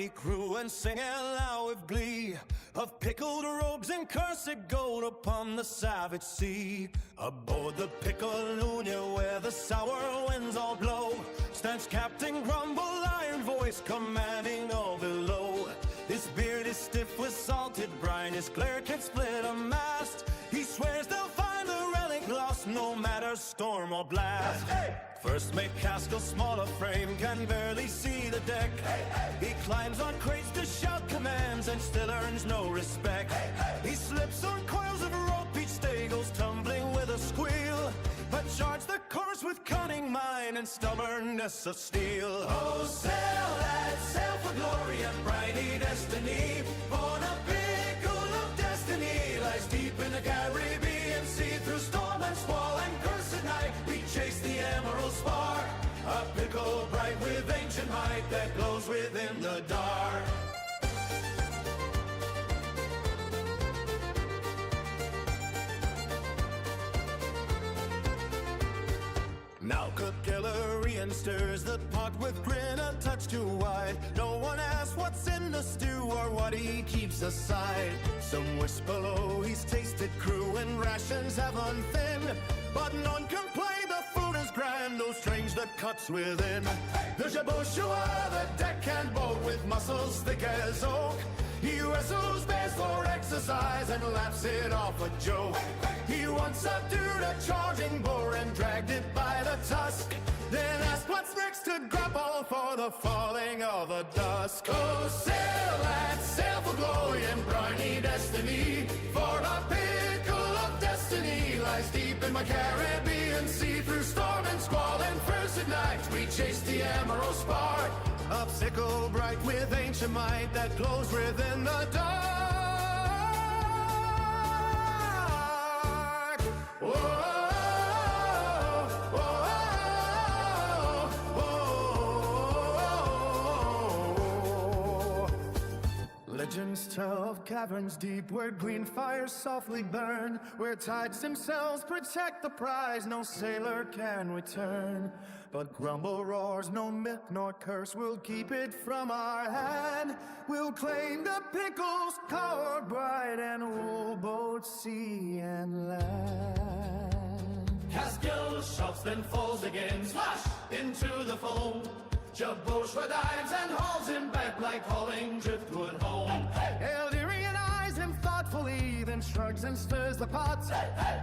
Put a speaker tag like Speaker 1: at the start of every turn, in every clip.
Speaker 1: mighty crew and singing loud with glee of pickled robes and cursed gold upon the savage sea. Aboard the Piccolunia where the sour winds all blow stands Captain Grumble, iron voice commanding all below. His beard is stiff with salted brine, his glare can split a mast. He swears they'll find the relic lost no matter storm or blast. First mate Caskell, smaller frame, can barely see the deck. He climbs on crates to shout commands and still earns no respect. He slips on coils of rope, each stay goes tumbling with a squeal, but charge the course with cunning mind and stubbornness of steel. Oh, sail, lads, sail for glory and briny destiny. Born a pickle of destiny lies deep in the Caribbean Sea. Through storm and squall and cursed night we chase the emerald spar, a pickle bright with ancient might that glows within the dark. Now Cookillerian stirs the pot with grin a touch too wide. No one asks what's in the stew or what he keeps aside. Some whisper low he's tasted crew and rations have unthinned, but none complain the food is grand, though strange the cuts within. The Jaboshua, the deckhand boat with muscles thick as oak, he wrestles bears for exercise and laughs it off a joke. He once subdued a charging boar and dragged it by the tusk, then asked what's next to grapple for the falling of the dusk. Oh, sail, lads, sail for glory and briny destiny, for a pickle of destiny lies deep in my Caribbean Sea. Through storm and squall and cursed night we chase the emerald spar, a sickle bright with ancient might that glows within the dark. Whoa. Legends tell of caverns deep where green fires softly burn, where tides themselves protect the prize no sailor can return. But Grumble roars, no myth nor curse will keep it from our hand. We'll claim the pickles, power bright, and rule both sea and land. Caskill shouts, then falls again, splash into the foam. Jaboshua dives and hauls him back like hauling driftwood home. Eldirian eyes him thoughtfully, then shrugs and stirs the pot.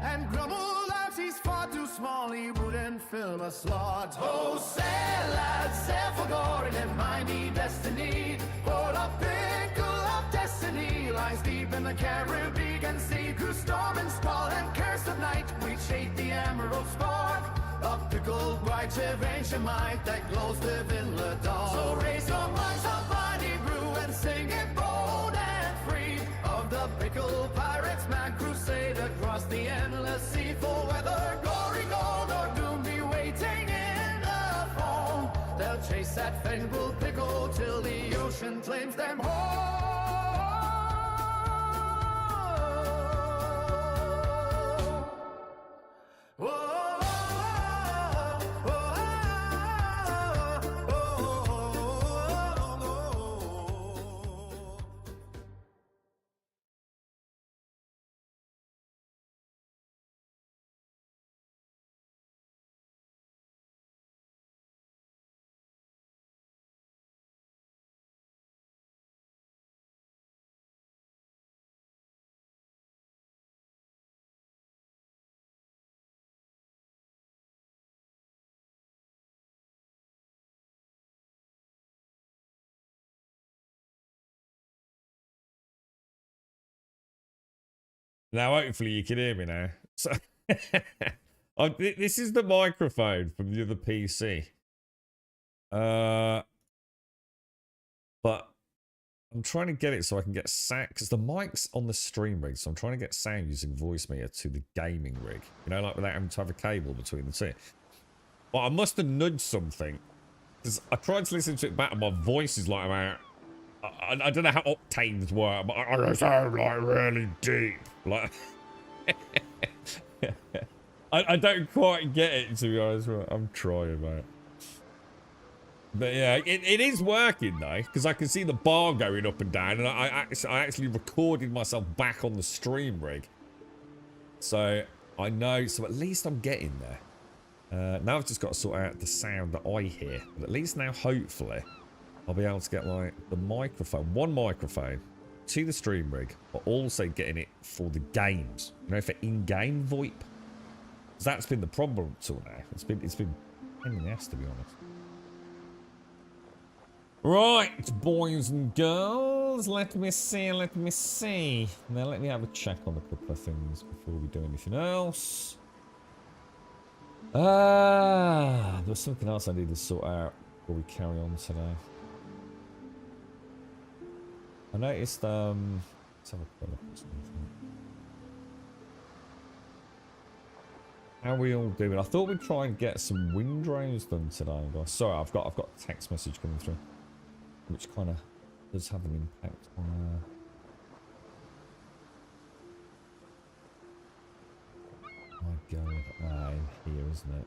Speaker 1: And Grumble laughs, he's far too small, he wouldn't fill a slot. Oh, sail, lads, sail for glory and mighty destiny, for the pickle of destiny lies deep in the Caribbean Sea. Through storm and squall and curse of night we chase the emerald spar, a pickle bright of ancient might that glows within the dawn. So raise your minds up, mighty brew, and sing it bold and free of the pickle pirates, mad crusade across the endless sea. For whether glory, gold, or doom be waiting in the foam, they'll chase that fabled pickle till the ocean claims them home. Whoa.
Speaker 2: Now, hopefully you can hear me now. So, this is the microphone from the other PC. But I'm trying to get it so I can get sound, because the mic's on the stream rig, so I'm trying to get sound using voice meter to the gaming rig. You know, like without having to have a cable between the two. But I must have nudged something, because I tried to listen to it back and my voice is like about... I don't know how octanes work, but I sound like really deep. Like, I don't quite get it, to be honest. I'm trying, mate. But yeah, it is working though, because I can see the bar going up and down, and I actually recorded myself back on the stream rig. So I know, so at least I'm getting there. Now I've just got to sort out the sound that I hear. But at least now, hopefully, I'll be able to get like the microphone, one microphone to the stream rig, but also getting it for the games. You know, for in-game VoIP. Because that's been the problem till now. It's been a pain in the ass, to be honest. Right, boys and girls, let me see. Now let me have a check on a couple of things before we do anything else. There's something else I need to sort out before we carry on today. I noticed, let's have a quick look at something. How are we all doing? I thought we'd try and get some Windrose done today, guys. Sorry, I've got a text message coming through, which kind of does have an impact on my god, in here, isn't it?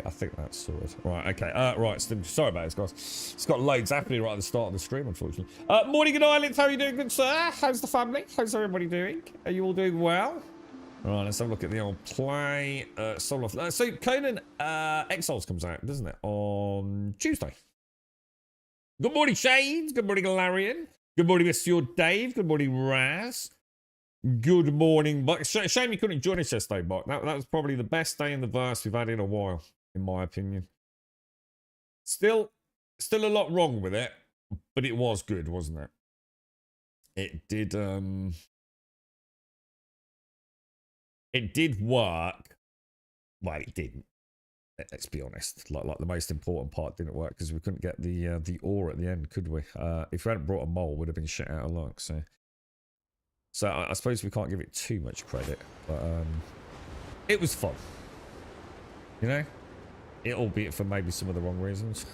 Speaker 2: I think that's sorted. Right, okay. Right, sorry about this, guys. It's got loads happening right at the start of the stream, unfortunately. Morning, good island. How are you doing, good sir? How's the family? How's everybody doing? Are you all doing well? Right, let's have a look at the old play. So Conan Exiles comes out, doesn't it? On Tuesday. Good morning, Shades. Good morning, Larian. Good morning, Mr. Dave. Good morning, Raz. Good morning, Buck. Shame you couldn't join us yesterday, Buck. That was probably the best day in the verse we've had in a while, in my opinion. Still a lot wrong with it, but it was good, wasn't it? It did work. Well, it didn't. Let's be honest. Like the most important part didn't work because we couldn't get the ore at the end, could we? If we hadn't brought a mole, we'd have been shit out of luck. So I suppose we can't give it too much credit, but it was fun. You know, albeit for maybe some of the wrong reasons.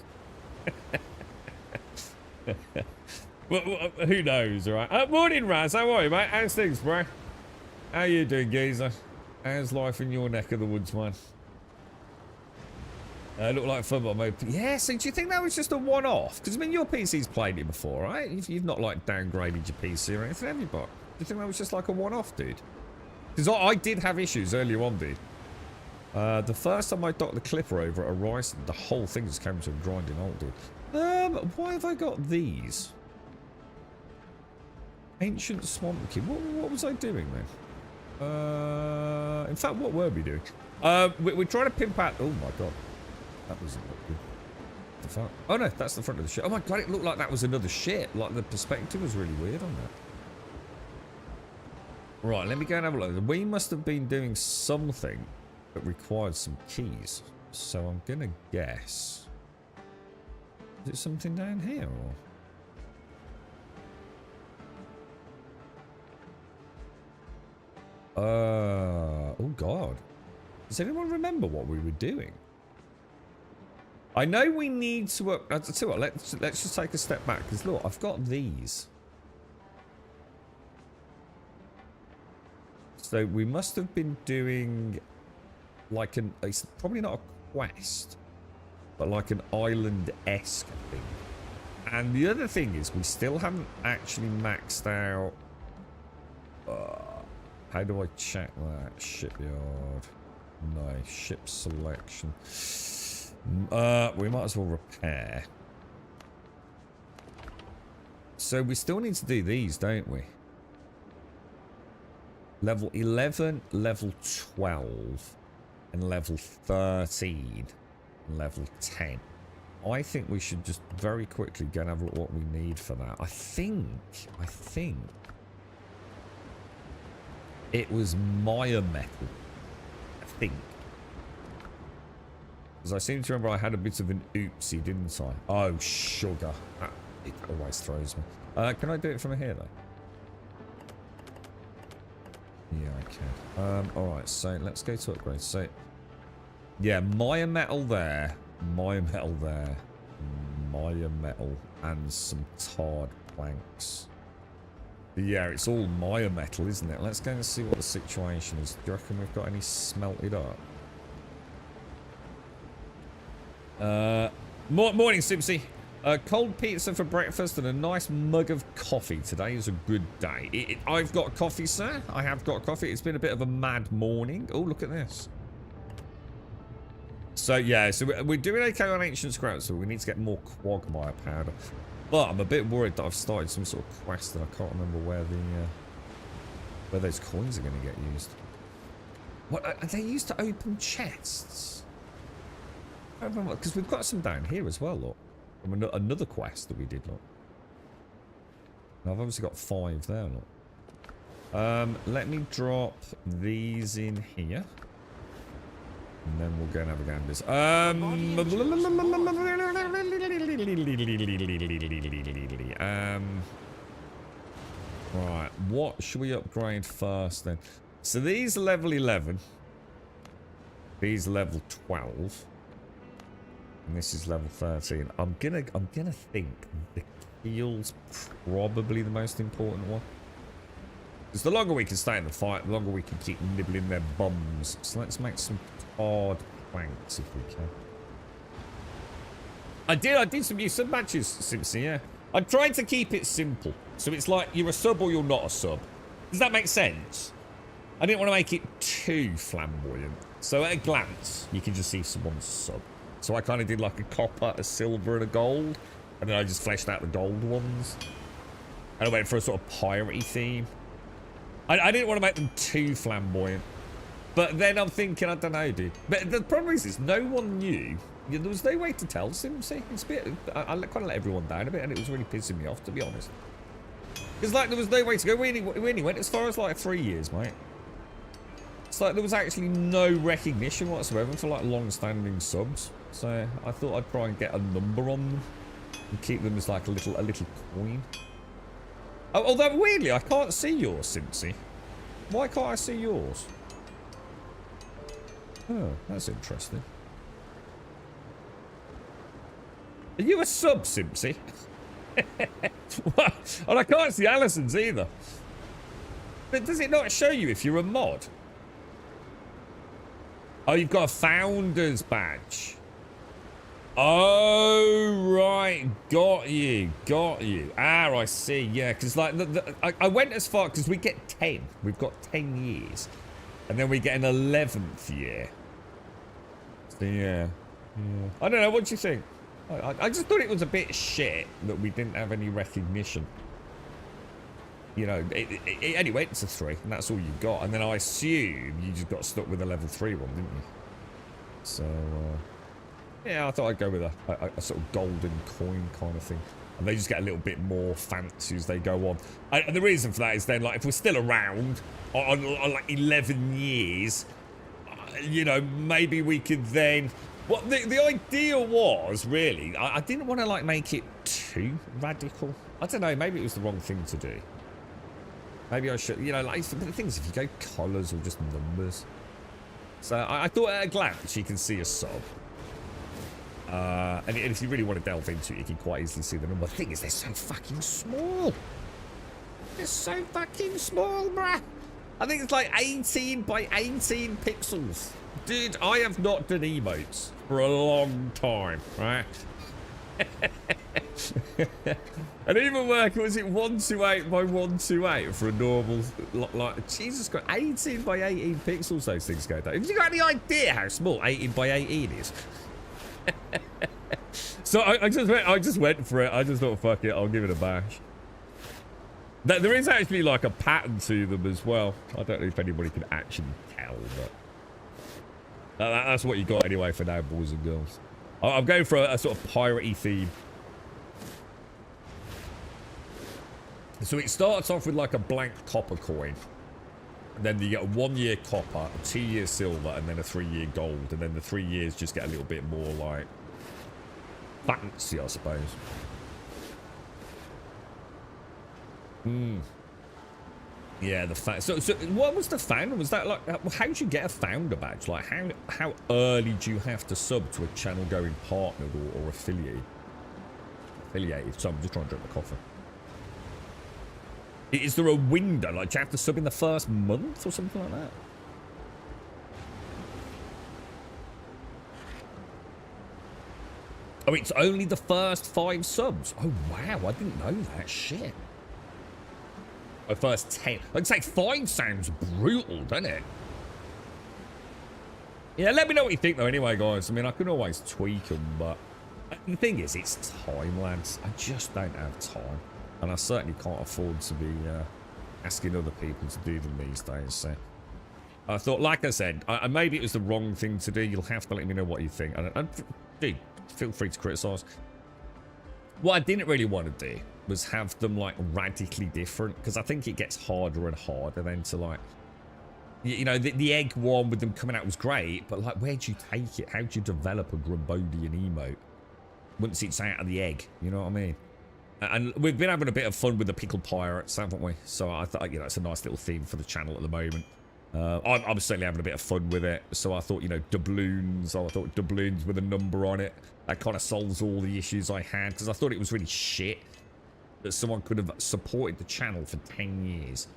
Speaker 2: well, who knows, all right? Morning, Raz. How are you, mate? How's things, bro? How you doing, geezer? How's life in your neck of the woods, man? Look like football mode. Yeah, so do you think that was just a one-off? Because, I mean, your PC's played it before, right? You've not, like, downgraded your PC or anything, have you, Bot? Do you think that was just like a one-off, dude? Because I did have issues earlier on, dude. The first time I docked the clipper over at a rice, the whole thing just came to a grinding halt, dude. Why have I got these? Ancient Swamp Key. What was I doing then? In fact, what were we doing? We're trying to pimp out... Oh, my God. That wasn't look good. The fuck? Oh, no, that's the front of the ship. Oh, my God, it looked like that was another ship. Like, the perspective was really weird on that. Right, let me go and have a look. We must have been doing something that required some keys. So I'm going to guess. Is it something down here or? Oh God. Does anyone remember what we were doing? I know we need to I'll tell you what, let's just take a step back, because look, I've got these. So we must have been doing like it's probably not a quest, but like an island-esque thing. And the other thing is we still haven't actually maxed out. How do I check that? Shipyard. No, ship selection. We might as well repair. So we still need to do these, don't we? Level 11, level 12, and level 13, and level 10. I think we should just very quickly go and have a look at what we need for that. I think it was Maya metal. I think. Because I seem to remember I had a bit of an oopsie, didn't I? Oh, sugar. It always throws me. Can I do it from here, though? Yeah, I can. Alright, so let's go to upgrade. So, yeah, Maya metal there, Maya metal there, Maya metal, and some tarred planks. Yeah, it's all Maya metal, isn't it? Let's go and see what the situation is. Do you reckon we've got any smelted up? Morning, Simpsy. Cold pizza for breakfast and a nice mug of coffee. Today is a good day. I've got coffee, sir. I have got coffee. It's been a bit of a mad morning. Oh, look at this. So, yeah, so we're doing okay on ancient scraps, so we need to get more quagmire powder. But I'm a bit worried that I've started some sort of quest and I can't remember where those coins are going to get used. What, are they used to open chests? I don't remember, because we've got some down here as well, look. From another quest that we did, look. And I've obviously got 5 there, look. Let me drop these in here. And then we'll go and have a go at this. Right, what should we upgrade first then? So these are level 11. These are level 12. And this is level 13. I'm gonna think the keel's probably the most important one. Because the longer we can stay in the fight, the longer we can keep nibbling their bums. So let's make some hard planks if we can. I did some new sub matches, Simpson, yeah. I tried to keep it simple. So it's like you're a sub or you're not a sub. Does that make sense? I didn't want to make it too flamboyant. So at a glance, you can just see someone's sub. So I kind of did like a copper, a silver, and a gold. And then I just fleshed out the gold ones. And I went for a sort of piratey theme. I didn't want to make them too flamboyant. But then I'm thinking, I don't know, dude. But the problem is no one knew. There was no way to tell, Simsy. It's a bit, I kind of let everyone down a bit, and it was really pissing me off, to be honest. Because, like, there was no way to go. We only went as far as, like, 3 years, mate. It's like there was actually no recognition whatsoever for, like, long-standing subs. So I thought I'd try and get a number on them and keep them as, like, a little coin. Although, weirdly, I can't see yours, Simpsy. Why can't I see yours? Oh, that's interesting. Are you a sub, Simpsy? Well, and I can't see Alison's either. But does it not show you if you're a mod? Oh, you've got a founder's badge. Oh, right. Got you. Ah, I see. Yeah, because like I went as far because we get 10. We've got 10 years. And then we get an 11th year. So, yeah. I don't know. What do you think? I just thought it was a bit shit that we didn't have any recognition. You know, it only went to 3, and that's all you got. And then I assume you just got stuck with a level 3 one, didn't you? So, yeah, I thought I'd go with a sort of golden coin kind of thing. And they just get a little bit more fancy as they go on. And the reason for that is then, like, if we're still around on like 11 years, you know, maybe we could then... Well, the idea was, really, I didn't want to, like, make it too radical. I don't know, maybe it was the wrong thing to do. Maybe I should, you know, like, the things if you go colours or just numbers. So I thought at a glance you can see a sub. And if you really want to delve into it, you can quite easily see the number. The thing is, they're so fucking small. They're so fucking small, bruh. I think it's like 18 by 18 pixels. Dude, I have not done emotes for a long time, right? And even work, was it 128 by 128 for a normal, like, Jesus Christ, 18 by 18 pixels those things go down. Have you got any idea how small 18 by 18 is? So I just went for it. I just thought, fuck it, I'll give it a bash. There is actually like a pattern to them as well. I don't know if anybody can actually tell, but that's what you got anyway for now, boys and girls. I'm going for a sort of piratey theme. So it starts off with like a blank copper coin. And then you get a 1 year copper, a 2 year silver, and then a 3 year gold. And then the 3 years just get a little bit more like fancy, I suppose. Yeah, the so what was the founder? Was that like how did you get a founder badge? Like how early do you have to sub to a channel going partnered or affiliated? So I'm just trying to drink my coffee. Is there a window? Like, do you have to sub in the first month or something like that? Oh, it's only the first 5 subs. Oh wow, I didn't know that. Shit. My first 10. I'd say 5 sounds brutal, doesn't it? Yeah, let me know what you think though anyway, guys. I mean, I can always tweak them, but the thing is, it's time, lads. I just don't have time. And I certainly can't afford to be asking other people to do them these days. So I thought, like I said, maybe it was the wrong thing to do. You'll have to let me know what you think. And dude, feel free to criticize. What I didn't really want to do was have them like radically different, because I think it gets harder and harder then to like, you know, the egg one with them coming out was great, but like, where'd you take it? How'd you develop a Grumbodian emote once it's out of the egg? You know what I mean? And we've been having a bit of fun with the pickle pirates, haven't we? So I thought, you know, it's a nice little theme for the channel at the moment. I'm certainly having a bit of fun with it. So I thought, you know, doubloons. I thought doubloons with a number on it. That kind of solves all the issues I had, because I thought it was really shit that someone could have supported the channel for 10 years.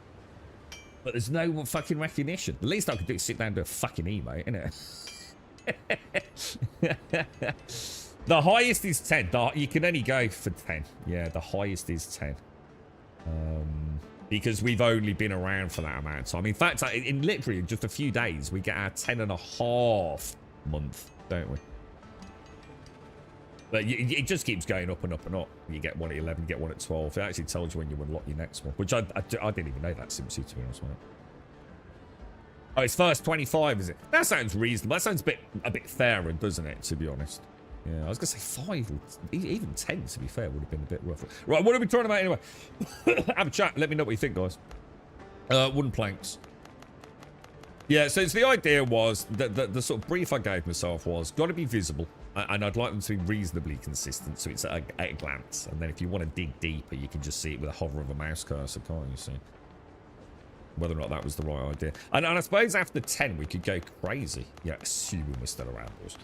Speaker 2: But there's no fucking recognition. The least I could do is sit down and do a fucking emote, innit? The highest is 10. You can only go for 10. Yeah, the highest is 10. Because we've only been around for that amount of time. In fact, in literally just a few days, we get our 10.5 month, don't we? But it just keeps going up and up and up. You get one at 11, you get one at 12. It actually tells you when you unlock your next one, which I didn't even know that, Simpsy, to be honest with you. Oh, it's first 25, is it? That sounds reasonable. That sounds a bit fairer, doesn't it, to be honest? Yeah, I was going to say 5, even 10, to be fair, would have been a bit rougher. Right, what are we talking about anyway? Have a chat. Let me know what you think, guys. Wooden planks. Yeah, so the idea was, the sort of brief I gave myself was, got to be visible, and I'd like them to be reasonably consistent, so it's at a glance. And then if you want to dig deeper, you can just see it with a hover of a mouse cursor, can't you see? Whether or not that was the right idea. And I suppose after 10, we could go crazy. Yeah, assuming we're still around, boys.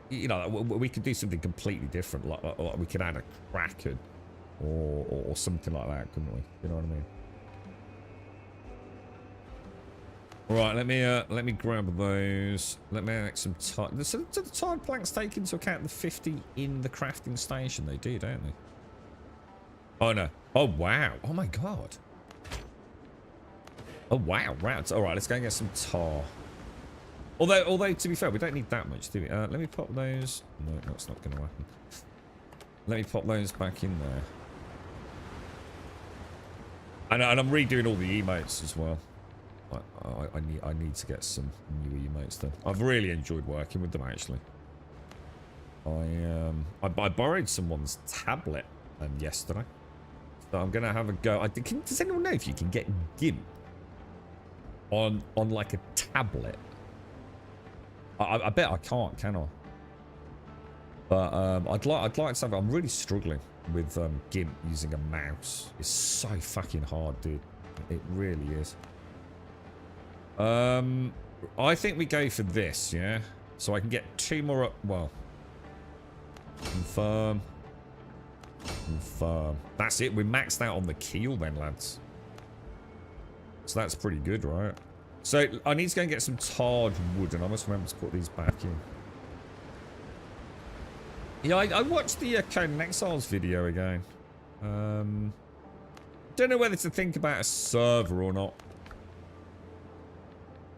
Speaker 2: You know, we could do something completely different. Like we could add a Kraken or something like that, couldn't we? You know what I mean? Right, let me grab those. Let me make some time. So do the tide planks take into account the 50 in the crafting station? They do, don't they? Oh no. Oh wow. Oh my god. Oh wow. Right. All right. Let's go and get some tar. Although to be fair, we don't need that much, do we? Let me pop those. No, that's not going to happen. Let me pop those back in there. And I'm redoing all the emotes as well. I need to get some new emotes done. I've really enjoyed working with them actually. I borrowed someone's tablet yesterday, so I'm gonna have a go. Does anyone know if you can get GIMP on like a tablet? I bet I can't, can I? But I'd like to have. I'm really struggling with GIMP using a mouse. It's so fucking hard, dude. It really is. I think we go for this, yeah? So I can get 2 more up. Well, confirm. Confirm. That's it. We're maxed out on the keel then, lads. So that's pretty good, right? So I need to go and get some tarred wood, and I must remember to put these back in. Yeah, I watched the Conan Exiles video again. Don't know whether to think about a server or not.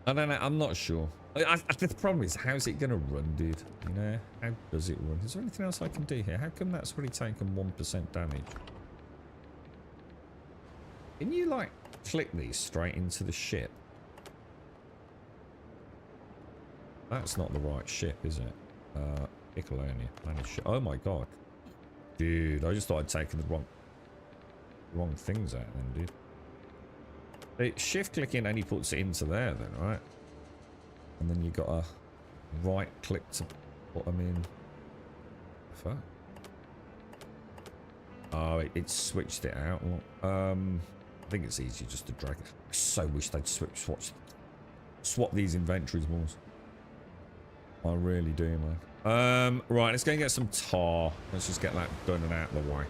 Speaker 2: I don't know. I'm not sure. The problem is, how's it going to run, dude? You know, how does it run? Is there anything else I can do here? How come that's already taken 1% damage? Can you, like, click these straight into the ship? That's not the right ship, is it? Piccolonia. Manage ship. Oh my god. Dude, I just thought I'd taken the wrong things out then, dude. Shift clicking only puts it into there then, right? And then you got a right click to put them in. Fuck. Oh, it switched it out. I think it's easier just to drag it. I so wish they'd swap these inventories more. I really do, man. Right, let's go and get some tar. Let's just get that done and out of the way.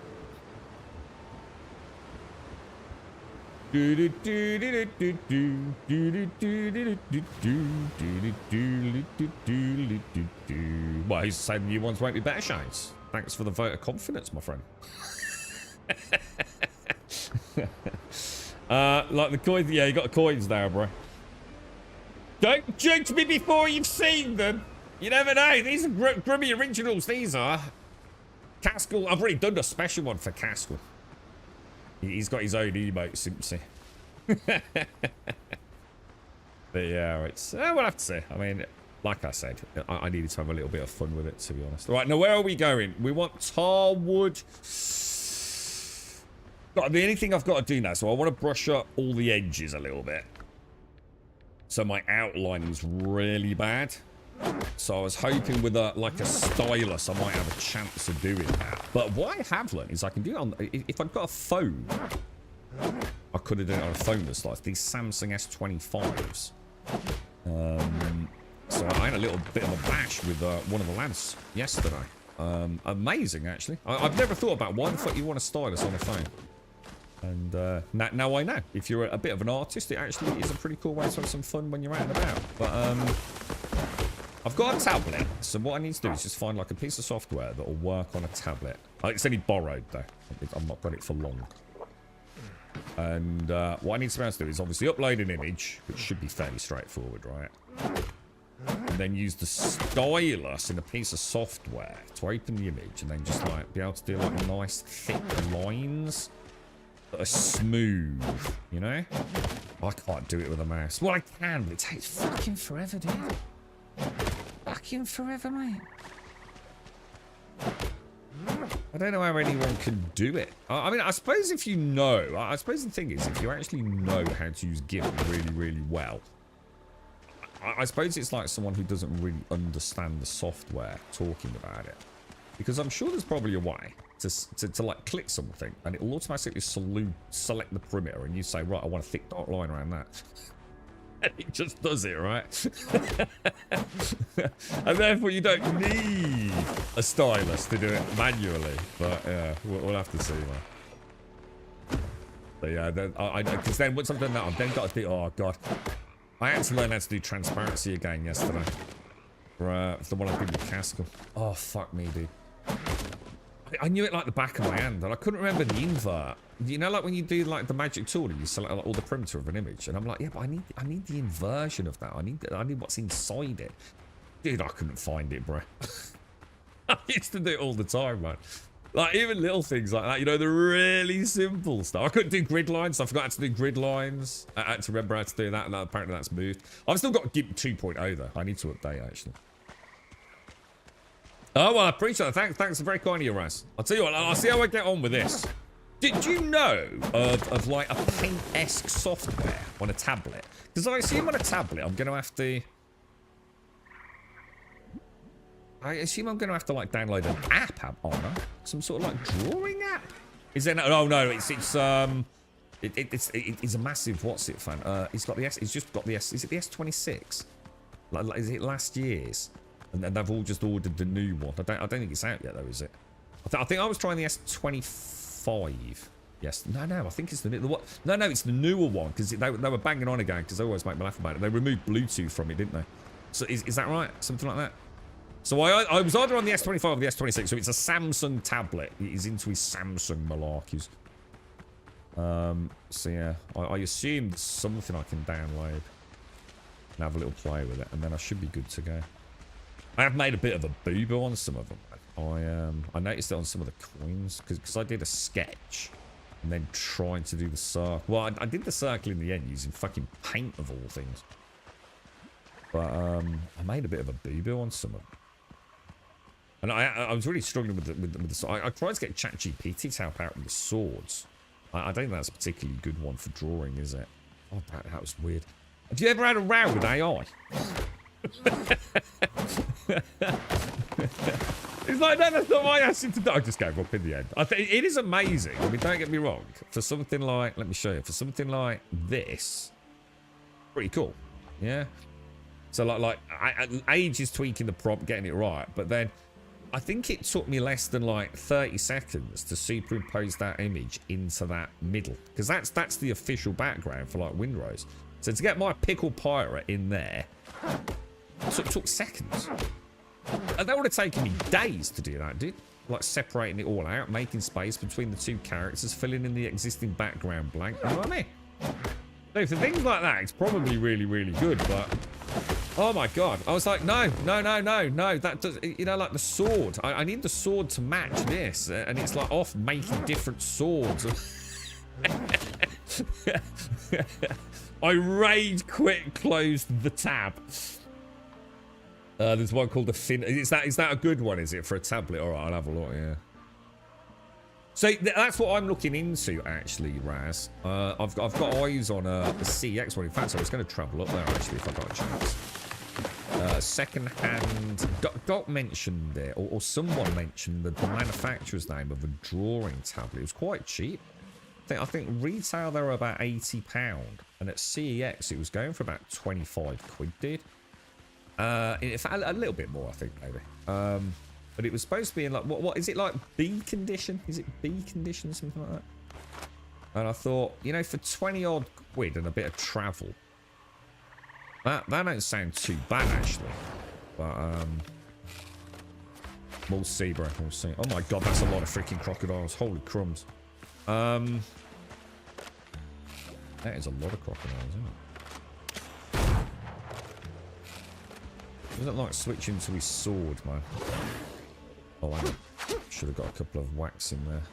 Speaker 2: Well, he's saying the new ones won't be better shades. Thanks for the vote of confidence, my friend. Like the coins. Yeah, you got the coins there, bro. Don't judge me before you've seen them. You never know. These are grubby originals. These are. Caskell. I've already done a special one for Caskell. He's got his own emote, Simpsy. But yeah, it's... we'll have to see. I mean, like I said, I needed to have a little bit of fun with it, to be honest. Right, now where are we going? We want tar wood. The only thing I've got to do now, so I want to brush up all the edges a little bit. So my outlining's really bad. So I was hoping with like a stylus, I might have a chance of doing that. But what I have learned is I can do it on... If I've got a phone, I could have done it on a phone that's like these Samsung S25s. So I had a little bit of a bash with one of the lads yesterday. Amazing, actually. I've never thought about why the fuck you want a stylus on a phone. And now I know. If you're a bit of an artist, it actually is a pretty cool way to have some fun when you're out and about. But I've got a tablet, so what I need to do is just find like a piece of software that will work on a tablet. It's only borrowed though. I've not got it for long. And what I need to be able to do is obviously upload an image, which should be fairly straightforward, right? And then use the stylus in a piece of software to open the image, and then just like be able to do like nice thick lines that are smooth, you know? I can't do it with a mouse. Well, I can, but it takes fucking forever, dude. Fucking forever, mate. I don't know how anyone can do it. I mean, I suppose if you know... I suppose the thing is, if you actually know how to use GIMP really, really well, I suppose it's like someone who doesn't really understand the software talking about it. Because I'm sure there's probably a way to like click something and it'll automatically select the perimeter and you say, right, I want a thick dark line around that. And it just does it, right? And therefore you don't need a stylus to do it manually. But yeah, we'll have to see, man. But yeah, because then once I've done that, I've then got to do... Oh, God. I had to learn how to do transparency again yesterday. For the one I did with Caskell. Oh, fuck me, dude. I knew it like the back of my hand, and I couldn't remember the invert. You know, like when you do like the magic tool, and you select like, all the perimeter of an image, and I'm like, yeah, but I need the inversion of that. I need what's inside it. Dude, I couldn't find it, bro. I used to do it all the time, man. Like even little things like that, you know, the really simple stuff. I couldn't do grid lines. So I forgot how to do grid lines. I had to remember how to do that, and apparently that's moved. I've still got GIMP 2.0 though. I need to update actually. Oh, well, I appreciate that. Thanks, very kind of you, Raz. I'll tell you what, I'll see how I get on with this. Did you know of like a Paint-esque software on a tablet? Because I assume on a tablet, I'm going to have to... I assume I'm going to have to like download an app on it. Some sort of like drawing app? Is there no... Oh, no, it's a massive... What's it, fan? It's got the S... It's just got the S... Is it the S26? Like, is it last year's? And then they've all just ordered the new one. I don't think it's out yet, though, is it? I think I was trying the S25. Yes. No, I think it's the what? No, it's the newer one, because they were banging on again, because they always make me laugh about it. They removed Bluetooth from it, didn't they? So is that right? Something like that? So I was either on the S25 or the S26, so it's a Samsung tablet. He's into his Samsung malarkeys. So yeah, I assume there's something I can download and have a little play with it, and then I should be good to go. I have made a bit of a boo-boo on some of them. I noticed it on some of the coins because I did a sketch and then tried to do the circle. Well, I did the circle in the end using fucking paint of all things. But I made a bit of a boo-boo on some of them. And I was really struggling with the I tried to get ChatGPT to help out with the swords. I don't think that's a particularly good one for drawing, is it? Oh, that was weird. Have you ever had a row with AI? It's like, no, that's not what I asked you to do. I just gave up in the end. I think it is amazing. I mean, don't get me wrong. For something like, let me show you. For something like this, pretty cool. Yeah. So like ages tweaking the prompt, getting it right. But then I think it took me less than like 30 seconds to superimpose that image into that middle. Because that's the official background for like Windrose. So to get my pickle pirate in there, it took seconds. And that would have taken me days to do that, dude. Like separating it all out, making space between the two characters, filling in the existing background blank. You know what I mean? So for things like that, it's probably really, really good, but oh my god. I was like, no. That does, you know, like the sword. I need the sword to match this. And it's like off making different swords. I rage quit, closed the tab. There's one called the Fin. Is that a good one? Is it for a tablet? All right, I'll have a look. Yeah. So that's what I'm looking into, actually, Raz. I've got eyes on the CX one. In fact, I was going to travel up there actually if I got a chance. Second-hand. Doc mentioned it, or someone mentioned the manufacturer's name of a drawing tablet. It was quite cheap. I think retail they were about £80, and at CEX it was going for about 25 quid, dude. In fact, a little bit more, I think, maybe. But it was supposed to be in like, what is it, like B condition? Is it B condition, something like that? And I thought, you know, for 20 odd quid and a bit of travel, that don't sound too bad, actually. But we'll see, bro. We'll see. Oh my god, that's a lot of freaking crocodiles. Holy crumbs. That is a lot of crocodiles, isn't it? Doesn't like switching to his sword, man. Oh, I should have got a couple of whacks in there.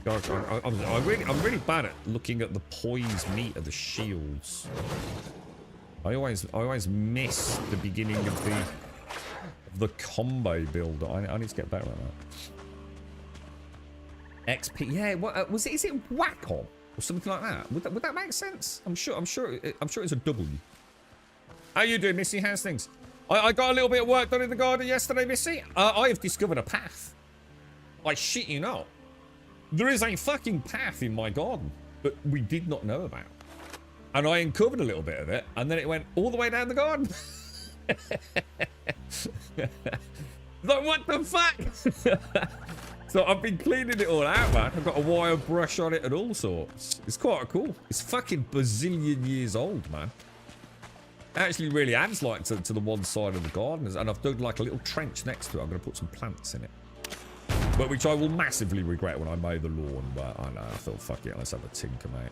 Speaker 2: God, I'm really bad at looking at the poise meat of the shields. I always miss the beginning of the combo build. I need to get better at that. XP, yeah. What was it? Is it Wacom? Or something like that. Would that make sense? I'm sure it's a W. How you doing, Missy? How's things? I got a little bit of work done in the garden yesterday, Missy. I have discovered a path. I shit you not. There is a fucking path in my garden that we did not know about. And I uncovered a little bit of it, and then it went all the way down the garden. Like, what the fuck? So I've been cleaning it all out, man. I've got a wire brush on it and all sorts. It's quite cool. It's fucking bazillion years old, man. It actually really adds like to the one side of the garden. And I've dug like a little trench next to it. I'm going to put some plants in it. But which I will massively regret when I mow the lawn. But I know, I thought, fuck it, let's have a tinker, mate.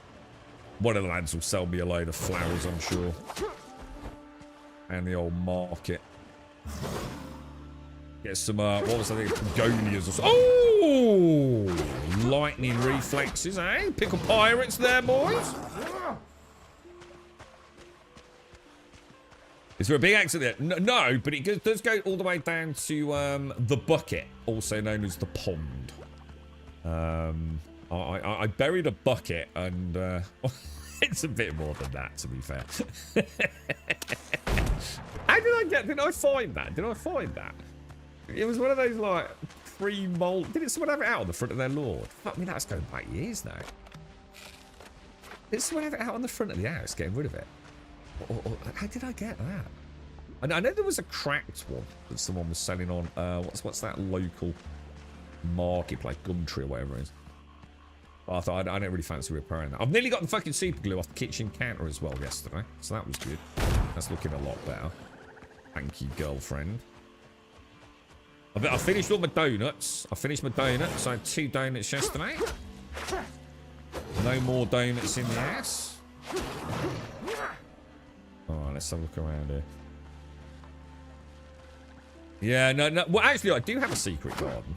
Speaker 2: One of the lads will sell me a load of flowers, I'm sure. And the old market. Get some, what was I thinking? Begonias or something. Oh! Lightning reflexes, eh? Pickle pirates there, boys. Is there a big accident? No, but it does go all the way down to the bucket, also known as the pond. I buried a bucket, and it's a bit more than that, to be fair. How did I find that? Did I find that? It was one of those, like, pre-mold... Didn't someone have it out on the front of their lawn? Fuck me, that's going back years now. Did someone have it out on the front of the house, getting rid of it? Or how did I get that? I know there was a cracked one that someone was selling on, what's that local marketplace, Gumtree or whatever it is. I thought, I don't really fancy repairing that. I've nearly got the fucking super glue off the kitchen counter as well yesterday, so that was good. That's looking a lot better. Thank you, girlfriend. I finished all my donuts. I finished my donuts. I had 2 donuts yesterday. No more donuts in the house. Alright, let's have a look around here. Yeah, no. Well, actually, I do have a secret garden.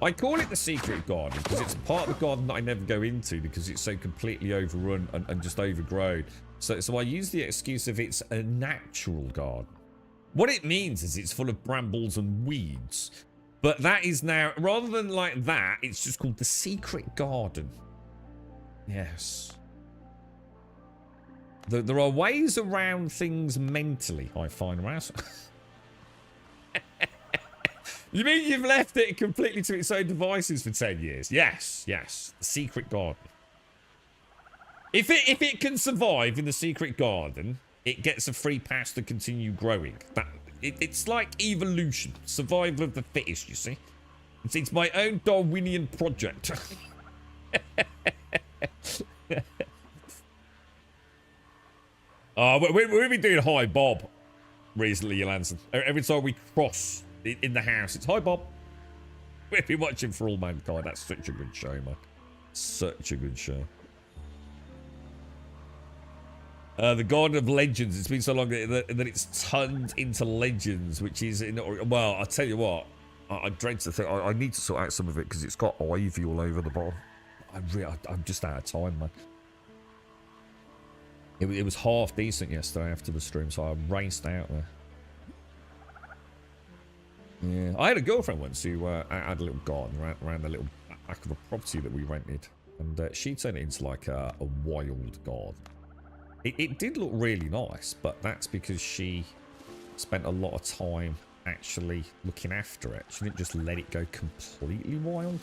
Speaker 2: I call it the secret garden because it's a part of the garden that I never go into because it's so completely overrun and just overgrown. So I use the excuse of it's a natural garden. What it means is it's full of brambles and weeds. But that is now, rather than like that, it's just called the secret garden. Yes. There are ways around things mentally, I find, Raz. You mean you've left it completely to its own devices for 10 years? Yes, yes. The secret garden. If it can survive in the secret garden, it gets a free pass to continue growing. It's like evolution. Survival of the fittest, you see. It's my own Darwinian project. We've been doing Hi Bob recently, Yolanson. Every time we cross in the house, it's Hi Bob. We've been watching For All Mankind. That's such a good show, man. Such a good show. The Garden of Legends. It's been so long that it's turned into Legends, which is... well, I'll tell you what. I dread to think... I need to sort out some of it because it's got ivy all over the bottom. I'm just out of time, man. It was half decent yesterday after the stream, so I raced out there. Yeah, I had a girlfriend once who had a little garden around the little back of a property that we rented, and she turned it into like a wild garden. It did look really nice, but that's because she spent a lot of time actually looking after it. She didn't just let it go completely wild.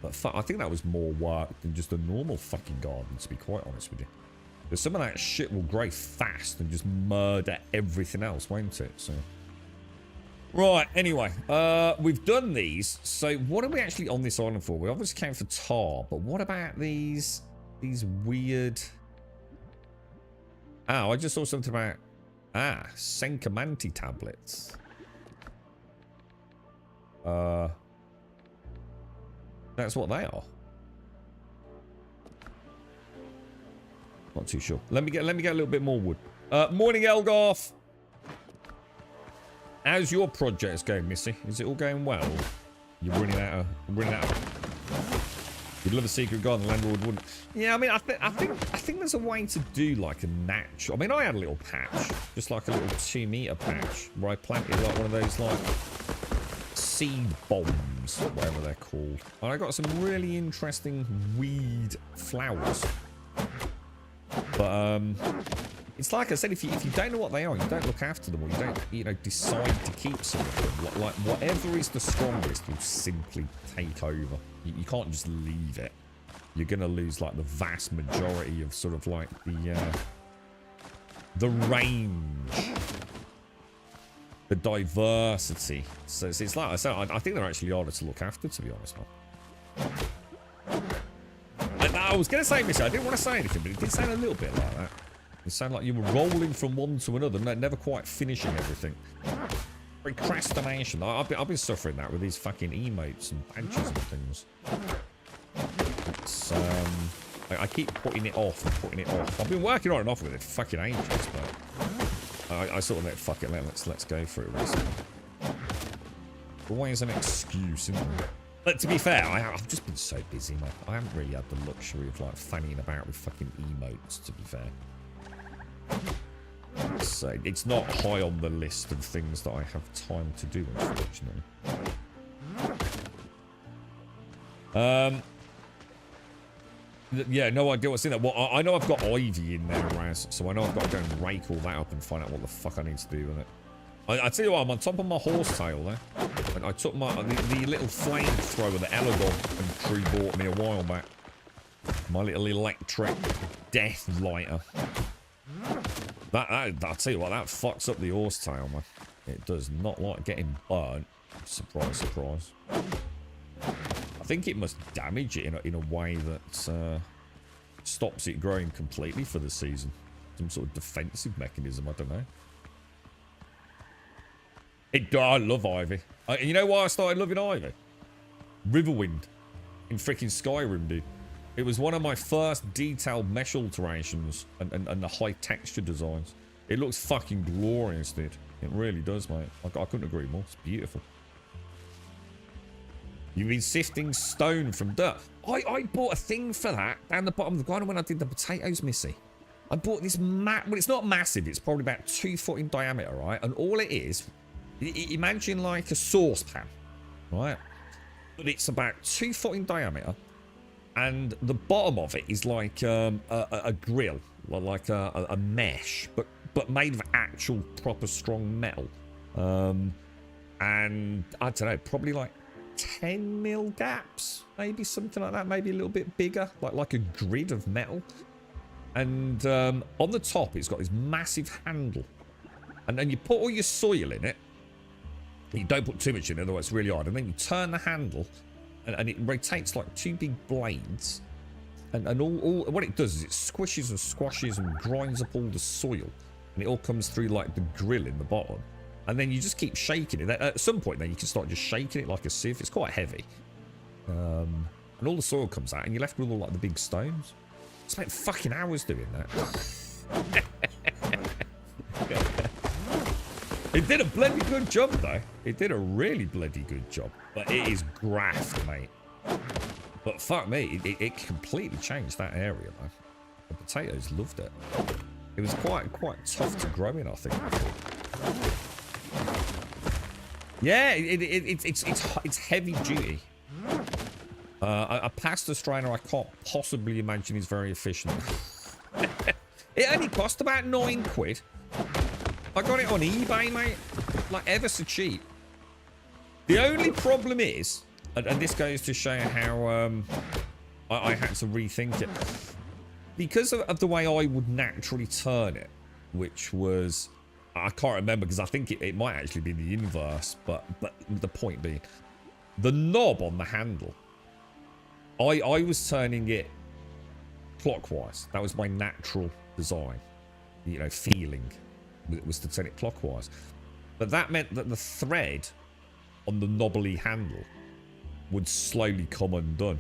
Speaker 2: But I think that was more work than just a normal fucking garden, to be quite honest with you. Because some of that shit will grow fast and just murder everything else, won't it? So, right, anyway, we've done these. So what are we actually on this island for? We obviously came for tar, but what about these weird... Oh, I just saw something about... Senkamanti tablets. That's what they are. Not too sure. Let me get a little bit more wood. Morning, Elgarth. How's your projects going, Missy? Is it all going well? You're running out of... You'd love a secret garden, the landlord wouldn't. Yeah, I mean, I think there's a way to do like a natural... I mean, I had a little patch, just like a little 2-meter patch, where I planted like one of those like seed bombs, whatever they're called. And I got some really interesting weed flowers. But it's like I said, if you don't know what they are, you don't look after them, or you don't decide to keep some of them. Like whatever is the strongest will simply take over. You can't just leave it. You're gonna lose like the vast majority of sort of like the range, the diversity. So it's like I said, I think they're actually harder to look after, to be honest, man. I was gonna say, Missy, I didn't want to say anything, but it did sound a little bit like that. It sounded like you were rolling from one to another, never quite finishing everything. Procrastination. I've been suffering that with these fucking emotes and badges and things. It's, I keep putting it off and putting it off. I've been working on and off with it for fucking ages, but I sort of like, fuck it, let's go for it recently. Always an excuse, isn't there? But to be fair, I've just been so busy, man. I haven't really had the luxury of like fanning about with fucking emotes, to be fair. So it's not high on the list of things that I have time to do, unfortunately. Yeah, no idea what's in there. Well, I know I've got ivy in there, Raz, so I know I've got to go and rake all that up and find out what the fuck I need to do with it. I tell you what, I'm on top of my horsetail there. And I took the little flamethrower that Elagog and Tree bought me a while back. My little electric death lighter. I'll tell you what, that fucks up the horsetail, man. It does not like getting burnt. Surprise, surprise. I think it must damage it in a way that stops it growing completely for the season. Some sort of defensive mechanism, I don't know. I love ivy. You know why I started loving ivy? Riverwind in freaking Skyrim, dude. It was one of my first detailed mesh alterations and the high texture designs. It looks fucking glorious, dude. It really does, mate. I couldn't agree more. It's beautiful. You've been sifting stone from dirt. I bought a thing for that down the bottom of the garden when I did the potatoes, Missy. I bought this well, it's not massive. It's probably about 2 foot in diameter, right? And all it is, imagine like a saucepan, right? But it's about 2 foot in diameter. and the bottom of it is like a grill, like a mesh, but made of actual proper strong metal. And I don't know, probably like 10 mil gaps, maybe something like that, maybe a little bit bigger, like a grid of metal. And on the top, it's got this massive handle. And then you put all your soil in it. You don't put too much in it, otherwise it's really hard. And then you turn the handle, and it rotates like two big blades. And all what it does is it squishes and squashes and grinds up all the soil. And it all comes through like the grill in the bottom. And then you just keep shaking it. At some point, then you can start just shaking it like a sieve. It's quite heavy. And all the soil comes out, and you're left with all like the big stones. I spent fucking hours doing that. It did a bloody good job, though. It did a really bloody good job. But it is graft, mate. But fuck me, it completely changed that area, man. The potatoes loved it. It was quite tough to grow in, I think. Yeah, it's heavy duty. A pasta strainer I can't possibly imagine is very efficient. It only cost about £9. I got it on eBay, mate. Like, ever so cheap. The only problem is, and this goes to show how I had to rethink it. Because of the way I would naturally turn it, which was... I can't remember because I think it might actually be the inverse, but the point being, the knob on the handle, I was turning it clockwise. That was my natural design, you know, feeling was to turn it clockwise. But that meant that the thread on the knobbly handle would slowly come undone.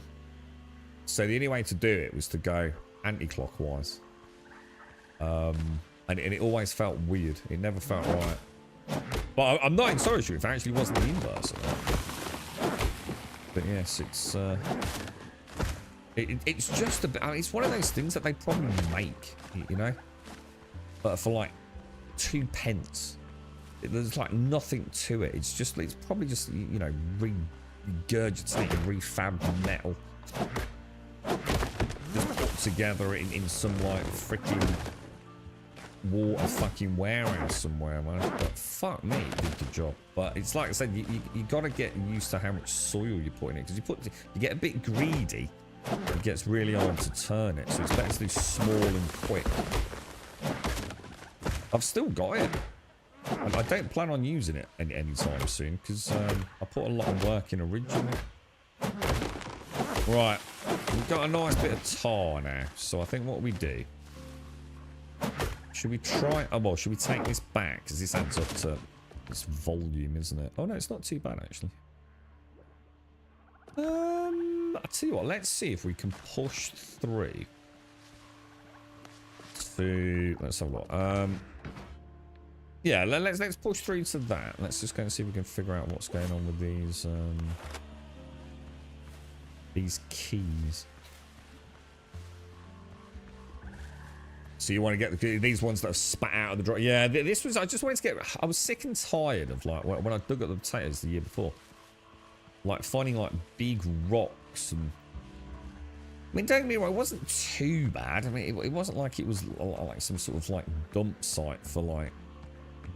Speaker 2: So the only way to do it was to go anti-clockwise. And it always felt weird. It never felt right. But I'm not entirely sure if it actually wasn't the inverse of that. But yes, it's just a bit... I mean, it's one of those things that they probably make, you know? But for like 2 pence. There's like nothing to it. It's probably just, you know, regurgitated, refabbed metal. Just put together in some like freaking... water fucking warehouse somewhere, man. But fuck me, it did the job. But it's like I said, you gotta get used to how much soil you put in it, because you get a bit greedy, it gets really hard to turn it. So it's better to do small and quick. I've still got it, and I don't plan on using it anytime soon, because I put a lot of work in originally. Right, we've got a nice bit of tar now, so I think what we do. Should we try... Oh, well, should we take this back? Because this adds up to this volume, isn't it? Oh, no, it's not too bad, actually. I'll tell you what. Let's see if we can push through to... Let's have a look. Yeah, let's push through to that. Let's just go and see if we can figure out what's going on with these keys. So you want to get these ones that have spat out of the drawer. Yeah, this was... I just wanted to get... I was sick and tired of, like, when I dug up the potatoes the year before. Like, finding, like, big rocks and... I mean, don't get me wrong, it wasn't too bad. I mean, it wasn't like it was, like, some sort of, like, dump site for, like,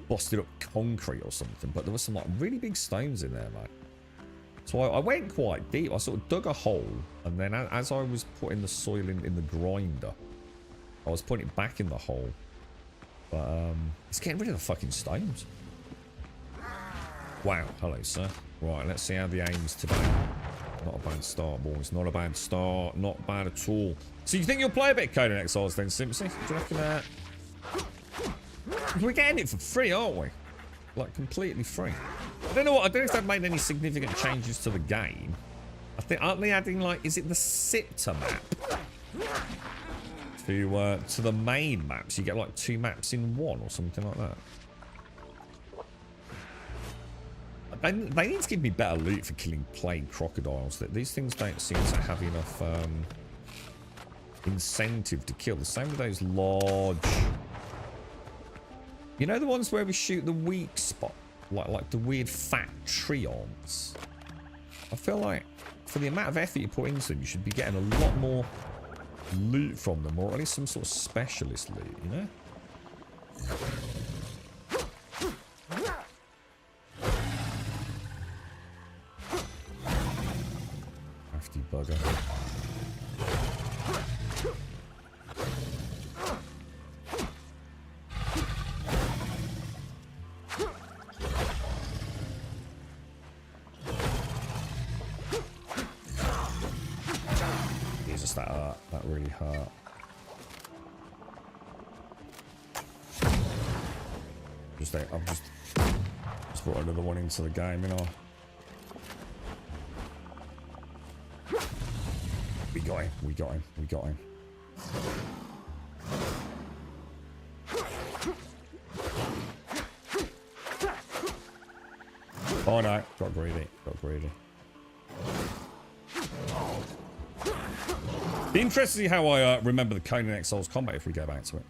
Speaker 2: busted up concrete or something. But there was some, like, really big stones in there, like. So I went quite deep. I sort of dug a hole. And then as I was putting the soil in the grinder... I was putting it back in the hole. But, it's getting rid of the fucking stones. Wow. Hello, sir. Right, let's see how the aim's today. Not a bad start, boys. Not a bad start. Not bad at all. So you think you'll play a bit of Conan Exiles then, Simpsy? Do you reckon we're getting it for free, aren't we? Like, completely free. I don't know if they've made any significant changes to the game. I think, aren't they adding, like, is it the Sipta map? To the main maps, you get like 2 maps in one or something like that. They need to give me better loot for killing plague crocodiles. These things don't seem to have enough incentive to kill. The same with those large... You know the ones where we shoot the weak spot? Like the weird fat tree ants? I feel like for the amount of effort you put into them, you should be getting a lot more loot from them, or at least some sort of specialist loot, you know? Crafty bugger. Jesus, that hurt. That really hurt. I've just brought another one into the game, you know. We got him. We got him. We got him. Oh no, got greedy. Got greedy. Be interested to see how I remember the Conan Exiles combat if we go back to it.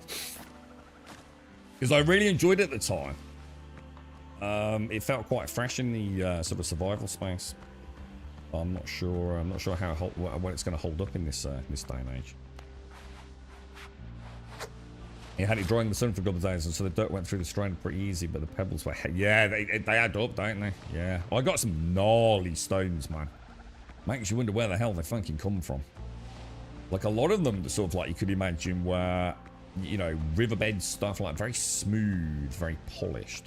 Speaker 2: Because I really enjoyed it at the time. It felt quite fresh in the sort of survival space. I'm not sure. I'm not sure how what it's going to hold up in this this day and age. You had it drying the sun for a couple of days, and so the dirt went through the strand pretty easy, but the pebbles were yeah, they add up, don't they? Yeah. Well, I got some gnarly stones, man. Makes you wonder where the hell they fucking come from. Like a lot of them, sort of like you could imagine were, you know, riverbed stuff, like very smooth, very polished.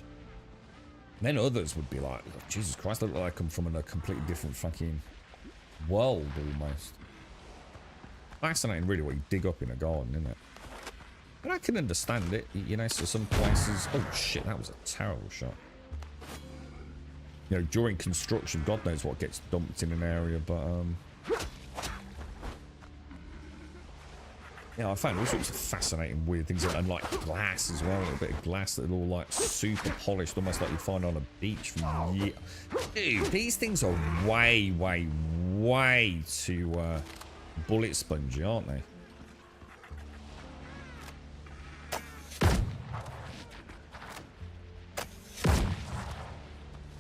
Speaker 2: And then others would be like, oh, Jesus Christ, they look like I come from a completely different fucking world almost. Fascinating, really, what you dig up in a garden, isn't it? But I can understand it, you know, so some places... Oh, shit, that was a terrible shot. You know, during construction, God knows what gets dumped in an area, but, yeah, I found all sorts of fascinating weird things, and like glass as well, a little bit of glass that are all like super polished, almost like you find on a beach from years. Dude, these things are way, way, way too bullet spongy, aren't they?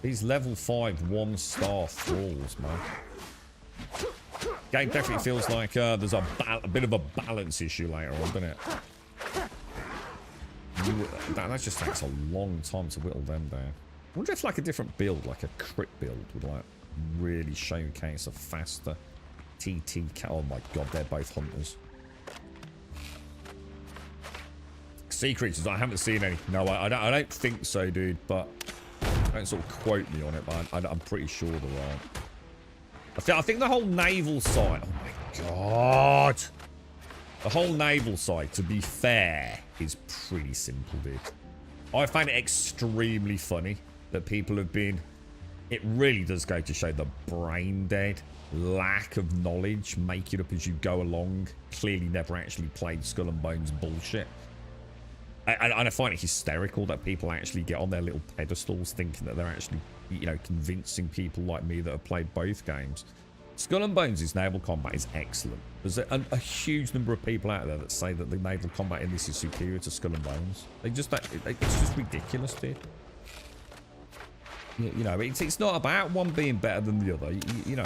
Speaker 2: These level 5 1-star thralls, man. Game definitely feels like there's a bit of a balance issue later on, doesn't it? That just takes a long time to whittle them down. I wonder if like a different build, like a crit build, would like really showcase a faster TT cat. Oh my god, they're both hunters. Sea creatures, I haven't seen any. No, I don't think so, dude, but don't sort of quote me on it, but I'm pretty sure there aren't. I think the whole naval side... Oh my god! The whole naval side, to be fair, is pretty simple, dude. I find it extremely funny that people have been... It really does go to show the brain dead, lack of knowledge, make it up as you go along, clearly never actually played Skull and Bones bullshit. And I find it hysterical that people actually get on their little pedestals thinking that they're actually, you know, convincing people like me that have played both games. Skull and Bones' naval combat is excellent. There's a huge number of people out there that say that the naval combat in this is superior to Skull and Bones. It's just ridiculous, dude. You know, it's not about one being better than the other. You know,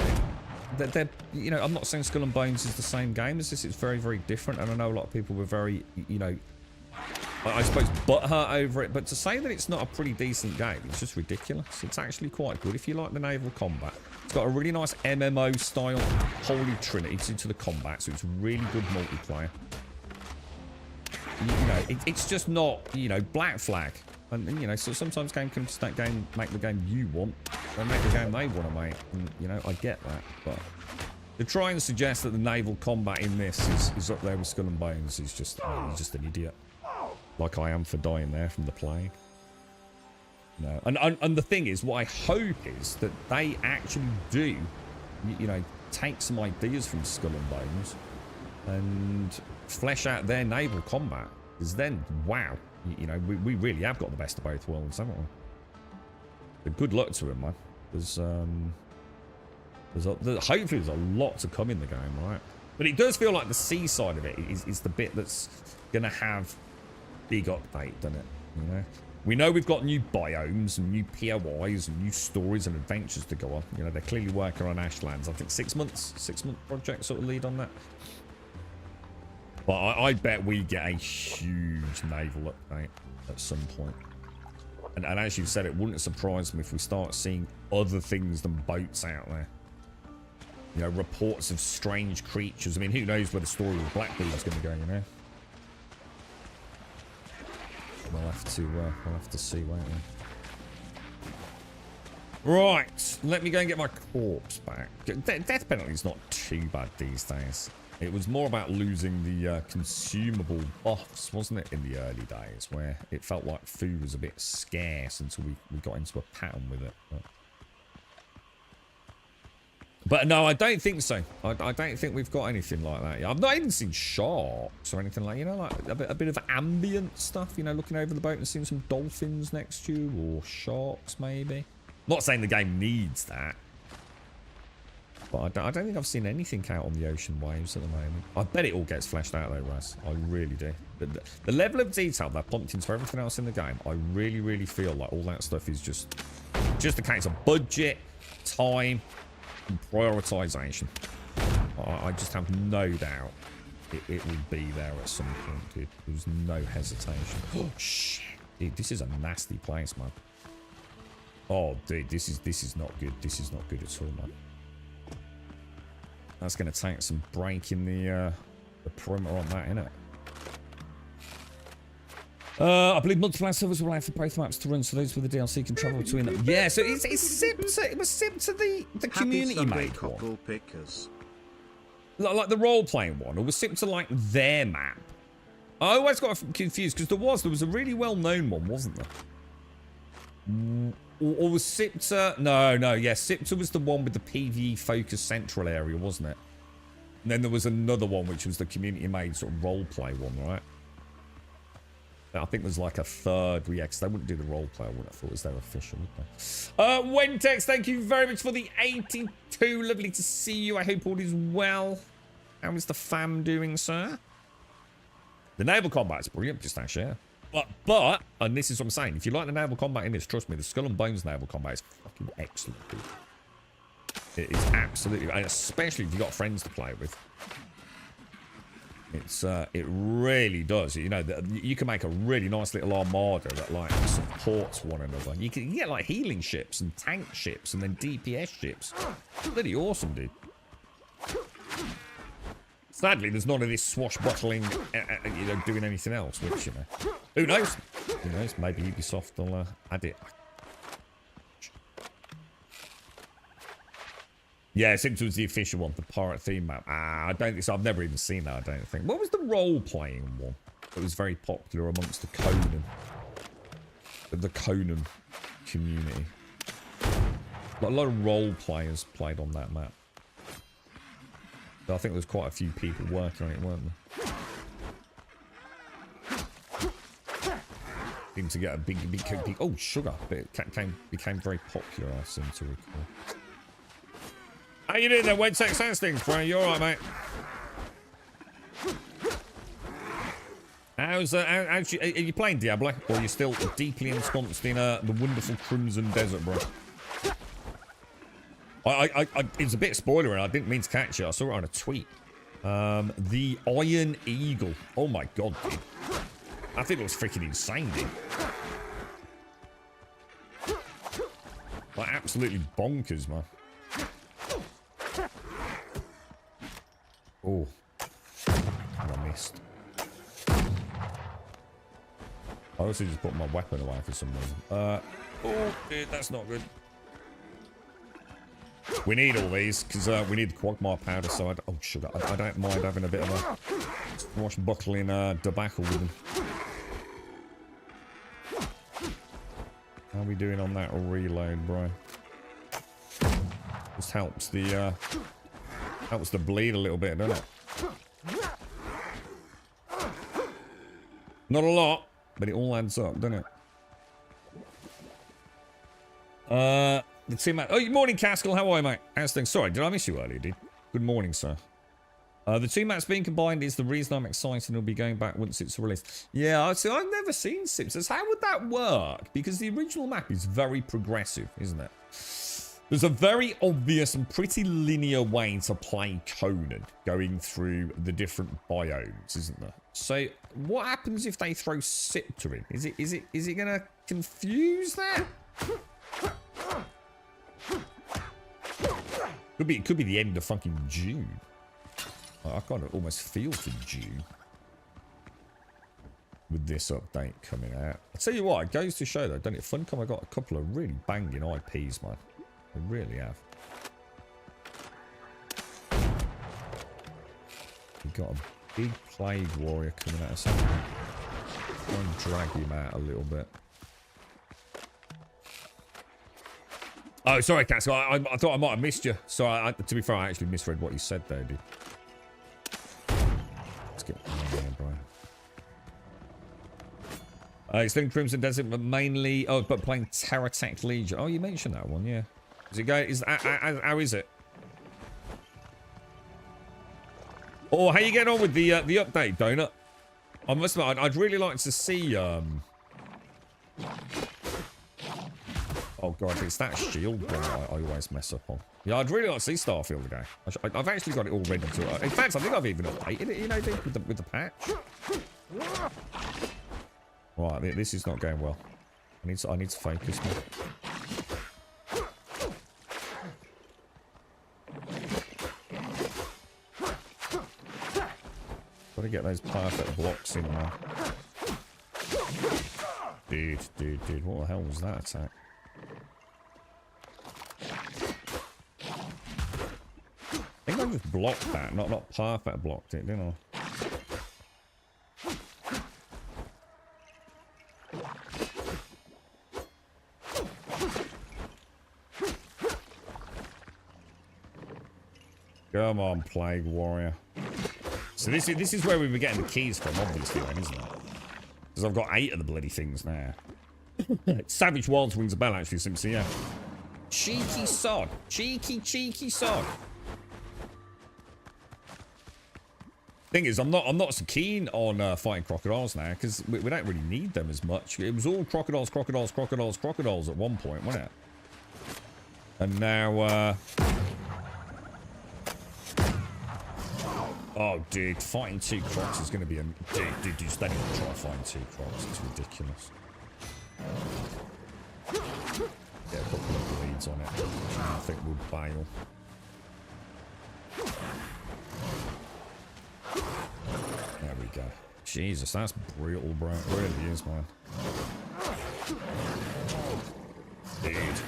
Speaker 2: you know, I'm not saying Skull and Bones is the same game as this. It's very, very different. And I know a lot of people were very, you know, I suppose butthurt over it, but to say that it's not a pretty decent game, it's just ridiculous. It's actually quite good if you like the naval combat. It's got a really nice MMO style holy trinity to the combat, so it's really good multiplayer. You know, it's just not, you know, Black Flag. And you know, so sometimes game comes to that game, make the game you want, or make the game they want to make. And, you know, I get that, but to try and suggest that the naval combat in this is up there with Skull and Bones is just, he's just an idiot. Like I am for dying there from the plague. No, and the thing is, what I hope is that they actually do, you know, take some ideas from Skull and Bones and flesh out their naval combat. Because then, wow, you know, we really have got the best of both worlds, haven't we? But good luck to him, man. Hopefully there's a lot to come in the game, right? But it does feel like the sea side of it is the bit that's going to have big update, doesn't it? You know, We know we've got new biomes and new POIs and new stories and adventures to go on. You know, they're clearly working on Ashlands. I think 6 months, 6-month project sort of lead on that. But I bet we get a huge naval update at some point. And as you said, it wouldn't surprise me if we start seeing other things than boats out there. You know, reports of strange creatures. I mean, who knows where the story of Blackbeard is going to go, you know? We'll have to see, won't we? Right, let me go and get my corpse back. Death penalty's not too bad these days. It was more about losing the consumable buffs, wasn't it, in the early days, where it felt like food was a bit scarce until we got into a pattern with it. But no, I don't think so. I don't think we've got anything like that yet. I've not even seen sharks or anything like, you know, like a bit of ambient stuff, you know, looking over the boat and seeing some dolphins next to you, or sharks maybe. Not saying the game needs that. But I don't think I've seen anything out on the ocean waves at the moment. I bet it all gets fleshed out though, Raz. I really do. The level of detail they're pumped into everything else in the game, I really, really feel like all that stuff is just a case of budget, time, and prioritization. I just have no doubt it will be there at some point, dude. There's no hesitation. Oh, shit. Dude, this is a nasty place, man. Oh, dude, this is not good. This is not good at all, man. That's going to take some breaking the perimeter on that, innit? I believe multiplayer servers will allow for both maps to run, so those with the DLC can travel between them. Yeah, so it was sipped to the community made one.
Speaker 3: Pickers.
Speaker 2: Like the role-playing one, or was sipped to like their map. I always got confused because there was a really well-known one, wasn't there? Or was Sipta... No, yeah, Sipta was the one with the PvE focused central area, wasn't it? And then there was another one, which was the community-made sort of role-play one, right? I think there's like a third, yeah, because they wouldn't do the role-play, I wouldn't have thought it was their official, would they? Wentex, thank you very much for the 82. Lovely to see you. I hope all is well. How is the fam doing, sir? The naval combat's brilliant, just that share. But, and this is what I'm saying, if you like the naval combat in this, trust me, the Skull and Bones naval combat is fucking excellent, dude. It is absolutely, and especially if you've got friends to play with. It really does. You know, you can make a really nice little armada that, like, supports one another. You can get, like, healing ships and tank ships and then DPS ships. Bloody awesome, dude. Sadly, there's none of this swashbuckling, you know, doing anything else, which, you know, who knows? Who knows? Maybe Ubisoft will add it. Yeah, it seems it was the official one, the pirate theme map. I don't think so. I've never even seen that, I don't think. What was the role-playing one that was very popular amongst the Conan community? Like, a lot of role players played on that map. I think there's quite a few people working on it, weren't there? Seemed to get a big oh, sugar. But it became very popular, I seem to recall. How you doing there, Wedsex Sandstings, bro? You alright, mate? Are you playing Diablo? Or are you still deeply ensconced in the wonderful Crimson Desert, bro? It's a bit spoiler and I didn't mean to catch it. I saw it on a tweet. The Iron Eagle. Oh my god, dude. I think it was freaking insane, dude. Like, absolutely bonkers, man. Oh. I missed. I also just put my weapon away for some reason. Oh, dude, that's not good. We need all these, because we need the Quagmire powder, so oh, sugar. I don't mind having a bit of a swashbuckling debacle with them. How are we doing on that reload, bro? Just helps the bleed a little bit, doesn't it? Not a lot, but it all adds up, doesn't it? The team, oh, good morning, Caskell. How are you, mate? How's things? Sorry, did I miss you earlier, dude? Good morning, sir. The two maps being combined is the reason I'm excited and will be going back once it's released. Yeah, see, I've never seen Simpsons. How would that work? Because the original map is very progressive, isn't it? There's a very obvious and pretty linear way to play Conan, going through the different biomes, isn't there? So, what happens if they throw Sipter in? Is it gonna confuse that? It could be the end of fucking June. I kind of almost feel for June with this update coming out. I'll tell you what, it goes to show though, don't it? Funcom have got a couple of really banging IPs, man. They really have. We've got a big Plague Warrior coming at us. Try and drag him out a little bit. Oh, sorry, Castle. I thought I might have missed you. So, to be fair, I actually misread what you said there, dude. Let's get on there, bro. Extending Crimson Desert, but mainly... Oh, but playing Terror Tech Legion. Oh, you mentioned that one, yeah. Is it going? How is it? Oh, how you getting on with the update, Donut? I must admit, I'd really like to see. Oh god, it's that shield one I always mess up on. Yeah, I'd really like to see Starfield again. I've actually got it all ready to. In fact, I think I've even updated it. You know, dude, with the patch. Right, this is not going well. I need to focus more. Got to get those perfect blocks in there. Dude, what the hell was that attack? I think I just blocked that, not perfect blocked it, didn't I? Come on, Plague Warrior. So this is where we were getting the keys from, obviously, then, isn't it? Because I've got 8 of the bloody things now. Savage Wilds rings a bell, actually, Simpson, yeah. Cheeky sod. Cheeky sod. Thing is, I'm not so keen on fighting crocodiles now, because we don't really need them as much. It was all crocodiles at one point, wasn't it? And now, oh, dude, fighting 2 crocs is going to be a... Dude, you just don't even try fighting 2 crocs. It's ridiculous. Yeah, put the bleeds on it. I think we'll bail. There we go. Jesus, that's brutal, bro. It really is, man. Dude.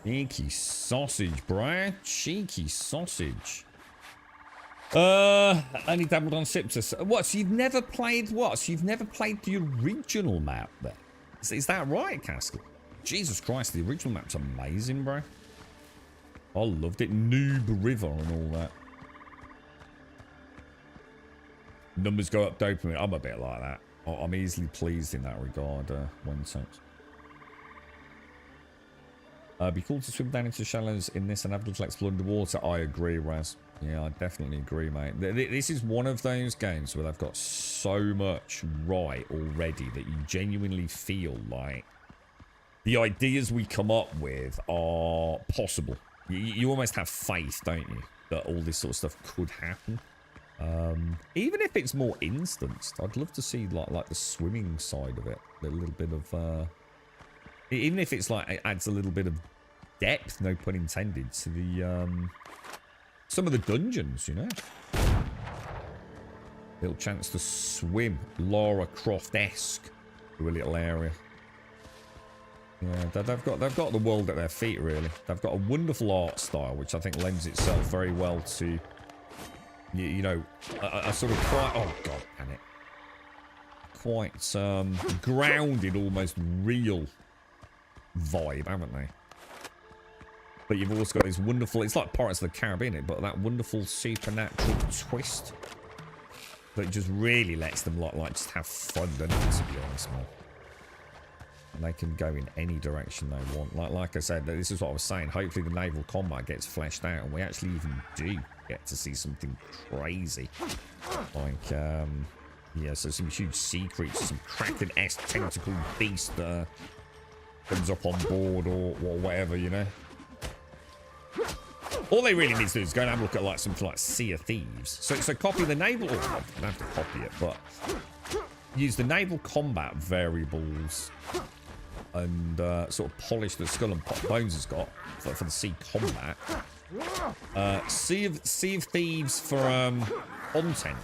Speaker 2: Cheeky sausage, bruh. Cheeky sausage. Only dabbled on Siptus. What? So you've never played what? So you've never played the original map then? Is that right, Castle? Jesus Christ, the original map's amazing, bro. I loved it. Noob River and all that. Numbers go up, dopamine. I'm a bit like that. I'm easily pleased in that regard, one sense. Be cool to swim down into the shallows in this and have to explore underwater. I agree, Raz. Yeah, I definitely agree, mate. This is one of those games where they've got so much right already that you genuinely feel like the ideas we come up with are possible. You almost have faith, don't you, that all this sort of stuff could happen. Even if it's more instanced, I'd love to see like the swimming side of it. A little bit of even if it's like it adds a little bit of depth, no pun intended, to the some of the dungeons, you know. Little chance to swim Lara Croft-esque to a little area. Yeah, they've got the world at their feet, really. They've got a wonderful art style, which I think lends itself very well to, you know, a sort of quite, oh god damn it, quite grounded, almost real vibe, haven't they? But you've also got this wonderful, it's like Pirates of the Caribbean, but that wonderful supernatural twist that just really lets them like just have fun, doesn't it, to be honest, man. And they can go in any direction they want. Like I said, this is what I was saying. Hopefully the naval combat gets fleshed out and we actually even do get to see something crazy. Like, yeah, so some huge sea creatures, some Kraken-esque tentacle beast that comes up on board or whatever, you know. All they really need to do is go and have a look at like something like Sea of Thieves. So copy the naval, or I don't have to copy it, but use the naval combat variables and sort of polish the Skull and Bones has got for the sea combat. Sea of Thieves for content.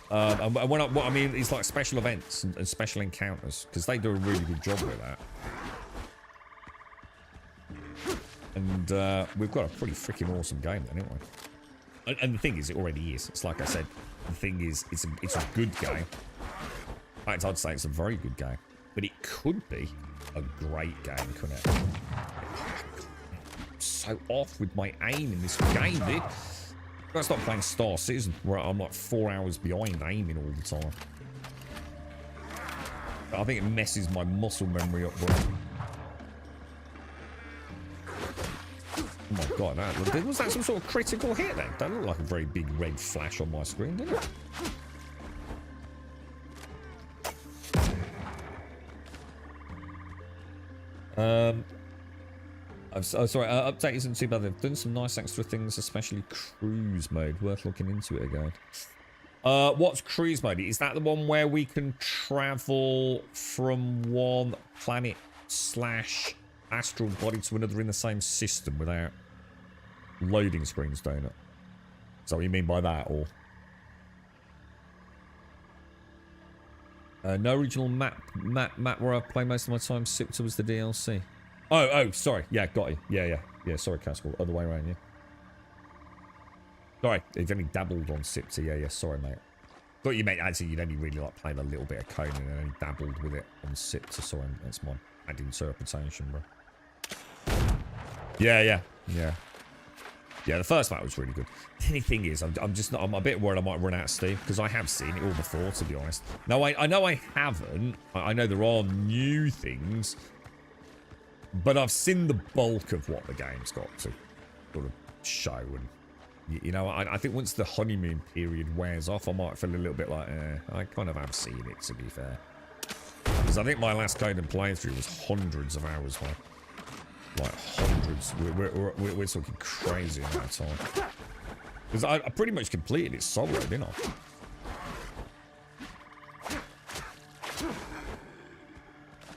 Speaker 2: And what I mean is like special events and special encounters, because they do a really good job with that. And we've got a pretty freaking awesome game then, haven't we? And the thing is, it already is. It's like I said, the thing is, it's a good game. In fact, I'd say it's a very good game. But it could be a great game, couldn't it? I'm so off with my aim in this game, dude. I've got to stop playing Star Citizen, where I'm like 4 hours behind aiming all the time. I think it messes my muscle memory up, bro. Oh my god, was that some sort of critical hit then? That looked like a very big red flash on my screen, didn't it? Sorry, update isn't too bad. They've done some nice extra things, especially cruise mode. Worth looking into it again. What's cruise mode? Is that the one where we can travel from one planet / astral body to another in the same system without loading screens, don't it? Is that what you mean by that, or? No original map where I play most of my time. Sipta was the DLC. Oh, sorry. Yeah, got you. Yeah. Sorry, Castle. Other way around, yeah. Sorry, you've only dabbled on Sipta. Yeah. Sorry, mate. Thought you meant actually you'd only really like played a little bit of Conan and only dabbled with it on Sipta. Sorry, that's my bad interpretation, bro. Yeah. Yeah, the first map was really good. The only thing is, I'm a bit worried I might run out of steam, because I have seen it all before, to be honest. No, I know I haven't. I know there are new things, but I've seen the bulk of what the game's got to sort of show. And, you know, I think once the honeymoon period wears off, I might feel a little bit like, I kind of have seen it, to be fair. Because I think my last Conan playthrough was hundreds of hours long. Like hundreds. We're talking crazy amount of time. Because I pretty much completed it solo, didn't I?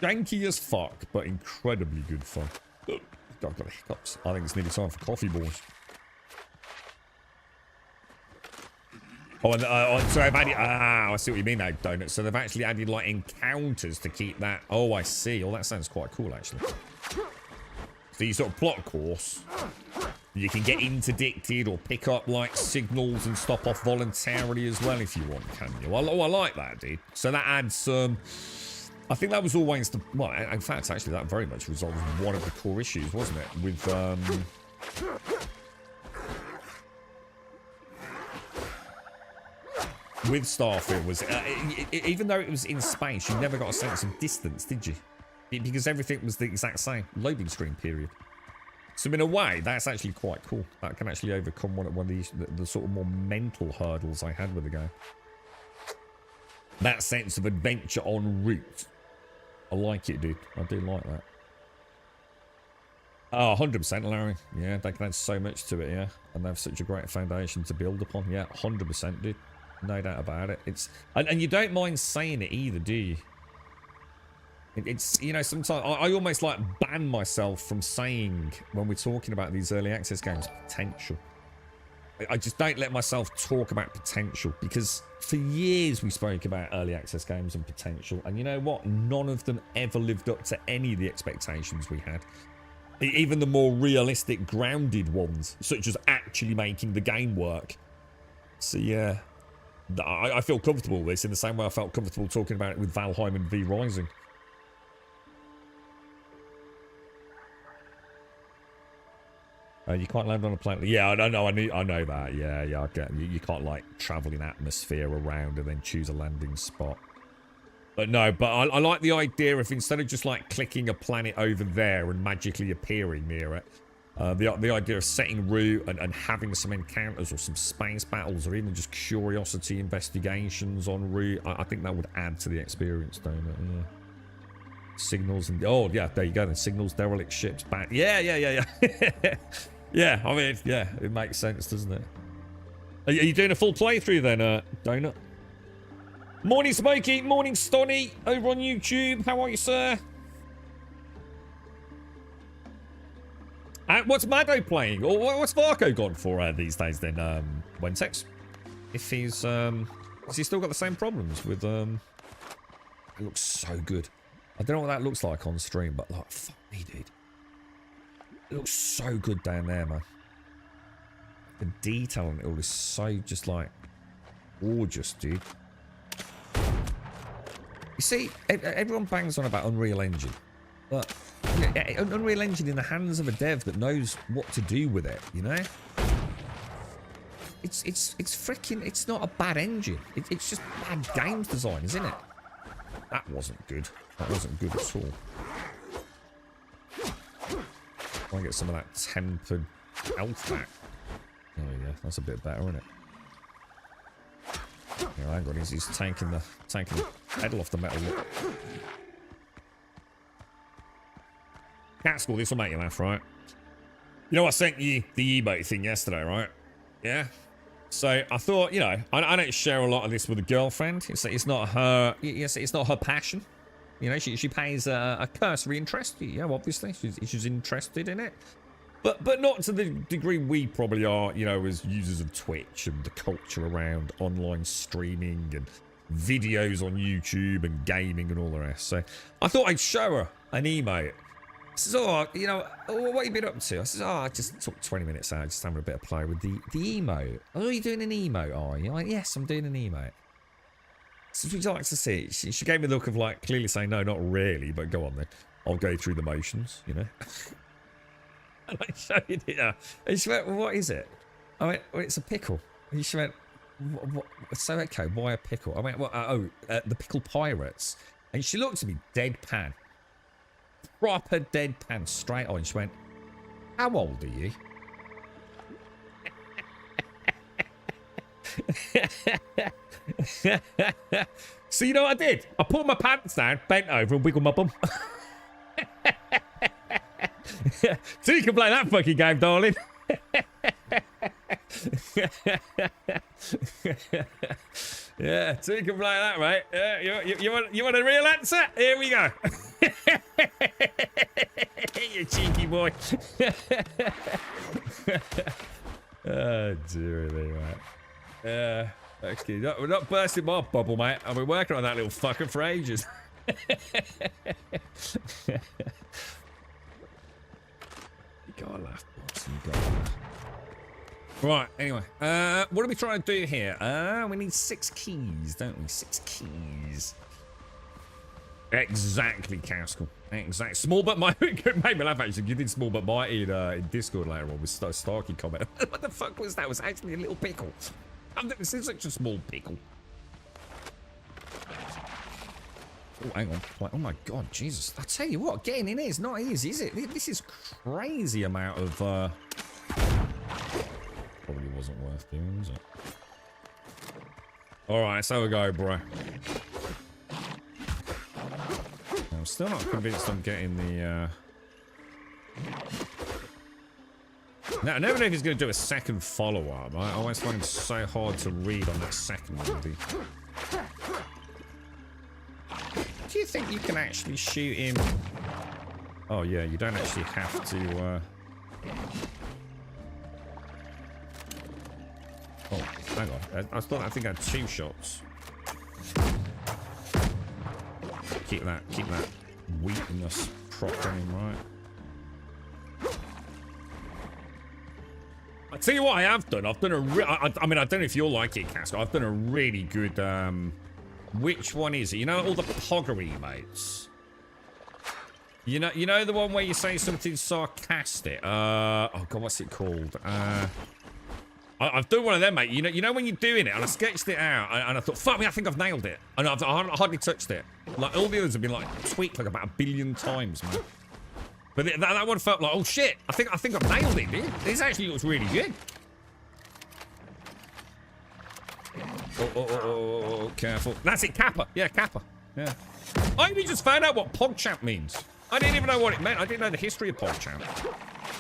Speaker 2: Janky as fuck, but incredibly good fun. God, I've got hiccups. I think it's nearly time for coffee, boys. Oh, and so I've added... I see what you mean now, Donut. So they've actually added, like, encounters to keep that... Oh, I see. Oh, that sounds quite cool, actually. So you sort of plot course, you can get interdicted or pick up like signals and stop off voluntarily as well if you want, can you? I like that, dude. So that adds I think that was always the... Well, in fact, actually, that very much resolves one of the core issues, wasn't it? With with Starfield was... even though it was in space, you never got a sense of distance, did you? Because everything was the exact same loading screen period. So in a way, that's actually quite cool. That can actually overcome one of the sort of more mental hurdles I had with the game. That sense of adventure en route. I like it, dude. I do like that. Oh, 100%, Larry. Yeah, they can add so much to it, yeah. And they have such a great foundation to build upon. Yeah, 100%, dude. No doubt about it. It's and you don't mind saying it either, do you? It's, you know, sometimes I almost like ban myself from saying when we're talking about these early access games, potential. I just don't let myself talk about potential, because for years we spoke about early access games and potential, and you know what? None of them ever lived up to any of the expectations we had. Even the more realistic, grounded ones, such as actually making the game work. So yeah, I feel comfortable with this in the same way I felt comfortable talking about it with Valheim and V Rising. You can't land on a planet. Yeah, I know. I know that. Yeah, I get. You can't like travel in atmosphere around and then choose a landing spot. But no, but I like the idea of instead of just like clicking a planet over there and magically appearing near it, the idea of setting route and having some encounters or some space battles or even just curiosity investigations en route, I think that would add to the experience, don't it? Yeah. Signals and oh yeah, there you go. Then signals, derelict ships, back. Yeah. Yeah. I mean, yeah, it makes sense, doesn't it? Are you doing a full playthrough then, Donut? Morning, Smokey. Morning, Stonny. Over on YouTube. How are you, sir? What's Mado playing? Or what's Varco gone for these days then, Wentex? If he's, has he still got the same problems with, it looks so good. I don't know what that looks like on stream, but like, fuck me, dude. It looks so good down there, man. The detail on it all is so just like gorgeous, dude. You see, everyone bangs on about Unreal Engine, but yeah, Unreal Engine in the hands of a dev that knows what to do with it, you know? It's freaking, it's not a bad engine. It's just bad games design, isn't it? That wasn't good. That wasn't good at all. I want to get some of that tempered health back. There we go. That's a bit better, isn't it? Yeah, hang on. He's tanking the pedal off the metal. Cat school, this will make you laugh, right? You know, I sent you the emote thing yesterday, right? Yeah. So I thought, you know, I don't share a lot of this with a girlfriend. It's not her. It's not her passion. You know, she pays a cursory interest. You know, obviously she's interested in it. But not to the degree we probably are, you know, as users of Twitch and the culture around online streaming and videos on YouTube and gaming and all the rest. So I thought I'd show her an emote. I says, oh, you know, what have you been up to? I says, oh, I just took 20 minutes out, just having a bit of play with the emote. Oh, are you doing an emote, are you? I'm like, yes, I'm doing an emote. So would you like to see it? She gave me the look of like, clearly saying, no, not really, but go on then. I'll go through the motions, you know. And I showed it. And she went, well, what is it? I went, well, it's a pickle. And she went, what? So, okay, why a pickle? I went, well, the pickle pirates. And she looked at me deadpan. Proper deadpan, straight on. She went, how old are you? So, you know what I did? I pulled my pants down, bent over and wiggled my bum. So you can play that fucking game, darling. Yeah, so you can play that, mate. Yeah, you want a real answer? Here we go. You cheeky boy. Oh, dearie, right. Yeah, actually, we're not bursting my bubble, mate. I've been working on that little fucker for ages. You gotta laugh, boss. You gotta laugh. Right, anyway. What are we trying to do here? We need 6 keys, don't we? 6 keys. Exactly, Castle. Exactly. Small but mighty. It made me laugh, actually. You did small but mighty in Discord later on with Starkey comment. What the fuck was that? It was actually a little pickle. This is such a small pickle. Oh, hang on. Oh my god, Jesus. I tell you what, getting in here is not easy, is it? This is crazy amount of, probably wasn't worth doing, was it? Alright, so we go, bro. I'm still not convinced I'm getting the, Now, I never know if he's going to do a second follow-up. I always find it so hard to read on that second one. Do you think you can actually shoot him? Oh yeah, you don't actually have to. Oh, hang on. I think I had 2 shots. Keep that weakness propped on him, right? I tell you what, I have done. I've done I mean, I don't know if you'll like it, Casco. I've done a really good. Which one is it? You know all the poggery emotes? You know the one where you say something sarcastic? Oh god, what's it called? I've done one of them, mate. You know when you're doing it, and I sketched it out, and I thought, fuck me, I think I've nailed it. And I hardly touched it. Like, all the others have been, like, tweaked, like, about 1 billion times, man. But that one felt like, oh, shit, I think I've nailed it, dude. This actually looks really good. Oh, careful. That's it, Kappa. Yeah, Kappa. Yeah. I even just found out what PogChamp means. I didn't even know what it meant. I didn't know the history of PogChamp.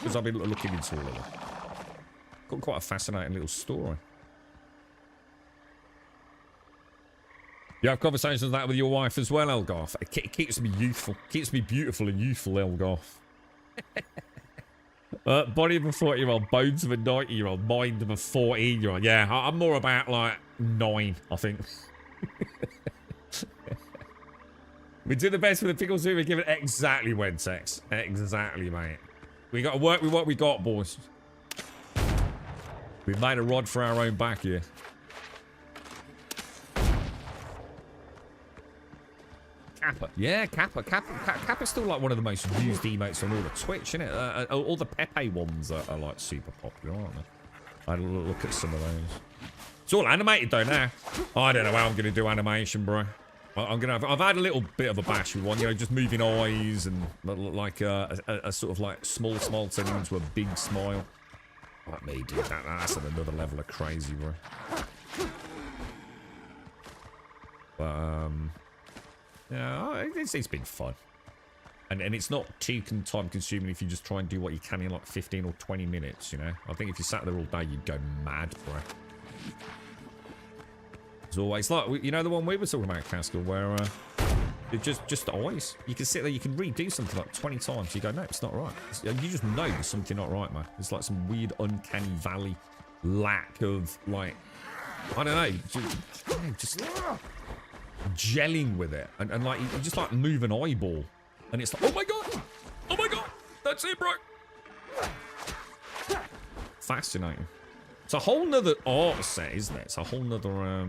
Speaker 2: Because I've been looking into all of it. Got quite a fascinating little story. You have conversations like that with your wife as well, Elgarth. It keeps me youthful. Keeps me beautiful and youthful, Elgarth. Body of a 40-year-old, bones of a 90-year-old, mind of a 14-year-old. Yeah, I'm more about, like, 9, I think. We do the best with the pickles we give it exactly, Wentex. Exactly, mate. We got to work with what we got, boys. We've made a rod for our own back here. Kappa. Yeah, Kappa. Kappa's still like one of the most used emotes on all the Twitch, isn't it? All the Pepe ones are like super popular, aren't they? I had a look at some of those. It's all animated though now. I don't know how I'm going to do animation, bro. I've had a little bit of a bash with one, you know, just moving eyes and like a sort of like small turning into a big smile. Like me, dude. That's at another level of crazy, bro. But yeah, it's been fun, and it's not too time consuming if you just try and do what you can in like 15 or 20 minutes. You know, I think if you sat there all day, you'd go mad, bro. As always, like you know the one we were talking about, Castle, where it's just eyes. You can sit there, you can redo something like 20 times. You go, no, it's not right. You just know there's something not right, man. It's like some weird uncanny valley lack of like, I don't know, just gelling with it, and like you just like move an eyeball, and it's like, oh my god, that's it, bro. Fascinating. It's a whole nother art set, isn't it? It's a whole nother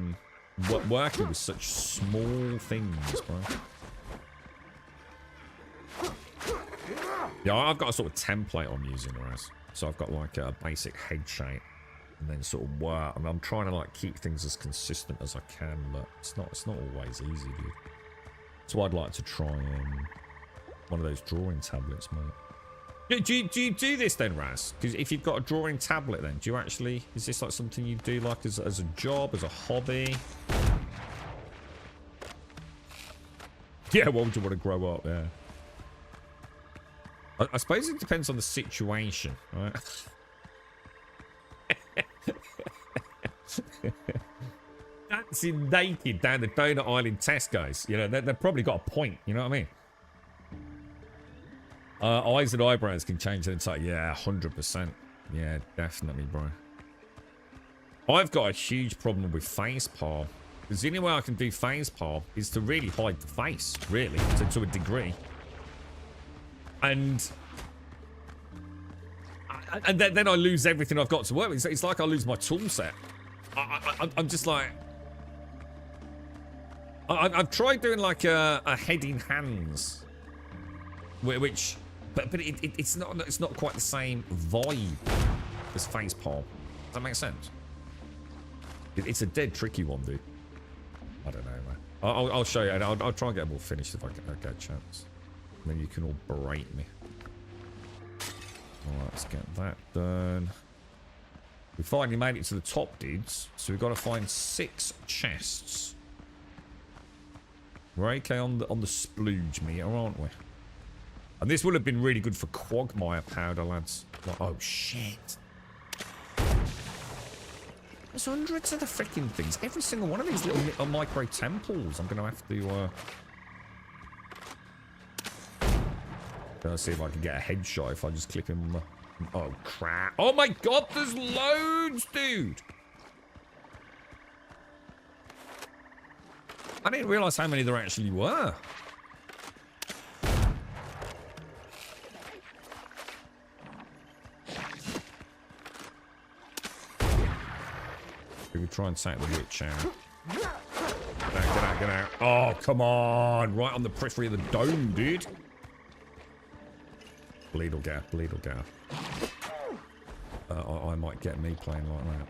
Speaker 2: working with such small things, bro. Yeah, I've got a sort of template I'm using, Raz. So I've got like a basic head shape, and then sort of work. I mean, I'm trying to like keep things as consistent as I can, but it's not always easy, dude. So I'd like to try one of those drawing tablets, mate. Do you do this then, Raz? Because if you've got a drawing tablet, then do you actually? Is this like something you do like as a job, as a hobby? Yeah, what would you want to grow up? Yeah. I suppose it depends on the situation, right? Dancing naked down the donut aisle in Tesco's. You know, they've probably got a point. You know what I mean? Eyes and eyebrows can change in time. Yeah, 100%. Yeah, definitely, bro. I've got a huge problem with face palm. Because the only way I can do face palm is to really hide the face, really, to a degree. And then I lose everything I've got to work with. It's like I lose my tool set. I'm just like... I've tried doing like a head in hands. Which... But it's not quite the same vibe as face palm. Does that make sense? It's a dead tricky one, dude. I don't know, man. I'll show you, and I'll try and get them all finished if I get a chance. And then you can all berate me. Alright, let's get that done. We finally made it to the top, dudes. So we've got to find 6 chests. We're okay on the splooge meter, aren't we? And this would have been really good for quagmire powder, lads. Like, oh, shit. There's hundreds of the freaking things. Every single one of these little micro temples. I'm going to have to... Let's see if I can get a headshot if I just click him on the... Oh, crap. Oh, my God. There's loads, dude. I didn't realise how many there actually were. We could try and take the witch out. Get out. Oh, come on. Right on the periphery of the dome, dude. Bleed or get. I AI might get me playing like that.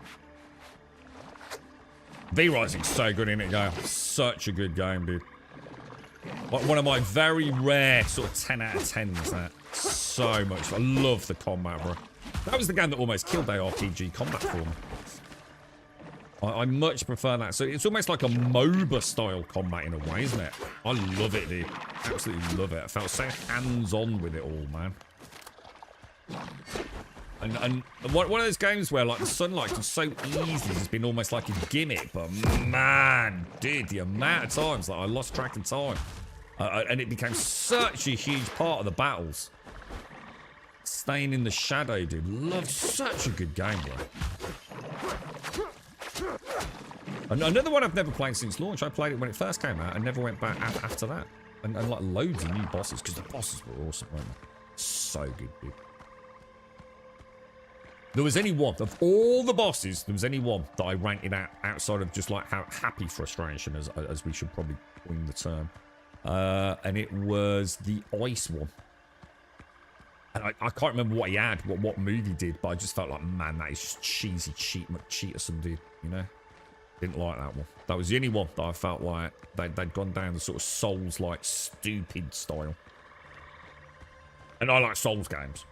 Speaker 2: V-Rising's so good in it, guy. Such a good game, dude. One of my very rare sort of 10 out of 10s, that. So much. I love the combat, bro. That was the game that almost killed ARPG combat for me. I much prefer that. So it's almost like a MOBA style combat in a way, isn't it? I love it, dude. Absolutely love it. I felt so hands-on with it all, man. And one of those games where like the sunlight can so easily has been almost like a gimmick, but man, dude, the amount of times that I lost track of time, and it became such a huge part of the battles. Staying in the shadow, dude. Love such a good game, bro. Another one I've never played since launch. I played it when it first came out and never went back after that. And like loads of new bosses, because the bosses were awesome, weren't they? So good, dude. There was any one, of all the bosses, there was any one that I ranked out outside of just like how happy frustration, as we should probably coin the term. And it was the ice one. And I can't remember what he had, what move he did, but I just felt like, man, that is just cheesy, cheatersome, dude, you know? Didn't like that one. That was the only one that I felt like they'd gone down the sort of Souls-like stupid style. And I like Souls games.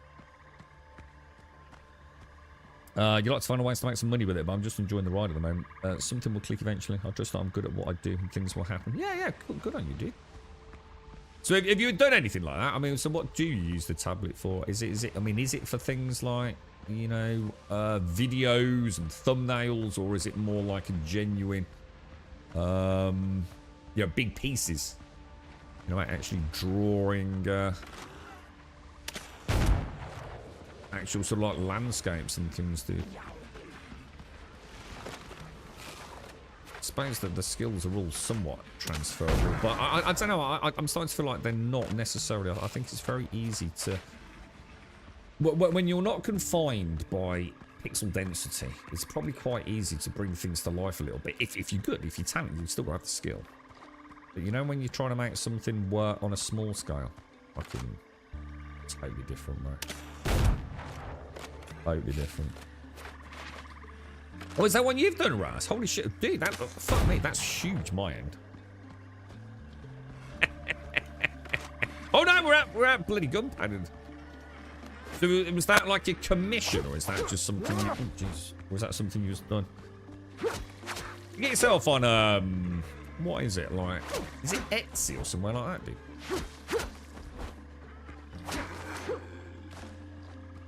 Speaker 2: You like to find ways to make some money with it, but I'm just enjoying the ride at the moment. Something will click eventually. I just thought I'm good at what I do and things will happen. Yeah, cool, good on you, dude. So have you done anything like that? I mean, so what do you use the tablet for? Is it I mean, is it for things like, you know, videos and thumbnails, or is it more like a genuine, you know, big pieces? You know, actually drawing actual sort of like landscapes and things, dude. I suppose that the skills are all somewhat transferable, but I don't know. I'm starting to feel like they're not necessarily. I think it's very easy to. When you're not confined by pixel density, it's probably quite easy to bring things to life a little bit. If you're good, if you're talented, you still have the skill. But you know, when you're trying to make something work on a small scale, fucking totally different, mate. Totally different. Oh, is that one you've done, Raz? Holy shit, dude! That fuck me, that's huge, my end. Oh no, we're at bloody gunpowder. So was that like a commission, or is that just something you... Oh, jeez. Or is that something you've just done? Get yourself on, what is it, like... Is it Etsy or somewhere like that, dude?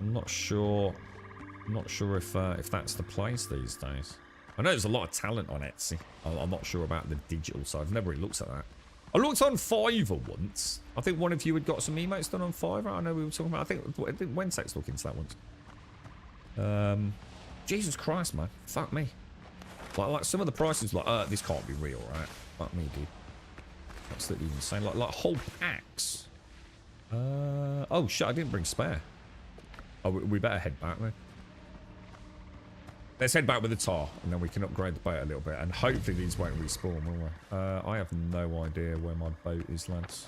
Speaker 2: I'm not sure... I'm not sure if that's the place these days. I know there's a lot of talent on Etsy. I'm not sure about the digital side. I've never really looked at that. I looked on Fiverr once. I think one of you had got some emotes done on Fiverr. I know we were talking about. I think Wentex looked into that once. Jesus Christ, man. Fuck me. Like some of the prices, like, this can't be real, right? Fuck me, dude. Absolutely insane. Like whole packs. Oh shit! I didn't bring spare. Oh, we better head back then. Let's head back with the tar, and then we can upgrade the boat a little bit, and hopefully these won't respawn, will they? I have no idea where my boat is, lads.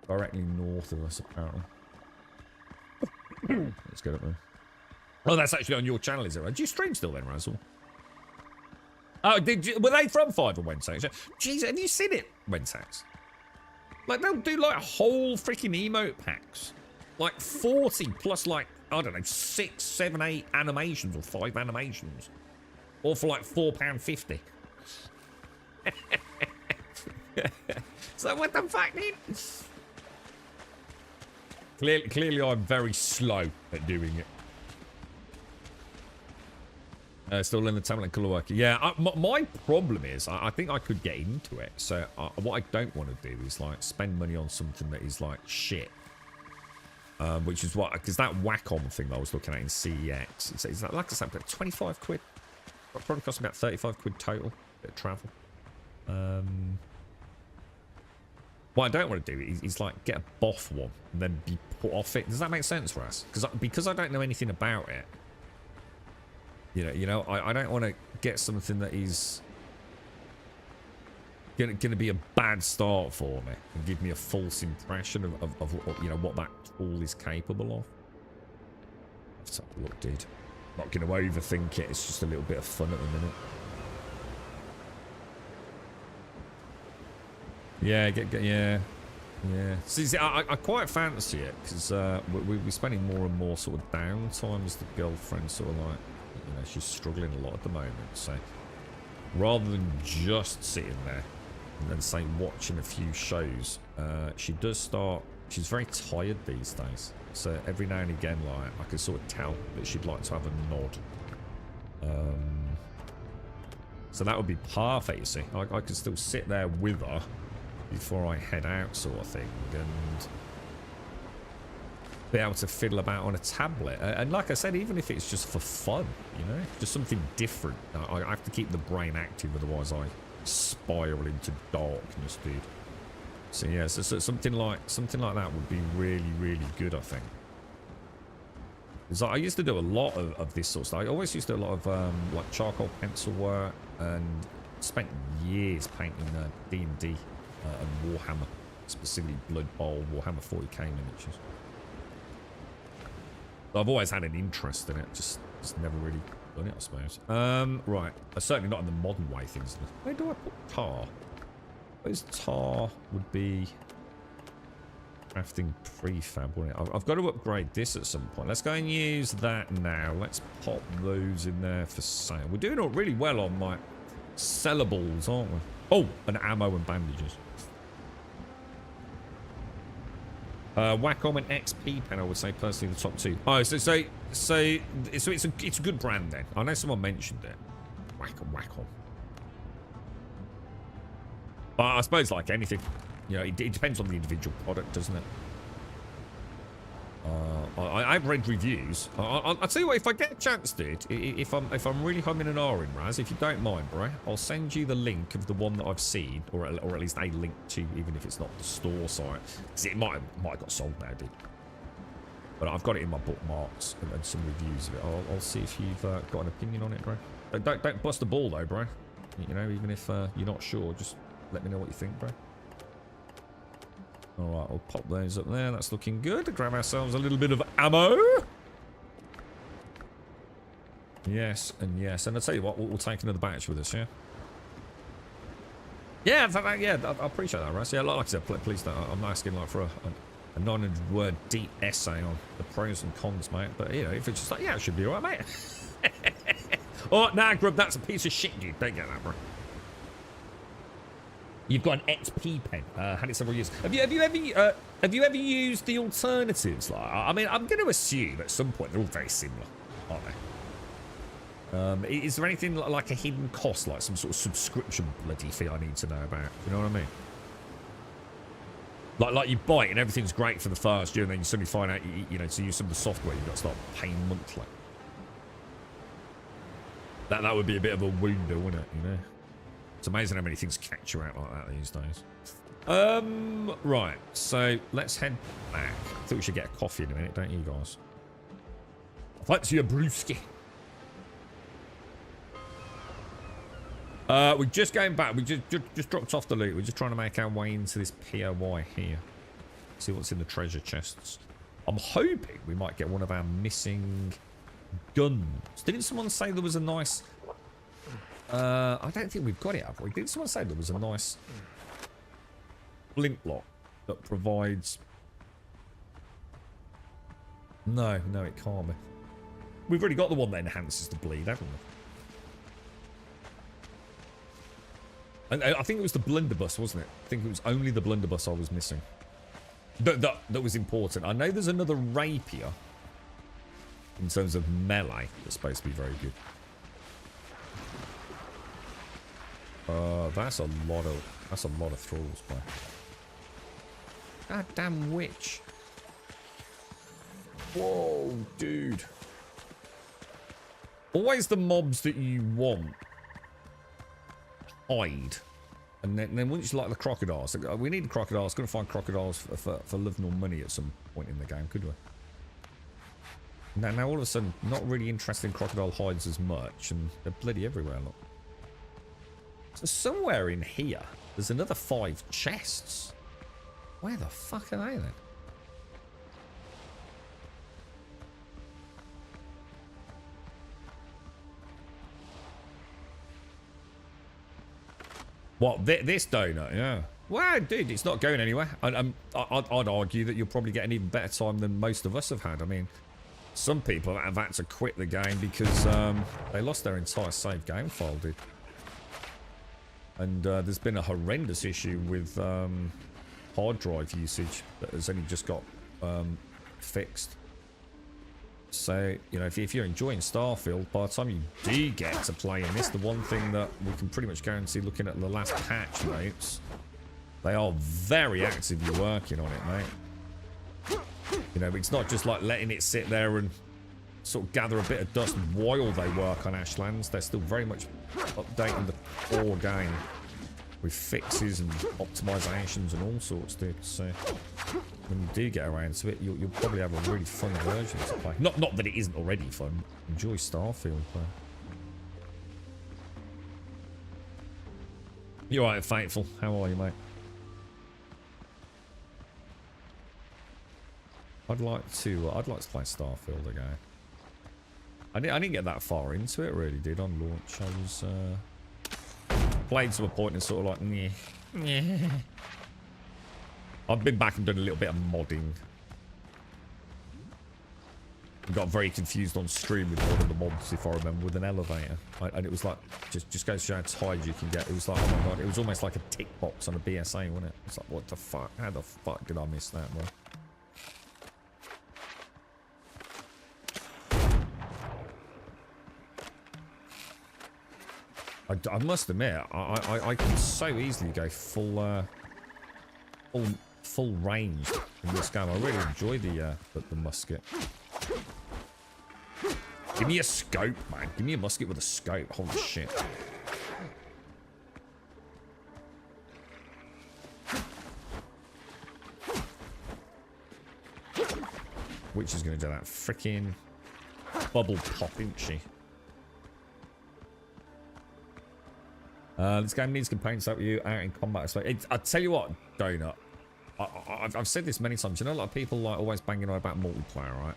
Speaker 2: Directly north of us, apparently. Let's get up there. Oh, that's actually on your channel, is it? Right? Do you stream still then, Razzle? Oh, were they from Fiverr, Wentex? Jeez, have you seen it, Wentex? Like, they'll do, like, whole freaking emote packs. Like, 40 plus, like, I don't know, 6, 7, 8 animations, or 5 animations. All for, like, £4.50. So, what the fuck, dude? Clearly, I'm very slow at doing it. Still in the tablet colour worker. Yeah, my problem is, I think I could get into it. So, what I don't want to do is, like, spend money on something that is, like, shit. Which is what, because that Wacom thing that I was looking at in CEX, it's like I said, about 25 quid. It probably cost me about 35 quid total. Bit of travel. What I don't want to do is like get a boff one and then be put off it. Does that make sense for us? Because I don't know anything about it. You know, I don't want to get something that is going to be a bad start for me and give me a false impression of you know, what that tool is capable of. Let's have a look, dude. Not going to overthink it. It's just a little bit of fun at the minute. Yeah, yeah. See, I quite fancy it because we're spending more and more sort of downtime as the girlfriend sort of like, you know, she's struggling a lot at the moment. So rather than just sitting there and then say watching a few shows, she does start. She's very tired these days. So every now and again, like I can sort of tell that she'd like to have a nod. So that would be perfect. You see, I could still sit there with her before I head out, sort of thing, and be able to fiddle about on a tablet. And like I said, even if it's just for fun, you know, just something different. I have to keep the brain active, otherwise I spiral into darkness, dude. So yeah, so something like that would be really, really good, I think. Because I used to do a lot of this sort of stuff. I always used to do a lot of like charcoal pencil work, and spent years painting D&D and Warhammer, specifically Blood Bowl, Warhammer 40k miniatures. I've always had an interest in it, just never really done it, I suppose. Right, certainly not in the modern way things. Where do I put tar? Where's tar would be crafting prefab, wouldn't it? I've got to upgrade this at some point. Let's go and use that now. Let's pop those in there for sale. We're doing all really well on my sellables, aren't we? Oh, and ammo and bandages. Wacom and XP pen, I would say personally the top two. Oh, so it's a good brand then. I know someone mentioned it. Wacom. But I suppose like anything, you know, it depends on the individual product, doesn't it? I've read reviews. I'll tell you what, if I get a chance, dude, if I'm really humming and ahhing, Raz, if you don't mind, bro, I'll send you the link of the one that I've seen, or at least a link to, even if it's not the store site. Because it might have got sold now, dude. But I've got it in my bookmarks and some reviews of it. I'll see if you've got an opinion on it, bro. Don't bust the ball though, bro. You know, even if you're not sure, just let me know what you think, bro. Alright, we'll pop those up there. That's looking good. Grab ourselves a little bit of ammo. Yes, and yes. And I'll tell you what, we'll take another batch with us, yeah? Yeah, I appreciate that, Russ. Yeah, like I said, please don't. I'm not asking like for a 900-word deep essay on the pros and cons, mate. But, you know, if it's just like, yeah, it should be alright, mate. Oh, nah, Grub, that's a piece of shit, dude. Don't get that, bro. You've got an XP pen. Had it several years. Have you ever used the alternatives? Like, I mean, I'm going to assume at some point they're all very similar, aren't they? Is there anything like a hidden cost, like some sort of subscription bloody fee I need to know about? You know what I mean? Like you buy it and everything's great for the first year, and then you suddenly find out, you know, to use some of the software, you've got to start paying monthly. That would be a bit of a wounder, wouldn't it? You know. It's amazing how many things catch you out like that these days. Right, so let's head back. I think we should get a coffee in a minute, don't you guys? Fancy a brewski. We're just going back. We just dropped off the loot. We're just trying to make our way into this POI here. See what's in the treasure chests. I'm hoping we might get one of our missing guns. Didn't someone say there was a nice... I don't think we've got it, have we? Did someone say there was a nice flint block that provides... No, it can't be. We've already got the one that enhances the bleed, haven't we? And I think it was the blunderbuss, wasn't it? I think it was only the blunderbuss I was missing. That was important. I know there's another rapier in terms of melee that's supposed to be very good. That's a lot of thralls, bro. God damn witch. Whoa, dude. Always the mobs that you want hide. And then once you like the crocodiles, we need the crocodiles. Gonna find crocodiles for love nor money at some point in the game, could we? Now all of a sudden, not really interested in crocodile hides as much, and they're bloody everywhere, look. So somewhere in here, there's another 5 chests. Where the fuck are they then? What, this donut? Yeah. Well, dude, it's not going anywhere. I'd argue that you'll probably get an even better time than most of us have had. I mean, some people have had to quit the game because they lost their entire save game file, dude. And there's been a horrendous issue with hard drive usage that has only just got fixed. So, you know, if you're enjoying Starfield, by the time you do get to playing this, the one thing that we can pretty much guarantee looking at the last patch notes, they are very actively working on it, mate. You know, it's not just like letting it sit there and sort of gather a bit of dust while they work on Ashlands. They're still very much updating the core game with fixes and optimizations and all sorts, dude. So when you do get around to it, you'll probably have a really fun version to play. Not that it isn't already fun. Enjoy Starfield, though. You're right, Fateful. How are you, mate? I'd like to play Starfield again. I didn't get that far into it, really, did on launch. I was played to a point and sort of like, yeah. I've been back and done a little bit of modding. I got very confused on stream with one of the mods, if I remember, with an elevator. And it was like, just goes to show how tired you can get. It was like, oh my god, it was almost like a tick box on a BSA, wasn't it? It's like, what the fuck? How the fuck did I miss that, bro? I must admit, I can so easily go full range in this game. I really enjoy the musket. Give me a scope, man. Give me a musket with a scope. Holy shit. Which is going to do that freaking bubble pop, isn't she? This game needs components that you out in combat. So I tell you what, Donut. I've said this many times. You know, a lot of people like always banging on about multiplayer, right?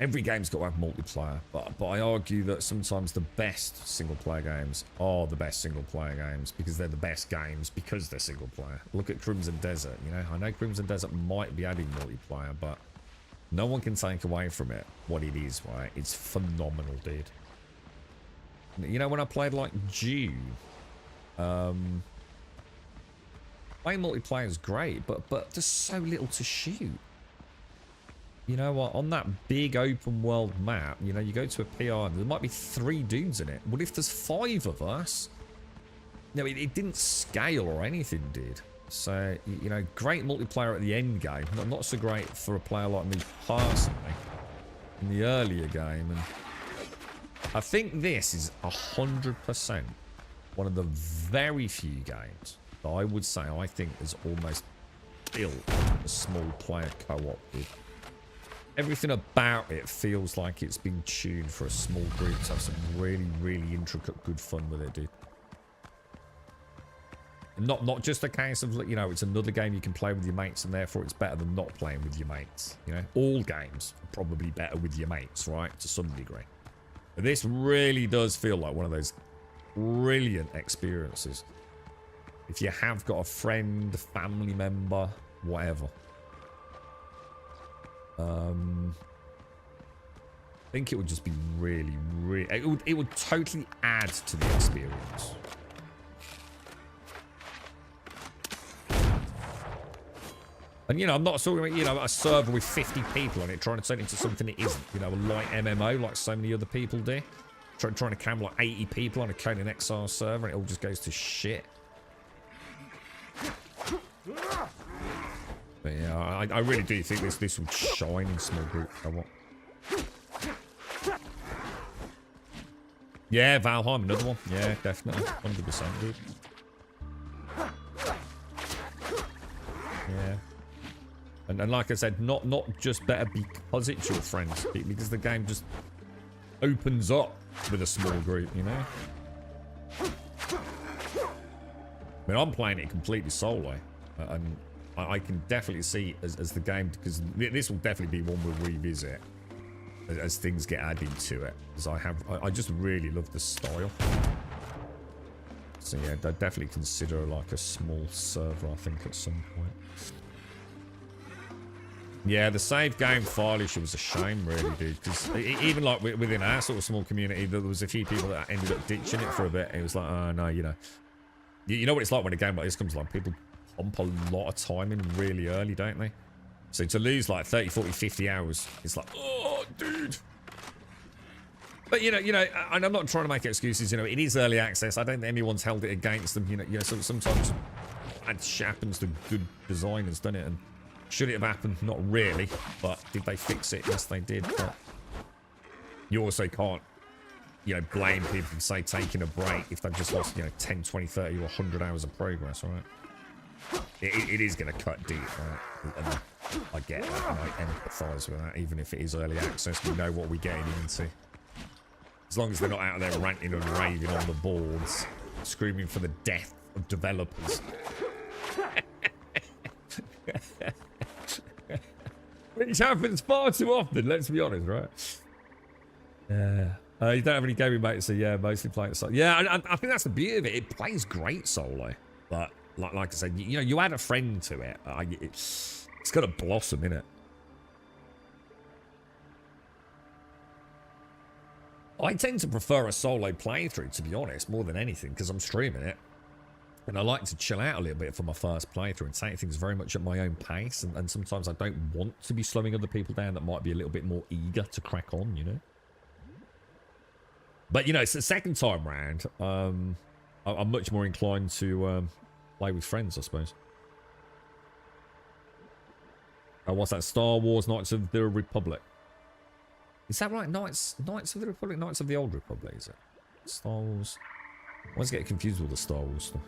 Speaker 2: Every game's got to have multiplayer, but I argue that sometimes the best single-player games are the best single-player games because they're the best games because they're single-player. Look at Crimson Desert. You know, I know Crimson Desert might be adding multiplayer, but no one can take away from it what it is. Right? It's phenomenal, dude. You know, when I played like Dune. Playing multiplayer is great, but there's so little to shoot. You know what? On that big open world map, you know, you go to a PR and there might be 3 dudes in it. Well, if there's 5 of us, you know, it didn't scale or anything, did. So, you know, great multiplayer at the end game. Not so great for a player like me personally in the earlier game. And I think this is 100%. One of the very few games that I would say I think is almost built a small player co-op with. Everything about it feels like it's been tuned for a small group to have some really, really intricate, good fun with it, dude. Not just a case of, you know, it's another game you can play with your mates and therefore it's better than not playing with your mates. You know, all games are probably better with your mates, right? To some degree. But this really does feel like one of those brilliant experiences. If you have got a friend, family member, whatever. I think it would just be really, really... It would totally add to the experience. And, you know, I'm not talking about, you know, a server with 50 people on it trying to turn it into something it isn't. You know, a light MMO like so many other people do. Trying to cram like 80 people on a Conan Exile server and it all just goes to shit. But yeah, I really do think this would shine in small group. Yeah, Valheim, another one. Yeah, definitely. 100%, dude. Yeah. And like I said, not just better because it's your friends, because the game just opens up with a small group, you know? I mean, I'm playing it completely solo, and I can definitely see as the game, because this will definitely be one we'll revisit as things get added to it, because I just really love the style. So yeah, they'd definitely consider like a small server, I think, at some point. Yeah, the save game file issue was a shame, really, dude. Because even like within our sort of small community, there was a few people that ended up ditching it for a bit. It was like, oh no, you know. You know what it's like when a game like this comes along? People pump a lot of time in really early, don't they? So to lose like 30, 40, 50 hours, it's like, oh, dude. But you know, and I'm not trying to make excuses. You know, it is early access. I don't think anyone's held it against them. You know, so sometimes bad shit happens to good designers, doesn't it? And should it have happened? Not really. But did they fix it? Yes, they did. But you also can't, you know, blame people for, say, taking a break if they've just lost, you know, 10, 20, 30 or 100 hours of progress, all right? It is going to cut deep, right? And I get that, and I empathise with that, even if it is early access. We know what we're getting into. As long as they're not out there ranting and raving on the boards, screaming for the death of developers. Which happens far too often, let's be honest, right? Yeah. You don't have any gaming mates, so yeah, mostly playing solo. Yeah, I think that's the beauty of it. It plays great solo. But like I said, you know, you add a friend to it. It's got to blossom, innit? I tend to prefer a solo playthrough, to be honest, more than anything, because I'm streaming it. And I like to chill out a little bit for my first playthrough and take things very much at my own pace. And sometimes I don't want to be slowing other people down that might be a little bit more eager to crack on, you know? But, you know, it's the second time round. I'm much more inclined to play with friends, I suppose. What's that? Star Wars Knights of the Republic. Is that right? Knights of the Republic? Knights of the Old Republic, is it? Star Wars. I always get confused with the Star Wars stuff.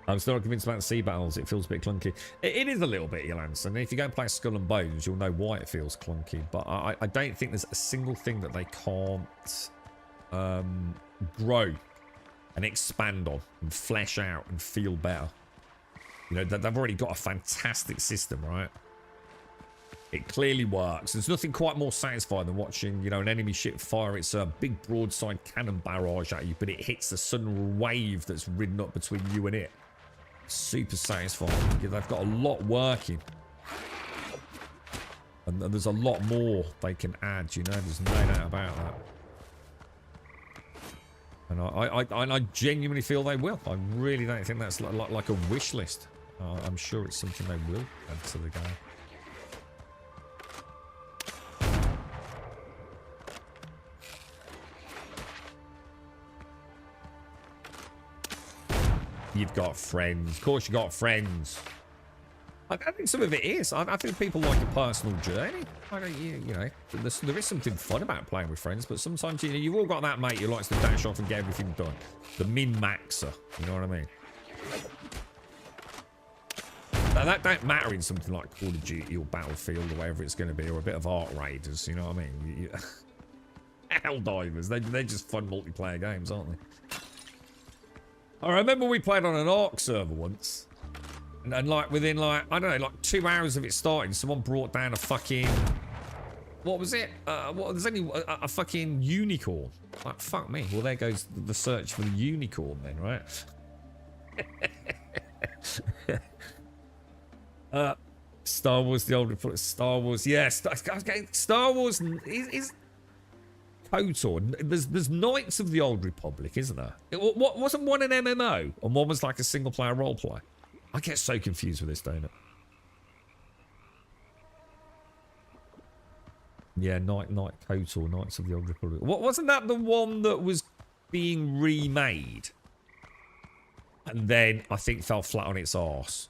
Speaker 2: I'm still not convinced about the sea battles. It feels a bit clunky. It is a little bit, Yolance. And if you go and play Skull and Bones, you'll know why it feels clunky. But I don't think there's a single thing that they can't grow and expand on and flesh out and feel better. You know, they've already got a fantastic system, right? It clearly works. There's nothing quite more satisfying than watching, you know, an enemy ship fire its big broadside cannon barrage at you, but it hits the sudden wave that's ridden up between you and it. Super satisfying. They've got a lot working. And there's a lot more they can add, you know, there's no doubt about that. And I genuinely feel they will. I really don't think that's like a wish list. I'm sure it's something they will add to the game. You've got friends. Of course you got friends. I think some of it is. I think people like a personal journey. You know, there is something fun about playing with friends, but sometimes, you know, you've all got that mate who likes to dash off and get everything done. The min-maxer. You know what I mean? Now, that don't matter in something like Call of Duty or Battlefield or whatever it's going to be, or a bit of Ark Raiders. You know what I mean? Helldivers. They're just fun multiplayer games, aren't they? I remember we played on an Ark server once, and like within like, I don't know, like 2 hours of it starting, someone brought down a fucking, what was it? There's only a fucking unicorn. Like, fuck me. Well, there goes the search for the unicorn then, right? Star Wars, the Old Republic, Star Wars, yeah, Star Wars is KOTOR. There's Knights of the Old Republic, isn't there? Wasn't one an MMO and one was like a single player role play? I get so confused with this, don't it? Yeah, KOTOR, Knights of the Old Republic. Wasn't that the one that was being remade? And then I think fell flat on its arse.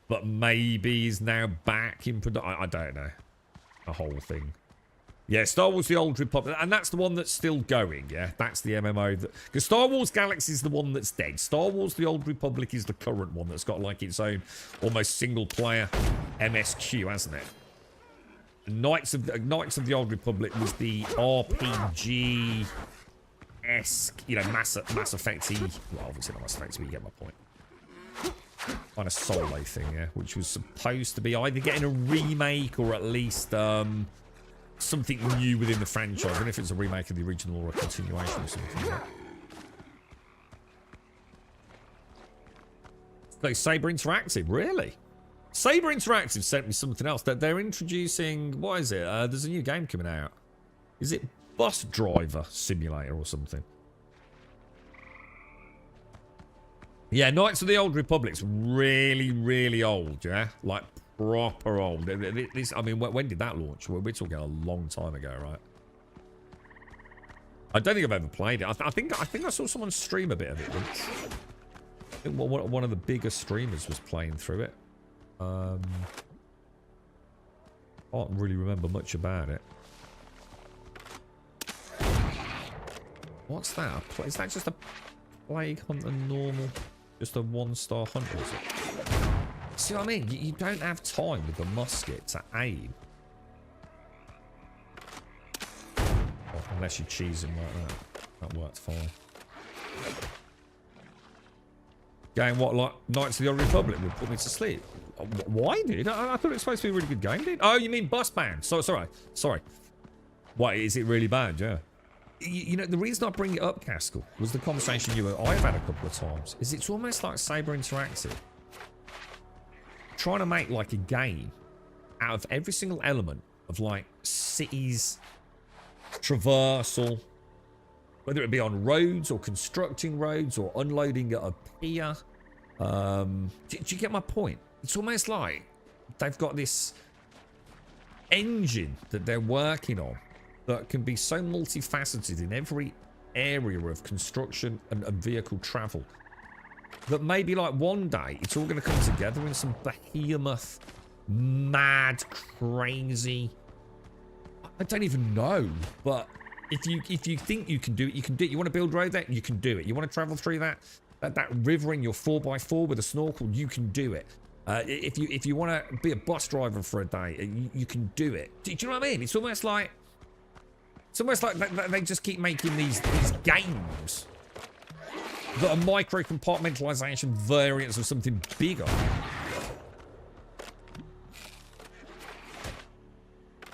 Speaker 2: But maybe is now back in production. I don't know. The whole thing. Yeah, Star Wars The Old Republic. And that's the one that's still going, yeah? That's the MMO. Because Star Wars Galaxy is the one that's dead. Star Wars The Old Republic is the current one that's got like its own almost single-player MSQ, hasn't it? Knights of the Old Republic was the RPG-esque, you know, Mass Effect-y. Well, obviously not Mass Effect, but you get my point. Kind of solo thing, yeah? Which was supposed to be either getting a remake or at least... something new within the franchise. I don't know if it's a remake of the original or a continuation or something like that. Like Saber Interactive, really? Saber Interactive sent me something else. They're introducing, what is it? There's a new game coming out. Is it Bus Driver Simulator or something? Yeah, Knights of the Old Republic's really, really old, yeah? Like, proper old. This, I mean, when did that launch? We're talking a long time ago, right? I don't think I've ever played it. I think I saw someone stream a bit of it once. I think one of the bigger streamers was playing through it. I can't really remember much about it. What's that? Is that just a Plague Hunter normal? Just a 1-star hunter, is it? See what I mean? You don't have time with the musket to aim. Well, unless you cheese him like that. That works fine. Game what, like Knights of the Old Republic would put me to sleep. Why, dude? I thought it was supposed to be a really good game, dude. Oh, you mean Bus Band? Sorry. Why, is it really bad? Yeah. You know, the reason I bring it up, Caskell, was the conversation you and I have had a couple of times, is it's almost like Saber Interactive trying to make like a game out of every single element of like cities, traversal, whether it be on roads or constructing roads or unloading at a pier. Do you get my point? It's almost like they've got this engine that they're working on that can be so multifaceted in every area of construction and vehicle travel that maybe like one day it's all going to come together in some behemoth, mad, crazy, I don't even know, but if you think you can do it, you can do it. You want to build road there, you can do it. You want to travel through that river in your 4x4 with a snorkel, you can do it. If you want to be a bus driver for a day, you can do it. Do you know what I mean? It's almost like they just keep making these games that are micro compartmentalization variants of something bigger.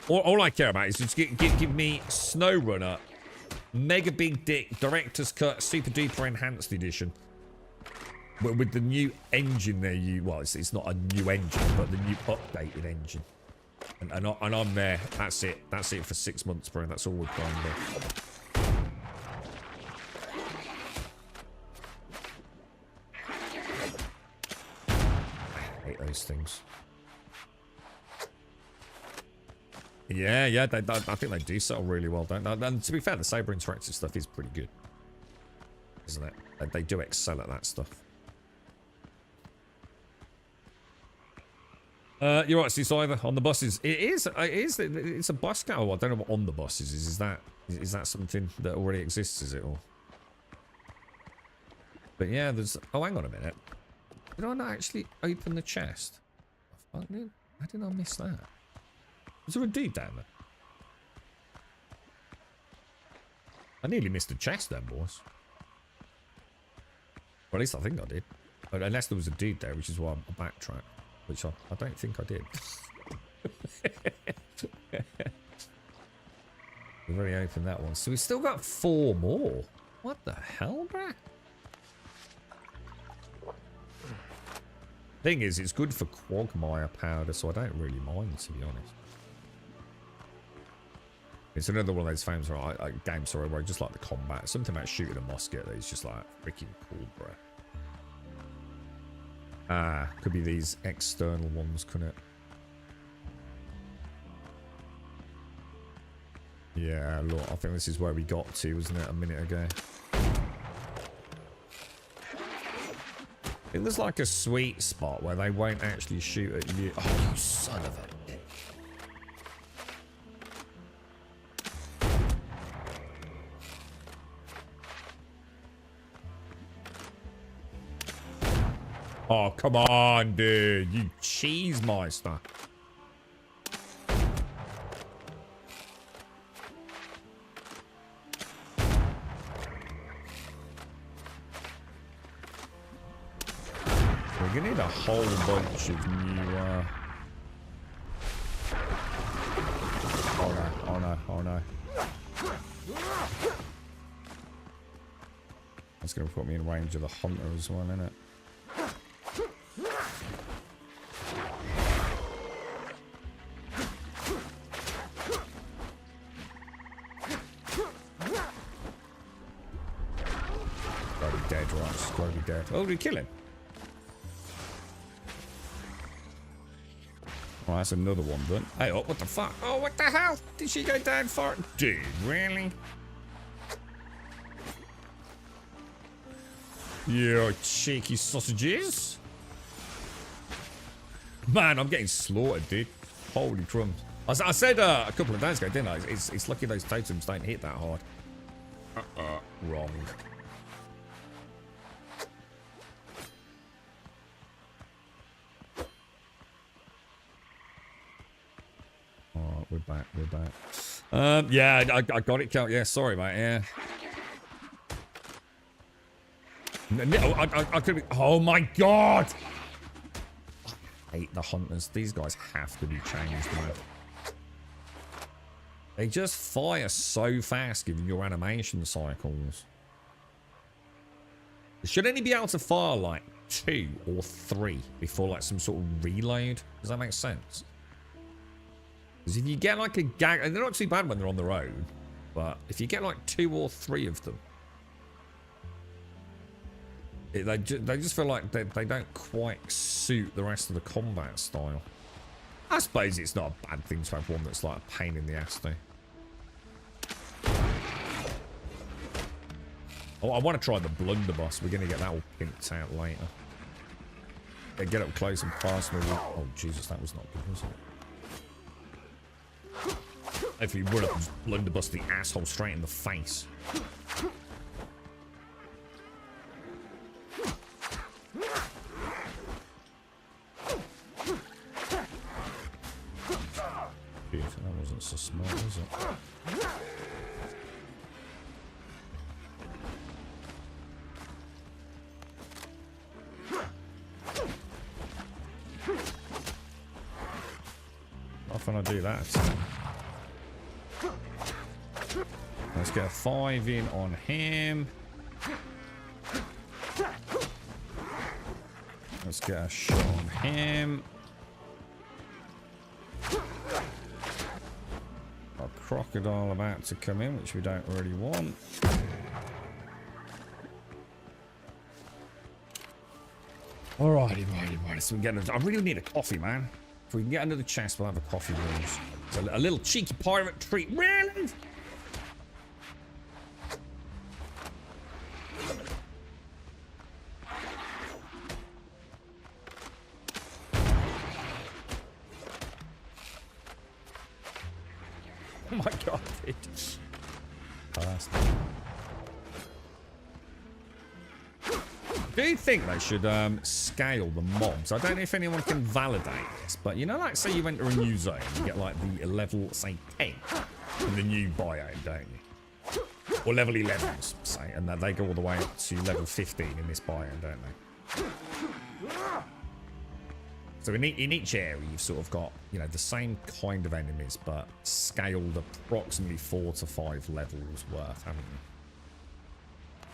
Speaker 2: All I care about is just give me SnowRunner, Mega Big Dick, Director's Cut, Super Duper Enhanced Edition. With the new engine there, well, it's not a new engine, but the new updated engine. And I'm there. That's it. That's it for 6 months, bro. That's all we're trying to do. I hate those things. Yeah, I think they do settle really well, don't they? And to be fair, the Saber Interactive stuff is pretty good, isn't it? They do excel at that stuff. You're right, Seasider, on the buses. It's a bus car. Oh, I don't know what on the buses is. Is that something that already exists, is it? Or? But yeah, there's... Oh, hang on a minute. Did I not actually open the chest? How did I miss that? Was there a dude down there? I nearly missed the chest then, boys. Or at least I think I did. Unless there was a dude there, which is why I backtracked. Which I don't think I did. We've already opened that one. So we've still got 4 more. What the hell, bruh? Thing is, it's good for quagmire powder, so I don't really mind, to be honest. It's another one of those games where I just like the combat. Something about shooting a musket that is just like freaking cool, bruh. Ah, could be these external ones, couldn't it? Yeah, look, I think this is where we got to, wasn't it, a minute ago? I think there's like a sweet spot where they won't actually shoot at you. Oh, you son of a bitch. Oh, come on, dude. You cheesemeister. We're gonna need a whole bunch of new, hold on, That's going to put me in range of the hunter as well, isn't it? Gotta be dead, right? It's gotta be dead. Oh, did we kill him? Oh, that's another one done. Hey, oh, what the fuck? Oh, what the hell? Did she go down for it? Dude, really? You cheeky sausages. Man, I'm getting slaughtered, dude. Holy crumbs. I said a couple of days ago, didn't I? It's lucky those totems don't hit that hard. Wrong. Alright, we're back, we're back. Yeah, I got it, Cal. Yeah, sorry, mate, yeah. I could be, oh my god! I hate the hunters. These guys have to be changed, man. They just fire so fast given your animation cycles. They should only be able to fire like 2 or 3 before like some sort of reload. Does that make sense? Because if you get like a gag, and they're not too bad when they're on their own, but if you get like 2 or 3 of them, they just feel like they don't quite suit the rest of the combat style. I suppose it's not a bad thing to have one that's like a pain in the ass though. Oh, I want to try the blunderbuss. We're going to get that all pimped out later. Yeah, get up close and personal. Oh, Jesus, that was not good, was it? If you would have blunderbuss the asshole straight in the face. Dude, that wasn't so smart, was it? Often I do that. Let's get a 5 in on him. Let's get a shot on him. A crocodile about to come in, which we don't really want. Alrighty, righty. So we get. I really need a coffee, man. If we can get another chest, we'll have a coffee, boys. So a little cheeky pirate treat. Really? Oh my god, dude. Do you think they should scale the mobs? I don't know if anyone can validate this, but you know, like say you enter a new zone, you get like the level, say 10 in the new biome, don't you? Or level 11s, say, and they go all the way up to level 15 in this biome, don't they? So in each area, you've sort of got, you know, the same kind of enemies, but scaled approximately 4 to 5 levels worth, haven't you?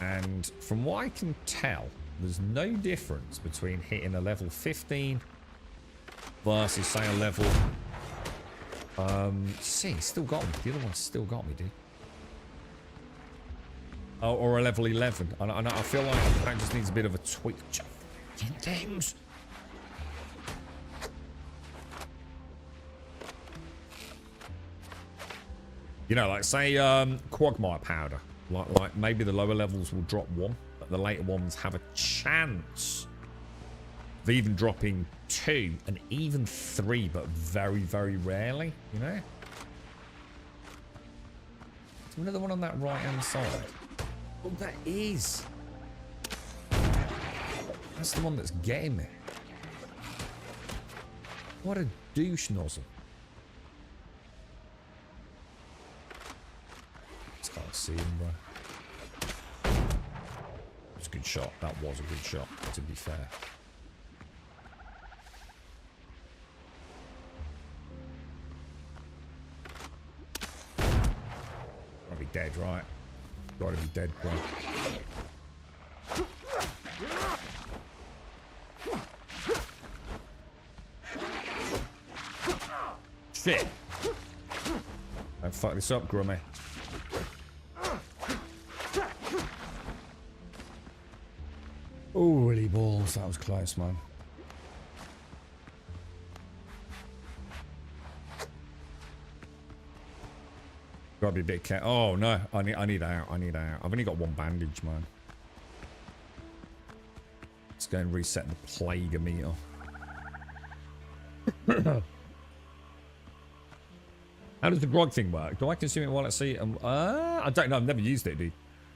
Speaker 2: And from what I can tell, there's no difference between hitting a level 15 versus, say, a level... see, still got me. The other one still got me, dude. Oh, or a level 11. I feel like that just needs a bit of a tweak. Things. You know, like, say, quagmire powder. Like maybe the lower levels will drop 1, but the later ones have a chance of even dropping 2 and even 3, but very, very rarely, you know? There's another one on that right-hand side. Oh, that is. That's the one that's getting me. What a douche nozzle. Can't see him, bro. It's a good shot. That was a good shot, to be fair. Gotta be dead, right? Gotta be dead, bro. Shit. Don't fuck this up, Grummy. Holy balls, that was close, man. Gotta be a bit careful. Oh no, I need out. I need out. I've only got one bandage, man. Let's go and reset the plague meter. How does the grog thing work? Do I consume it while at sea? I don't know. I've never used it, dude.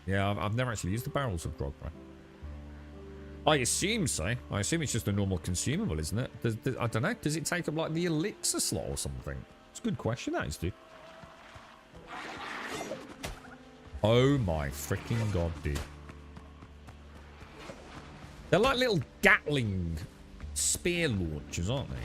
Speaker 2: Yeah, I've never actually used the barrels of grog, bro. I assume so. I assume it's just a normal consumable, isn't it? I don't know. Does it take up like the elixir slot or something? It's a good question, that is, dude. Oh my freaking god, dude. They're like little Gatling spear launchers, aren't they?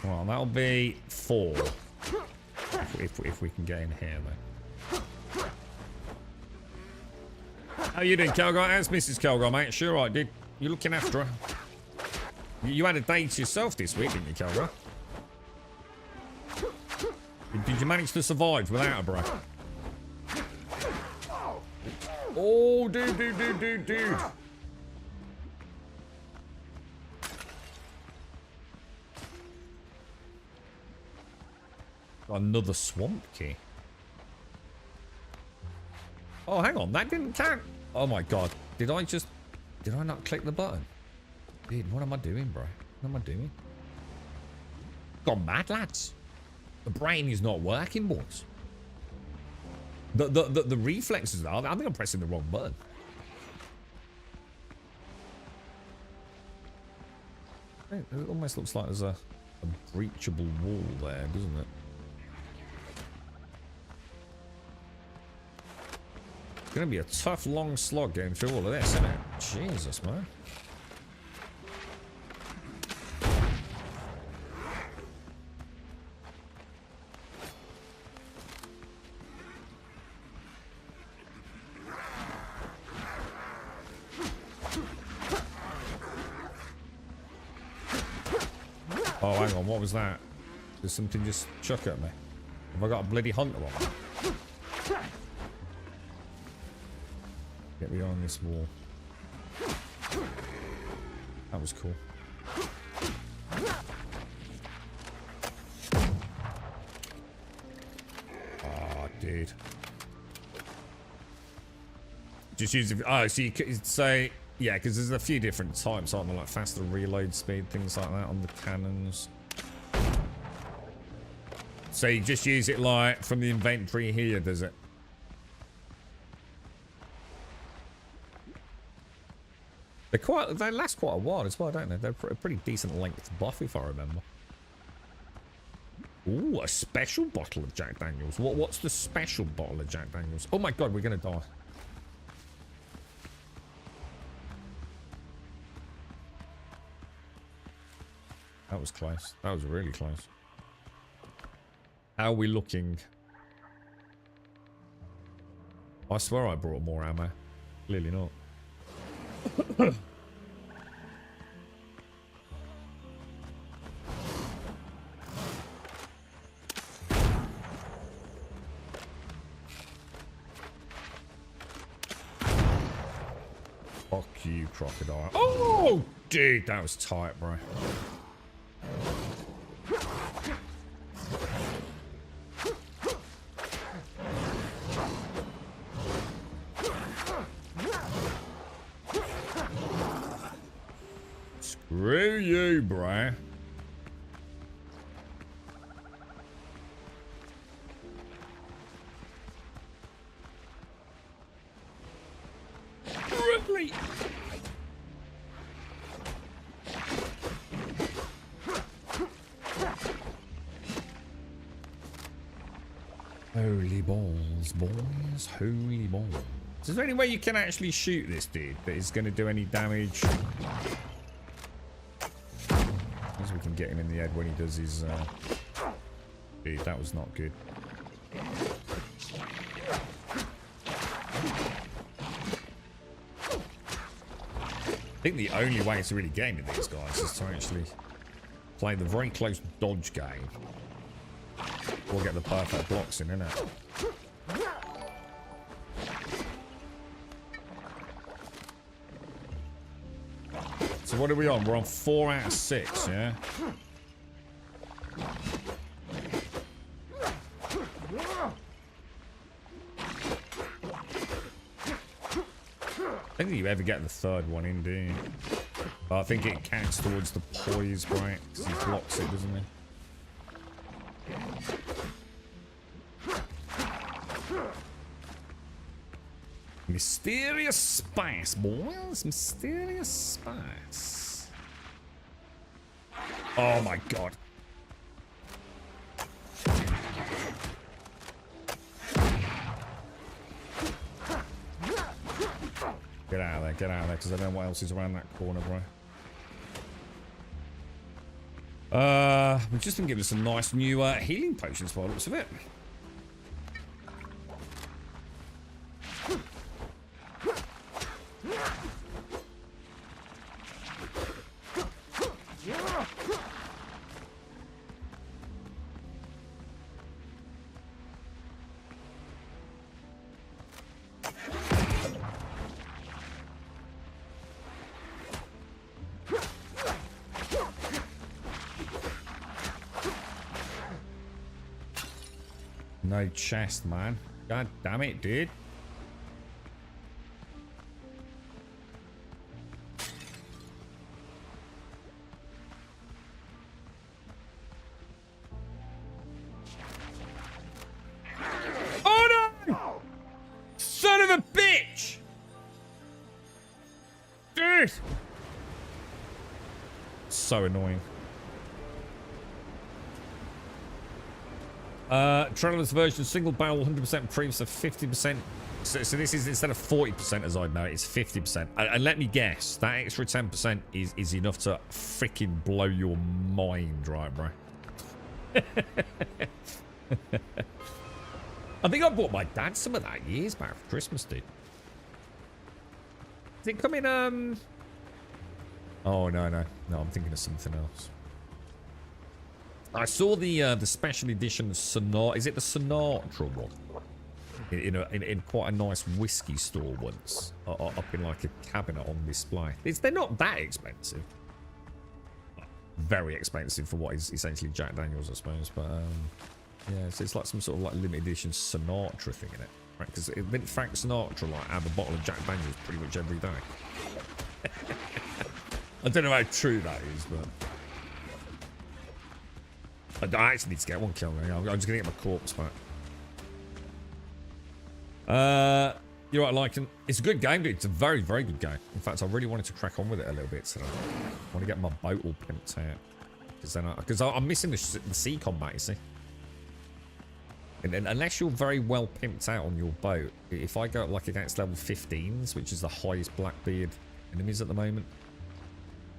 Speaker 2: Well, that'll be 4. If we can get in here, then. How you doing, Calgar? How's Mrs. Calgar, mate? Sure, right, dude. You're looking after her. You had a day to yourself this week, didn't you, Calgar? Did you manage to survive without a bro? Oh, dude. Another swamp key. Oh, hang on. That didn't count. Oh, my God. Did I not click the button? Dude, what am I doing, bro? What am I doing? Gone mad, lads. The brain is not working, boys. The reflexes are. I think I'm pressing the wrong button. It almost looks like there's a breachable wall there, doesn't it? It's gonna be a tough, long slog getting through all of this, isn't it? Jesus, man. Oh, hang on, what was that? Did something just chuck at me? Have I got a bloody hunter on? Get behind this wall. That was cool. Oh, dude. Just use it. Oh, so you could say, yeah, because there's a few different types, aren't there? Like faster reload speed, things like that on the cannons. So you just use it like from the inventory here, does it? They last quite a while as well, don't they? They're a pretty decent length buff, if I remember. Ooh, a special bottle of Jack Daniels. What's the special bottle of Jack Daniels? Oh my god, we're gonna die. That was close. That was really close. How are we looking? I swear I brought more ammo. Clearly not. Fuck you, crocodile. Oh, dude, that was tight, bro. Screw you, bruh. Ripley. Holy balls, boys. Holy balls. Is there any way you can actually shoot this dude that is going to do any damage? As we can get him in the head when he does his... Dude, that was not good. I think the only way to really get into these guys is to actually play the very close dodge game. Or get the perfect blocks in, innit? So what are we on? We're on 4 out of 6, yeah? I don't think you ever get the third one in, do you? But I think it counts towards the poise, right? Because he blocks it, doesn't he? Mysterious spice, boys. Mysterious spice. Oh my god. Get out of there, because I don't know what else is around that corner, bro. We've just been given us some nice new healing potions by the looks of it. No chest, man. God damn it, dude. Oh no! Son of a bitch! Dude! So annoying. Trellis version, single barrel, 100% premium, so 50%. So this is, instead of 40% as I know, it's 50%. And let me guess, that extra 10% is enough to freaking blow your mind, right, bro? I think I bought my dad some of that years back for Christmas, dude. Is it coming, Oh, no, I'm thinking of something else. I saw the special edition Sinatra. Is it the Sinatra one? In quite a nice whiskey store once, up in like a cabinet on display. They're not that expensive. Very expensive for what is essentially Jack Daniels, I suppose. But yeah, so it's like some sort of like limited edition Sinatra thing in it, right? Because didn't Frank Sinatra like have a bottle of Jack Daniels pretty much every day? I don't know how true that is, but. I actually need to get one kill. I'm just gonna get my corpse back. You're right, Lycan. It's a good game, dude. It's a very, very good game. In fact, I really wanted to crack on with it a little bit today. I want to get my boat all pimped out. Because I'm missing the sea combat, you see. And unless you're very well pimped out on your boat, if I go like against level 15s, which is the highest Blackbeard enemies at the moment,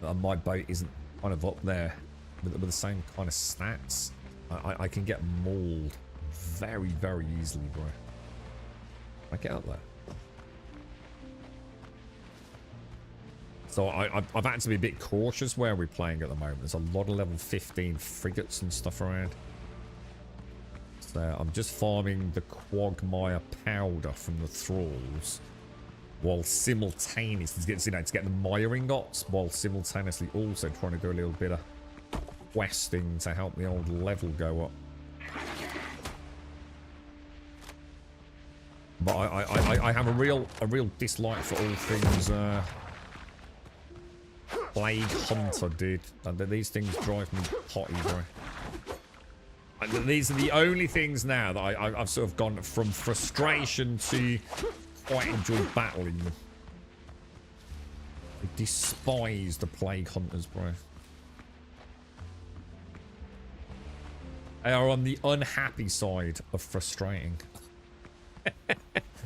Speaker 2: my boat isn't kind of up there. With the same kind of stats, I can get mauled very, very easily, bro. I get up there. So I've had to be a bit cautious where we're playing at the moment. There's a lot of level 15 frigates and stuff around. So I'm just farming the quagmire powder from the thralls, while simultaneously to get the mire ingots, while simultaneously also trying to do a little bit of questing to help the old level go up. But I have a real dislike for all things Plague Hunter, dude. These things drive me potty, bro. And these are the only things now that I've sort of gone from frustration to quite enjoy battling them. I despise the Plague Hunters, bro. They are on the unhappy side of frustrating.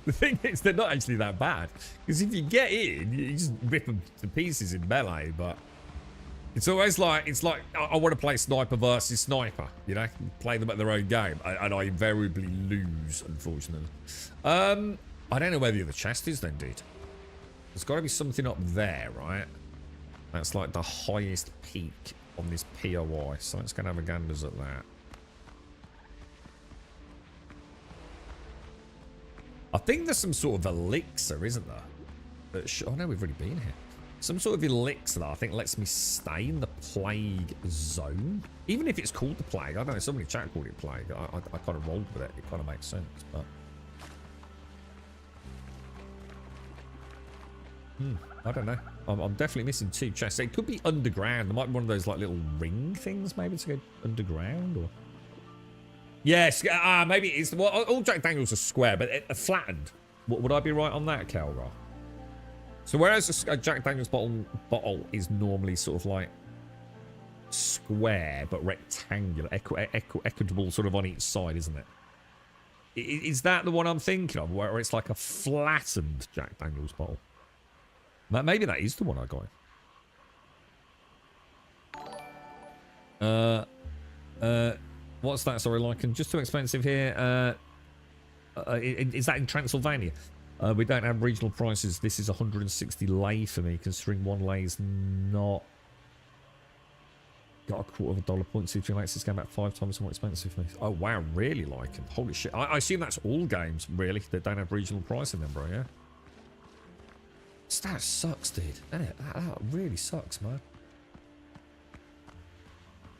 Speaker 2: The thing is, they're not actually that bad. Because if you get in, you just rip them to pieces in melee, but it's always like, I want to play sniper versus sniper, you know? Play them at their own game, and I invariably lose, unfortunately. I don't know where the other chest is then, dude. There's got to be something up there, right? That's like the highest peak on this POI, so let's go and have a ganders at that. I think there's some sort of elixir, isn't there? Oh no, we've already been here. Some sort of elixir that I think lets me stay in the plague zone. Even if it's called the plague. I don't know, somebody in chat called it plague. I kind of rolled with it. It kind of makes sense, but... I don't know. I'm definitely missing 2 chests. It could be underground. There might be one of those like little ring things maybe to go underground or... Yes, maybe it's... Well, all Jack Daniels are square, but flattened. Would I be right on that, Calra? So whereas a Jack Daniels bottle is normally sort of like square, but rectangular, equitable sort of on each side, isn't it? Is that the one I'm thinking of, where it's like a flattened Jack Daniels bottle? Maybe that is the one I got. What's that? Sorry, Lycan. Just too expensive here. Is that in Transylvania? We don't have regional prices. This is 160 lei for me, considering 1 lei is not... Got a $0.25 point. C3 makes this game about 5 times more expensive for me. Oh, wow. Really, Lycan? Holy shit. I assume that's all games, really, that don't have regional pricing then, bro, yeah? That sucks, dude. Doesn't it? That really sucks, man.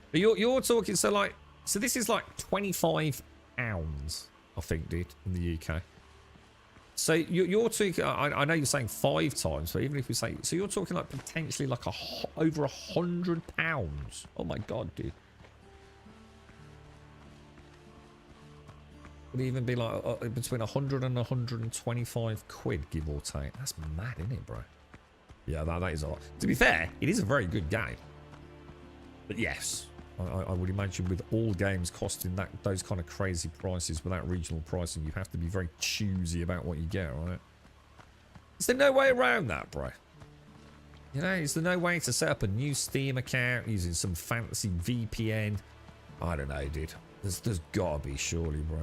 Speaker 2: But you're talking, so this is like 25 pounds, I think, dude, in the UK. So you're talking, I know you're saying 5 times, but even if we say, so you're talking like potentially like over £100. Oh my god, dude. Would even be like between 100 and 125 quid, give or take. That's mad, isn't it, bro? Yeah, that is a lot. To be fair, it is a very good game. But yes, I would imagine with all games costing those kind of crazy prices without regional pricing, you have to be very choosy about what you get, right? Is there no way around that, bro? You know, is there no way to set up a new Steam account using some fancy VPN? I don't know, dude. There's gotta be, surely, bro.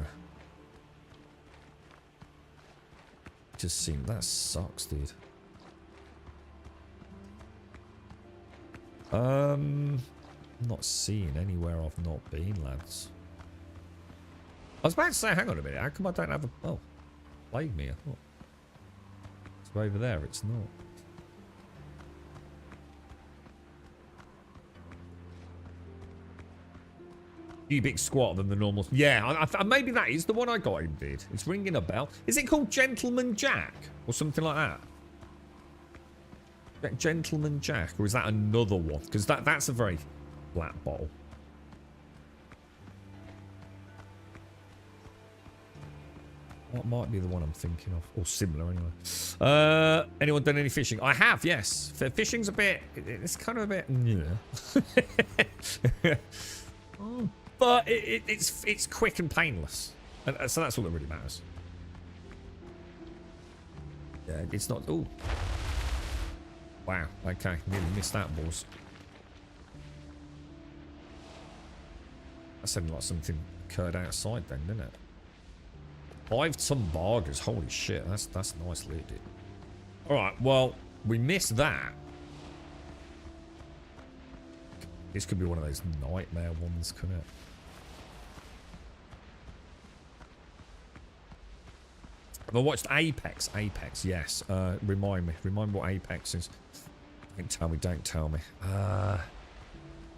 Speaker 2: Just seems that sucks, dude. I'm not seeing anywhere I've not been, lads. I was about to say, hang on a minute, how come I don't have a... Oh, plague me, I thought. It's over there, it's not. You big squat than the normal... Yeah, maybe that is the one I got him, dude. It's ringing a bell. Is it called Gentleman Jack? Or something like that? Gentleman Jack? Or is that another one? Because that's a very flat bottle. What might be the one I'm thinking of? Or similar, anyway. Anyone done any fishing? I have, yes. Fishing's a bit... It's kind of a bit... Yeah. Oh. But it's quick and painless, and so that's all that really matters. Yeah, it's not. Oh, wow. Okay, nearly missed that, boss. That sounded like something occurred outside, then, didn't it? 5-ton bargers. Holy shit, that's nice loot, dude. All right, well, we missed that. This could be one of those nightmare ones, couldn't it? Have I watched Apex? Apex, yes. Remind me. Remind me what Apex is. Don't tell me. Don't tell me.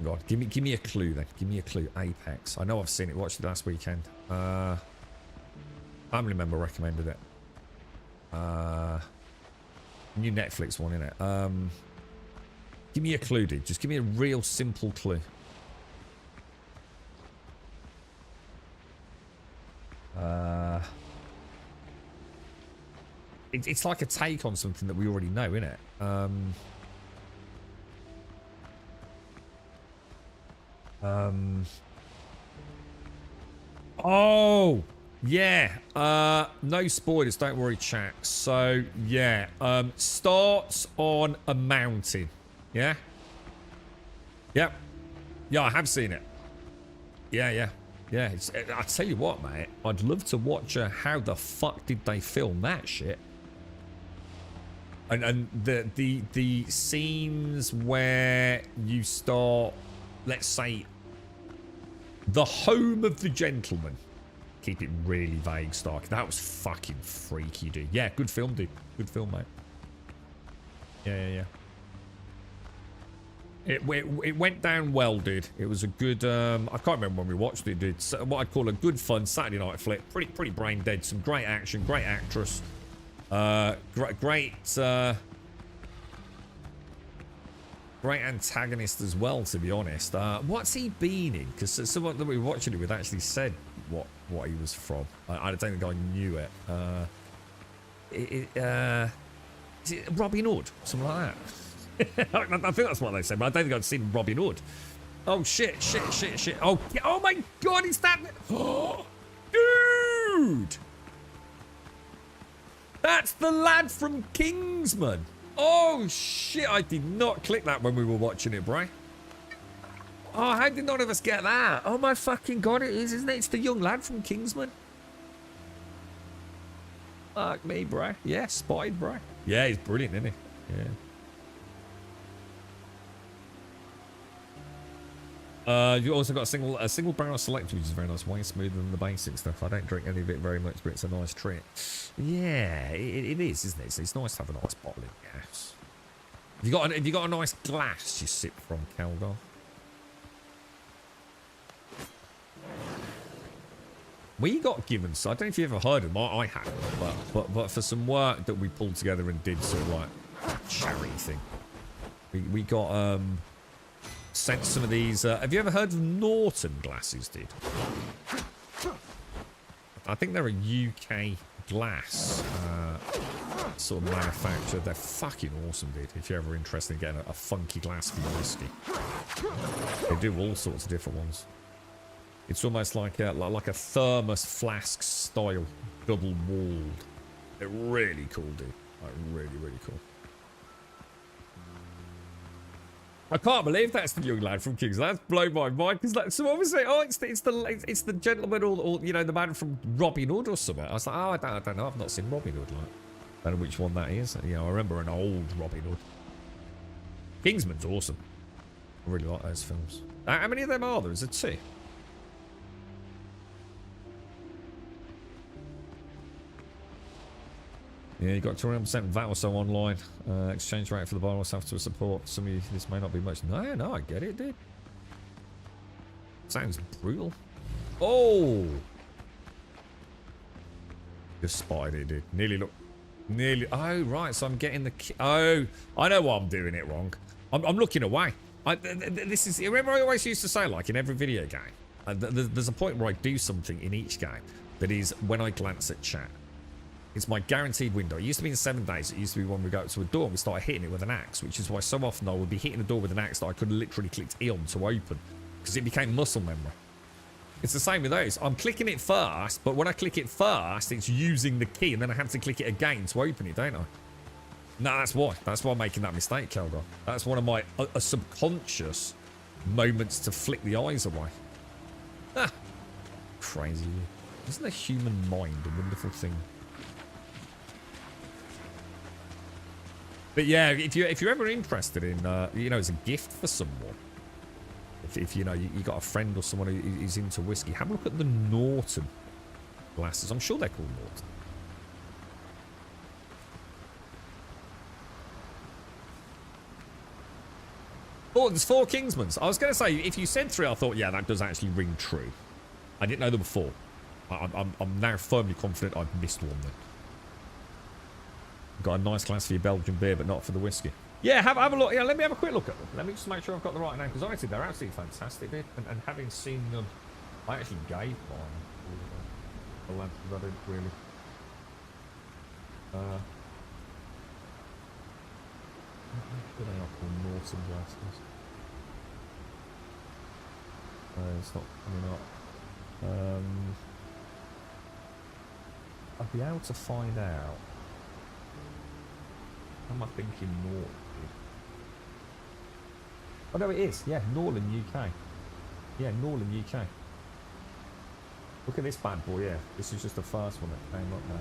Speaker 2: God, give me a clue then. Give me a clue. Apex. I know I've seen it. Watched it last weekend. Family member recommended it. New Netflix one, innit? Give me a clue, dude. Just give me a real simple clue. It's like a take on something that we already know, innit? Oh! Yeah, no spoilers, don't worry, chat. So, yeah, starts on a mountain. Yeah? Yep. Yeah, I have seen it. Yeah. I tell you what, mate, I'd love to watch how the fuck did they film that shit. And the scenes where you start, let's say, the home of the gentleman. Keep it really vague, Stark. That was fucking freaky, dude. Yeah, good film, dude. Good film, mate. Yeah. It went down well, dude. It was a good, I can't remember when we watched it, dude. So what I'd call a good fun Saturday night flick. Pretty brain dead. Some great action, great actress. Great antagonist as well, to be honest. What's he been in? Because someone that we were watching it with actually said what he was from. I don't think I knew it. Is it Robin Hood? Something like that. I think that's what they said, but I don't think I've seen Robin Hood. Oh shit. Oh my god, it's that. Dude! That's the lad from Kingsman. Oh shit, I did not click that when we were watching it, bro. Oh, how did none of us get that? Oh my fucking god, it is, isn't it? It's the young lad from Kingsman. Fuck me, bro. Yeah, spotted, bro. Yeah, he's brilliant, isn't he? Yeah. You also got a single barrel selector, which is very nice, way smoother than the basic stuff. I don't drink any of it very much, but it's a nice treat. Yeah, it is, isn't it? It's nice to have a nice bottle of gas. Have you got a nice glass you sip from, Calgar? We got given, so I don't know if you ever heard of them. I hadn't, but for some work that we pulled together and did sort of like charity thing, we got sent some of these. Have you ever heard of Norton glasses, dude? I think they're a UK glass sort of manufacturer. They're fucking awesome, dude. If you're ever interested in getting a funky glass for your whiskey, they do all sorts of different ones. It's almost like a thermos flask style, double walled. They're really cool, dude. Like really cool. I can't believe that's the young lad from Kings. That's blown my mind. Because so obviously, it's the gentleman or you know the man from Robin Hood or something. I was like, I don't know. I've not seen Robin Hood. Like, I don't know which one that is. You know, I remember an old Robin Hood. Kingsman's awesome. I really like those films. How many of them are there? Is it 2? Yeah, you got 200% VAT or so online. Exchange rate for the borrower software support. Some of you, this may not be much. No, I get it, dude. Sounds brutal. Oh! Just spotted it, dude. Nearly. Oh, right. So I'm getting the. Oh, I know why I'm doing it wrong. I'm looking away. This is. Remember, I always used to say, like in every video game, there's a point where I do something in each game that is when I glance at chat. It's my guaranteed window. It used to be in 7 days. It used to be when we go up to a door and we started hitting it with an axe, which is why so often I would be hitting the door with an axe that I could have literally clicked E on to open because it became muscle memory. It's the same with those. I'm clicking it first, but when I click it first, it's using the key and then I have to click it again to open it, don't I? No, that's why. That's why I'm making that mistake, Kelgar. That's one of my subconscious moments to flick the eyes away. Ah, crazy. Isn't the human mind a wonderful thing? But yeah, if you're ever interested in, you know, as a gift for someone, if you know you got a friend or someone who's into whiskey, have a look at the Norton glasses. I'm sure they're called Norton. Oh, there's 4 Kingsmans. I was going to say, if you said 3, I thought, yeah, that does actually ring true. I didn't know there were 4. I'm now firmly confident I've missed one then. Got a nice glass for your Belgian beer, but not for the whiskey. Yeah, have a look. Yeah, let me have a quick look at them. Let me just make sure I've got the right name, because honestly, they're absolutely fantastic, dude. And having seen them, I actually gave mine to the lads because I didn't really. What are they called? Norton glasses. It's not coming up. I'll be able to find out. Am I thinking North? Oh no, it is. Yeah, Northern UK. Yeah, Northern UK. Look at this bad boy. Yeah, this is just the first one that came up, mate.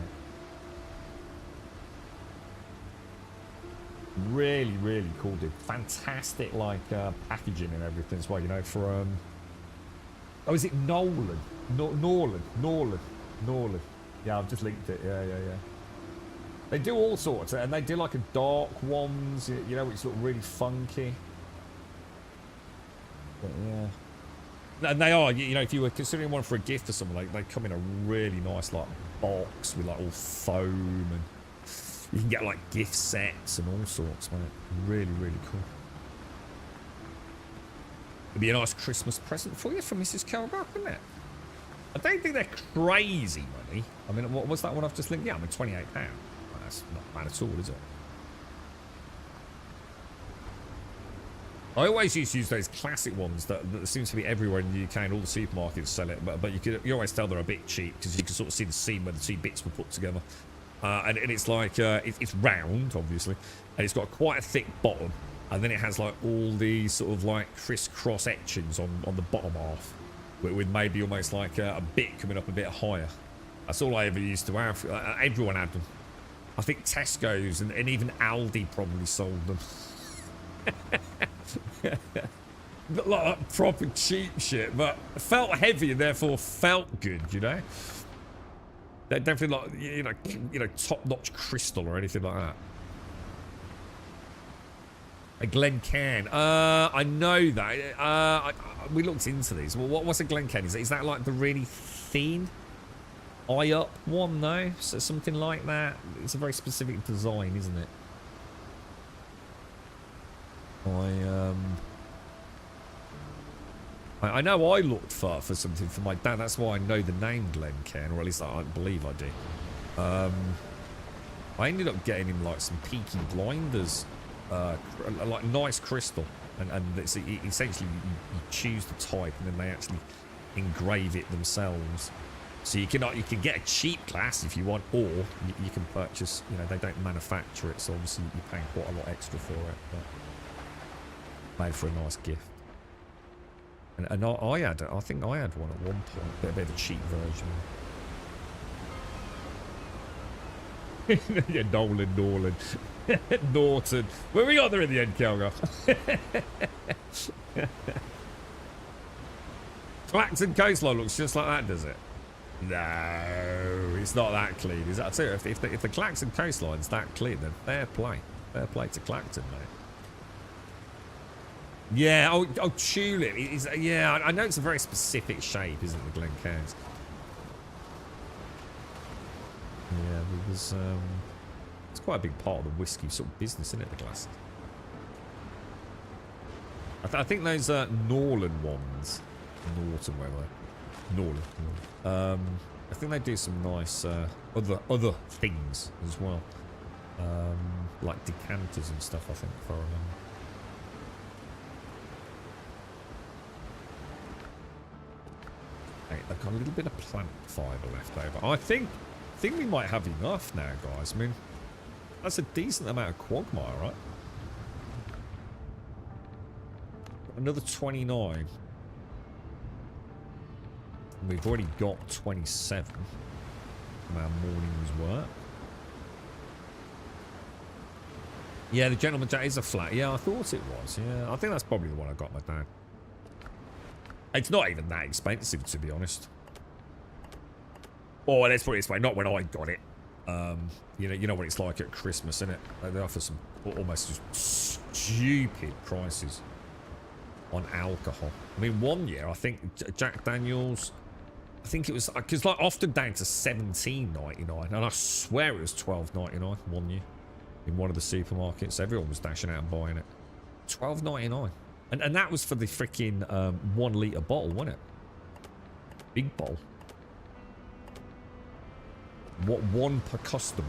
Speaker 2: Really, really cool, dude. Fantastic, like packaging and everything as well. You know, for oh, is it Nolan? Norland. Yeah, I've just linked it. Yeah. They do all sorts, and they do like a dark ones. You know, which look really funky. But yeah, and they are. You know, if you were considering one for a gift or something, like they come in a really nice like box with like all foam, and you can get like gift sets and all sorts, mate. Really, really cool. It'd be a nice Christmas present for you from Mrs. Carroll, wouldn't it? I don't think they're crazy money. I mean, what was that one I've just linked? Yeah, I mean, £28. Well, that's not bad at all, is it? I always used to use those classic ones that seems to be everywhere in the UK, and all the supermarkets sell it. But you always tell they're a bit cheap because you can sort of see the seam where the two bits were put together. And it's like it's round, obviously, and it's got quite a thick bottom, and then it has like all these sort of like crisscross etchings on the bottom half, with maybe almost like a bit coming up a bit higher. That's all I ever used to have. Everyone had them. I think Tesco's and even Aldi probably sold them. Like proper cheap shit, but felt heavy and therefore felt good, you know. They're definitely like you know top-notch crystal or anything like that. A Glencairn. I know that. We looked into these. Well, what's a Glencairn? Is that like the really thin eye up one though? So something like that. It's a very specific design, isn't it? I know I looked for something for my dad. That's why I know the name Glencairn, or at least I believe I do. I ended up getting him like some Peaky Blinders, like nice crystal, and essentially you choose the type, and then they actually engrave it themselves. So you can get a cheap glass if you want, or you can purchase. You know, they don't manufacture it, so obviously you're paying quite a lot extra for it. But made for a nice gift. And I think I had one at one point, a bit of a cheap version. Yeah, Norton. Where we got there in the end, Kelgar? Clacton coastline looks just like that, does it? No, it's not that clean. Is that too? If the Clacton coastline's that clean, then fair play to Clacton, mate. Yeah, oh, tulip. Yeah, I know it's a very specific shape, isn't it, the Glencairns? Yeah, it's quite a big part of the whiskey sort of business, isn't it, the glasses? I think those Norland ones, Norton, whatever, Norland. I think they do some nice other things as well, like decanters and stuff. I think, if I remember. I've got a little bit of plant fibre left over. I think we might have enough now, guys. I mean, that's a decent amount of quagmire, right? Another 29. We've already got 27 from our morning's work. Yeah, the Gentleman Jack is a flat. Yeah, I thought it was. Yeah, I think that's probably the one I got my dad. It's not even that expensive, to be honest. Or let's put it this way, not when I got it. You know what it's like at Christmas, innit? They offer some almost just stupid prices on alcohol. I mean, one year I think Jack Daniels, I think it was because like often down to $17.99, and I swear it was $12.99 one year in one of the supermarkets. Everyone was dashing out and buying it. $12.99. And that was for the freaking 1 litre bottle, wasn't it? Big bottle. What, one per customer?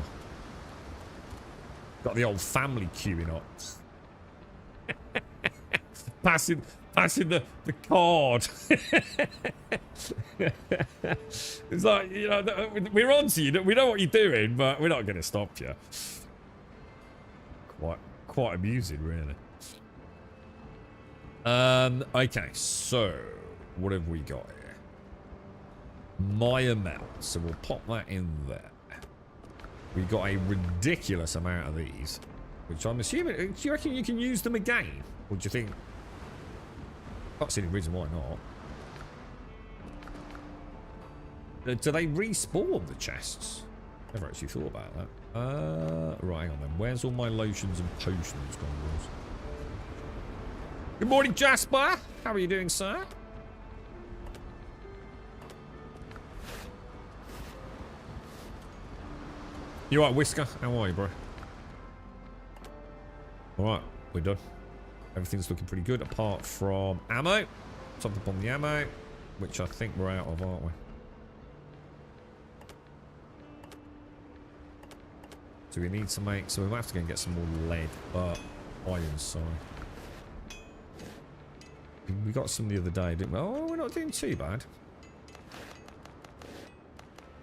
Speaker 2: Got the old family queuing up. passing the card. It's like, you know, we're on to you. We know what you're doing, but we're not going to stop you. Quite amusing, really. Okay, so what have we got here? My amount. So we'll pop that in there. We got a ridiculous amount of these, which I'm assuming. Do you reckon you can use them again? Or do you think? Can't see any reason why not. Do they respawn the chests? Never actually thought about that. Right, hang on then. Where's all my lotions and potions gone, Rose? Good morning, Jasper. How are you doing, sir? You alright, Whisker? How are you, bro? Alright, we're done. Everything's looking pretty good, apart from ammo. Top up on the ammo, which I think we're out of, aren't we? So we need to make... So we might have to go and get some more lead. Iron, sorry. We got some the other day, didn't we? Oh, we're not doing too bad.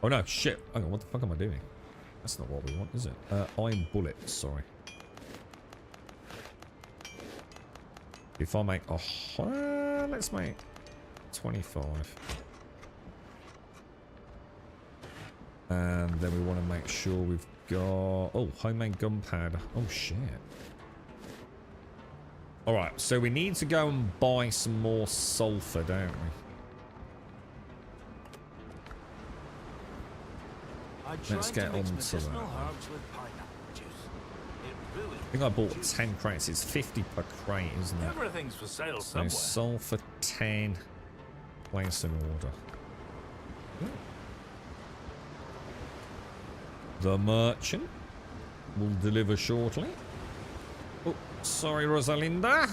Speaker 2: Oh, no, shit. Hang on, what the fuck am I doing? That's not what we want, is it? Iron bullets, sorry. If I make... Oh, let's make 25. And then we want to make sure we've got... Oh, homemade gunpowder. Oh, shit. Alright, so we need to go and buy some more sulfur, don't we? Let's get on to that. I think I bought 10 crates. It's 50 per crate, isn't it?
Speaker 3: Everything's for sale somewhere.
Speaker 2: So sulfur 10. Place an order. The merchant will deliver shortly. Oh, sorry, Rosalinda.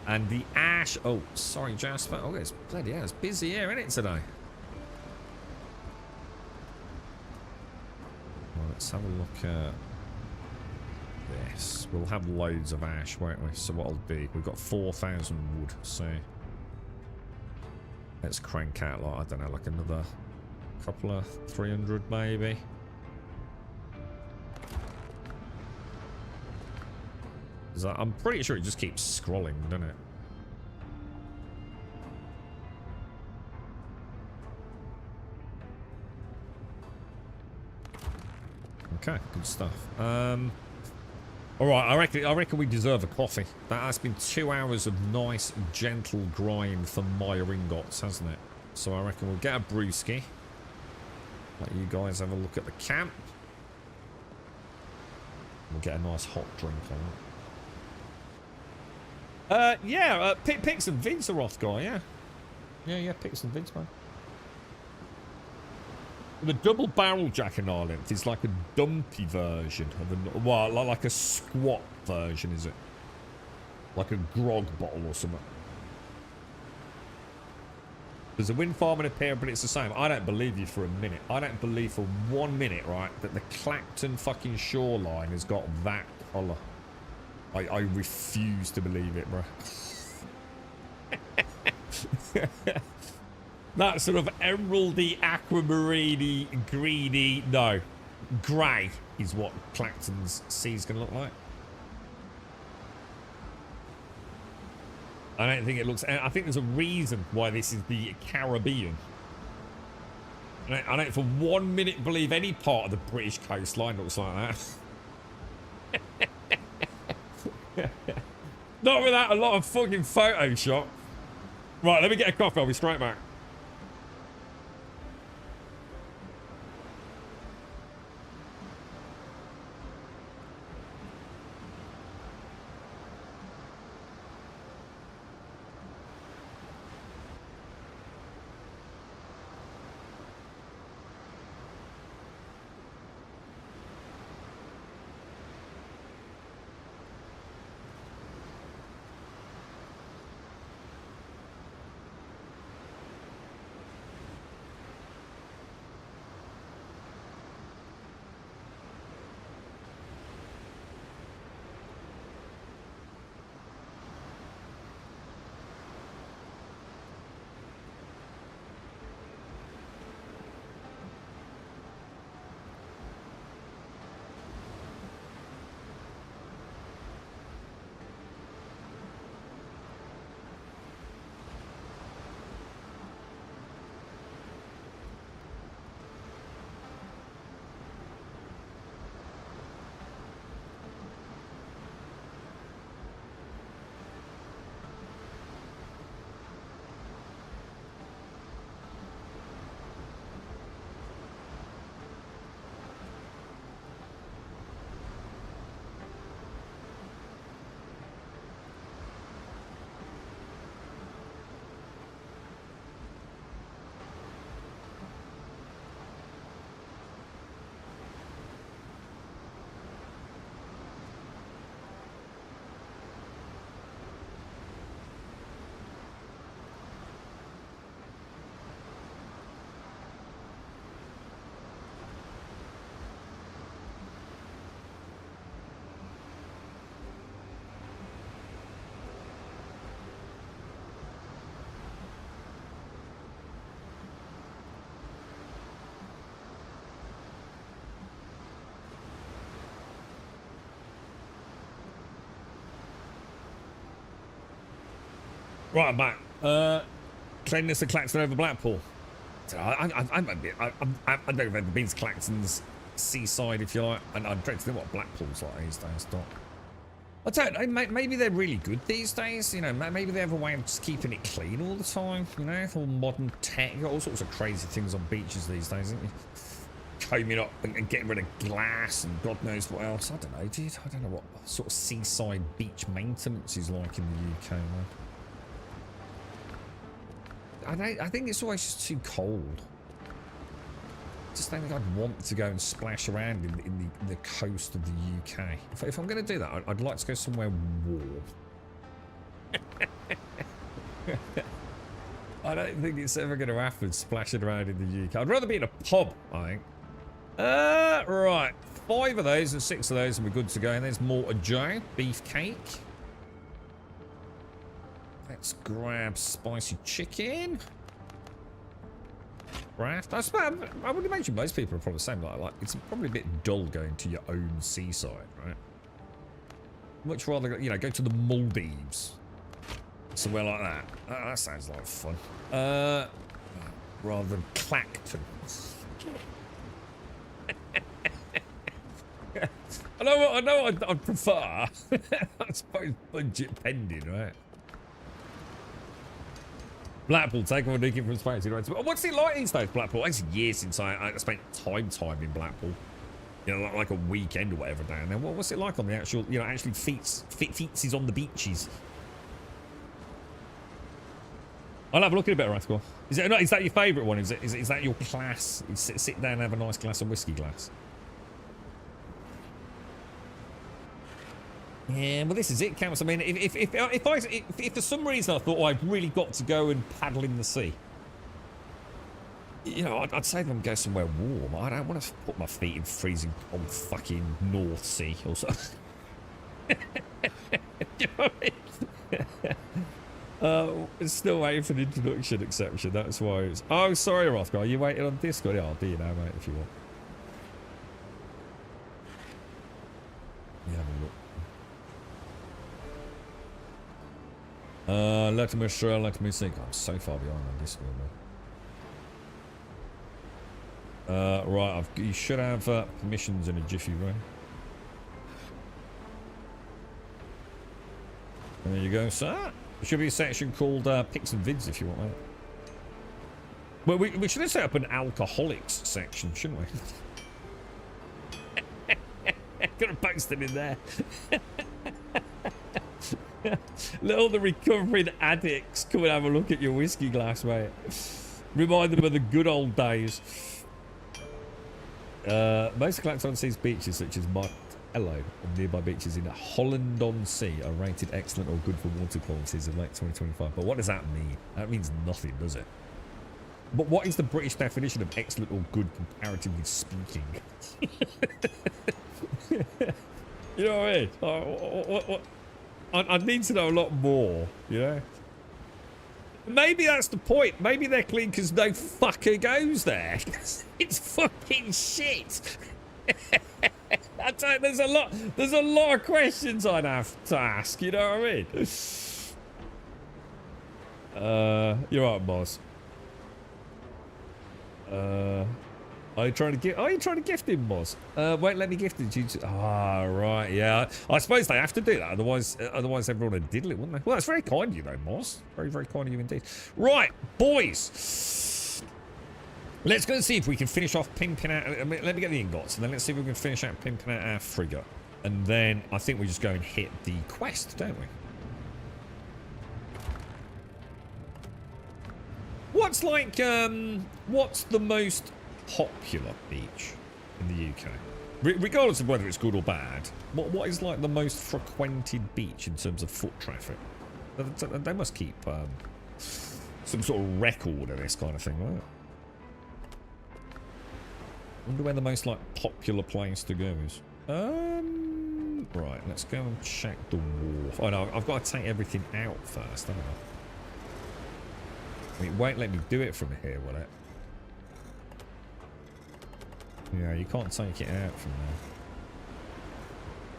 Speaker 2: And the ash. Oh, sorry, Jasper. Oh, it's bloody hell. It's busy here, isn't it, today? Well, let's have a look at this. We'll have loads of ash, won't we? So what I'll do, we've got 4,000 wood. So let's crank out, like, I don't know, like another couple of 300 maybe. I'm pretty sure it just keeps scrolling, doesn't it? Okay, good stuff. All right, I reckon we deserve a coffee. That has been 2 hours of nice, gentle grind for Maya ingots, hasn't it? So I reckon we'll get a brewski. Let you guys have a look at the camp. We'll get a nice hot drink on it. Yeah, Pix and Vince are off, guy, yeah. Yeah, Pix and Vince, man. The double barrel Jack and Ireland is like a dumpy version of a... Well, like a squat version, is it? Like a grog bottle or something. There's a wind farm and a pier, but it's the same. I don't believe you for a minute. I don't believe for 1 minute, right, that the Clacton fucking shoreline has got that colour. I refuse to believe it, bro. That sort of emeraldy, aquamarine-y, greeny, no. Grey is what Clacton's sea's going to look like. I don't think it looks... I think there's a reason why this is the Caribbean. I don't for 1 minute believe any part of the British coastline looks like that. Not without a lot of fucking Photoshop. Right, let me get a coffee. I'll be straight back. Right, I'm back. Cleanliness of Clacton over Blackpool. I don't know if I've ever been to Clacton's seaside, if you like. And I dread to know what Blackpool's like these days, Doc. I don't know, maybe they're really good these days, you know, maybe they have a way of just keeping it clean all the time, you know, all modern tech, you got all sorts of crazy things on beaches these days, isn't you? Combing up and getting rid of glass and God knows what else. I don't know, dude. I don't know what sort of seaside beach maintenance is like in the UK, man. I think it's always just too cold. Just don't think I'd want to go and splash around in the coast of the UK. If I'm going to do that, I'd like to go somewhere warm. I don't think it's ever going to happen splashing around in the UK. I'd rather be in a pub, I think. Right. 5 of those and 6 of those and we're good to go. And there's Mortar Joe, beefcake. Let's grab spicy chicken. Raft. I would imagine most people are probably the same. Like it's probably a bit dull going to your own seaside, right? Much rather, you know, go to the Maldives, somewhere like that. That sounds like fun. Rather than Clacton. I know. I'd prefer. I suppose budget pending, right? Blackpool, take on Nicky from space. What's it like these days, Blackpool? It's years since I spent time in Blackpool. You know, like a weekend or whatever down there. What's it like on the actual, you know, actually feetsies on the beaches? I'll have a look at it better, Rathcore. Is that your favourite one? Is that your class? Sit down and have a nice glass of whiskey glass. Yeah, well, this is it, Camus. I mean, if for some reason I thought, oh, I've really got to go and paddle in the sea, you know, I'd say to them go somewhere warm. I don't want to put my feet in freezing cold fucking North Sea or something. You know what I mean? It's still waiting for the introduction exception. That's why it's. Oh, sorry, Rothgar. Are you waiting on Discord? Yeah, I'll be now, mate, if you want. Yeah, have a look. Let me share, let me think. I'm so far behind on this one, man. Right, you should have permissions in a jiffy, right? There you go, sir. There should be a section called Pics and Vids if you want that. Well, we should have set up an alcoholics section, shouldn't we? Gotta post them in there. Let all the recovering addicts come and have a look at your whiskey glass, mate. Remind them of the good old days. Most Clacton-on-Sea's beaches, such as Martello and nearby beaches in Holland-on-Sea, are rated excellent or good for water qualities in late 2025. But what does that mean? That means nothing, does it? But what is the British definition of excellent or good, comparatively speaking? You know what I mean? What? I need to know a lot more, you know? Maybe that's the point. Maybe they're clean because no fucker goes there. It's fucking shit. I don't, there's a lot of questions I'd have to ask, you know what I mean? You're right, boss. Are you trying to gift him, boss? Won't let me gift him. Ah, right, yeah. I suppose they have to do that, otherwise everyone would diddle it, wouldn't they? Well, that's very kind of you, though, Moss. Very, very kind of you indeed. Right, boys. Let's go and see if we can finish off pimping out. Let me get the ingots, and then let's see if we can finish out pimping out our frigate. And then I think we just go and hit the quest, don't we? What's like, what's the most popular beach in the UK? Regardless of whether it's good or bad, what is like the most frequented beach in terms of foot traffic? They must keep some sort of record of this kind of thing, right? Wonder where the most like popular place to go is. Right, let's go and check the wharf. Oh no, I've got to take everything out first, haven't I? It won't let me do it from here, will it? Yeah, you can't take it out from there.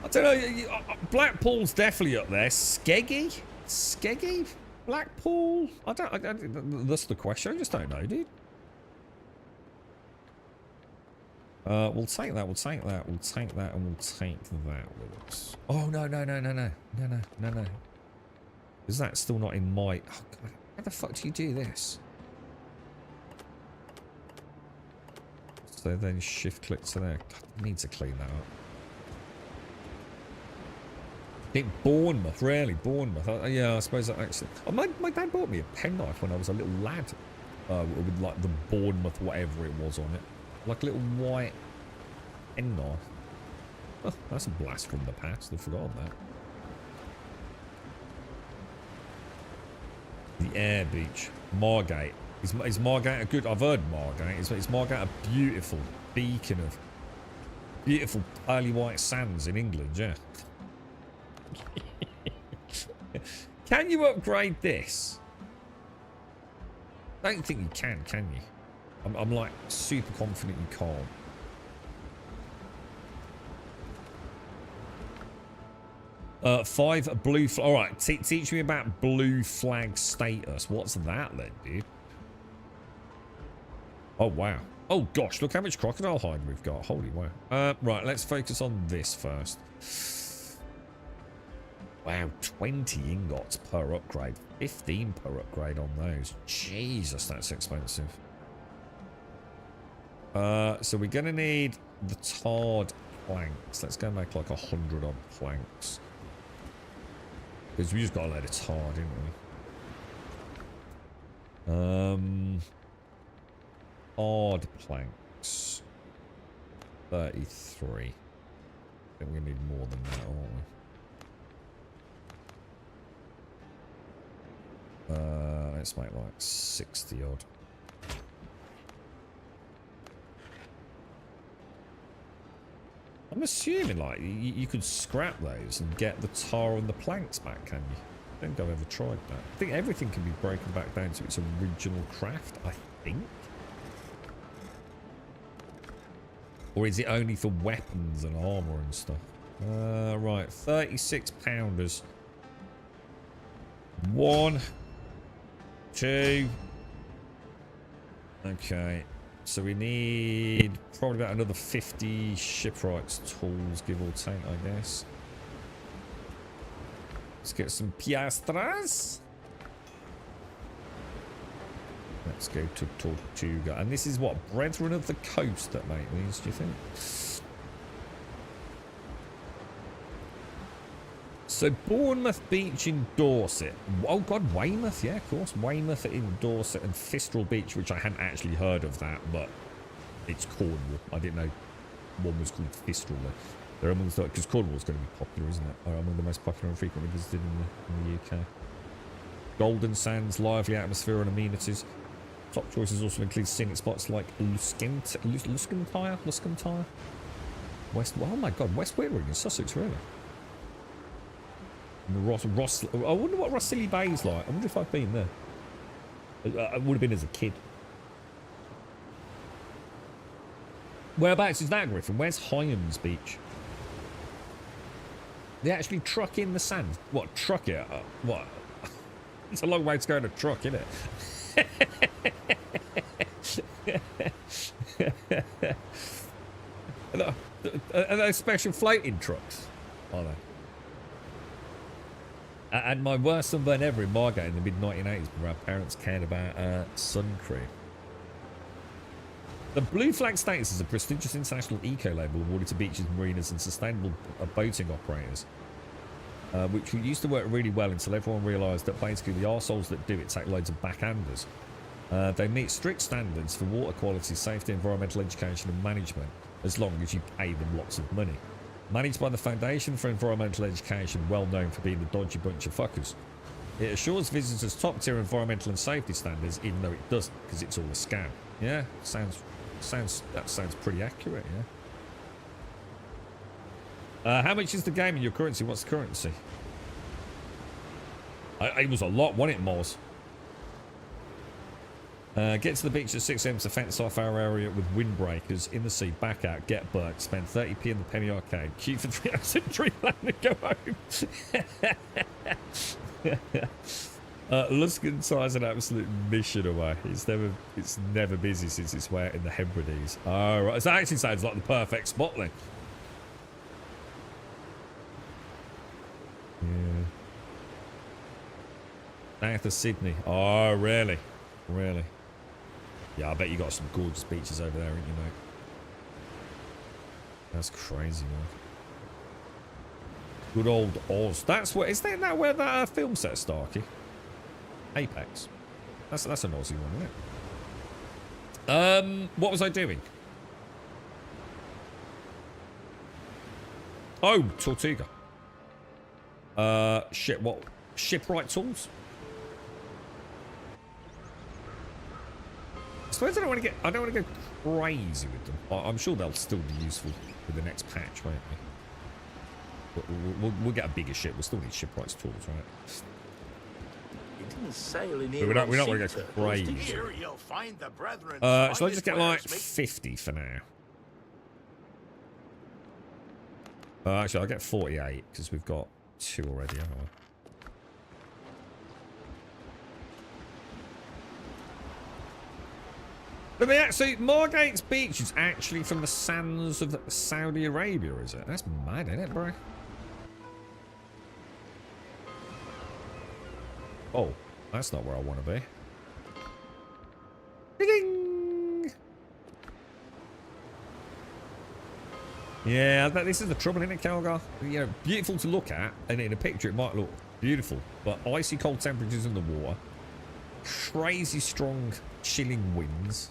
Speaker 2: I don't know. Blackpool's definitely up there. Skeggy? Skeggy? Blackpool? I don't, that's the question. I just don't know, dude. We'll take that, we'll take that, we'll take that, and we'll take that with us. Oh, no. Is that still not in my... Oh, God. How the fuck do you do this? So then shift click to there. God, I need to clean that up. I think Bournemouth, really, Bournemouth. Yeah, I suppose that actually... Oh, my dad bought me a penknife when I was a little lad. With like the Bournemouth, whatever it was on it. Like a little white penknife. Oh, that's a blast from the past. I've forgotten that. The Air Beach. Margate. Is Margate a good... I've heard Margate. Is Margate a beautiful beacon of beautiful pearly white sands in England, yeah. Can you upgrade this? I don't think you can you? I'm like super confident you can't. Five blue flag. All right, teach me about blue flag status. What's that then, dude? Oh wow. Oh gosh, look how much crocodile hide we've got. Holy wow. Right, let's focus on this first. Wow, 20 ingots per upgrade. 15 per upgrade on those. Jesus, that's expensive. So we're gonna need the tarred planks. Let's go make like 100 odd planks. Because we just got a load of tar, didn't we? Odd planks. 33. I think we're gonna need more than that, aren't we? Let's make like 60 odd. I'm assuming like you could scrap those and get the tar and the planks back, can you? I don't think I've ever tried that. I think everything can be broken back down to its original craft, I think. Or is it only for weapons and armor and stuff? Right, 36 pounders. 1, 2. Okay. So we need probably about another 50 shipwrights tools, give or take, I guess. Let's get some piastras. Let's go to Tortuga. And this is what? Brethren of the Coast that make these, do you think? So Bournemouth Beach in Dorset. Oh god, Weymouth, yeah, of course. Weymouth in Dorset and Fistral Beach, which I hadn't actually heard of that, but it's Cornwall. I didn't know one was called Fistral. They're amongst the, because Cornwall's going to be popular, isn't it? Or among the most popular and frequently visited in the UK. Golden Sands, lively atmosphere and amenities. Top choices also include scenic spots like Luscantire. West. Oh my god, West Wittering in Sussex, really. Ross, I wonder what Rossili Bay's like. I wonder if I've been there. I would have been as a kid. Whereabouts is that, Griffin? Where's Hyams Beach? They actually truck in the sand. What, truck it? What? It's a long way to go in a truck, isn't it? Are they special floating trucks? Are they? And my worst sunburn ever in Margate in the mid-1980s, where our parents cared about sun cream. The Blue Flag status is a prestigious international eco-label awarded to beaches, marinas and sustainable boating operators, which used to work really well until everyone realised that basically the arseholes that do it take loads of backhanders. They meet strict standards for water quality, safety, environmental education and management, as long as you pay them lots of money. Managed by the Foundation for Environmental Education, well known for being a dodgy bunch of fuckers. It assures visitors top-tier environmental and safety standards, even though it doesn't, because it's all a scam. Yeah, that sounds pretty accurate, yeah. How much is the game in your currency? What's the currency? It was a lot, wasn't it, Moz? Get to the beach at 6 AM to fence off our area with windbreakers. In the sea, back out, get burnt, spend 30p in the penny arcade, queue for 3 hours in Dreamland and go home. Luskin ties an absolute mission away. It's never busy since it's wet in the Hebrides. Oh, right. So that actually sounds like the perfect spot then. Yeah. South of Sydney. Oh, really? Really? Yeah, I bet you got some gorgeous beaches over there, ain't you, mate? That's crazy, man. Good old Oz. That's where, is that where that film set Starkey? Apex. That's an Aussie one, isn't it? What was I doing? Oh, Tortuga. Shit, what? Shipwright tools? I suppose I don't want to go crazy with them. I'm sure they'll still be useful with the next patch, won't they? We'll get a bigger ship. We'll still need shipwright's tools, right? We don't want to go crazy. Shall I just get like 50 for now? Actually, I'll get 48 because we've got 2 already, haven't we? But so Margate's Beach is actually from the sands of Saudi Arabia, is it? That's mad, isn't it, bro? Oh, that's not where I want to be. Ding! Yeah, this is the trouble, isn't it, Calgar? You know, beautiful to look at, and in a picture it might look beautiful, but icy cold temperatures in the water, crazy strong chilling winds.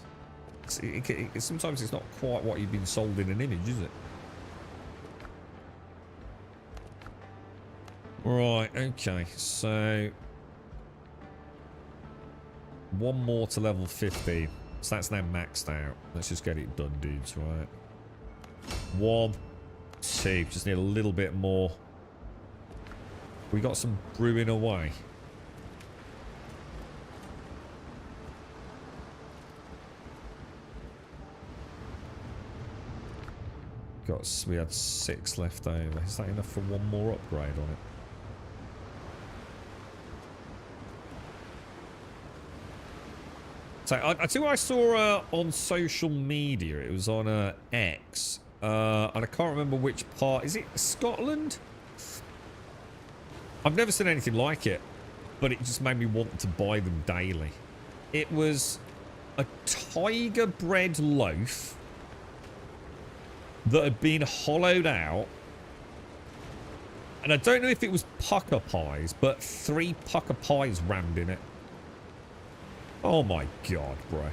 Speaker 2: Sometimes it's not quite what you've been sold in an image, is it? Right, okay, so 1 more to level 50. So that's now maxed out. Let's just get it done, dudes, right? 1, 2, just need a little bit more. We got some brewing away. We had 6 left over. Is that enough for 1 more upgrade on it? So I tell you what I saw on social media. It was on X, and I can't remember which part. Is it Scotland? I've never seen anything like it, but it just made me want to buy them daily. It was a tiger bread loaf that had been hollowed out, and I don't know if it was pucker pies, but 3 pucker pies rammed in it. Oh my god, bro.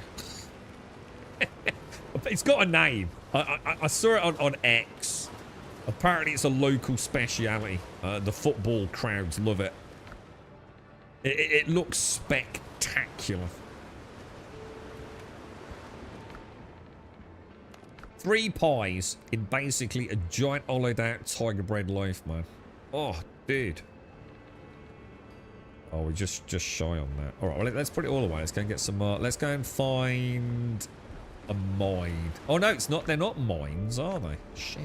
Speaker 2: It's got a name. I saw it on X. Apparently it's a local speciality. The football crowds love it. It looks spectacular. 3 pies in basically a giant hollowed out tiger bread loaf, man. Oh, dude. Oh, we're just shy on that. All right, well, let's put it all away. Let's go and get some. Let's go and find a mine. Oh no, it's not. They're not mines, are they? Shit.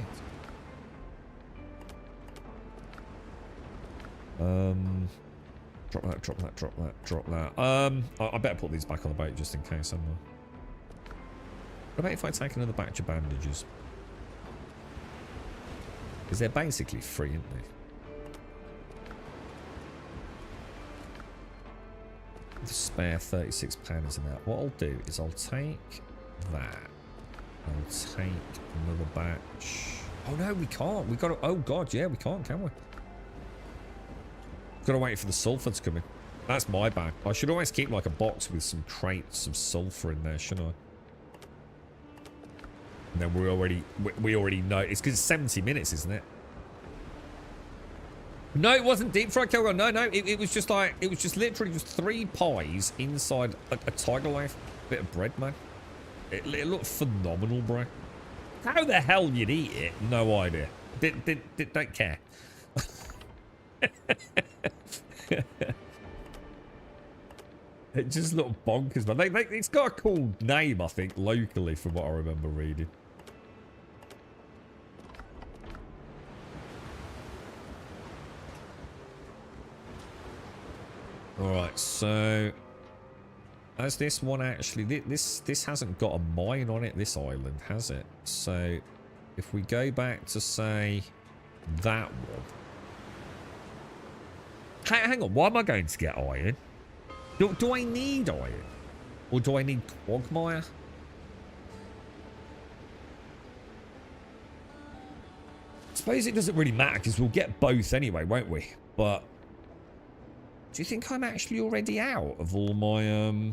Speaker 2: Drop that. Drop that. Drop that. Drop that. I better put these back on the boat just in case. What about if I take another batch of bandages? Because they're basically free, aren't they? The spare 36 pounds in that. What I'll do is I'll take that. I'll take another batch. Oh no, we can't. We got to. Oh god, yeah, we can't, can we? Got to wait for the sulfur to come in. That's my bad. I should always keep like a box with some crates of sulfur in there, shouldn't I? And then we already know. It's because it's 70 minutes, isn't it? No, it wasn't deep fried Kelgar. No, it was just like, it was just literally just 3 pies inside a tiger loaf bit of bread, man. It looked phenomenal, bro. How the hell you'd eat it? No idea. Don't care. It just looked bonkers, man. It's got a cool name, I think, locally, from what I remember reading. Alright, so... Has this one actually... This hasn't got a mine on it, this island, has it? So, if we go back to, say, that one... Hang on, why am I going to get iron? Do I need iron? Or do I need quagmire? I suppose it doesn't really matter, because we'll get both anyway, won't we? But... Do you think I'm actually already out of all my,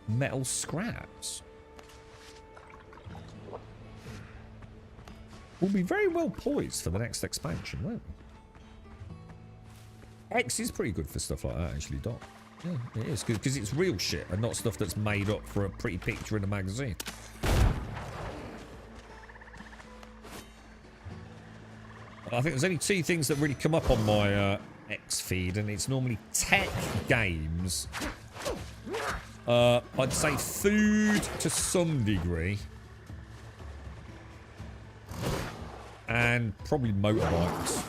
Speaker 2: metal scraps? We'll be very well poised for the next expansion, won't we? X is pretty good for stuff like that, actually, Doc. Yeah, it is, because it's real shit and not stuff that's made up for a pretty picture in a magazine. I think there's only two things that really come up on my X feed, and it's normally tech, games. I'd say food to some degree. And probably motorbikes.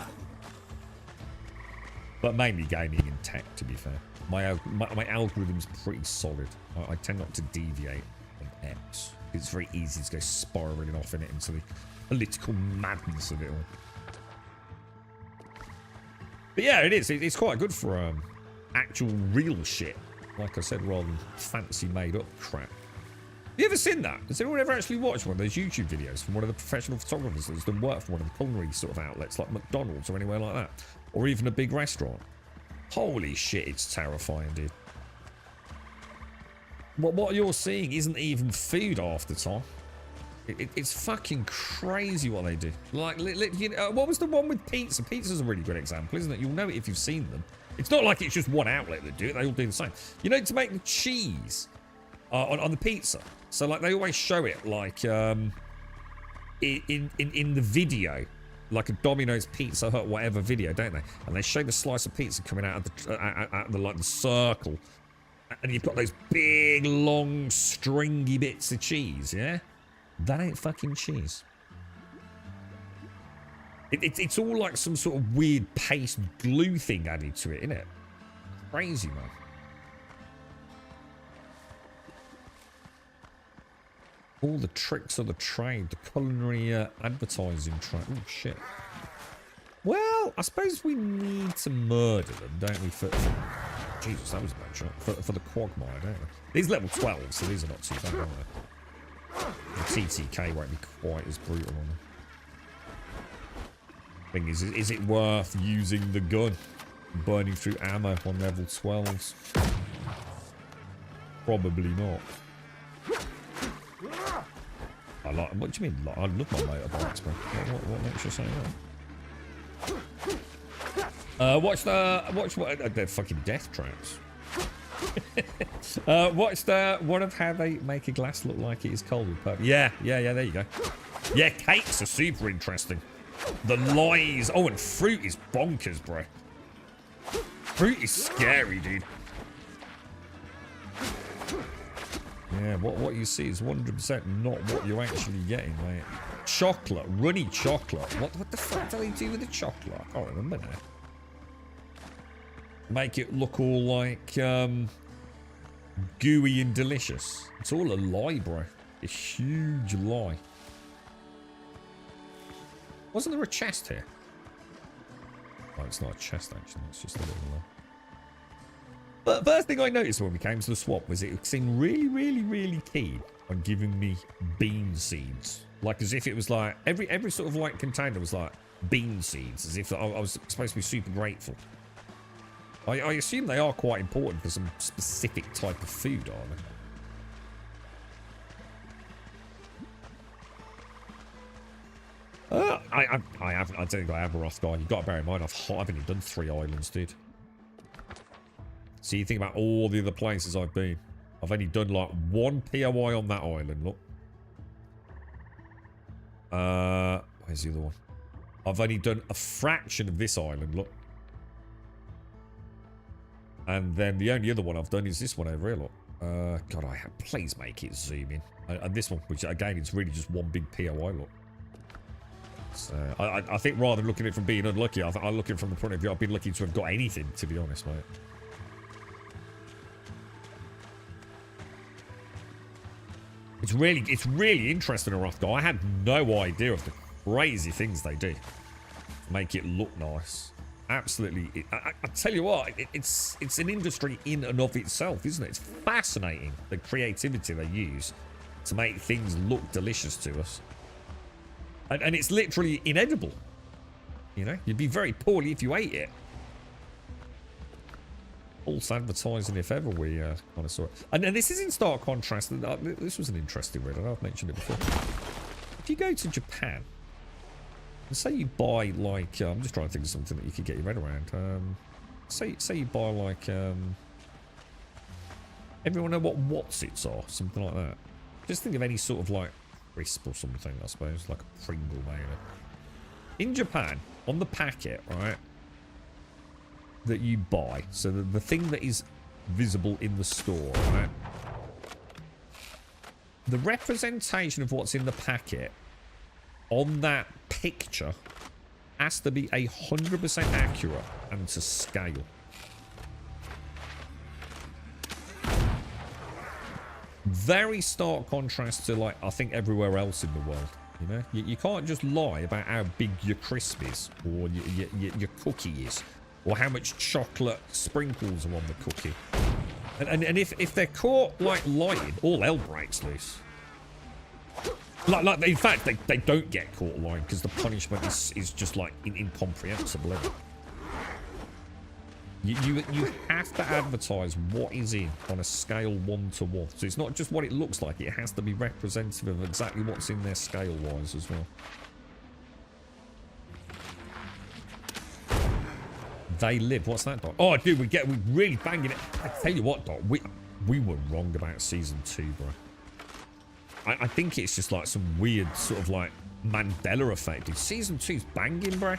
Speaker 2: But mainly gaming and tech, to be fair. My algorithm's pretty solid. I tend not to deviate on X. It's very easy to go spiraling off in it into the political madness of it all. But yeah, it is. It's quite good for actual real shit. Like I said, rather than fancy made up crap. You ever seen that? Has anyone ever actually watched one of those YouTube videos from one of the professional photographers that's done work for one of the culinary sort of outlets like McDonald's or anywhere like that? Or even a big restaurant? Holy shit, it's terrifying, dude. What you're seeing isn't even food half the time. It's fucking crazy what they do. Like, you know, what was the one with pizza? Pizza's a really good example, isn't it? You'll know it if you've seen them. It's not like it's just one outlet that do it. They all do the same. You know, to make the cheese on the pizza. So, like, they always show it, like, in the video. Like a Domino's, Pizza Hut, whatever video, don't they? And they show the slice of pizza coming out of the circle. And you've got those big, long, stringy bits of cheese, yeah? That ain't fucking cheese. It's all like some sort of weird paste glue thing added to it, isn't it? Crazy, man. All the tricks of the trade, the culinary advertising trade. Oh, shit. Well, I suppose we need to murder them, don't we? Jesus, that was a bad shot. For the quagmire, don't we? These level 12, so these are not too bad, are they? The TTK won't be quite as brutal on them. Thing is it worth using the gun? Burning through ammo on level 12s? Probably not. What do you mean? I love my motorbikes, bro. What makes you say that? Watch they're fucking death traps. Watch one of how they make a glass look like it is cold with purple. Yeah, there you go. Yeah, cakes are super interesting. The lies. Oh, and fruit is bonkers, bro. Fruit is scary, dude. Yeah, what you see is 100% not what you're actually getting, mate. Chocolate, runny chocolate. What the fuck do they do with the chocolate? I can't remember now. Make it look all like gooey and delicious. It's all a lie, bro. A huge lie. Wasn't there a chest here? Oh, it's not a chest actually. It's just a little lie. But first thing I noticed when we came to the swamp was it seemed really keen on giving me bean seeds. Like as if it was like every sort of like container was like bean seeds, as if I was supposed to be super grateful. I assume they are quite important for some specific type of food, aren't they? I don't think I have a rough guy. You've got to bear in mind I've only done 3 islands, dude. So you think about all the other places I've been. I've only done like 1 POI on that island, look. Where's the other one? I've only done a fraction of this island, look. And then the only other one I've done is this one over here, look. God, please make it zoom in. And this one, which again is really just one big POI, look. So I think rather than looking at it from being unlucky, I look at it from the point of view I've been lucky to have got anything, to be honest, mate. It's really interesting, a Rothgar. I had no idea of the crazy things they do to make it look nice. Absolutely. I tell you what, it's an industry in and of itself, isn't it? It's fascinating, the creativity they use to make things look delicious to us. And it's literally inedible. You know, you'd be very poorly if you ate it. False advertising, if ever we kind of saw it. And this is in stark contrast. This was an interesting read. I know I've mentioned it before. If you go to Japan, and say you buy like, I'm just trying to think of something that you could get your head around. Say you buy like, everyone know what Whatsits are, something like that. Just think of any sort of like crisp or something, I suppose, like a Pringle maybe. In Japan, on the packet, right, that you buy, so the thing that is visible in the store, right, the representation of what's in the packet on that picture has to be 100% accurate and to scale. Very stark contrast to, like, I think everywhere else in the world. You know, you can't just lie about how big your crisp is, or your cookie is, or how much chocolate sprinkles are on the cookie. And if they're caught like lying, all hell breaks loose. Like in fact, they don't get caught lying because the punishment is just like incomprehensible. You have to advertise what is in on a scale 1 to 1. So it's not just what it looks like, it has to be representative of exactly what's in there scale wise as well. They live. What's that, Doc? Oh, dude, we're really banging it. I tell you what, Doc, we were wrong about season 2, bro. I think it's just like some weird sort of like Mandela effect. Dude, season 2's banging, bro.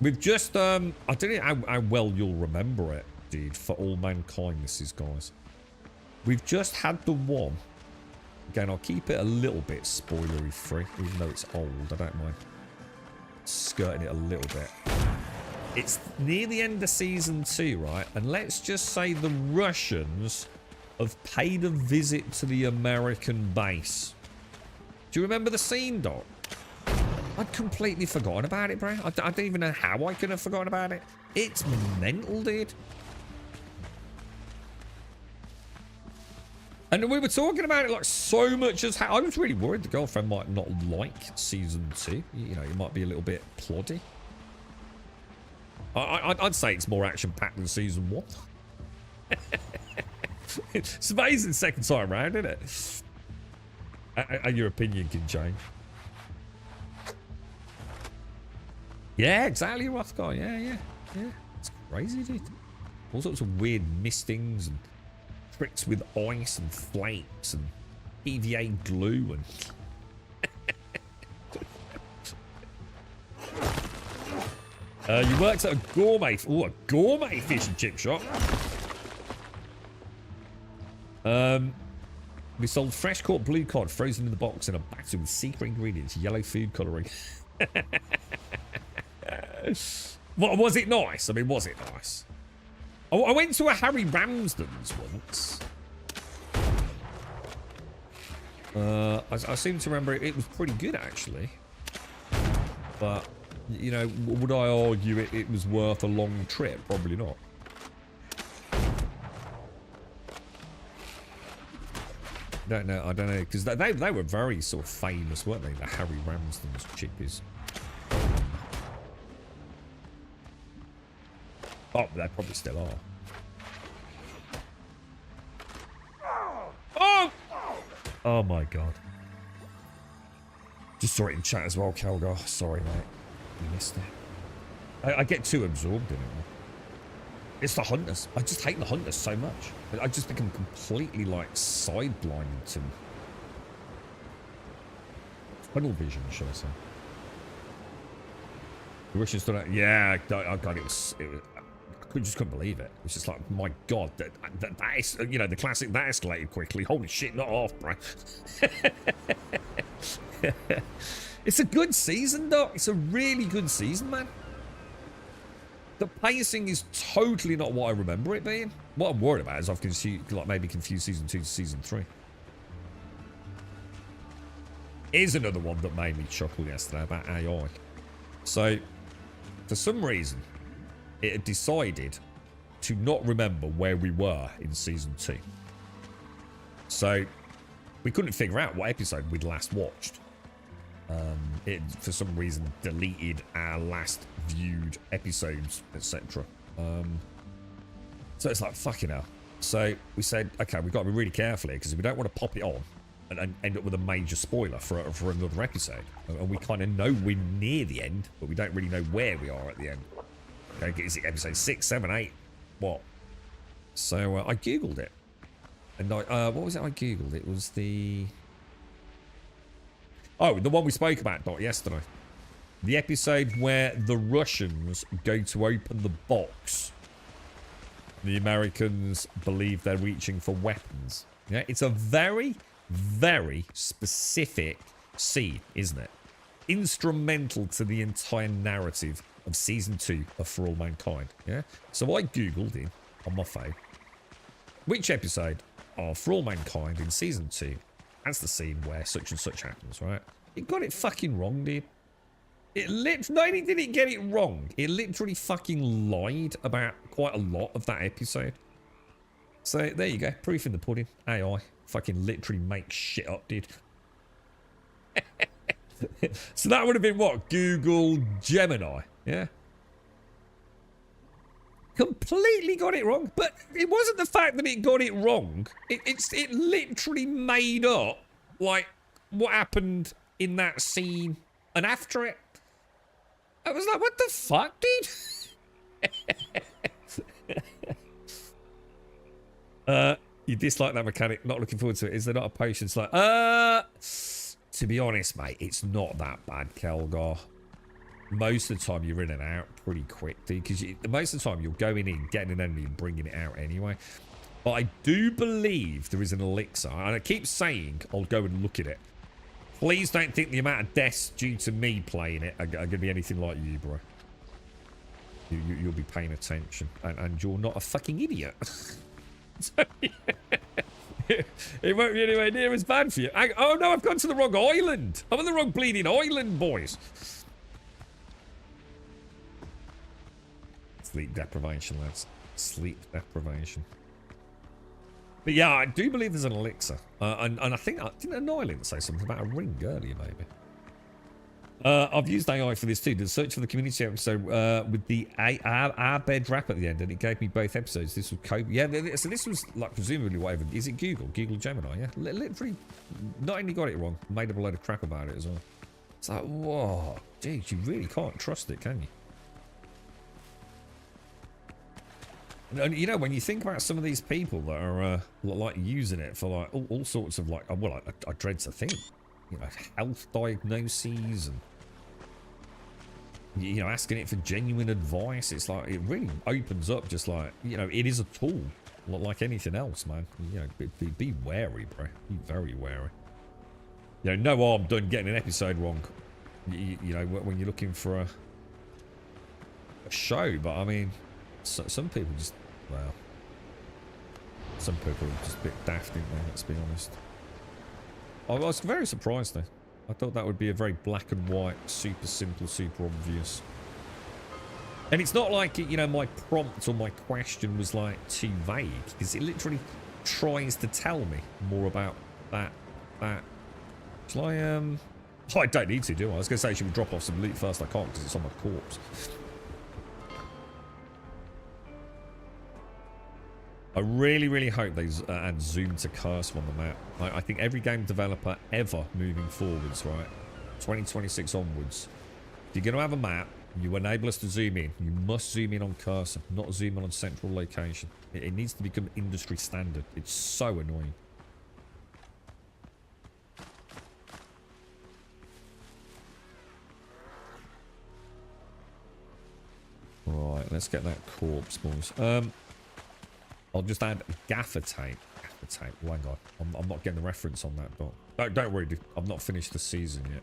Speaker 2: We've just, I don't know how well you'll remember it, dude, For All Mankind, this is, guys. We've just had the one. Again, I'll keep it a little bit spoilery free, even though it's old. I don't mind skirting it a little bit. It's near the end of season 2, right? And let's just say the Russians have paid a visit to the American base. Do you remember the scene, Doc? I'd completely forgotten about it, bro. I don't even know how I could have forgotten about it. It's mental, dude. And we were talking about it like so much as how I was really worried the girlfriend might not like season 2. You know, it might be a little bit ploddy. I'd say it's more action-packed than season 1. It's amazing second time round, isn't it? And your opinion can change. Yeah, exactly, Rothgar. Yeah. It's crazy, dude. All sorts of weird mistings and tricks with ice and flakes and EVA glue and... you worked at a gourmet fish and chip shop. We sold fresh caught blue cod frozen in the box in a batter with secret ingredients, yellow food colouring. What, was it nice? I mean, was it nice? I went to a Harry Ramsden's once. I seem to remember it was pretty good, actually. But, you know, would I argue it was worth a long trip? Probably not. I don't know, because they were very sort of famous, weren't they? The Harry Ramsden's chippies. Oh, they probably still are. Oh! Oh my god. Just saw it in chat as well, Kelgar. Sorry, mate. You missed it. I get too absorbed in it. It's the hunters. I just hate the hunters so much. I just become completely, like, sideblind to tunnel vision, should I say. The Russians stood out. Yeah, oh god, it was... I just couldn't believe it. It's just like, my God, that is, you know, the classic, that escalated quickly. Holy shit, not off, bro. It's a good season, Doc. It's a really good season, man. The pacing is totally not what I remember it being. What I'm worried about is I've maybe confused season 2 to season 3. Here's another one that made me chuckle yesterday about AI. So, for some reason, it had decided to not remember where we were in season 2. So, we couldn't figure out what episode we'd last watched. It, for some reason, deleted our last viewed episodes, etc. So it's like, fucking hell. So we said, okay, we've got to be really careful here, because we don't want to pop it on and end up with a major spoiler for another episode. And we kind of know we're near the end, but we don't really know where we are at the end. Okay, is it episode 6, 7, 8? What? So I googled it. And what was it I googled? It was the... Oh, the one we spoke about, Dot, yesterday. The episode where the Russians go to open the box. The Americans believe they're reaching for weapons. Yeah, it's a very, very specific scene, isn't it? Instrumental to the entire narrative of season 2 of For All Mankind. Yeah. So I googled it on my phone. Which episode of For All Mankind in season 2? That's the scene where such and such happens, right? It got it fucking wrong, dude. Not only did it get it wrong, it literally fucking lied about quite a lot of that episode. So there you go, proof in the pudding. AI fucking literally makes shit up, dude. So that would have been what? Google Gemini, yeah? Completely got it wrong, but it wasn't the fact that it got it wrong. It literally made up, like, what happened in that scene and after it. I was like, what the fuck, dude? You dislike that mechanic, not looking forward to it. Is there not a patience like, to be honest, mate, it's not that bad, Kelgar. Most of the time you're in and out pretty quick, dude, because most of the time you're going in, getting an enemy and bringing it out anyway. But I do believe there is an elixir, and I keep saying I'll go and look at it. Please don't think the amount of deaths due to me playing it are going to be anything like you, bro. You'll be paying attention, and you're not a fucking idiot. So, it won't be anywhere near as bad for you. Oh no, I've gone to the wrong island. I'm on the wrong bleeding island, boys. Sleep deprivation, lads. Sleep deprivation. But yeah, I do believe there's an elixir. And I think, didn't Annihilant say something about a ring earlier, maybe? I've used AI for this too. Did a search for the community episode with the our bed rap at the end, and it gave me both episodes. This was Kobe. Yeah, so this was like presumably whatever. Is it Google? Google Gemini, yeah? Literally, not only got it wrong, made up a load of crap about it as well. It's like, whoa, dude, you really can't trust it, can you? And you know, when you think about some of these people that are like using it for like all sorts of like, well, I dread to think, you know, health diagnoses and, you know, asking it for genuine advice. It's like, it really opens up just like, you know, it is a tool like anything else, man. You know, be wary, bro. Be very wary. You know, no harm done getting an episode wrong, you know, when you're looking for a show. But I mean, some people just, well, some people are just a bit daft, aren't they? Let's be honest. I was very surprised though. I thought that would be a very black and white, super simple, super obvious. And it's not like, you know, my prompt or my question was like too vague, because it literally tries to tell me more about that. Shall I, I don't need to, do I? I was going to say, should we drop off some loot first? I can't, because it's on my corpse. I really, really hope they add zoom to cursor on the map. I think every game developer ever moving forwards, right, 2026 onwards, if you're going to have a map, you enable us to zoom in. You must zoom in on cursor, not zoom in on central location. It needs to become industry standard. It's so annoying. Right, let's get that corpse, boys. I'll just add gaffer tape. Gaffer tape. Oh, hang on. I'm not getting the reference on that, but don't worry, dude. I've not finished the season yet.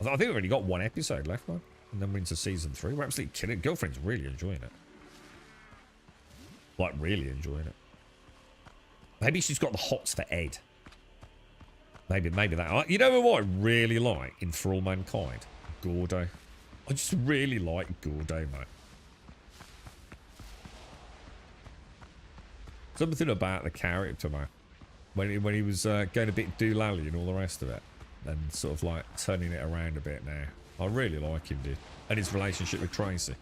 Speaker 2: I think we've only got one episode left, man. And then we're into season 3. We're absolutely killing it. Girlfriend's really enjoying it. Like, really enjoying it. Maybe she's got the hots for Ed. Maybe that. You know what I really like in For All Mankind? Gordo. I just really like Gordo, mate. Something about the character, man. When he was going a bit doolally and all the rest of it. And sort of like turning it around a bit now. I really like him, dude. And his relationship with Tracy.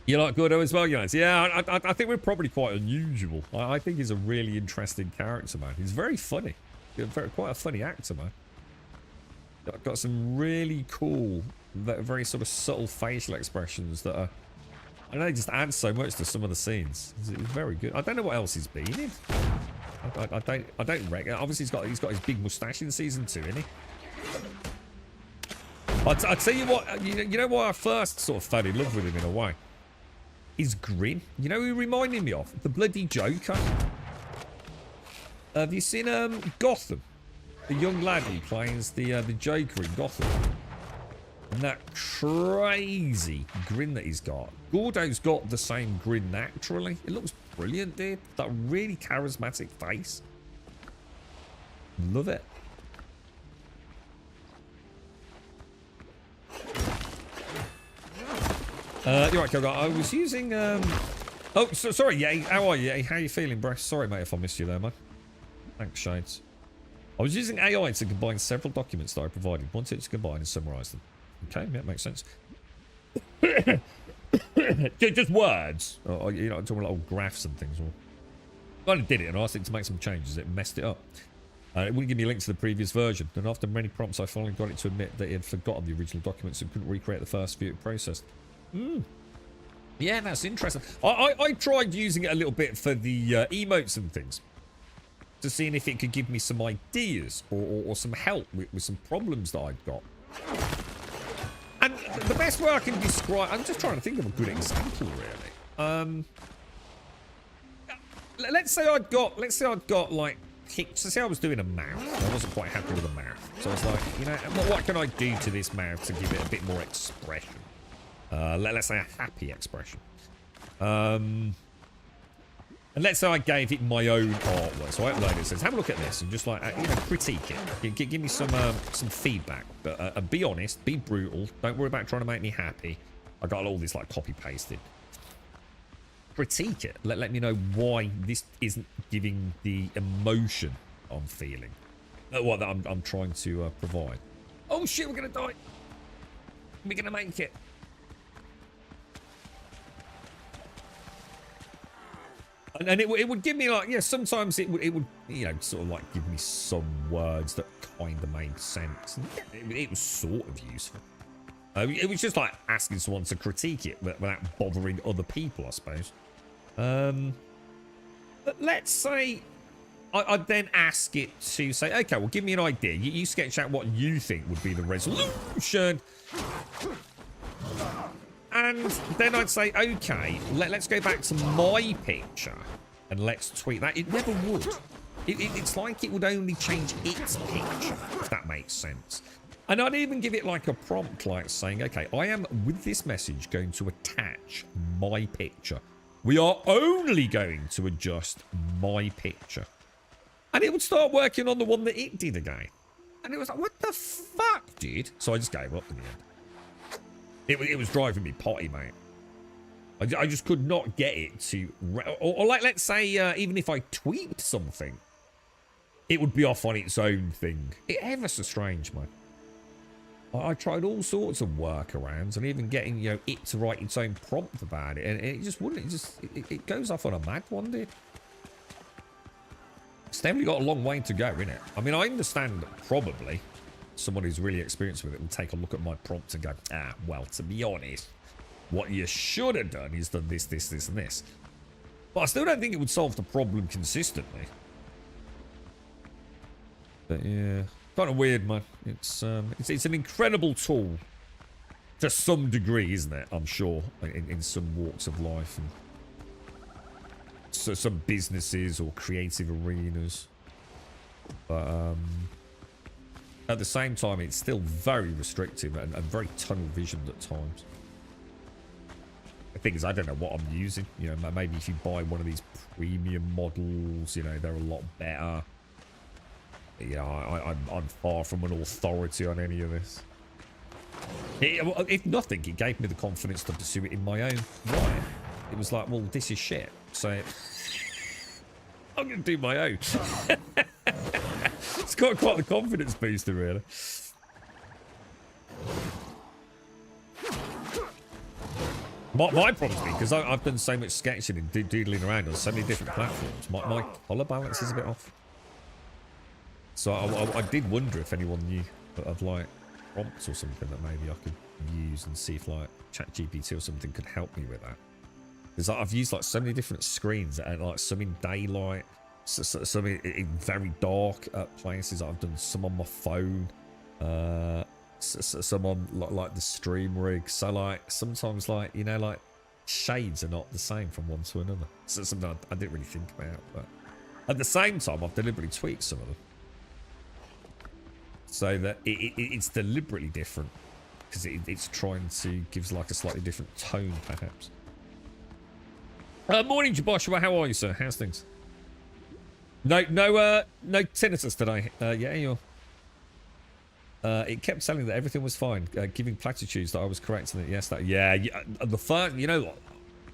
Speaker 2: You like Gordo as well, guys? Yeah, I think we're probably quite unusual. I think he's a really interesting character, man. He's very funny. Quite a funny actor, man. Got some really cool, very sort of subtle facial expressions that are... I know, just add so much to some of the scenes. He's very good. I don't know what else he's been in. I don't reckon. Obviously, he's got his big moustache in season 2, isn't he? I'll tell you what. You know why I first sort of fell in love with him in a way. His grin. You know who he reminded me of? The bloody Joker. Have you seen Gotham? The young lad who plays the Joker in Gotham. And that crazy grin that he's got. Gordo's got the same grin naturally. It looks brilliant, dude. That really charismatic face. Love it. You're right, Koga. I was using... Oh, sorry, yeah. How are you? How are you feeling, bro? Sorry, mate, if I missed you there, man. Thanks, Shades. I was using AI to combine several documents that I provided. Wanted it to combine and summarize them. Okay, yeah, makes sense. Just words. Or, you know, I'm talking about old graphs and things. I did it and I asked it to make some changes. It messed it up. It wouldn't give me a link to the previous version. And after many prompts, I finally got it to admit that it had forgotten the original documents and couldn't recreate the first few it processed. Yeah, that's interesting. I tried using it a little bit for the emotes and things. To seeing if it could give me some ideas or some help with some problems that I'd got. And the best way I can describe... I'm just trying to think of a good example, really. Let's say I'd got like... Let's say I was doing a mouth. I wasn't quite happy with the mouth. So I was like, you know, what can I do to this mouth to give it a bit more expression? Let's say a happy expression. And let's say I gave it my own artwork. So I uploaded it. Says, have a look at this and just like, you know, critique it. Give me some feedback. But be honest, be brutal. Don't worry about trying to make me happy. I got all this like copy pasted. Critique it. Let me know why this isn't giving the emotion I'm feeling. What that I'm trying to provide. Oh shit, we're gonna die. We're gonna make it. And it would give me like, yeah, sometimes it would, you know, sort of like give me some words that kind of made sense. It was sort of useful. It was just like asking someone to critique it without bothering other people, I suppose. But let's say I'd then ask it to say, okay, well, give me an idea. You sketch out what you think would be the resolution. And then I'd say, okay, let's go back to my picture and let's tweak that. It never would. It's like it would only change its picture, if that makes sense. And I'd even give it like a prompt, like saying, okay, I am, with this message, going to attach my picture. We are only going to adjust my picture. And it would start working on the one that it did again. And it was like, what the fuck, dude? So I just gave up in the end. It was driving me potty, mate. I just could not get it to... Or like, let's say, even if I tweaked something, it would be off on its own thing. Ever so strange, man. I tried all sorts of workarounds and even getting, you know, it to write its own prompt about it. And it just wouldn't. It goes off on a mad one, dude. It's definitely got a long way to go, innit? I mean, I understand probably... someone who's really experienced with it will take a look at my prompt and go, well, to be honest, what you should have done is done this, this, this, and this. But I still don't think it would solve the problem consistently. But yeah, kind of weird, man. It's an incredible tool. To some degree, isn't it? I'm sure, in some walks of life. And so some businesses or creative arenas. But at the same time, it's still very restrictive and very tunnel visioned at times. The thing is, I don't know what I'm using. You know, maybe if you buy one of these premium models, you know, they're a lot better. You know, I'm far from an authority on any of this. If nothing, it gave me the confidence to pursue it in my own right. It was like, well, this is shit. So I'm going to do my own. It's got quite the confidence booster, really. My problem's been, because I've done so much sketching and doodling around on so many different platforms, my colour balance is a bit off. So I did wonder if anyone knew of, like, prompts or something that maybe I could use and see if, like, ChatGPT or something could help me with that. Because I've used, like, so many different screens, and, like, some in daylight, some in very dark places. I've done some on my phone, some on like the stream rig. So like sometimes, like, you know, like shades are not the same from one to another. So something I didn't really think about, but at the same time I've deliberately tweaked some of them so that it's deliberately different, because it's trying to give like a slightly different tone, perhaps. Morning, Joshua. How are you, sir? How's things? No tinnitus today. Yeah, you're. It kept telling that everything was fine, giving platitudes that I was correct in it. Yes, that. Yeah. The first, you know what?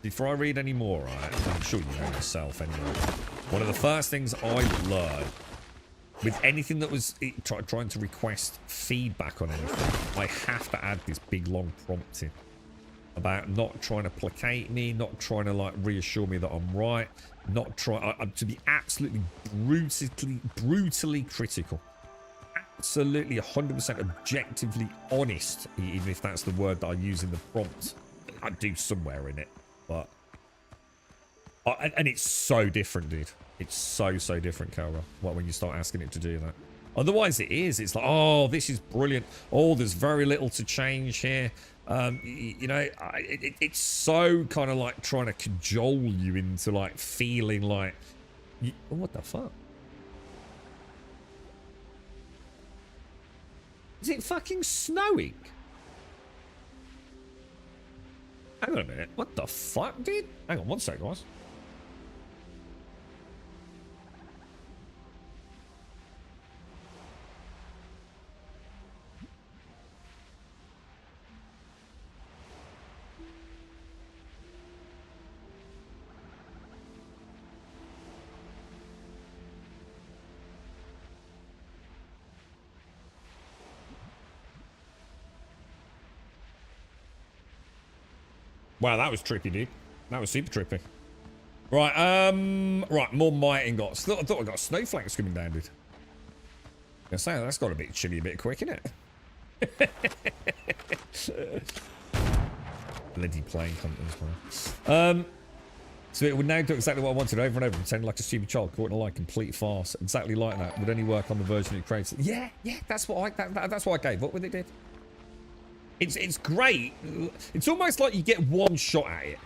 Speaker 2: Before I read any more, right? I'm sure you know yourself anyway. One of the first things I learned with anything that was trying to request feedback on anything, I have to add this big long prompt in about not trying to placate me, not trying to like reassure me that I'm right, not trying to be absolutely brutally critical, absolutely 100% objectively honest, even if that's the word that I use in the prompt. I do somewhere in it, but and it's so different, dude. It's so different, Calra. What, when you start asking it to do that? Otherwise, it's like, oh, this is brilliant. Oh, there's very little to change here. You know, it's so kind of like trying to cajole you into like feeling like, oh, what the fuck? Is it fucking snowing? Hang on a minute. What the fuck, dude? Hang on one sec, guys. Wow, that was trippy, dude. That was super trippy. Right, right, more might ingots. I thought I got snowflakes coming down, dude. I say that's got a bit chilly, a bit quick, innit? Bloody plane hunters, man. So it would now do exactly what I wanted over and over, pretend like a stupid child caught in a like complete farce, exactly like that. Would only work on the version it created. Yeah, that's what that's what I gave. What would it do? It's great. It's almost like you get one shot at it.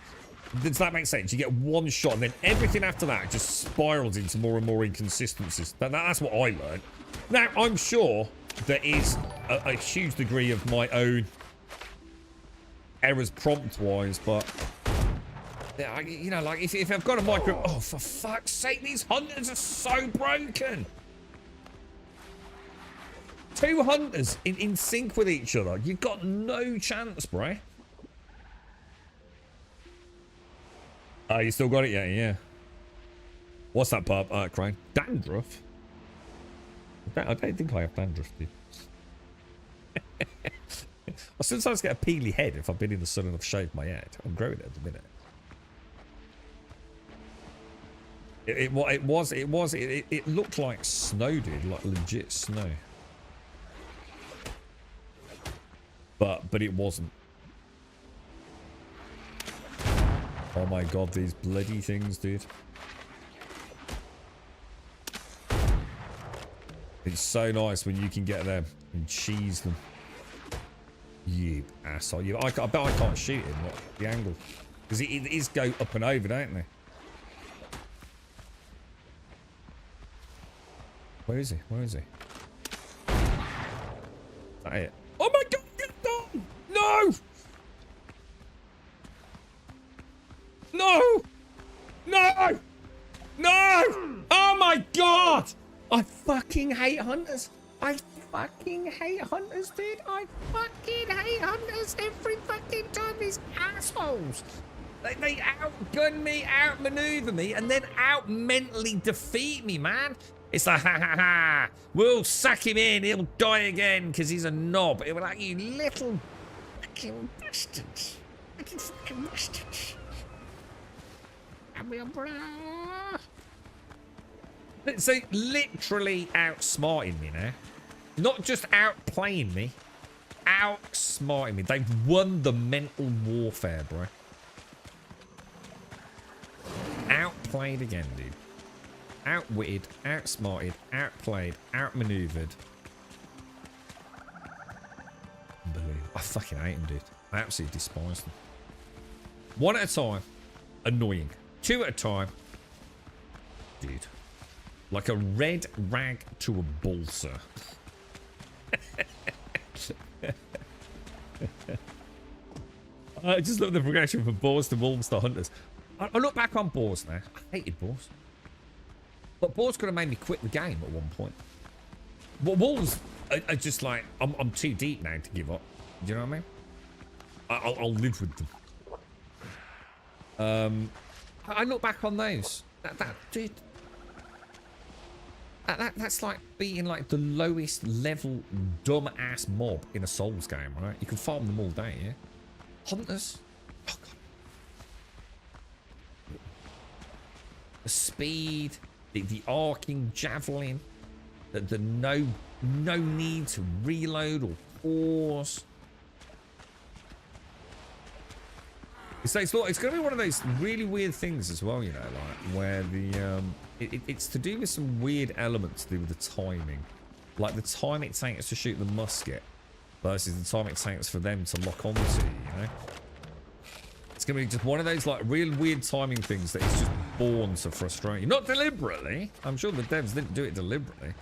Speaker 2: Does that make sense? You get one shot, and then everything after that just spirals into more and more inconsistencies. That's what I learned. Now, I'm sure there is a huge degree of my own errors prompt-wise, but you know, like if I've got a micro, oh, for fuck's sake, these hunters are so broken. Two hunters in sync with each other. You've got no chance, bro. Oh, you still got it? Yeah. What's that, pup? Crane. Dandruff? I don't think I have dandruff, dude. I sometimes get a peely head if I've been in the sun and I've shaved my head. I'm growing it at the minute. It looked like snow, dude. Like legit snow. But it wasn't. Oh my god, these bloody things, dude. It's so nice when you can get them and cheese them. You asshole. I bet I can't shoot him. What, the angle? Because it is go up and over, don't they? Where is he? Where is he? Is that it? Oh my god! Get down! No! No! No! No! Oh my god! I fucking hate hunters. I fucking hate hunters, dude. I fucking hate hunters every fucking time. These assholes. They outgun me, outmaneuver me, and then out-mentally defeat me, man. It's like, ha ha ha. We'll sack him in. He'll die again because he's a knob. It was like, you little fucking bastards. Fucking bastards. So literally outsmarting me now. Not just outplaying me. Outsmarting me. They've won the mental warfare, bro. Outplayed again, dude. Outwitted, outsmarted, outplayed, outmaneuvered. Unbelievable. I fucking hate them, dude. I absolutely despise them. One at a time, annoying. Two at a time, dude. Like a red rag to a bull, sir. I just love the progression from boars to wolves to hunters. I look back on boars now. I hated boars. But boars could have made me quit the game at one point. But wolves are just like, I'm too deep now to give up. Do you know what I mean? I'll live with them. I look back on those. Dude. That's like beating like the lowest level dumb-ass mob in a Souls game, right? You can farm them all day, yeah? Hunters. Oh, God. The speed, the arcing javelin, the no need to reload or pause. It's going to be one of those really weird things as well, you know, like where the it's to do with some weird elements to do with the timing, like the time it takes to shoot the musket versus the time it takes for them to lock onto you, you know. It's going to be just one of those like real weird timing things that is just born to frustrate you. Not deliberately. I'm sure the devs didn't do it deliberately.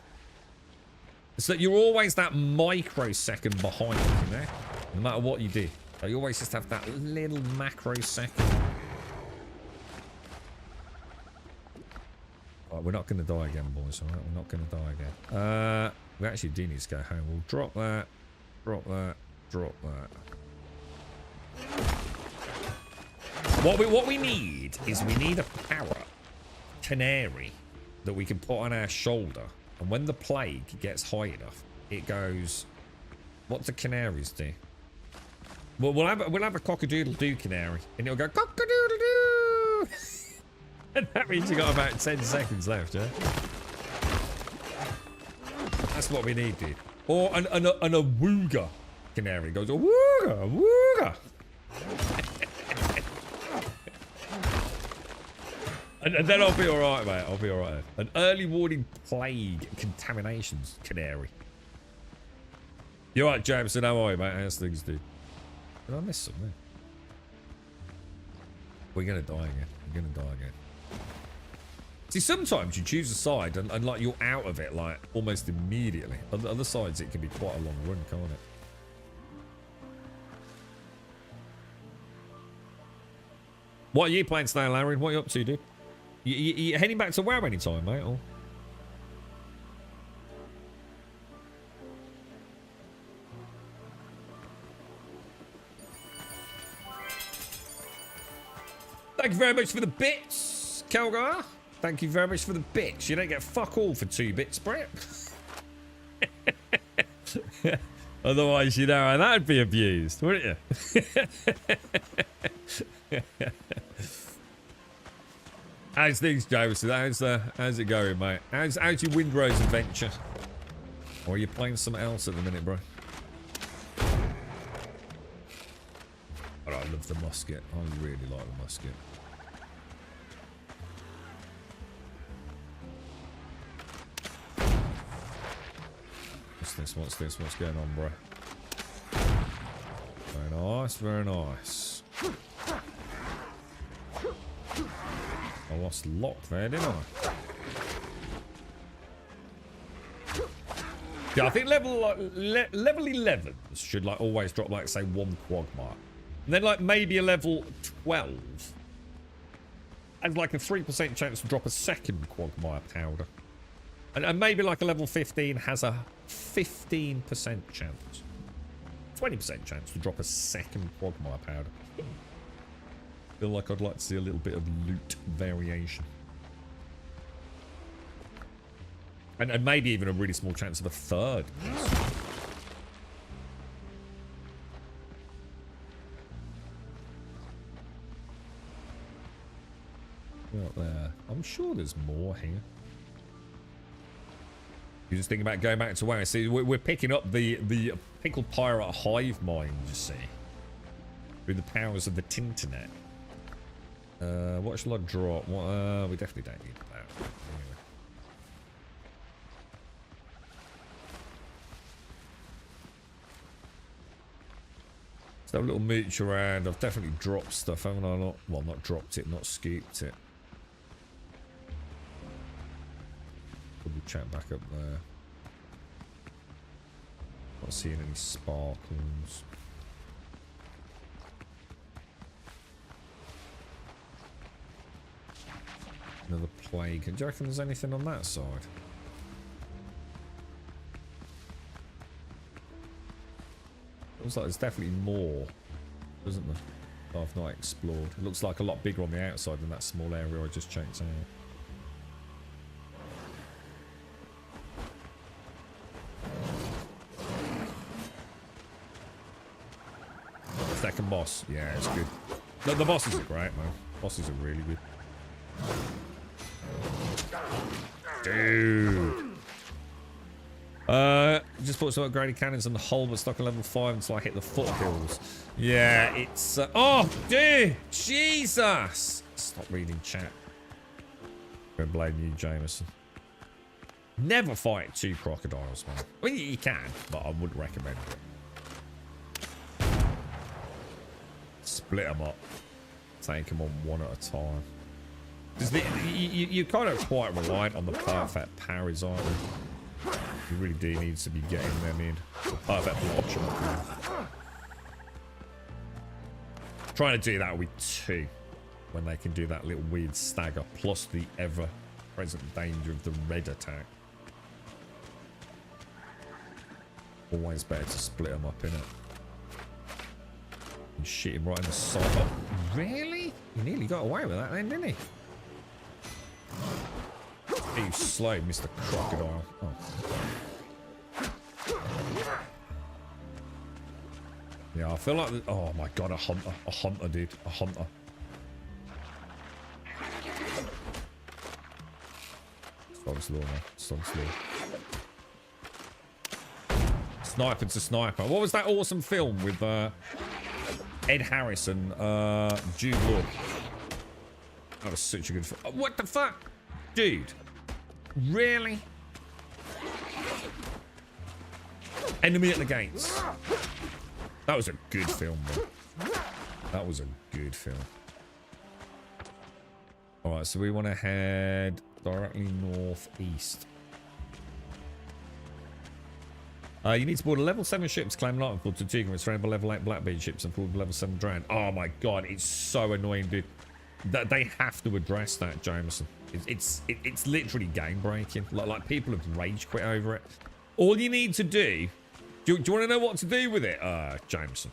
Speaker 2: It's that you're always that microsecond behind, you know, no matter what you do. You always just have that little macrosecond. Right, we're not going to die again, boys. All right, we're not going to die again. We actually do need to go home. We'll drop that, drop that, drop that. What we need is we need a parrot canary that we can put on our shoulder, and when the plague gets high enough, it goes. What do canaries do? Well, we'll have a cock-a-doodle-doo canary, and it'll go cock-a-doodle-doo. And that means you got about 10 seconds left, yeah. That's what we need, dude. Or a wooga canary goes a wooga wooga. And then I'll be all right, mate. I'll be all right. An early warning plague contaminations canary. You all right, Jameson? How are you, mate? How's things, dude? Did I miss something? We're gonna die again. We're gonna die again. See, sometimes you choose a side and like you're out of it like almost immediately. On the other sides, it can be quite a long run, can't it? What are you playing today, Larry? What are you up to, dude? You heading back to WoW anytime, mate? Or? Thank you very much for the bits, Kelgar. Thank you very much for the bits. You don't get fuck all for 2 bits, Brett. Otherwise, you know how that'd be abused, wouldn't you? How's things, Jameson? How's it going, mate? How's your Windrose adventure? Or are you playing something else at the minute, bro? Oh, I love the musket. I really like the musket. What's this? What's this? What's going on, bro? Nice, very nice. I lost lock there, didn't I? Yeah, I think level 11 should like always drop like say 1 quagmire. And then like maybe a level 12 has like a 3% chance to drop a second quagmire powder. And maybe like a level 15 has a 15% chance. 20% chance to drop a second quagmire powder. Feel like I'd like to see a little bit of loot variation. And maybe even a really small chance of a third. Out there. I'm sure there's more here. You're just thinking about going back to where I see we're picking up the pickled pirate hive mind, you see. Through the powers of the Tinternet. What shall I drop? What, we definitely don't need that. Anyway. Let's have a little mooch around. I've definitely dropped stuff, haven't I? Not, well, not dropped it, not scooped it. Double check back up there. Not seeing any sparkles. Another plague. Do you reckon there's anything on that side? Looks like there's definitely more, doesn't there? That I've not explored. It looks like a lot bigger on the outside than that small area I just checked out. Second boss. Yeah, it's good. The bosses are great, man. Bosses are really good. Dude. Just put some upgraded cannons on the hull, but stuck at level 5 until I hit the foothills. Yeah, it's... oh, dude! Jesus! Stop reading chat. Don't blame you, Jameson. Never fight 2 crocodiles, man. Well, you can, but I wouldn't recommend it. Split them up. Take them on one at a time. You're kind of quite reliant on the perfect parries, aren't you? You really do need to be getting them in. The perfect blotch. Trying to do that with 2 when they can do that little weird stagger, plus the ever-present danger of the red attack. Always better to split them up, innit? And shit him right in the side. Oh, really? He nearly got away with that then, didn't he? You slow, Mr. Crocodile. Oh. Yeah, I feel like... oh my god, a hunter, dude. A hunter. So slow, man. So slow. Sniper to sniper. What was that awesome film with Ed Harris and Jude Law? That was such a good film. What the fuck? Dude. Really? Enemy at the gates. That was a good film, bro. That was a good film. Alright, so we want to head directly northeast. You need to board a level 7 ship to claim Lightning to Tigger and surrounded by level 8 Blackbeard ships and board level 7 Drowned. Oh my god, it's so annoying, dude. They have to address that, Jameson. It's literally game breaking. Like people have rage quit over it. All you need to do you want to know what to do with it, Jameson?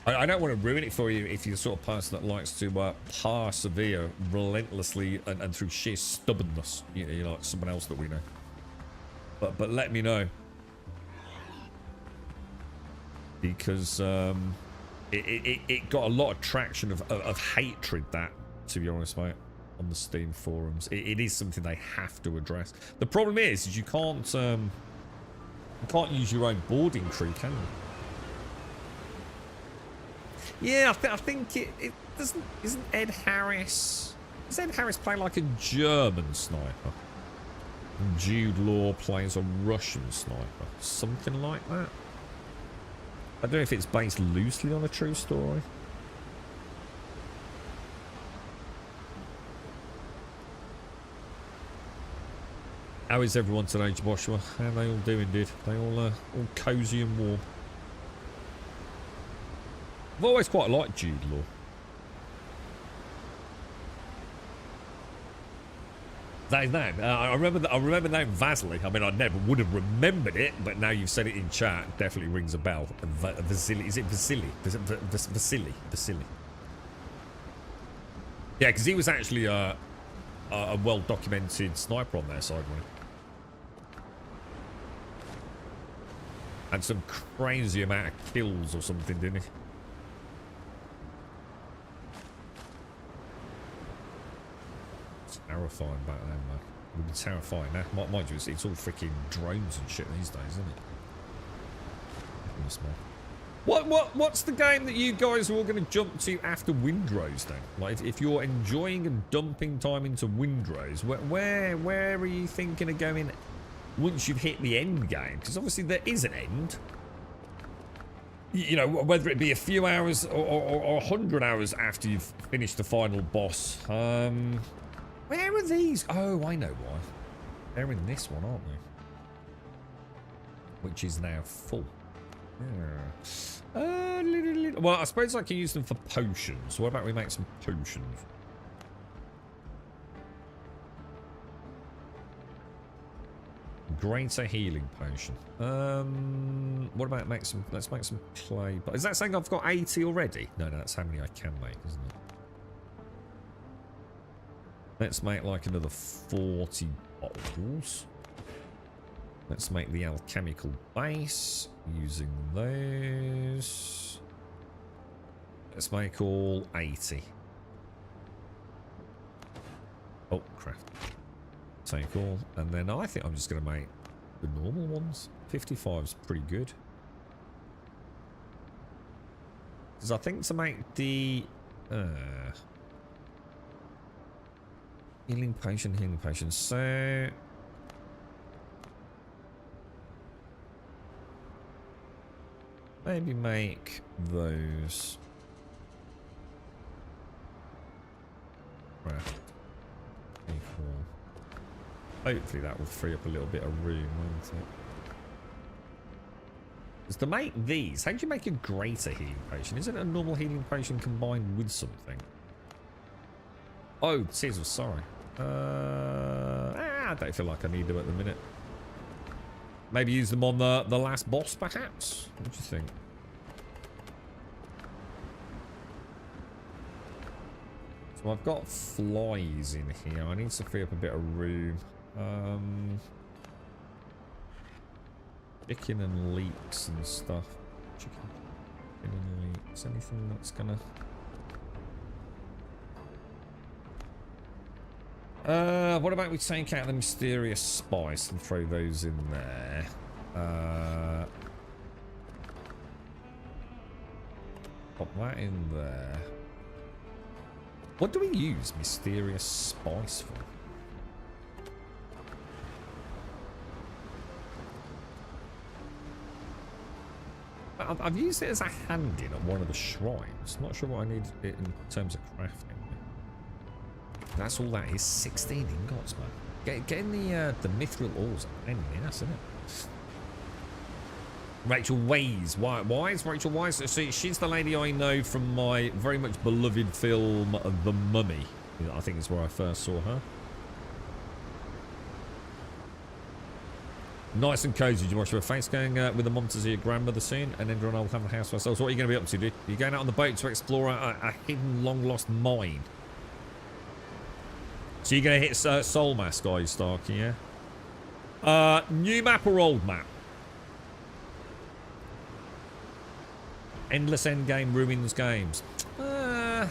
Speaker 2: I don't want to ruin it for you if you're the sort of person that likes to persevere relentlessly and through sheer stubbornness. You know, like someone else that we know. But let me know. Because it got a lot of traction of hatred, that, to be honest, mate, on the Steam forums. It is something they have to address. The problem is you can't use your own boarding crew, can you? Yeah, I think it doesn't. Isn't Ed Harris? Does Ed Harris play like a German sniper? And Jude Law plays a Russian sniper, something like that. don't know if it's based loosely on a true story. How is everyone today, Joshua? How are they all doing, dude? They all cozy and warm. I've always quite liked Jude Law. That is name. I remember the name Vasily. I mean, I never would have remembered it, but now you've said it in chat, it definitely rings a bell. Vasily, is it Vasily? Vasily. Yeah, because he was actually a well-documented sniper on their side, wasn't he? And some crazy amount of kills or something, didn't he? Terrifying back then, man. It would be terrifying now. Mind you, it's all freaking drones and shit these days, isn't it? What's the game that you guys are all going to jump to after Windrose then? Like, if you're enjoying and dumping time into Windrose, where are you thinking of going once you've hit the end game? Because obviously there is an end. You know, whether it be a few hours or 100 hours after you've finished the final boss. Where are these? Oh, I know why. They're in this one, aren't they? Which is now full. Yeah. Well, I suppose I can use them for potions. What about we make some potions? Greater healing potion. What about let's make some clay. Is that saying I've got 80 already? No, that's how many I can make, isn't it? Let's make like another 40 bottles. Let's make the alchemical base using those. Let's make all 80. Oh, craft. Take all. And then I think I'm just going to make the normal ones. 55 is pretty good. Because I think to make the... healing potion. So... maybe make those... craft. Hopefully that will free up a little bit of room, won't it? Because to make these, how do you make a greater healing potion? Isn't a normal healing potion combined with something? Oh, Tears of Sorrow. I don't feel like I need them at the minute. Maybe use them on the last boss, perhaps? What do you think? So I've got flies in here. I need to free up a bit of room. Chicken and leeks and stuff. Chicken and leeks. Anything that's gonna... what about we take out the mysterious spice and throw those in there? Pop that in there. What do we use mysterious spice for? I've used it as a hand-in at one of the shrines. Not sure what I need it in terms of crafting. That's all that is. 16 ingots, man. Getting the mithril ores anyway, that's it. Rachel Weisz. Why is Rachel Weisz? So she's the lady I know from my very much beloved film The Mummy. I think is where I first saw her. Nice and cozy. Do you watch your face going with the mum to see your grandmother soon? And then I'll have the house for ourselves. What are you going to be up to, dude? You're going out on the boat to explore a hidden, long-lost mine. So you're going to hit Soul Mask, are you, Starky, yeah? New map or old map? Endless Endgame ruins games. I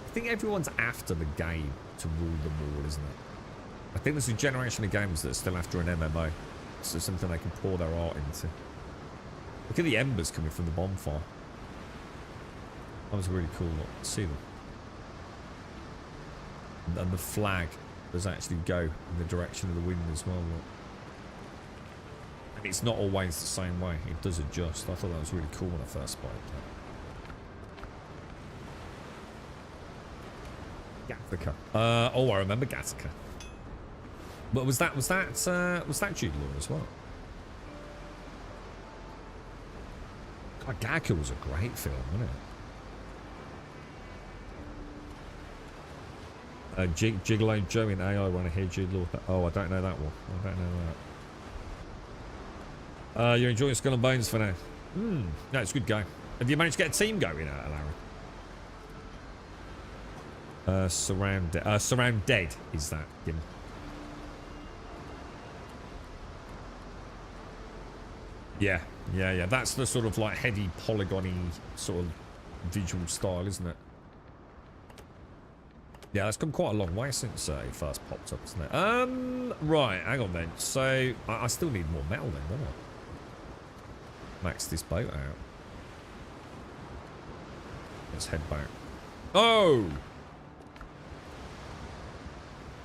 Speaker 2: think everyone's after the game to rule them all, isn't it? I think there's a generation of games that are still after an MMO. So something they can pour their art into. Look at the embers coming from the bonfire. That was a really cool look. See them. And the flag does actually go in the direction of the wind as well. Look. And it's not always the same way. It does adjust. I thought that was really cool when I first spotted that. Gattaca. Oh, I remember Gattaca. But was that Jude Law as well? God, Gattaca was a great film, wasn't it? Gigolo Joe in AI when I hear Jude Law. Oh, I don't know that one. I don't know that. You're enjoying Skull and Bones for now. No, it's a good game. Have you managed to get a team going, Larry? Surround Dead is that, Kim? Yeah. That's the sort of like heady, polygony sort of visual style, isn't it? Yeah, that's come quite a long way since it first popped up, isn't it? Right, hang on then. So, I still need more metal then, don't I? Max this boat out. Let's head back. Oh!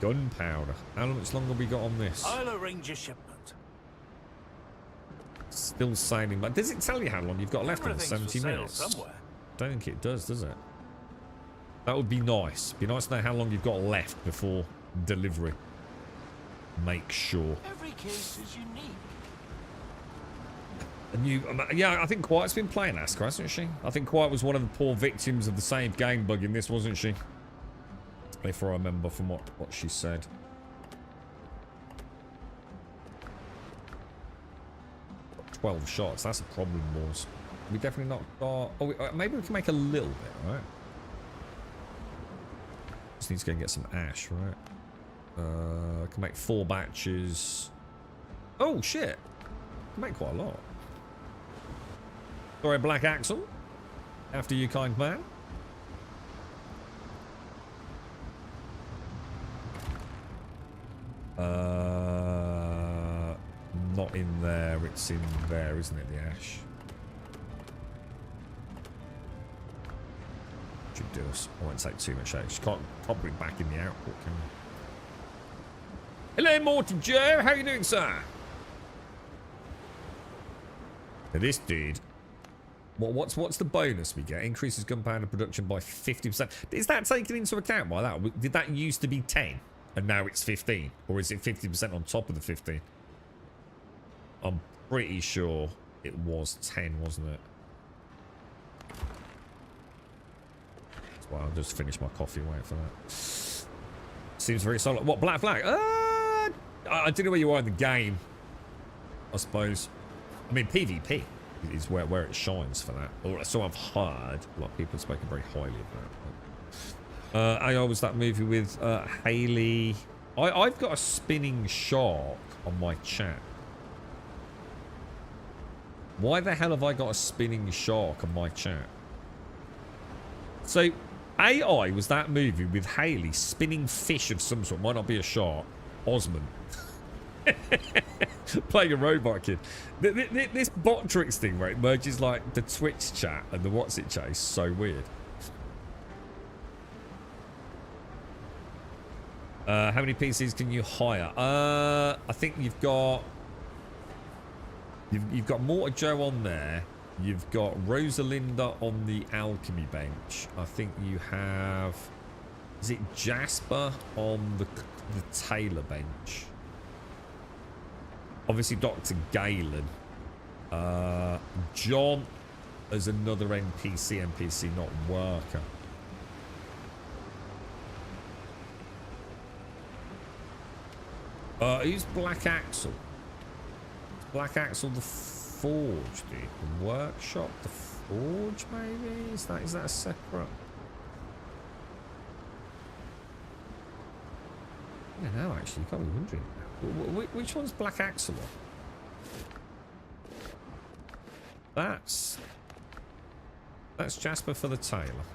Speaker 2: Gunpowder. How much longer have we got on this?
Speaker 3: I'll arrange a shipment.
Speaker 2: Still sailing, but does it tell you how long you've got left on 70 minutes?
Speaker 3: Somewhere.
Speaker 2: Don't think it does it? That would be nice. Be nice to know how long you've got left before delivery. Make sure.
Speaker 3: Every case is unique.
Speaker 2: And yeah, I think Quiet's been playing Asker, hasn't she? I think Quiet was one of the poor victims of the same game bug in this, wasn't she? If I remember from what she said. Got 12 shots. That's a problem, boys. We definitely not got... Oh, maybe we can make a little bit, right? Just need to go and get some ash, right? I can make 4 batches. Oh, shit. Can make quite a lot. Sorry, Black Axle. After you, kind man. Not in there. It's in there, isn't it? The ash. Should do us. I won't take too much ash. Can't put it back in the output, can we? Hello, Morty Joe. How you doing, sir? Now this dude. What's the bonus we get? Increases gunpowder production by 50%. Is that taken into account by that? Did that used to be 10 and now it's 15? Or is it 50% on top of the 15? I'm pretty sure it was 10, wasn't it? Well, I'll just finish my coffee and wait for that. Seems very solid. What, Black Flag? I don't know where you are in the game, I suppose. I mean, PvP is where it shines for that. Or so I've heard. A lot of people have spoken very highly of that. AI was that movie with Haley. I've got a spinning shark on my chat. Why the hell have I got a spinning shark on my chat? So, AI was that movie with Haley spinning fish of some sort. Might not be a shark. Osmond. Playing a robot kid. This bot tricks thing where it merges like the Twitch chat and the What's It chat is so weird. How many PCs can you hire? I think you've got Mortar Joe on there. You've got Rosalinda on the alchemy bench. I think you have... Is it Jasper on the tailor bench? Obviously Dr. Galen. John as another NPC, not worker. Who's Black Axle? Black Axle the Forge, dude. The workshop, the Forge, maybe? Is that a separate? I don't know, actually. You can't be wondering. Which one's Black Axle on? That's Jasper for the tailor.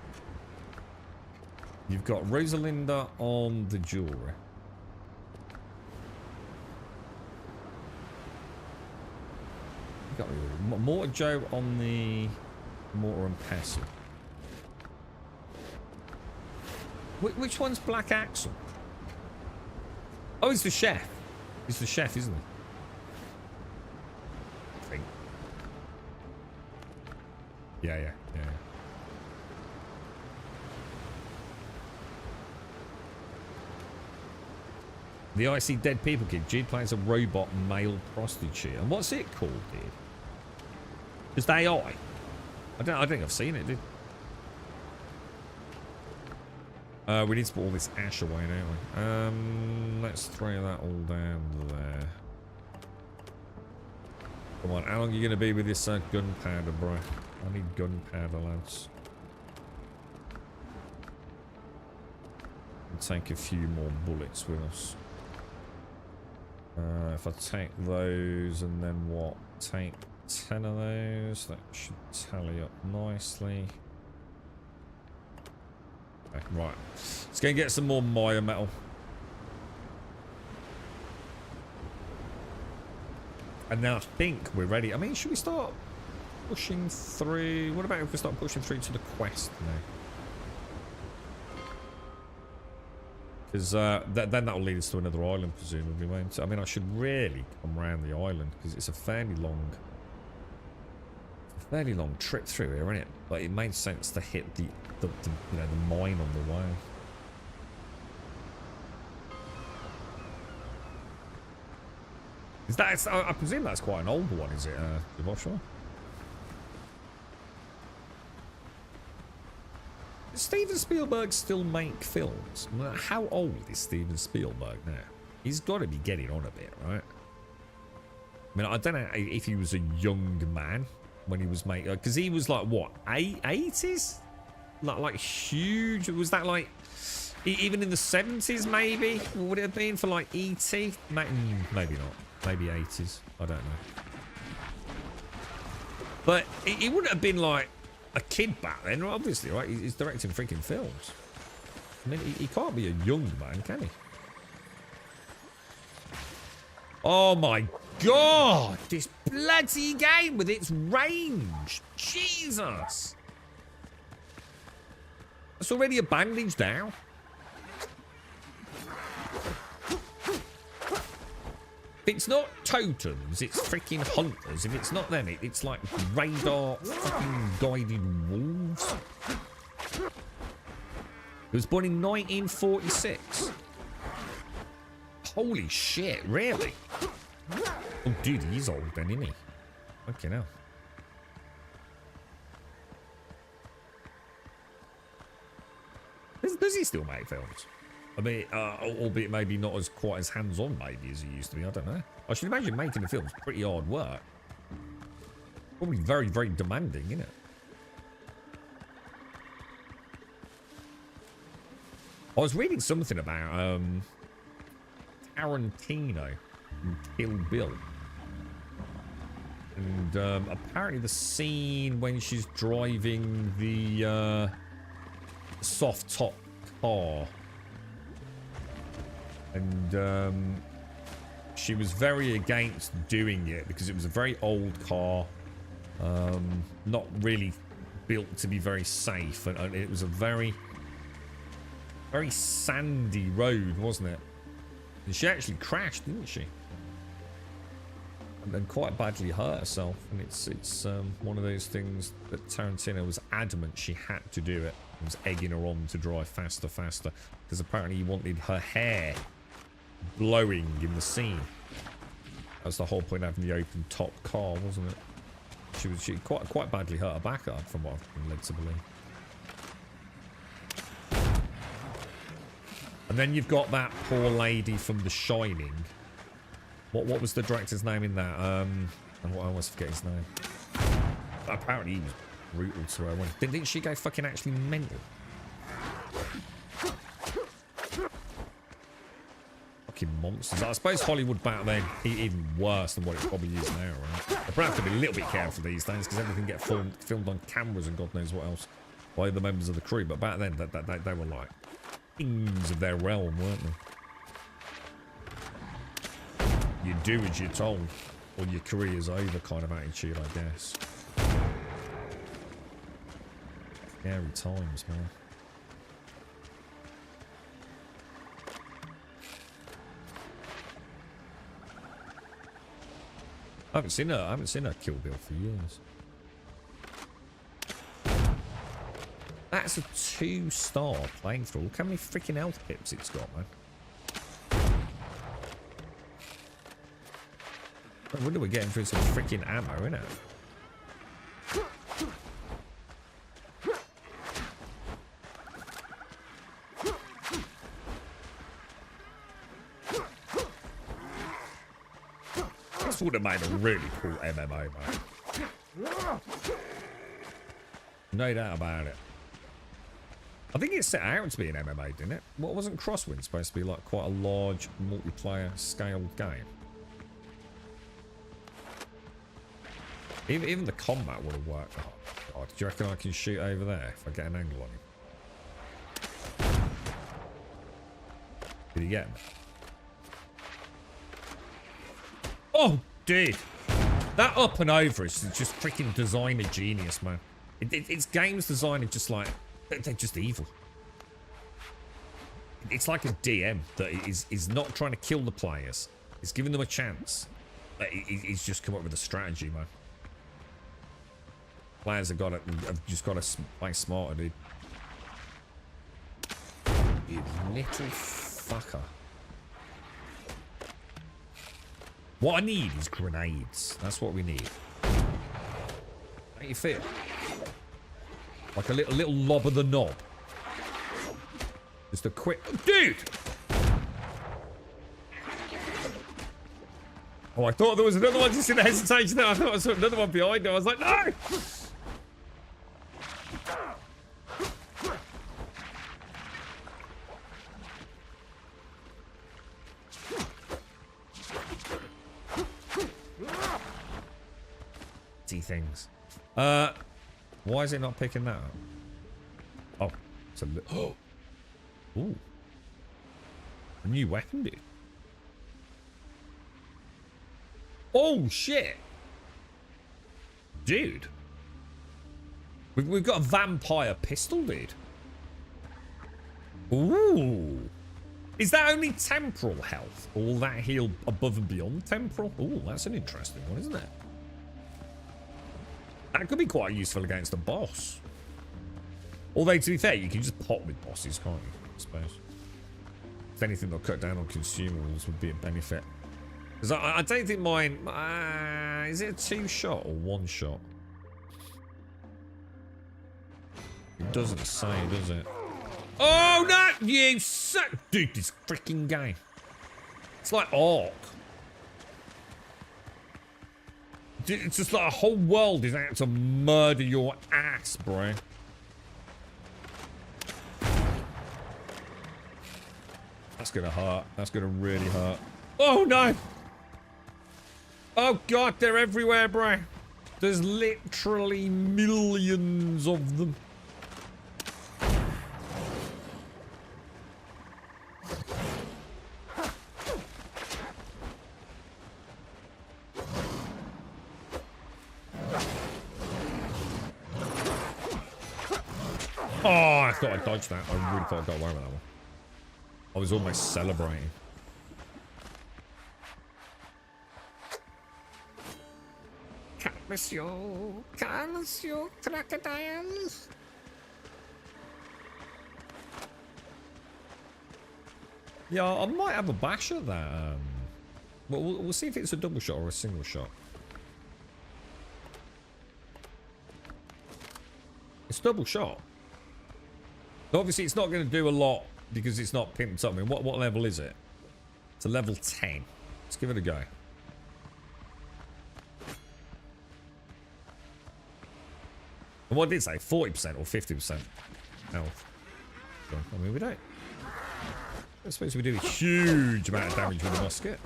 Speaker 2: You've got Rosalinda on the jewellery. Got Mortar Joe on the mortar and pestle. Which one's Black Axle? Oh, he's the chef. He's the chef, isn't he? Yeah, yeah, yeah. The I See Dead People kid. Jude plays a robot male prostitute. And what's it called, dude? Just AI? I don't think I've seen it, dude. We need to put all this ash away, don't we? Let's throw that all down there. Come on, how long are you going to be with this gunpowder, bro? I need gunpowder, lads. We'll take a few more bullets with us. If I take those and then what? Take 10 of those. That should tally up nicely. Okay, right. Let's go and get some more Maya metal. And now I think we're ready. I mean, should we start pushing through? What about if we start pushing through to the quest now? Because then that'll lead us to another island, presumably, won't it? I mean, I should really come around the island because it's a fairly long trip through here, isn't it? But it made sense to hit the you know, the mine on the way. Is that? I presume that's quite an old one, is it? Offshore. Does Steven Spielberg still make films? How old is Steven Spielberg now? He's got to be getting on a bit, right? I mean, I don't know if he was a young man when he was making, because he was like what, 80s? Like huge. Was that like even in the 70s? Maybe would it have been for like E.T.? Maybe not. Maybe 80s. I don't know. But he wouldn't have been like a kid back then, obviously, right? He's directing freaking films. I mean, he can't be a young man, can he? Oh my god! This bloody game with its range! Jesus! That's already a bandage now. If it's not totems, it's freaking hunters. If it's not them, it's like radar fucking guided wolves. It was born in 1946. Holy shit, really? Oh, dude, he's old then, isn't he? Okay, now. Does he still make films? I mean, albeit maybe not as quite as hands-on maybe as he used to be. I don't know. I should imagine making a film's pretty hard work. Probably very, very demanding, isn't it? I was reading something about Tarantino and Kill Bill. And apparently the scene when she's driving the soft-top car. And she was very against doing it because it was a very old car, not really built to be very safe, and it was a very, very sandy road, wasn't it? And she actually crashed, didn't she? And then quite badly hurt herself. And it's one of those things that Tarantino was adamant she had to do it. He was egging her on to drive faster, because apparently he wanted her hair blowing in the scene. That's the whole point of having the open top car, wasn't it? She quite badly hurt her back up, from what I've been led to believe. And then you've got that poor lady from The Shining. What was the director's name in that? I always forget his name. Apparently he was brutal to her. Didn't she go fucking actually mental? Monsters. I suppose Hollywood back then even worse than what it probably is now, right? They probably have to be a little bit careful these days because everything gets filmed on cameras and God knows what else by the members of the crew. But back then, they were like kings of their realm, weren't they? You do as you're told, or your career's over kind of attitude, I guess. Scary times, man. I haven't seen her kill Bill for years. That's a 2-star playthrough. Look how many freaking health pips it's got, man. I wonder we're getting through some freaking ammo, innit? This would have made a really cool MMO, mate. No doubt about it. I think it set out to be an MMA, didn't it? What wasn't Crosswind supposed to be like quite a large multiplayer scale game? Even the combat would have worked. Oh, God. Do you reckon I can shoot over there if I get an angle on him? Did he get him? Oh, dude. That up and over is just freaking designer genius, man. It's games designer just like... They're just evil. It's like a DM that is not trying to kill the players. He's giving them a chance. He's just come up with a strategy, man. Players have just got to play smarter, dude. You little fucker. What I need is grenades. That's what we need. How do you feel? Like a little lob of the knob. Just a quick... Dude! Oh, I thought there was another one just in the hesitation there. I thought I saw another one behind him. I was like, no! Things. Why is it not picking that up? Oh, it's a little... Ooh. A new weapon, dude. Oh, shit. Dude. We've got a vampire pistol, dude. Ooh. Is that only temporal health? Or will that heal above and beyond temporal? Ooh, that's an interesting one, isn't it? That could be quite useful against a boss. Although, to be fair, you can just pop with bosses, can't you? I suppose. If anything, they'll cut down on consumables would be a benefit. Because I don't think mine... is it a 2-shot or 1-shot? It doesn't say, does it? Oh, no! You suck! Dude, this freaking game. It's like Ark. It's just like a whole world is out to murder your ass, bro. That's gonna hurt. That's gonna really hurt. Oh, no! Oh, God, they're everywhere, bro. There's literally millions of them. Oh, I thought I dodged that. I really thought I got away with that one. I was almost celebrating. Monsieur, crocodile. Yeah, I might have a bash at that. Well, we'll see if it's a double shot or a single shot. It's double shot. Obviously, it's not going to do a lot because it's not pimped up. I mean, what level is it? It's a level 10. Let's give it a go. And what did it say? 40% or 50% health. I mean, we don't. I suppose we do a huge amount of damage with the musket.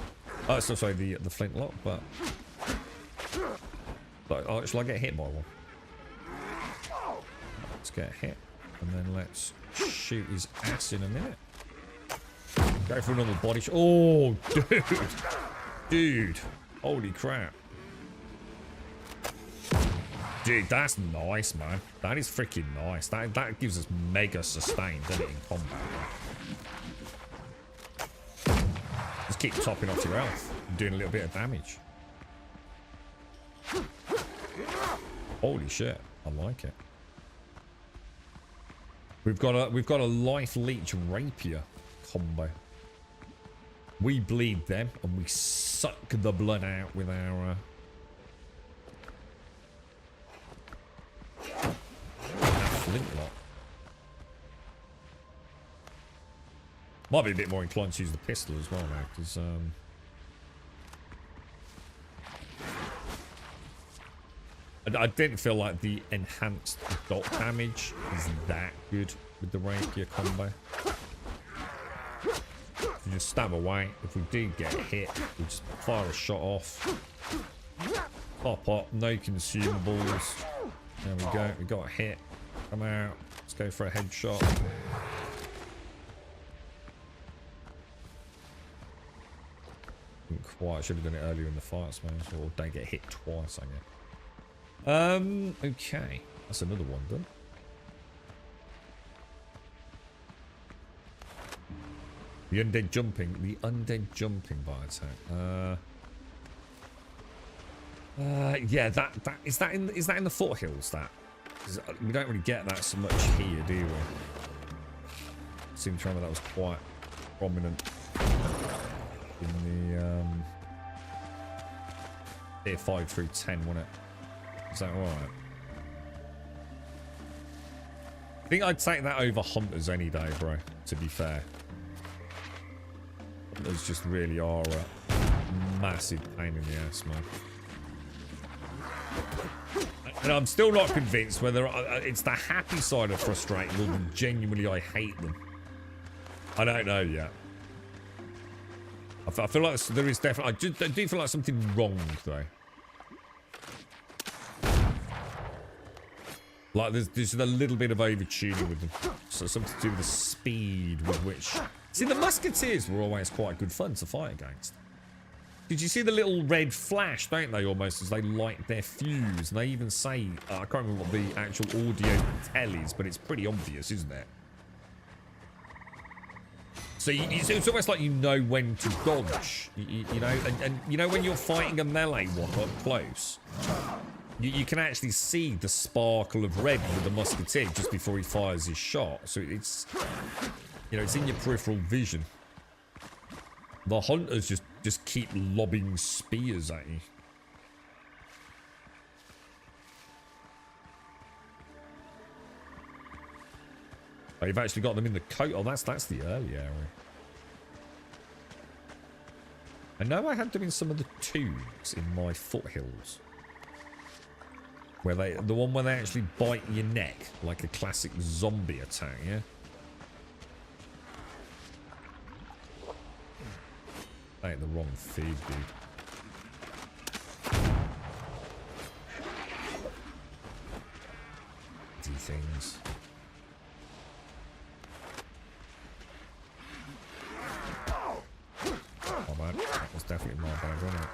Speaker 2: Oh, it's also the flintlock, but oh, shall I get hit by one? Let's get hit, and then let's shoot his ass in a minute. Go for another body shot. Oh, dude, holy crap. Dude, that's nice, man. That is freaking nice. That gives us mega sustain, doesn't it, in combat? Just keep topping off your health and doing a little bit of damage. Holy shit, I like it. We've got a life leech rapier combo. We bleed them and we suck the blood out with our flintlock. Might be a bit more inclined to use the pistol as well now, because I didn't feel like the enhanced dot damage is that good with the rapier combo. You just stab away. If we do get hit, we just fire a shot off. Pop up, no consumables. There we go. We got a hit. Come out. Let's go for a headshot. Didn't quite. Should have done it earlier in the fight, I suppose. Or don't get hit twice, I guess. Okay. That's another one done. The undead jumping by attack. Yeah, that is that in the foothills? That we don't really get that so much here, do we? Seemed to remember that was quite prominent in the tier 5 through 10, wasn't it? Is that right? I think I'd take that over hunters any day, bro. To be fair. Those just really are a massive pain in the ass, man. And I'm still not convinced whether it's the happy side of frustrating or the genuinely I hate them. I don't know yet. I feel like there is definitely... I do feel like something wrong, though. Like, there's just a little bit of overtuning with them. So something to do with the speed with which... See, the musketeers were always quite good fun to fight against. Did you see the little red flash, don't they, almost, as they light their fuse? And they even say... I can't remember what the actual audio tell is, but it's pretty obvious, isn't it? So it's almost like you know when to dodge, you know? And you know when you're fighting a melee one up close? You can actually see the sparkle of red with the musketeer just before he fires his shot. So it's... You know, it's in your peripheral vision. The hunters just keep lobbing spears at you. Oh, you've actually got them in the coat. Oh, that's the early area. I know I had them in some of the tubes in my foothills. Where the one where they actually bite your neck, like a classic zombie attack, yeah? That ain't the wrong feed, dude. These things. Oh man, that was definitely my bad, wasn't it?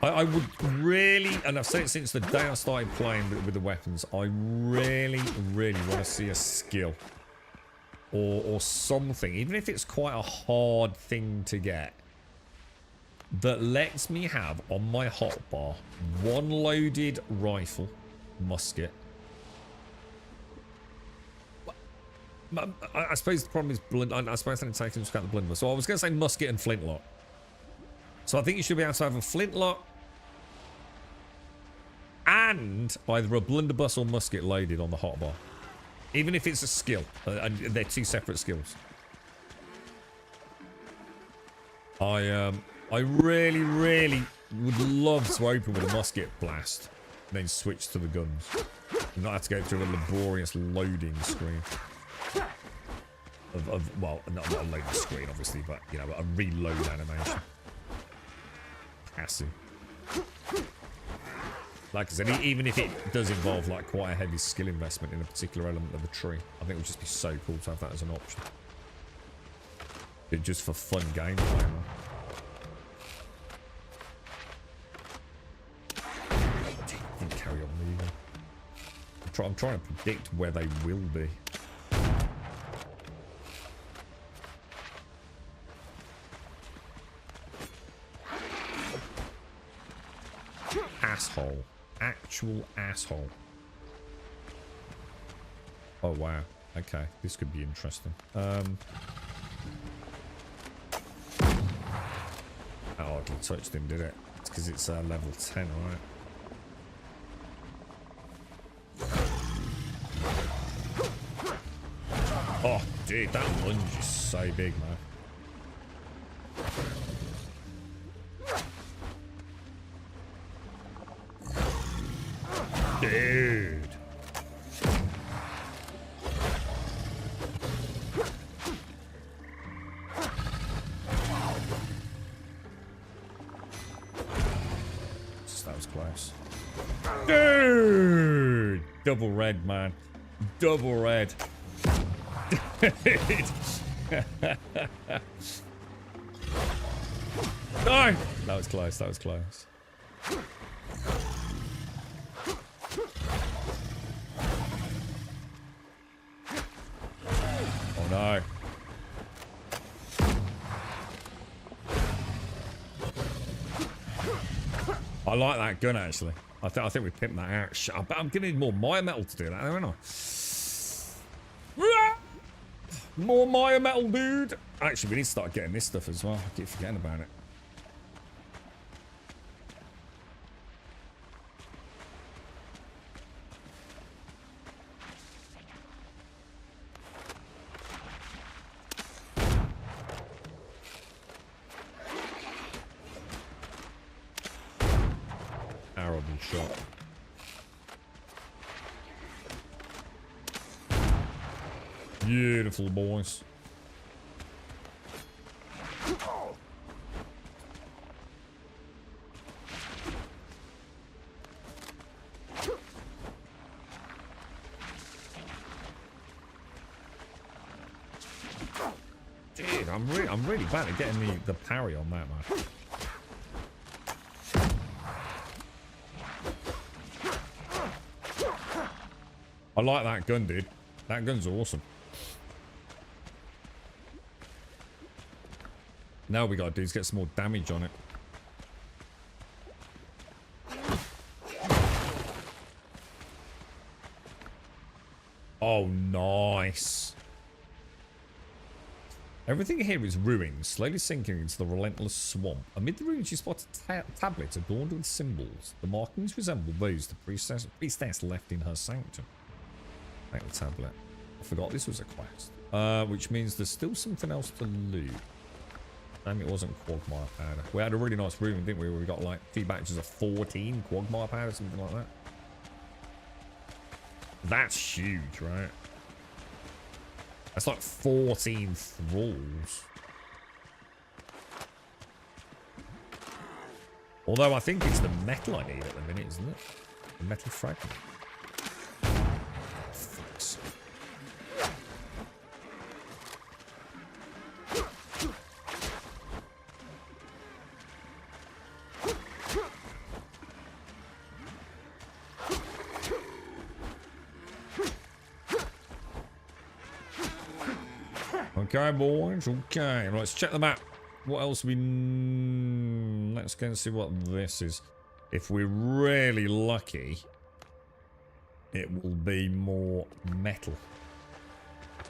Speaker 2: I would really, and I've said it since the day I started playing with the weapons, I really, really want to see a skill. Or something, even if it's quite a hard thing to get, that lets me have on my hotbar one loaded rifle, musket. I suppose the problem is I suppose I didn't take into account the blunderbuss. So I was going to say musket and flintlock. So I think you should be able to have a flintlock and either a blunderbuss or musket loaded on the hotbar. Even if it's a skill, and they're two separate skills. I really, really would love to open with a musket blast, and then switch to the guns, and not have to go through a laborious loading screen. Well, not a loading screen, obviously, but you know, a reload animation. Passive. Like I said, even if it does involve like quite a heavy skill investment in a particular element of a tree, I think it would just be so cool to have that as an option. Just for fun gameplay. Didn't carry on moving. I'm trying to predict where they will be. Asshole. actual asshole. Oh, wow. Okay, this could be interesting. Oh, it touched him, did it? It's because it's level 10, right? Oh, dude, that lunge is so big, man. Dude. That was close. Dude! Double red, man. Double red. No! That was close, that was close. Oh no. I like that gun actually. I think we pimped that out. But I'm gonna need more Maya metal to do that, aren't I? More Maya metal, dude. Actually, we need to start getting this stuff as well. I keep forgetting about it. Horrible shot. Beautiful, boys. Dude, I'm really bad at getting the parry on that, man. I like that gun, dude. That gun's awesome. Now we gotta do is get some more damage on it. Oh, nice. Everything here is ruined, slowly sinking into the relentless swamp. Amid the ruins you spot a tablet adorned with symbols. The markings resemble those the priestess left in her sanctum. Take the tablet. I forgot this was a quest. Which means there's still something else to loot. Damn, it wasn't quagmire powder. We had a really nice room, didn't we? Where we got like 2 batches of 14 quagmire powder, something like that. That's huge, right? That's like 14 thralls. Although I think it's the metal I need at the minute, isn't it? The metal fragment. Okay, boys. Okay, right, let's check the map. What else we... Let's go and see what this is. If we're really lucky, it will be more metal.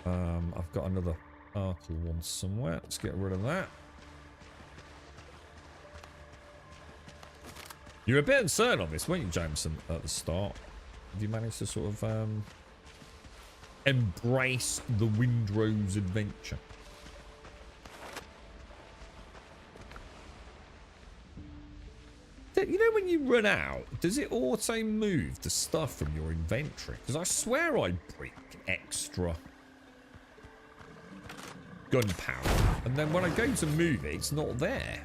Speaker 2: I've got another purple one somewhere. Let's get rid of that. You were a bit uncertain on this, weren't you, Jameson, at the start? Have you managed to sort of... embrace the Windrose adventure? You know when you run out, does it auto move the stuff from your inventory? Because I swear I bring extra gunpowder, and then when I go to move it, it's not there.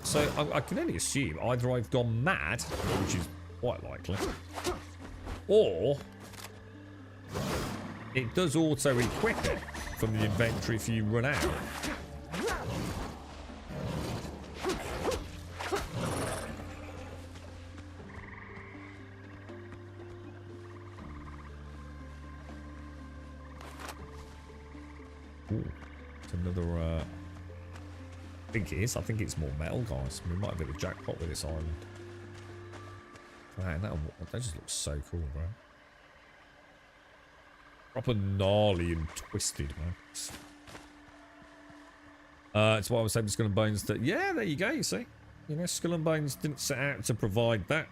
Speaker 2: So I can only assume either I've gone mad, which is quite likely, or it does auto equip it from the inventory if you run out. Ooh, it's another I think it is. I think it's more metal, guys. We might have hit the jackpot with this island. Man, that just looks so cool, bro. Proper gnarly and twisted, man. It's why I was saying Skull and Bones that, yeah, there you go, you see. You know, Skull and Bones didn't set out to provide that.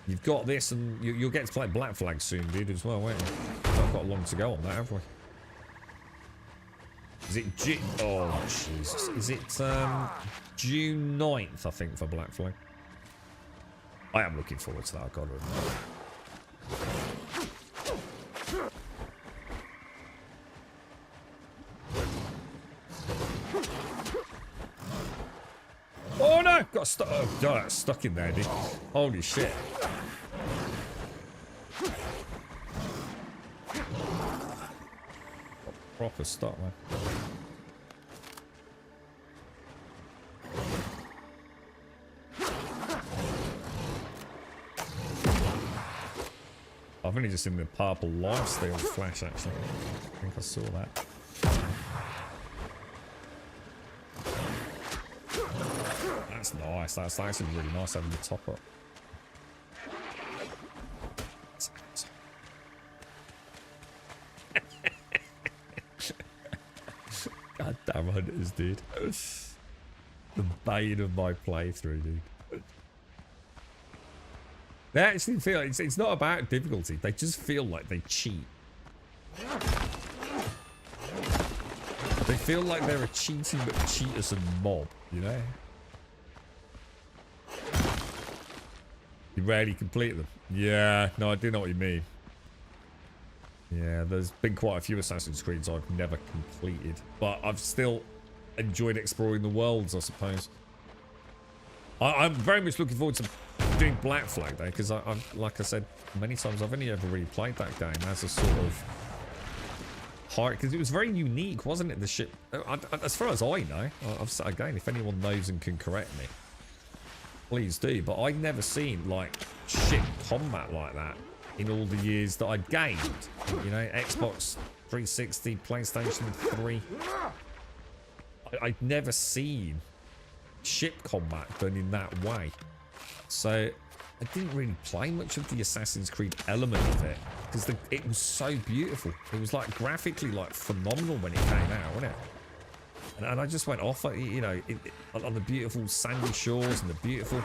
Speaker 2: You've got this, and you'll get to play Black Flag soon, dude, as well, won't you? I've got long to go on that, have we? Is it oh, Jesus. Is it June 9th, I think, for Black Flag? I am looking forward to that, I've got to admit. Oh no! Got stuck. Oh god, that's stuck in there, dude. Holy shit. Proper stuck, man. I've only just seen the purple lifesteal flash, actually. I think I saw that. That's nice. That's actually really nice having the top up. God damn hunters, dude. The bane of my playthrough, dude. They actually feel it's not about difficulty. They just feel like they cheat. They feel like they're a cheating but cheaters and mob, you know? You rarely complete them. Yeah, no, I do know what you mean. Yeah, there's been quite a few Assassin's Creeds I've never completed, but I've still enjoyed exploring the worlds, I suppose. I'm very much looking forward to doing Black Flag though, because I've, like I said many times, I've only ever really played that game as a sort of hard, because it was very unique, wasn't it? The ship, as far as I know, again, if anyone knows and can correct me, please do. But I'd never seen like ship combat like that in all the years that I gamed. You know, Xbox 360, PlayStation 3. I'd never seen ship combat done in that way. So I didn't really play much of the Assassin's Creed element of it because it was so beautiful. It was like graphically like phenomenal when it came out, wasn't it? And I just went off, you know, on the beautiful sandy shores and the beautiful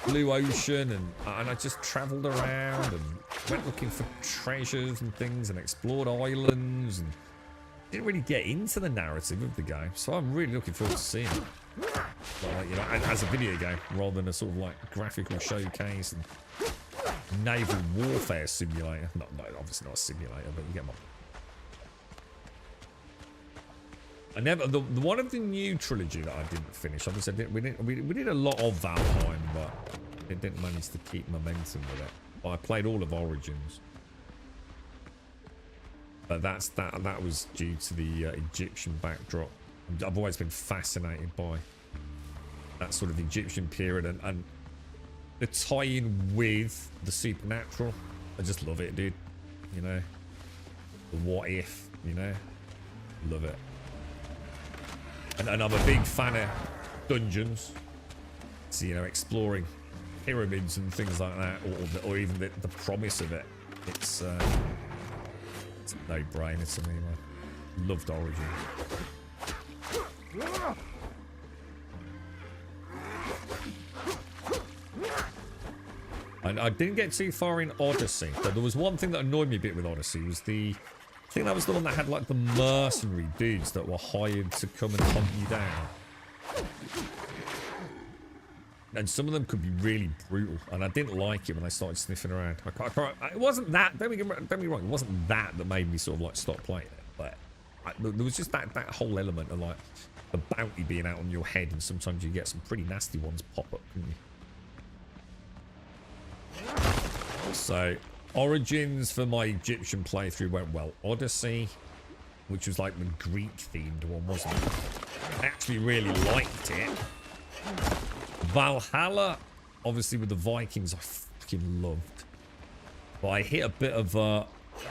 Speaker 2: blue ocean, and I just travelled around and went looking for treasures and things and explored islands and didn't really get into the narrative of the game. So I'm really looking forward to seeing it. Like, you know, as a video game rather than a sort of like graphical showcase and naval warfare simulator. No, obviously not a simulator, but you get my. I never the one of the new trilogy that I didn't finish. Obviously, we did a lot of Valheim, but it didn't manage to keep momentum with it. But I played all of Origins, but that was due to the Egyptian backdrop. I've always been fascinated by that sort of Egyptian period and the tie-in with the supernatural. I just love it, dude. You know, the what if, you know, love it. And I'm a big fan of dungeons, so, you know, exploring pyramids and things like that, or even the promise of it. It's a no-brainer to me, man. Loved Origins. And I didn't get too far in Odyssey. But there was one thing that annoyed me a bit with Odyssey. Was I think that was the one that had like the mercenary dudes that were hired to come and hunt you down. And some of them could be really brutal. And I didn't like it when they started sniffing around. It wasn't that. Don't get me wrong. It wasn't that made me sort of like stop playing it. But there was just that whole element of like the bounty being out on your head, and sometimes you get some pretty nasty ones pop up, couldn't you? So Origins for my Egyptian playthrough went well. Odyssey, which was like the Greek themed one, wasn't it? I actually really liked it. Valhalla, obviously with the Vikings, I fucking loved. But I hit a bit of a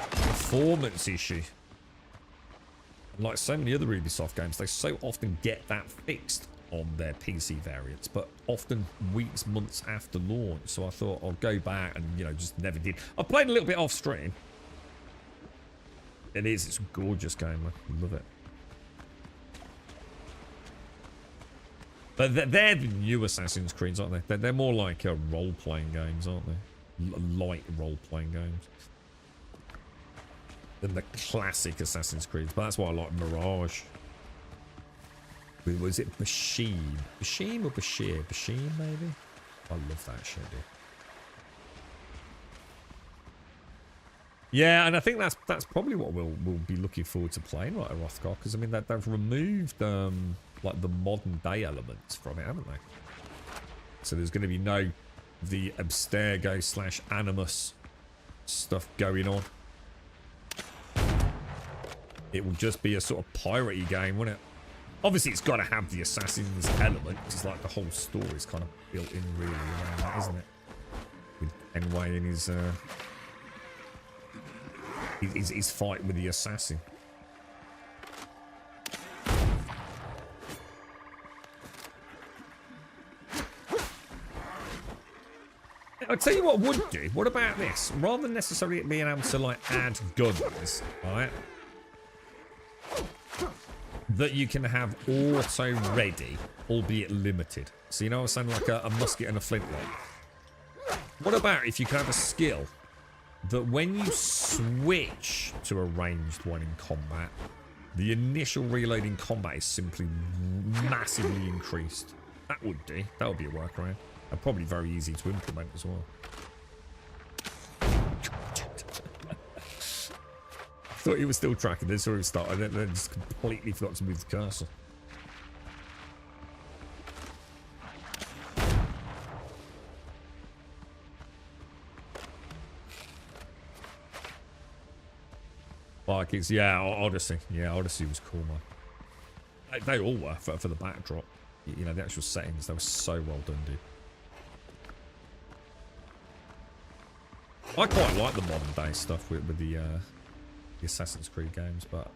Speaker 2: performance issue. Like so many other Ubisoft games, they so often get that fixed on their PC variants, but often weeks, months after launch. So I thought I'll go back and, you know, just never did. I played a little bit off stream. It's a gorgeous game. I love it. But they're the new Assassin's Creeds, aren't they? They're more like role-playing games, aren't they? Light role-playing games than the classic Assassin's Creeds. But that's why I like Mirage. Was it Bashim? Bashim or Bashir? Bashim, maybe? I love that shit, dude. Yeah, and I think that's probably what we'll be looking forward to playing, right, at Rothgar, because I mean they've removed like the modern day elements from it, haven't they? So there's going to be no the Abstergo / Animus stuff going on. It will just be a sort of piratey game, won't it? Obviously, it's got to have the Assassin's element, because like the whole story is kind of built in really around that, isn't it? With Enway and his fight with the assassin. I'll tell you what would do. What about this? Rather than necessarily being able to like add guns, right? That you can have auto ready, albeit limited. So you know what I'm saying, like a musket and a flintlock. What about if you can have a skill that when you switch to a ranged one in combat, the initial reload in combat is simply massively increased? That would do. That would be a workaround. And probably very easy to implement as well. Thought he was still tracking this, or he started, and then just completely forgot to move the cursor. Like it's, yeah, Odyssey. Yeah, Odyssey was cool, man. They all were for the backdrop. You know, the actual settings, they were so well done, dude. I quite like the modern day stuff with the Assassin's Creed games, but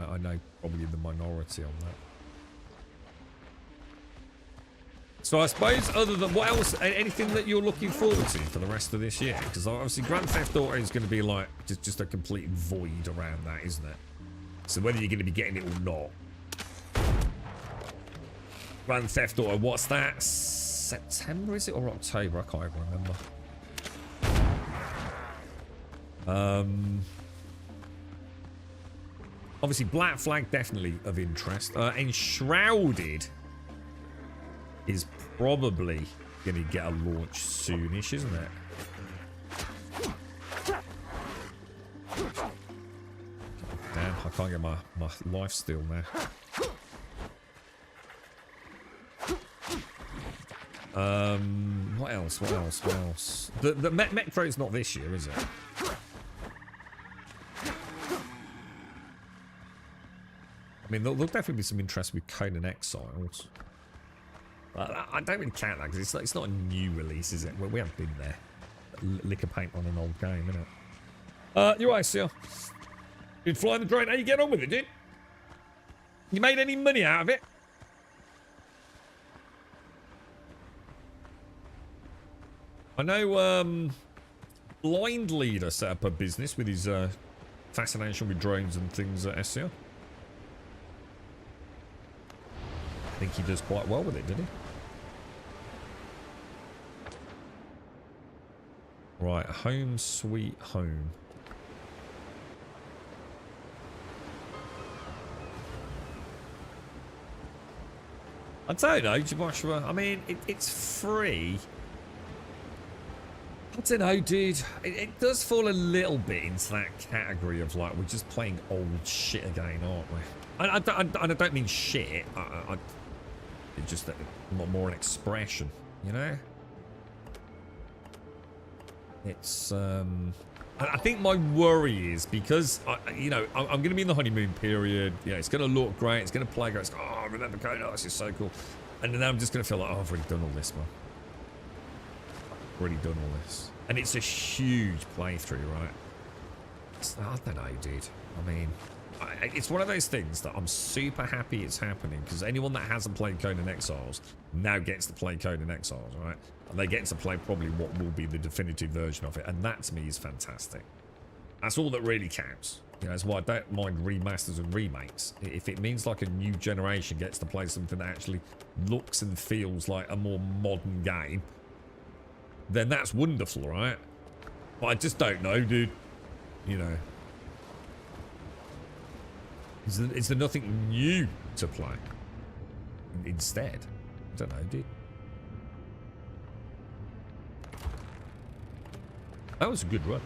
Speaker 2: I know probably the minority on that. So I suppose, other than what else, anything that you're looking forward to for the rest of this year? Because obviously Grand Theft Auto is going to be like just a complete void around that, isn't it? So whether you're going to be getting it or not. Grand Theft Auto, what's that? September, is it? Or October? I can't even remember. Obviously Black Flag definitely of interest. Enshrouded is probably going to get a launch soonish, isn't it? Damn, I can't get my life steal now. What else? What else? What else? The Metro's not this year, is it? I mean, there'll definitely be some interest with Conan Exiles. I don't really count that because it's not a new release, is it? We haven't been there. Liquor paint on an old game, innit? You're right, Seal. You'd fly the drone. How you getting on with it, dude? You made any money out of it? I know Blind Leader set up a business with his fascination with drones and things at SCL. I think he does quite well with it, did he? Right, home sweet home. I don't know, Joshua. I mean, it's free. I don't know, dude. It does fall a little bit into that category of like, we're just playing old shit again, aren't we? I don't mean shit. It's just more an expression, you know? It's, I think my worry is because, you know, I'm going to be in the honeymoon period. Yeah, it's going to look great. It's going to play great. It's, oh, I remember Conan. This is so cool. And then I'm just going to feel like, oh, I've already done all this, man. I've already done all this. And it's a huge playthrough, right? I don't know, dude. I mean, It's one of those things that I'm super happy it's happening, because anyone that hasn't played Conan Exiles now gets to play Conan Exiles, right? And they get to play probably what will be the definitive version of it, and that to me is fantastic. That's all that really counts. You know, that's why I don't mind remasters and remakes. If it means like a new generation gets to play something that actually looks and feels like a more modern game, then that's wonderful, right? But I just don't know, dude. You know. Is there nothing new to play instead? I don't know, dude. That was a good run.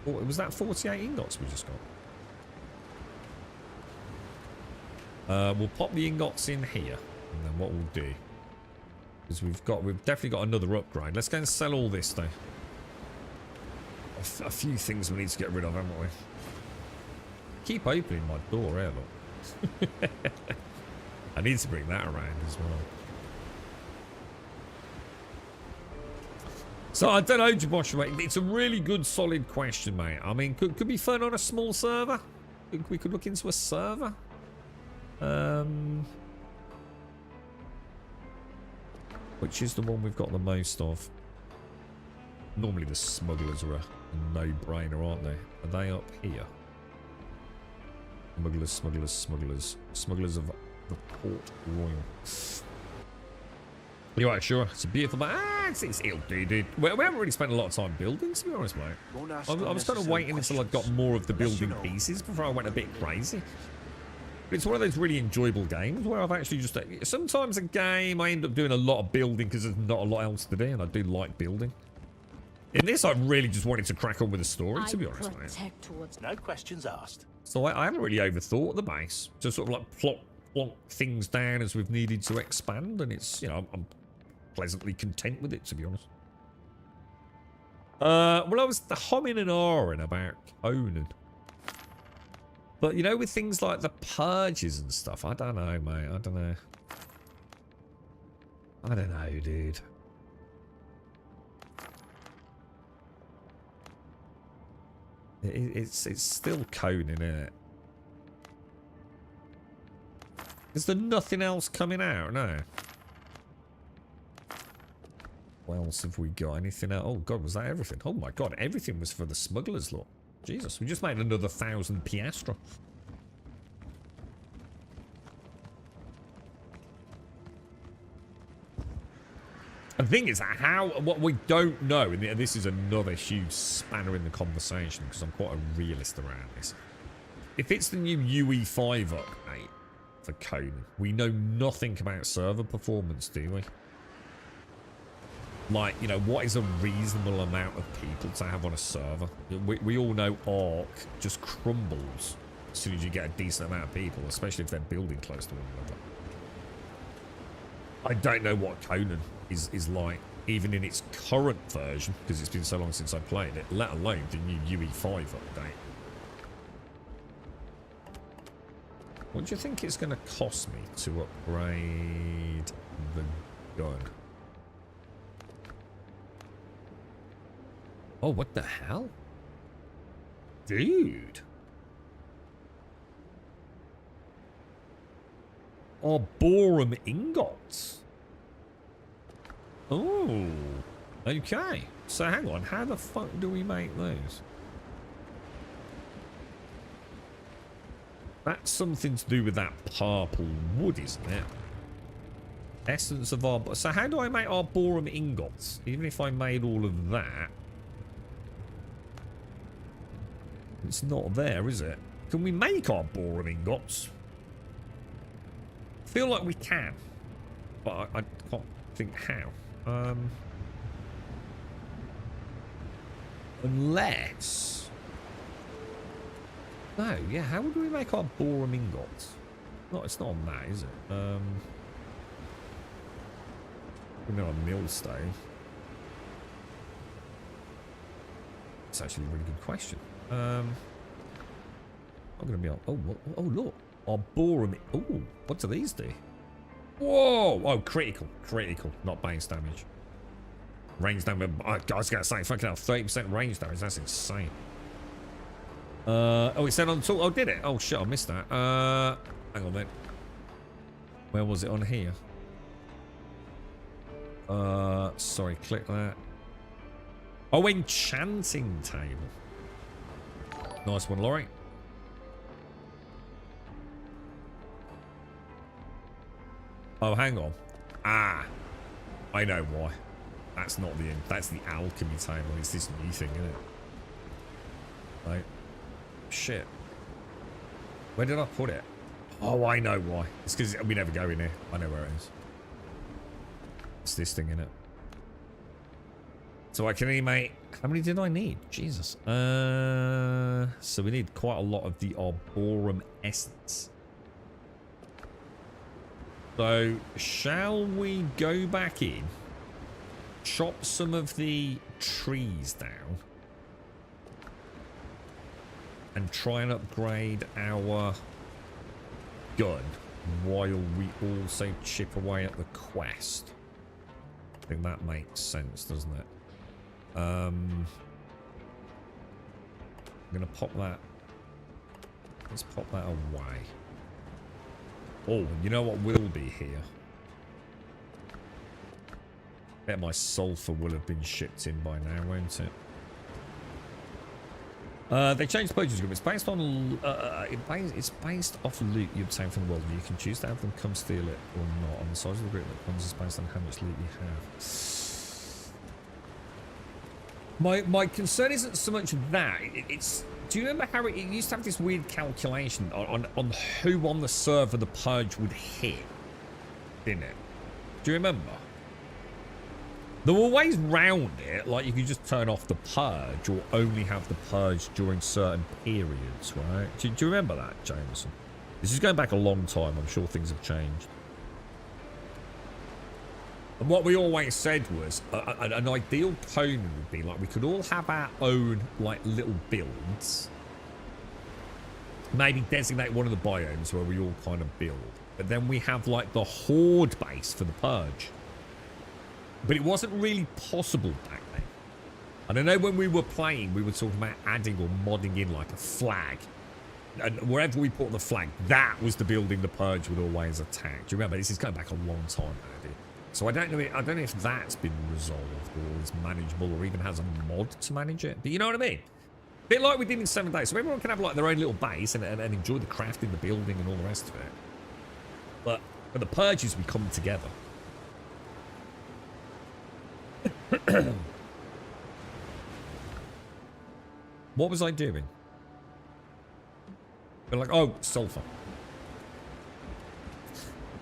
Speaker 2: Oh, was that 48 ingots we just got? We'll pop the ingots in here, and then what we'll do is we've definitely got another upgrade. Let's go and sell all this though. A few things we need to get rid of, haven't we? Keep opening my door here, look. I need to bring that around as well. So I don't know, Jabosh, mate. It's a really good, solid question, mate. I mean, could be fun on a small server. We could look into a server. Which is the one we've got the most of? Normally the smugglers are a no-brainer, aren't they? Are they up here? Smugglers, smugglers, smugglers. Smugglers of the Port Royal. You're right, sure. It's a beautiful, but it'll do, dude. We haven't really spent a lot of time building, to be honest, mate. I was kind of waiting until I got more of the building pieces before I went a bit crazy. But it's one of those really enjoyable games where I've actually just... Sometimes a game, I end up doing a lot of building because there's not a lot else to do, and I do like building. In this, I really just wanted to crack on with the story, to be honest, mate.
Speaker 3: No questions asked.
Speaker 2: So I haven't really overthought the base. Just sort of like plot things down as we've needed to expand, and it's, you know, I'm pleasantly content with it, to be honest. Well, I was humming and ahhing about Conan. But, you know, with things like the purges and stuff, I don't know, mate. I don't know. I don't know, dude. It's still Conan, isn't it? Is there nothing else coming out? No. What else have we got? Anything else? Oh, God, was that everything? Oh, my God, everything was for the smugglers, look. Jesus, we just made another 1,000 piastra. The thing is, what we don't know, and this is another huge spanner in the conversation, because I'm quite a realist around this. If it's the new UE5 update for Conan, we know nothing about server performance, do we? Like, you know, what is a reasonable amount of people to have on a server? We all know Ark just crumbles as soon as you get a decent amount of people, especially if they're building close to one another. I don't know what Conan is like, even in its current version, because it's been so long since I played it, let alone the new UE5 update. What do you think it's going to cost me to upgrade the gun? Oh, what the hell? Dude. Arborum ingots. Oh. Okay. So hang on. How the fuck do we make those? That's something to do with that purple wood, isn't it? Essence of Arborum. So how do I make Arborum ingots? Even if I made all of that. It's not there, is it? Can we make Arborum ingots? I feel like we can. But I can't think how. Unless... No, yeah, how would we make Arborum ingots? No, it's not on that, is it? We're not on millstone. It's actually a really good question. I'm gonna be on. Oh, look, Arborum. Oh, what do these do? Whoa! Oh, critical, not base damage. Range damage. I was gonna say, fucking hell, 30% range damage. That's insane. Oh, it said on the tool. Oh, did it? Oh, shit, I missed that. Hang on then. Where was it on here? Sorry, click that. Oh, enchanting table. Nice one, Laurie. Oh, hang on. Ah, I know why. That's not the, that's the alchemy table. It's this new thing, isn't it? Right. Shit. Where did I put it? Oh, I know why. It's because we never go in here. I know where it is. It's this thing, innit? So I can only make... How many did I need? Jesus. So we need quite a lot of the Arboretum essence. So, shall we go back in, chop some of the trees down, and try and upgrade our gun while we also chip away at the quest? I think that makes sense, doesn't it? I'm gonna pop that. Let's pop that away. Oh, you know what will be here? Bet my sulfur will have been shipped in by now, won't it? They changed the purchase agreement. It's based on it's based off loot you obtain from the world. You can choose to have them come steal it or not. On the size of the agreement, it comes based on how much loot you have. My concern isn't so much that it's. Do you remember how it used to have this weird calculation on who on the server the purge would hit? Didn't it? Do you remember? There were ways round it, like you could just turn off the purge or only have the purge during certain periods, right? Do you remember that, Jameson? This is going back a long time. I'm sure things have changed. And what we always said was an ideal pony would be like we could all have our own like little builds. Maybe designate one of the biomes where we all kind of build. But then we have like the horde base for the purge. But it wasn't really possible back then. And I know when we were playing, we were talking about adding or modding in like a flag. And wherever we put the flag, that was the building the purge would always attack. Do you remember? This is going back a long time now, dude. So I don't know if that's been resolved or is manageable or even has a mod to manage it. But you know what I mean? A bit like we did in 7 days. So everyone can have like their own little base and enjoy the crafting, the building and all the rest of it. But for the purges, we come together. What was I doing? We're like, oh, sulfur.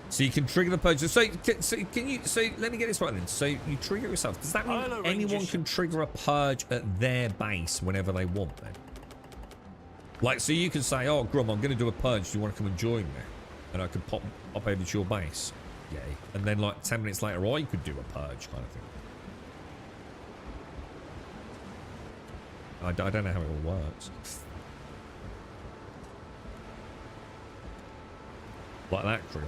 Speaker 2: So you can trigger the purge. So can you? So let me get this right then. So you trigger yourself. Does that mean anyone can trigger a purge at their base whenever they want? Then, like, so you can say, "Oh, Grum, I'm going to do a purge. Do you want to come and join me?" And I could pop over to your base. Yay! And then, like 10 minutes later, I could do a purge kind of thing. I don't know how it all works. Like that, crew.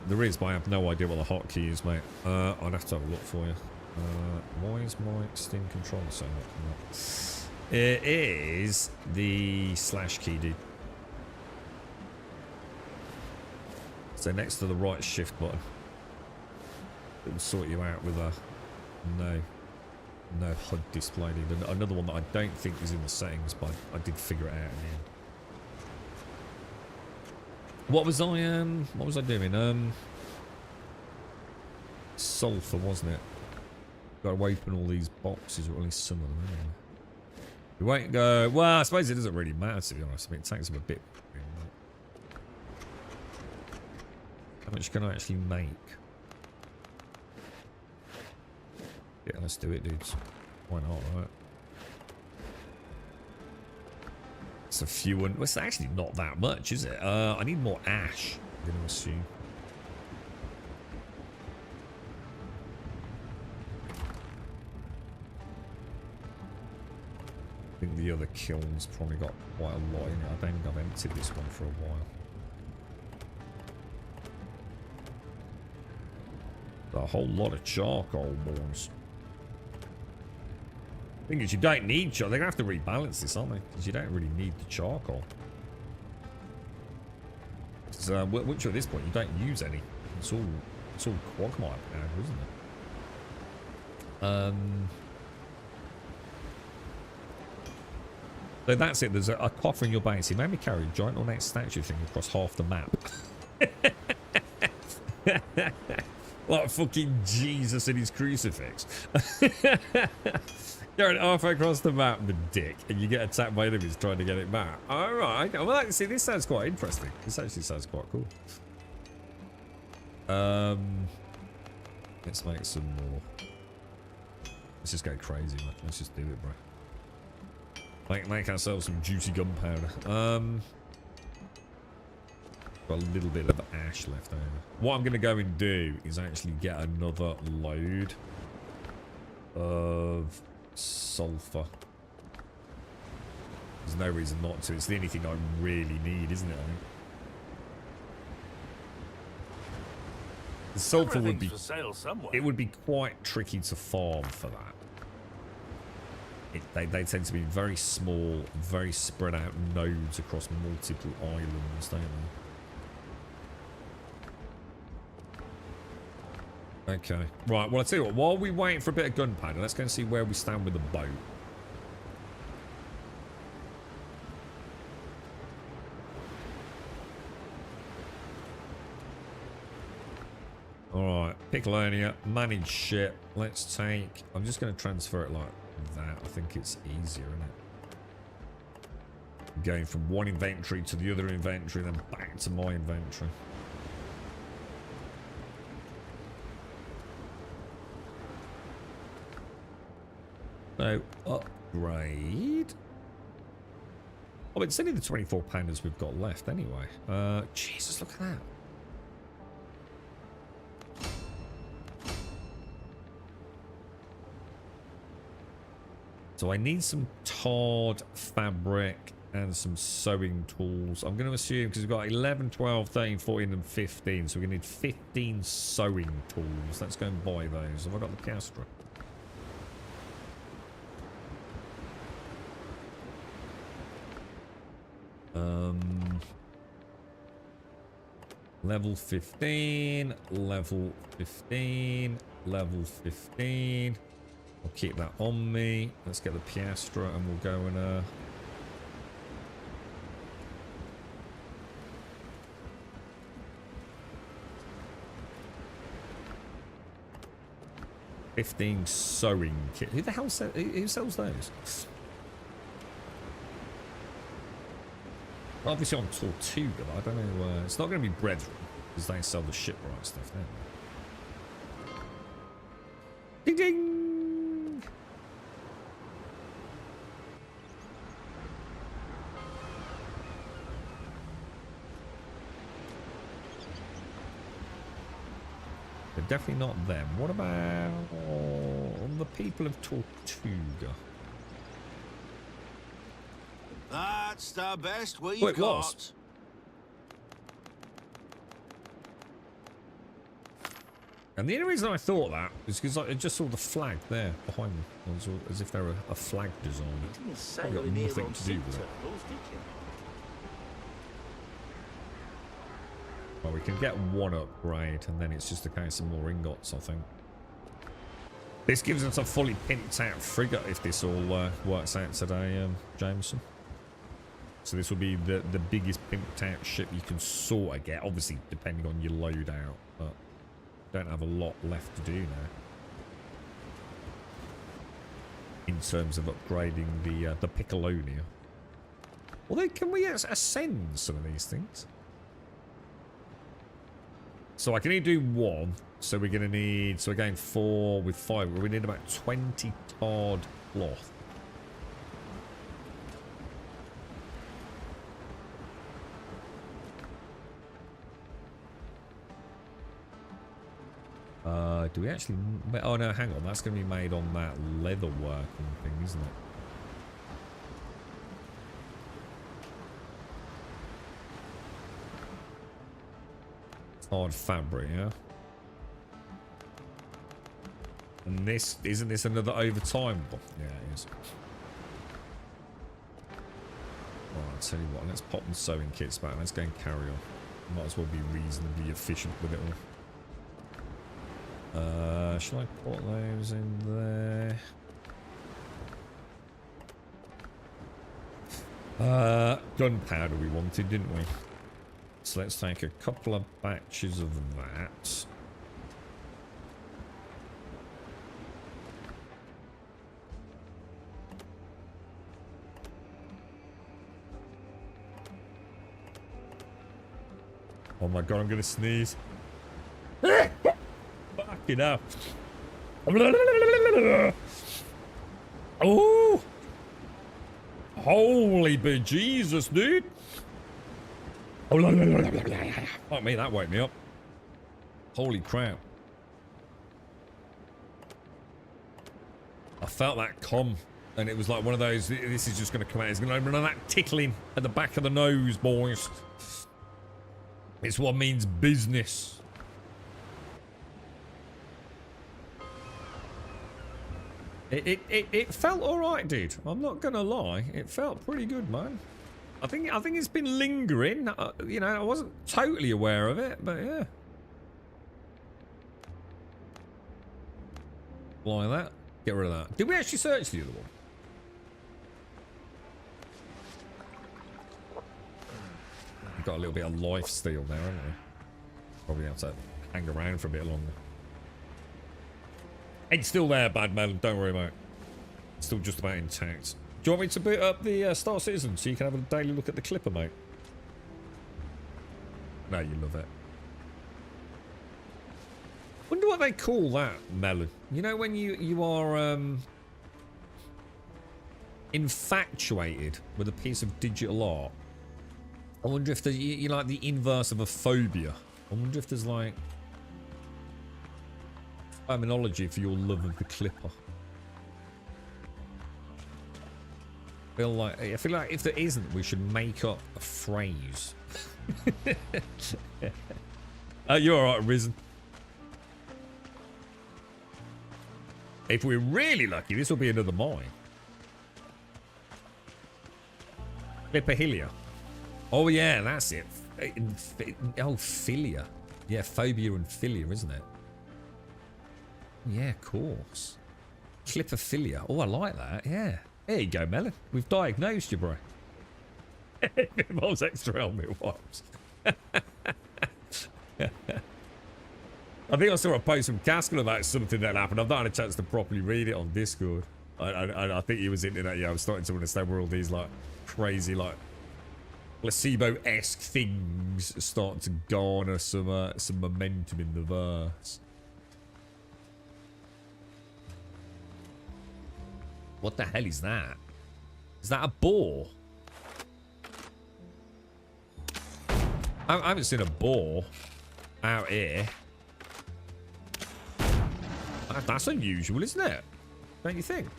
Speaker 2: There is, but I have no idea what the hotkey is, mate. I'd have to have a look for you. Why is my Steam controller so not coming up? It is the / key, dude. So next to the right shift button. It will sort you out with a no HUD display, dude. Another one that I don't think is in the settings, but I did figure it out in the end. What was I doing? Sulfur, wasn't it? Got to open all these boxes, or at least some of them. Yeah. We won't go. Well, I suppose it doesn't really matter, to be honest. I mean, it takes up a bit. How much can I actually make? Yeah, let's do it, dudes. Why not, right? It's a few, and well, it's actually not that much, is it? I need more ash, I'm going to assume. I think the other kiln's probably got quite a lot in it. I don't think I've emptied this one for a while. A whole lot of charcoal bones. Thing is, you don't need charcoal. They're going to have to rebalance this, aren't they? Because you don't really need the charcoal. So, which at this point, you don't use any. It's all quagmire now, isn't it? So that's it. There's a coffer in your base. He made me carry a giant ornate statue thing across half the map. Like fucking Jesus and his crucifix. Carry it half across the map, the dick, and you get attacked by enemies trying to get it back. Alright. Well, see, this sounds quite interesting. This actually sounds quite cool. Let's make some more. Let's just go crazy, man. Let's just do it, bro. Make ourselves some juicy gunpowder. Got a little bit of ash left over. What I'm going to go and do is actually get another load of sulfur. There's no reason not to. It's the only thing I really need, isn't it? I think. The sulfur would be... It would be quite tricky to farm for that. They tend to be very small, very spread out nodes across multiple islands, don't they? Okay. Right, well, I'll tell you what. While we wait for a bit of gunpowder, let's go and see where we stand with the boat. Alright, Picklonia, manage ship. Let's take... I'm just going to transfer it like that. I think it's easier, isn't it? Going from one inventory to the other inventory, then back to my inventory. So, upgrade. Oh, it's only the 24 pounders we've got left anyway. Jesus, look at that. So I need some tarred fabric and some sewing tools. I'm going to assume, because we've got 11, 12, 13, 14 and 15. So we're going to need 15 sewing tools. Let's go and buy those. Have I got the Piastra? Level 15, level 15, level 15. I'll keep that on me. Let's get the Piastra and we'll go and 15 sewing kit. Who the hell who sells those? Obviously on Tortuga, but I don't know. It's not going to be Brethren because they sell the shipwright stuff, don't they? Ding ding! They're definitely not them. What about the people of Tortuga?
Speaker 3: That's the best we've
Speaker 2: It
Speaker 3: got.
Speaker 2: was. And the only reason I thought that is because I just saw the flag there behind me, as if they were a flag design.
Speaker 3: Didn't say
Speaker 2: Got
Speaker 3: we need
Speaker 2: nothing
Speaker 3: on
Speaker 2: to do with it.
Speaker 3: terminals, did you?
Speaker 2: Well, we can get one upgrade, and then it's just a case of more ingots, I think. This gives us a fully pimped out frigate if this all works out today, Jameson. So this will be the biggest pimped out ship you can sort of get, obviously depending on your loadout, but don't have a lot left to do now in terms of upgrading the Piccolonia. Although, can we ascend some of these things? So I can only do one. So we're going to need... So we're going 4 with 5. We need about 20 tarred cloth. Do we actually... Oh, no, hang on. That's going to be made on that leather working thing, isn't it? Hard fabric, yeah? And this... Isn't this another overtime? Yeah, is. Well, I'll tell you what, let's pop the sewing kits back. Let's go and carry on. Might as well be reasonably efficient with it all. Shall I put those in there? Gunpowder we wanted, didn't we? So let's take a couple of batches of that. Oh my god, I'm gonna sneeze. Fucking hell. Oh! Holy bejesus, dude! Fuck me, that woke me up. Holy crap. I felt that come, and it was like one of those, this is just gonna come out. It's gonna open that tickling at the back of the nose, boys. It's what means business. It felt alright, dude. I'm not gonna lie. It felt pretty good, man. I think it's been lingering. You know, I wasn't totally aware of it, but yeah. Like that. Get rid of that. Did we actually search the other one? We've got a little bit of life steal there, haven't we? Probably have to hang around for a bit longer. It's still there, Bad Melon. Don't worry about it. It's still just about intact. Do you want me to boot up the Star Citizen so you can have a daily look at the Clipper, mate? No, you love it. Wonder what they call that, Melon. You know when you are infatuated with a piece of digital art? I wonder if you like the inverse of a phobia. I wonder if there's like terminology for your love of the Clipper. I feel like if there isn't, we should make up a phrase. You're alright, Risen. If we're really lucky, this will be another mine. Clipperhilia. Oh yeah, that's it. Oh, philia. Yeah, phobia and philia, isn't it? Yeah, of course. Clippophilia. Oh, I like that. Yeah. There you go, Melon. We've diagnosed you, bro. It involves extra helmet wipes. I think I saw a post from Caskell about something that happened. I've not had a chance to properly read it on Discord. I think he was into that. Yeah, I was starting to understand where all these like crazy like placebo-esque things start to garner some momentum in the verse. What the hell is that? Is that a boar? I haven't seen a boar out here. That's unusual, isn't it? Don't you think?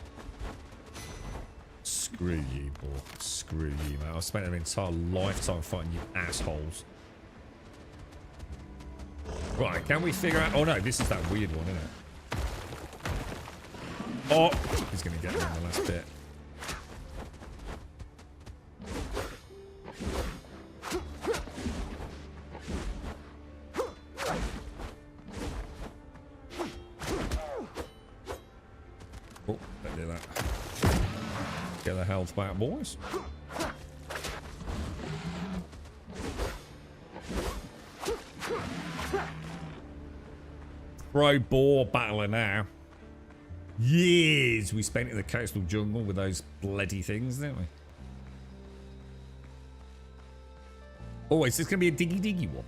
Speaker 2: Screw you, boar. Screw you, man. I've spent an entire lifetime fighting you assholes. Right, can we figure out... Oh, no, this is that weird one, isn't it? Oh, he's going to get me in the last bit. Oh, don't do that. Get the health back, boys. Pro boar battler now. Years we spent in the coastal jungle with those bloody things, didn't we? Oh, is this going to be a diggy one?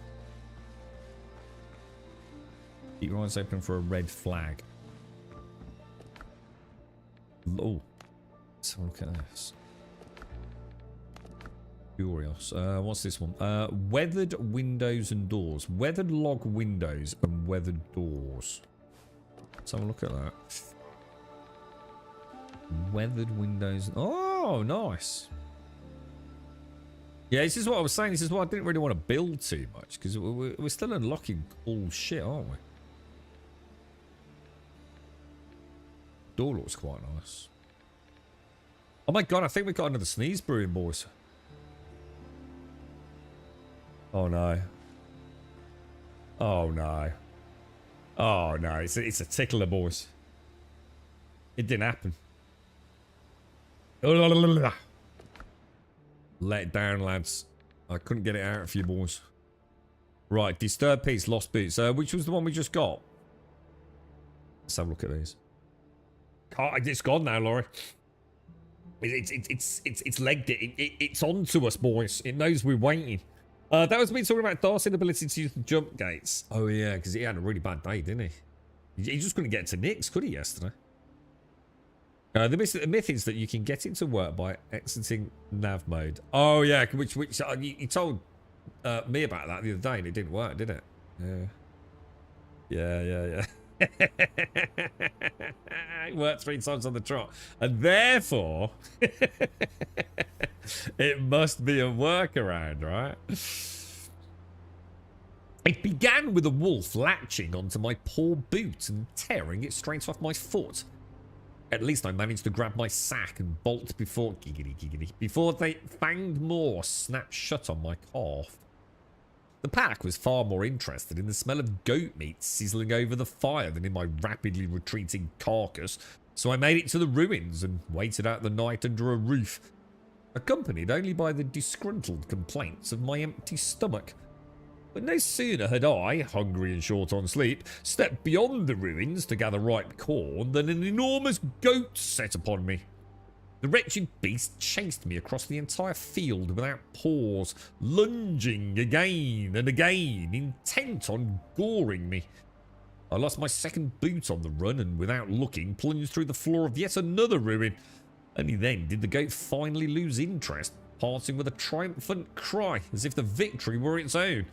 Speaker 2: Keep your eyes open for a red flag. Oh, let's have a look at this. Curious. What's this one? Weathered windows and doors. Weathered log windows and weathered doors. Let's have a look at that. Weathered windows. Oh, nice. Yeah, this is what I was saying. This is why I didn't really want to build too much, because we're still unlocking cool shit, aren't we? Door looks quite nice. Oh my god, I think we got another sneeze brewing, boys. Oh no. Oh no. Oh no, it's a tickler, boys. It didn't happen. Let it down, lads. I couldn't get it out for you, boys. Right, disturbed piece, lost boots. Which was the one we just got? Let's have a look at these. Oh, it's gone now, Laurie. It's legged it. It's on to us, boys. It knows we're waiting. That was me talking about Darcy's ability to use the jump gates. Oh yeah, because he had a really bad day, didn't he? He just couldn't get to Nick's, could he, yesterday? The myth is that you can get it to work by exiting nav mode. Oh yeah, which you told me about that the other day, and it didn't work, did it? Yeah. It worked 3 times on the trot, and therefore it must be a workaround, right? It began with a wolf latching onto my poor boot and tearing it straight off my foot. At least I managed to grab my sack and bolt before they fanged maw snapped shut on my calf. The pack was far more interested in the smell of goat meat sizzling over the fire than in my rapidly retreating carcass, so I made it to the ruins and waited out the night under a roof, accompanied only by the disgruntled complaints of my empty stomach. But no sooner had I, hungry and short on sleep, stepped beyond the ruins to gather ripe corn than an enormous goat set upon me. The wretched beast chased me across the entire field without pause, lunging again and again, intent on goring me. I lost my second boot on the run and, without looking, plunged through the floor of yet another ruin. Only then did the goat finally lose interest, parting with a triumphant cry as if the victory were its own.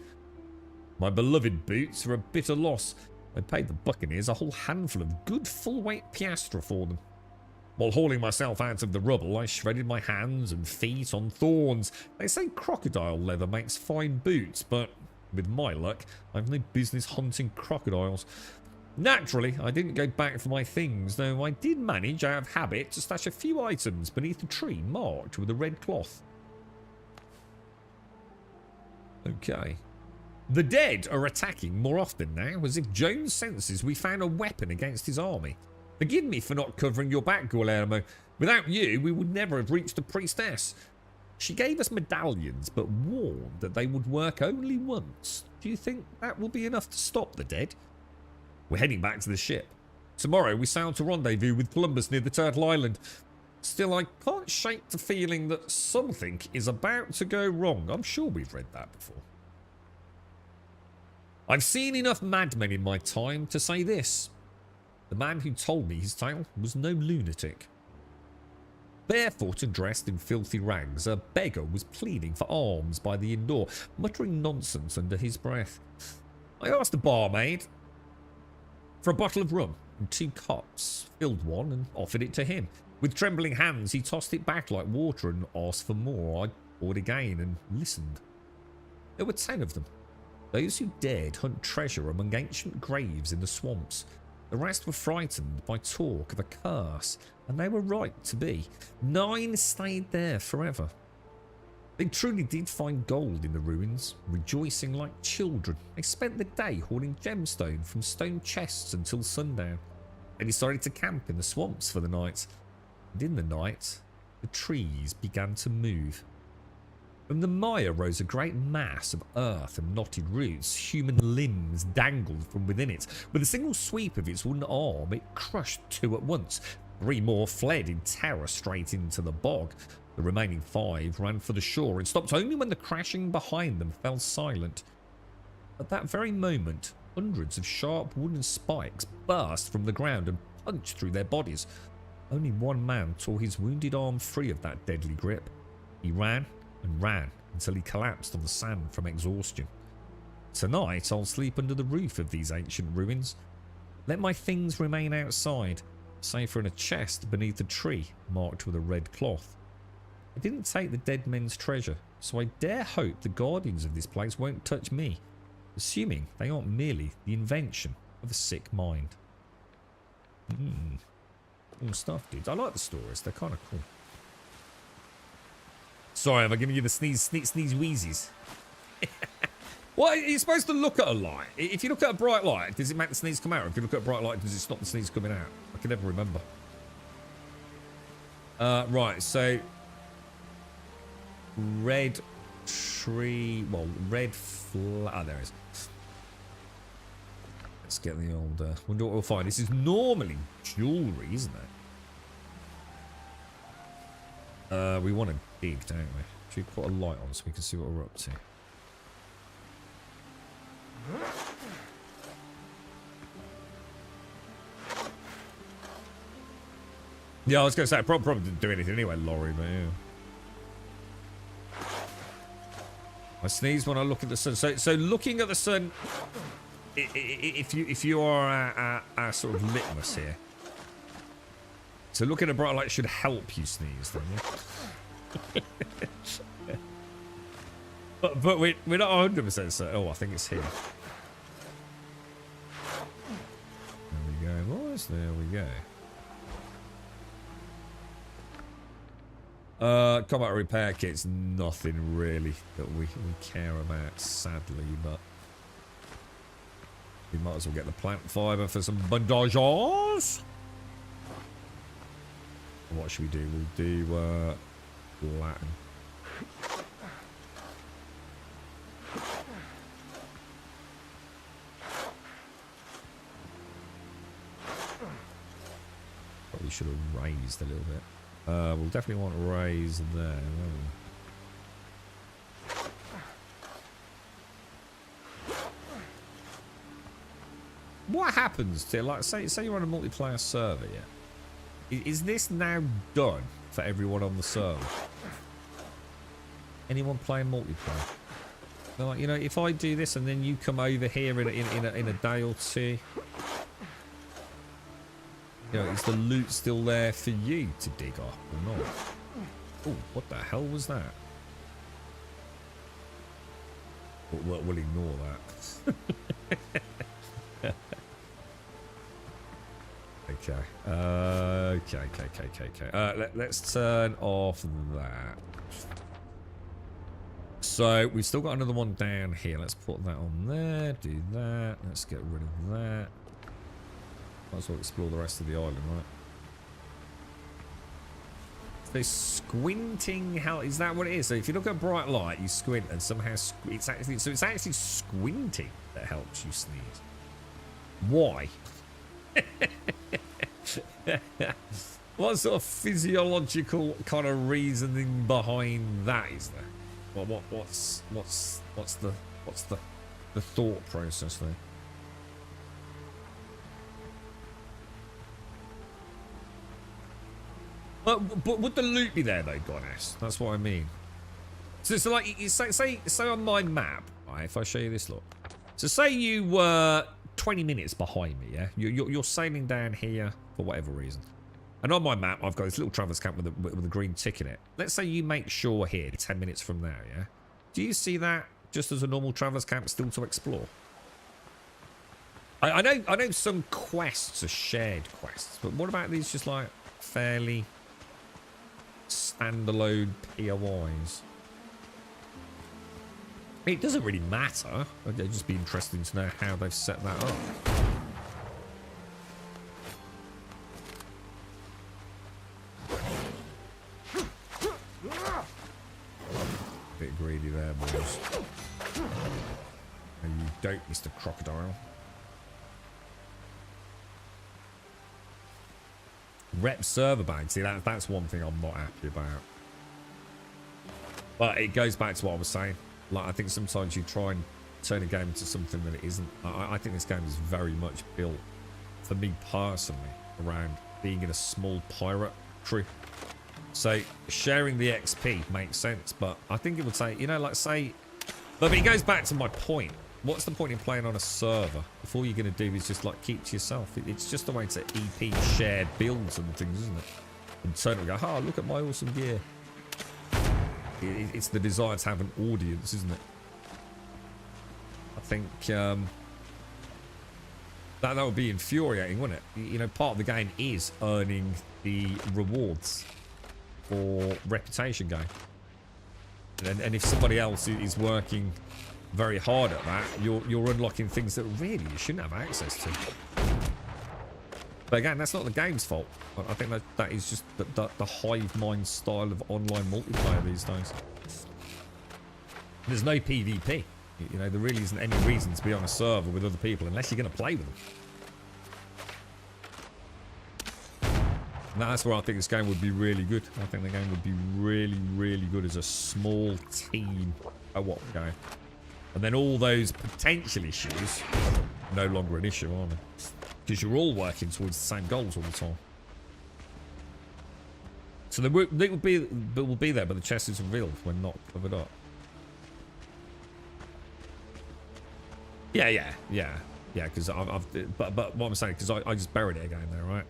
Speaker 2: My beloved boots were a bitter loss. I paid the buccaneers a whole handful of good full-weight piastre for them. While hauling myself out of the rubble, I shredded my hands and feet on thorns. They say crocodile leather makes fine boots, but with my luck, I've no business hunting crocodiles. Naturally, I didn't go back for my things, though I did manage, out of habit, to stash a few items beneath a tree marked with a red cloth. Okay. The dead are attacking more often now, as if Jones senses we found a weapon against his army. Forgive me for not covering your back, Guillermo. Without you, we would never have reached the priestess. She gave us medallions, but warned that they would work only once. Do you think that will be enough to stop the dead? We're heading back to the ship. Tomorrow we sail to rendezvous with Columbus near the Turtle Island. Still, I can't shake the feeling that something is about to go wrong. I'm sure we've read that before. I've seen enough madmen in my time to say this. The man who told me his tale was no lunatic. Barefoot and dressed in filthy rags, a beggar was pleading for alms by the inn door, muttering nonsense under his breath. I asked the barmaid for a bottle of rum and 2 cups, filled one and offered it to him. With trembling hands, he tossed it back like water and asked for more. I poured again and listened. There were 10 of them. Those who dared hunt treasure among ancient graves in the swamps. The rest were frightened by talk of a curse, and they were right to be. 9 stayed there forever. They truly did find gold in the ruins, rejoicing like children. They spent the day hauling gemstone from stone chests until sundown. They decided to camp in the swamps for the night. And in the night, the trees began to move. From the mire rose a great mass of earth and knotted roots. Human limbs dangled from within it. With a single sweep of its wooden arm, it crushed 2 at once. 3 more fled in terror straight into the bog. The remaining 5 ran for the shore and stopped only when the crashing behind them fell silent. At that very moment, hundreds of sharp wooden spikes burst from the ground and punched through their bodies. Only one man tore his wounded arm free of that deadly grip. He ran and ran until he collapsed on the sand from exhaustion. Tonight I'll sleep under the roof of these ancient ruins. Let my things remain outside, save for in a chest beneath a tree marked with a red cloth. I didn't take the dead men's treasure, so I dare hope the guardians of this place won't touch me, assuming they aren't merely the invention of a sick mind. Cool stuff, dudes. I like the stories, they're kind of cool. Sorry, am I giving you the sneeze wheezies? Well, you're supposed to look at a light. If you look at a bright light, does it make the sneeze come out? Or if you look at a bright light, does it stop the sneeze coming out? I can never remember. Right, so red tree, well, red ah, there it is. Let's get the old, wonder what we'll find. This is normally jewellery, isn't it? We want to dig, don't we? Should we put a light on so we can see what we're up to? Yeah, I was going to say, I probably didn't do anything anyway, Laurie, but yeah. I sneeze when I look at the sun. So looking at the sun, if you are our sort of litmus here. So looking at a bright light should help you sneeze, then, yeah? but we're not 100% certain. Oh, I think it's here. There we go, boys. There we go. Combat repair kit's nothing really that we care about, sadly, but we might as well get the plant fibre for some bandages. What should we do? We'll do Latin. Probably should have raised a little bit. We'll definitely want to raise there. What happens to, like, say you're on a multiplayer server, yeah? Is this now done for everyone on the server? Anyone playing multiplayer? They're like, you know, if I do this and then you come over here in a day or two, you know, is the loot still there for you to dig up or not? Oh, what the hell was that? We'll ignore that. Okay. Okay. Let's turn off that. So we've still got another one down here. Let's put that on there. Do that. Let's get rid of that. Might as well explore the rest of the island, right? So squinting, how is that what it is? So if you look at a bright light, you squint, and somehow it's actually squinting that helps you sneeze. Why? What sort of physiological kind of reasoning behind that is there? What's the thought process there? But would the loot be there though, Goddess? That's what I mean. So like, say on my map, right, if I show you this, look. So say you were 20 minutes behind me, yeah? You're sailing down here for whatever reason. And on my map, I've got this little traverse camp with a green tick in it. Let's say you make shore here 10 minutes from now, yeah? Do you see that just as a normal traverse camp still to explore? I know some quests are shared quests, but what about these just like fairly standalone POIs? It doesn't really matter. It'd just be interesting to know how they've set that up. Bit greedy there, boys. No, you don't, Mr. Crocodile. Rep server ban. See, that's one thing I'm not happy about. But it goes back to what I was saying. Like, I think sometimes you try and turn a game into something that it isn't. I think this game is very much built, for me personally, around being in a small pirate crew. So sharing the XP makes sense, but I think it would say, you know, like say, but it goes back to my point. What's the point in playing on a server if all you're going to do is just like keep to yourself? It's just a way to EP shared builds and things, isn't it? And turn and go, oh, look at my awesome gear. It's the desire to have an audience, isn't it? I think that would be infuriating, wouldn't it? You know, part of the game is earning the rewards for reputation game. And if somebody else is working very hard at that, you're unlocking things that really you shouldn't have access to. But again, that's not the game's fault. I think that is just the hive mind style of online multiplayer these days. There's no PvP. You know, there really isn't any reason to be on a server with other people unless you're going to play with them. And that's where I think this game would be really good. I think the game would be really, really good as a small team co-op game. And then all those potential issues are no longer an issue, are they? Because you're all working towards the same goals all the time. So they will be there, but the chest is revealed when not covered up. Yeah. Because but what I'm saying, because I just buried it again there, right?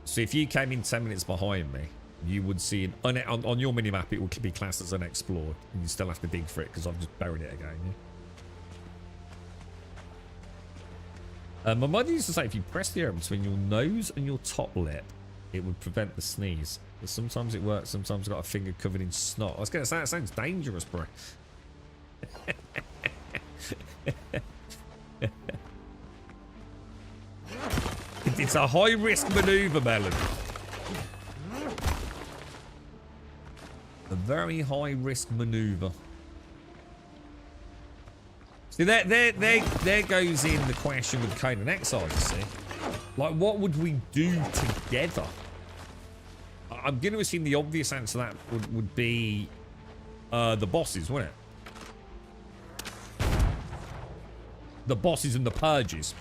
Speaker 2: So if you came in 10 minutes behind me, you would see on your minimap it would be classed as unexplored, and you still have to dig for it because I've just buried it again. Yeah? My mother used to say if you press the arrow between your nose and your top lip, it would prevent the sneeze. But sometimes it works. Sometimes I've got a finger covered in snot. I was going to say that sounds dangerous, bro. It's a high-risk maneuver, Melon. A very high-risk maneuver. See, there goes in the question with Code and Exile, you see. Like, what would we do together? I'm going to assume the obvious answer to that would be the bosses, wouldn't it? The bosses and the purges.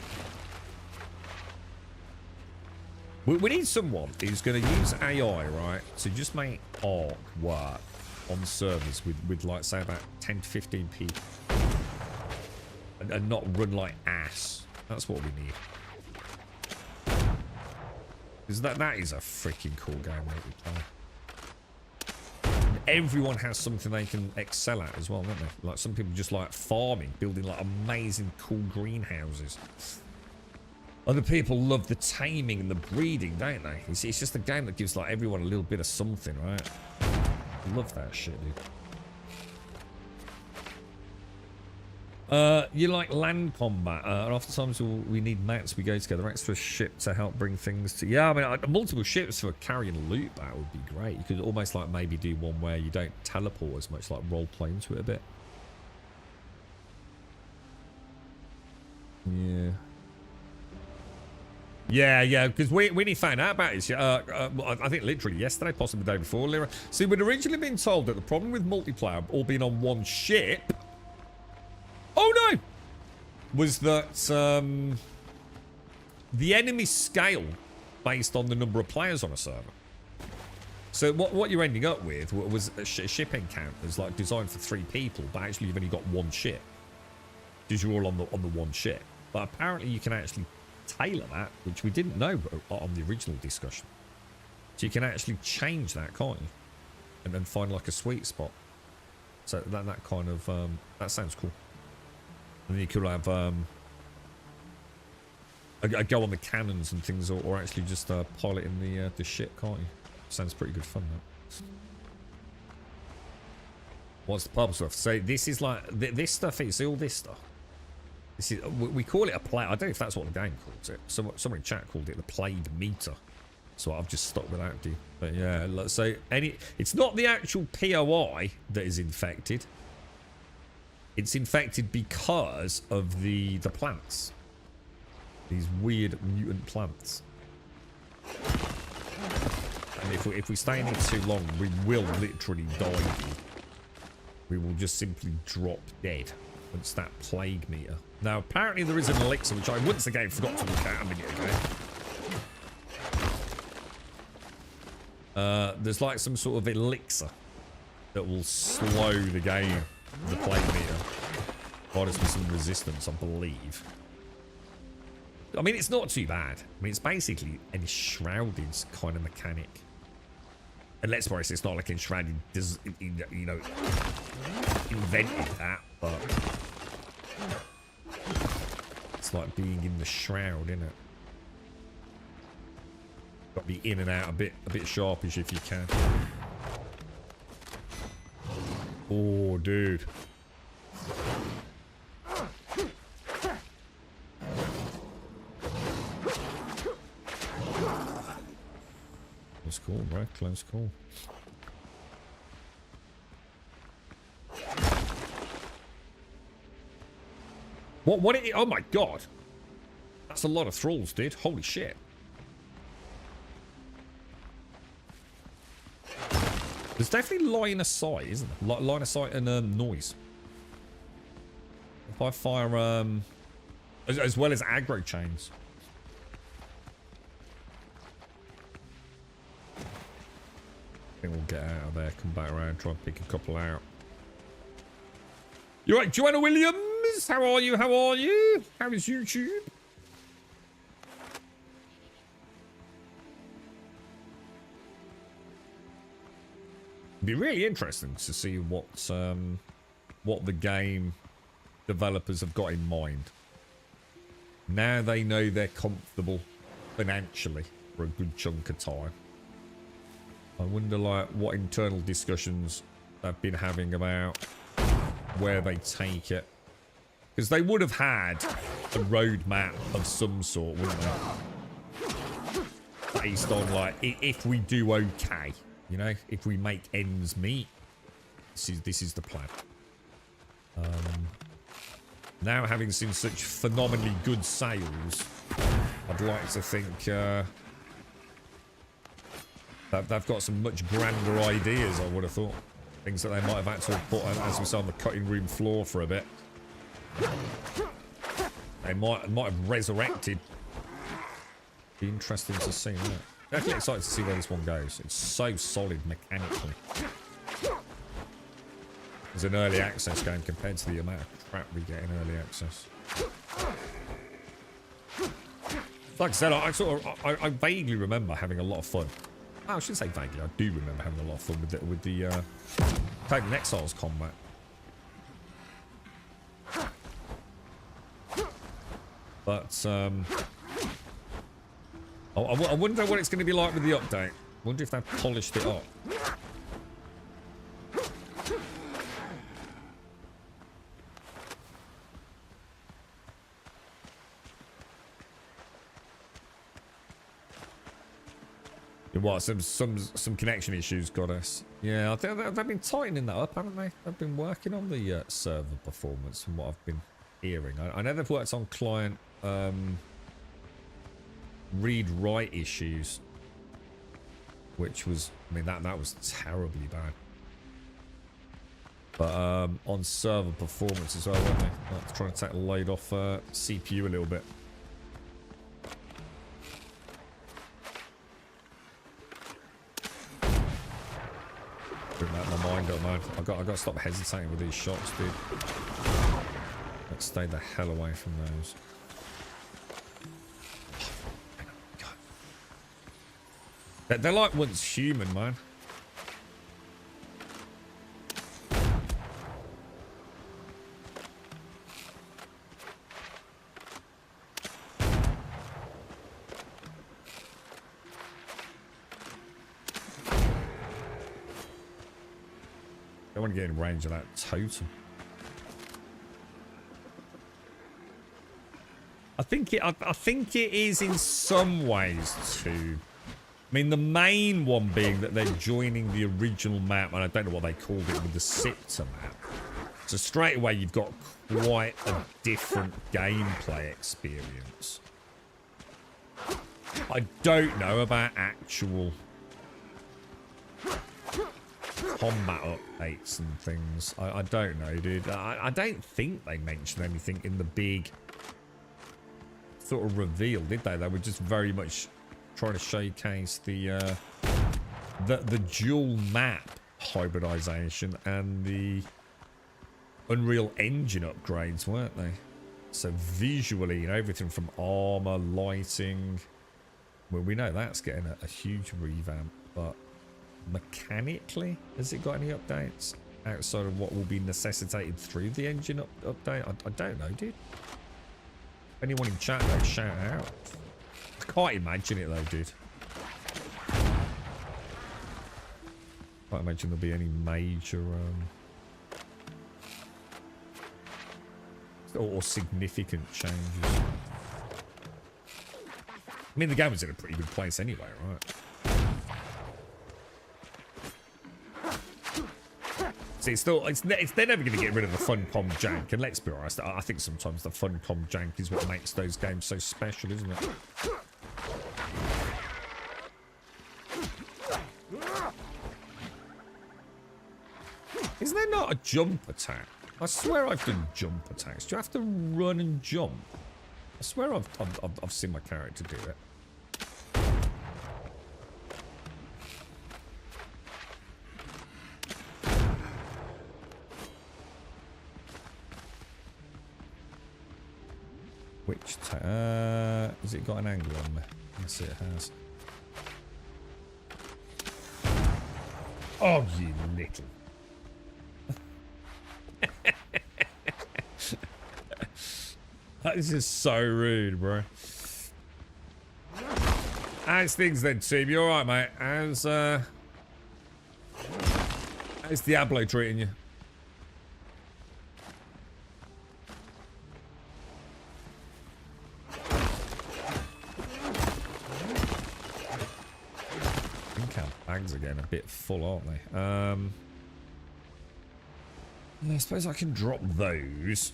Speaker 2: We need someone who's going to use AI, right, to just make Ark work on servers with like, say, about 10 to 15 people. And not run like ass. That's what we need. Because that is a freaking cool game that we play. And everyone has something they can excel at as well, don't they? Like, some people just like farming, building like amazing cool greenhouses. Other people love the taming and the breeding, don't they? It's just a game that gives like everyone a little bit of something, right? I love that shit, dude. You like land combat? And oftentimes we need mats. We go together. Extra ship to help bring things to. Yeah, I mean, multiple ships for carrying loot. That would be great. You could almost like maybe do one where you don't teleport as much, like role play into it a bit. Yeah. Yeah, because we only found out about it, I think literally yesterday, possibly the day before, Lyra. See, we'd originally been told that the problem with multiplayer, all being on one ship, oh no, was that the enemy scale based on the number of players on a server. So what you're ending up with was ship encounters like designed for 3 people, but actually you've only got one ship because you're all on the one ship. But apparently you can actually tailor that, which we didn't know on the original discussion. So you can actually change that, can't you? And then find like a sweet spot. So that kind of that sounds cool. And then you could have go on the cannons and things, or actually just piloting the ship, can't you? Sounds pretty good fun, that. What's the pub stuff? So this is like this stuff. See all this stuff. This is, we call it a play. I don't know if that's what the game calls it. Someone in chat called it the plague meter. So I've just stuck with that, dude. But yeah, let's say it's not the actual POI that is infected. It's infected because of the plants. These weird mutant plants. And if we stay in it too long, we will literally die. We will just simply drop dead. It's that plague meter. Now, apparently there is an elixir, which I once again forgot to look at a minute ago. There's like some sort of elixir that will slow the game, the plague meter. Minus with some resistance, I believe. I mean, it's not too bad. I mean, it's basically an enshrouded kind of mechanic. And let's face it, it's not like enshrouded does, you know, invented that, but it's like being in the shroud, isn't it? Got to be in and out a bit sharpish if you can. Oh, dude. Close call, bro. Close call. What it, oh my god. That's a lot of thralls, dude. Holy shit. There's definitely line of sight, isn't there? Line of sight and noise. If I fire, as well as aggro chains. I think we'll get out of there, come back around, try and pick a couple out. You right, Joanna Williams? How are you? How are you? How is YouTube? It'd be really interesting to see what the game developers have got in mind. Now they know they're comfortable financially for a good chunk of time. I wonder, like, what internal discussions they've been having about where they take it. Because they would have had a roadmap of some sort, wouldn't they? Based on, like, if we do okay, you know, if we make ends meet, this is the plan. Now, having seen such phenomenally good sales, I'd like to think that they've got some much grander ideas, I would have thought. Things that they might have had to have put, as we saw, on the cutting room floor for a bit. They might have resurrected. Be interesting to see, wouldn't it? Definitely excited to see where this one goes. It's so solid mechanically. It's an early access game compared to the amount of crap we get in early access. Like I said, I vaguely remember having a lot of fun. Oh, I shouldn't say vaguely. I do remember having a lot of fun with the Titan Exiles combat. But I wonder what it's going to be like with the update. I wonder if they've polished it up. What, some connection issues got us. Yeah, I think they've been tightening that up, haven't they? They've been working on the server performance from what I've been hearing. I know they've worked on client read-write issues, which was, I mean, that was terribly bad. But on server performance as well, weren't they? Like, trying to take the load off CPU a little bit. Bring that in my mind up, man. I got to stop hesitating with these shots, dude. Let's stay the hell away from those. They're like once human, man. I want to get in range of that totem. I think it is in some ways too. I mean, the main one being that they're joining the original map, and I don't know what they called it, with the Sipta map. So straight away you've got quite a different gameplay experience. I don't know about actual combat updates and things. I don't know, dude. I don't think they mentioned anything in the big sort of reveal, did they? They were just very much trying to showcase the dual map hybridization and the Unreal Engine upgrades, weren't they? So visually, you know, everything from armor, lighting. Well, we know that's getting a huge revamp, but mechanically, has it got any updates outside of what will be necessitated through the engine update? I don't know, dude. Anyone in chat, though, shout out. I can't imagine it, though, dude. Can't imagine there'll be any major or significant changes. I mean, the game was in a pretty good place anyway, right? See, they're never going to get rid of the fun com jank, and let's be honest, I think sometimes the fun com jank is what makes those games so special, isn't it? Isn't there not a jump attack? I swear I've done jump attacks. Do you have to run and jump? I swear I've seen my character do it. Which has it got an angle on me? Yes, it has. Oh, you little. That is just so rude, bro. How's things then, team? You alright, mate? How's Diablo treating you? I think our bags are getting a bit full, aren't they? Yeah, I suppose I can drop those.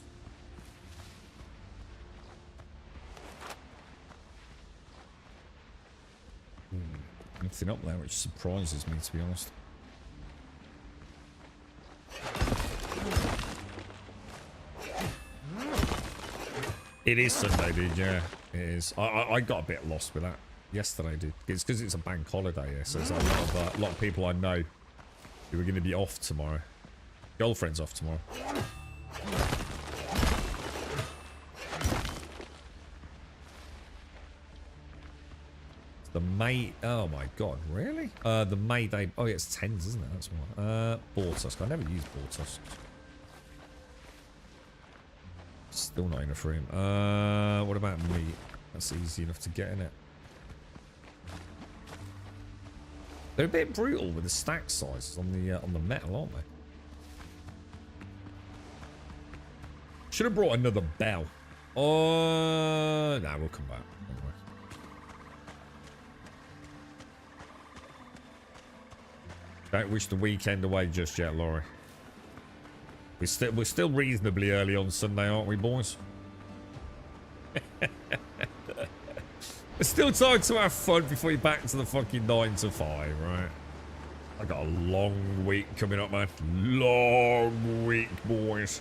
Speaker 2: Nothing up there, which surprises me, to be honest. It is Sunday, dude, yeah. It is. I got a bit lost with that yesterday, dude. It's because it's a bank holiday, yeah, so there's a lot of people I know who are going to be off tomorrow. Girlfriend's off tomorrow. The May... Oh, my God. Really? The May Day... Oh, yeah, it's 10s, isn't it? That's why. Bortusk. I never used Bortusk. Still not enough room. What about meat? That's easy enough to get, in it. They're a bit brutal with the stack sizes on the metal, aren't they? Should have brought another bell. Oh, nah, we'll come back. Don't wish the weekend away just yet, Laurie. We're still reasonably early on Sunday, aren't we, boys? There's still time to have fun before you're back to the fucking 9 to 5, right? I got a long week coming up, man. Long week, boys.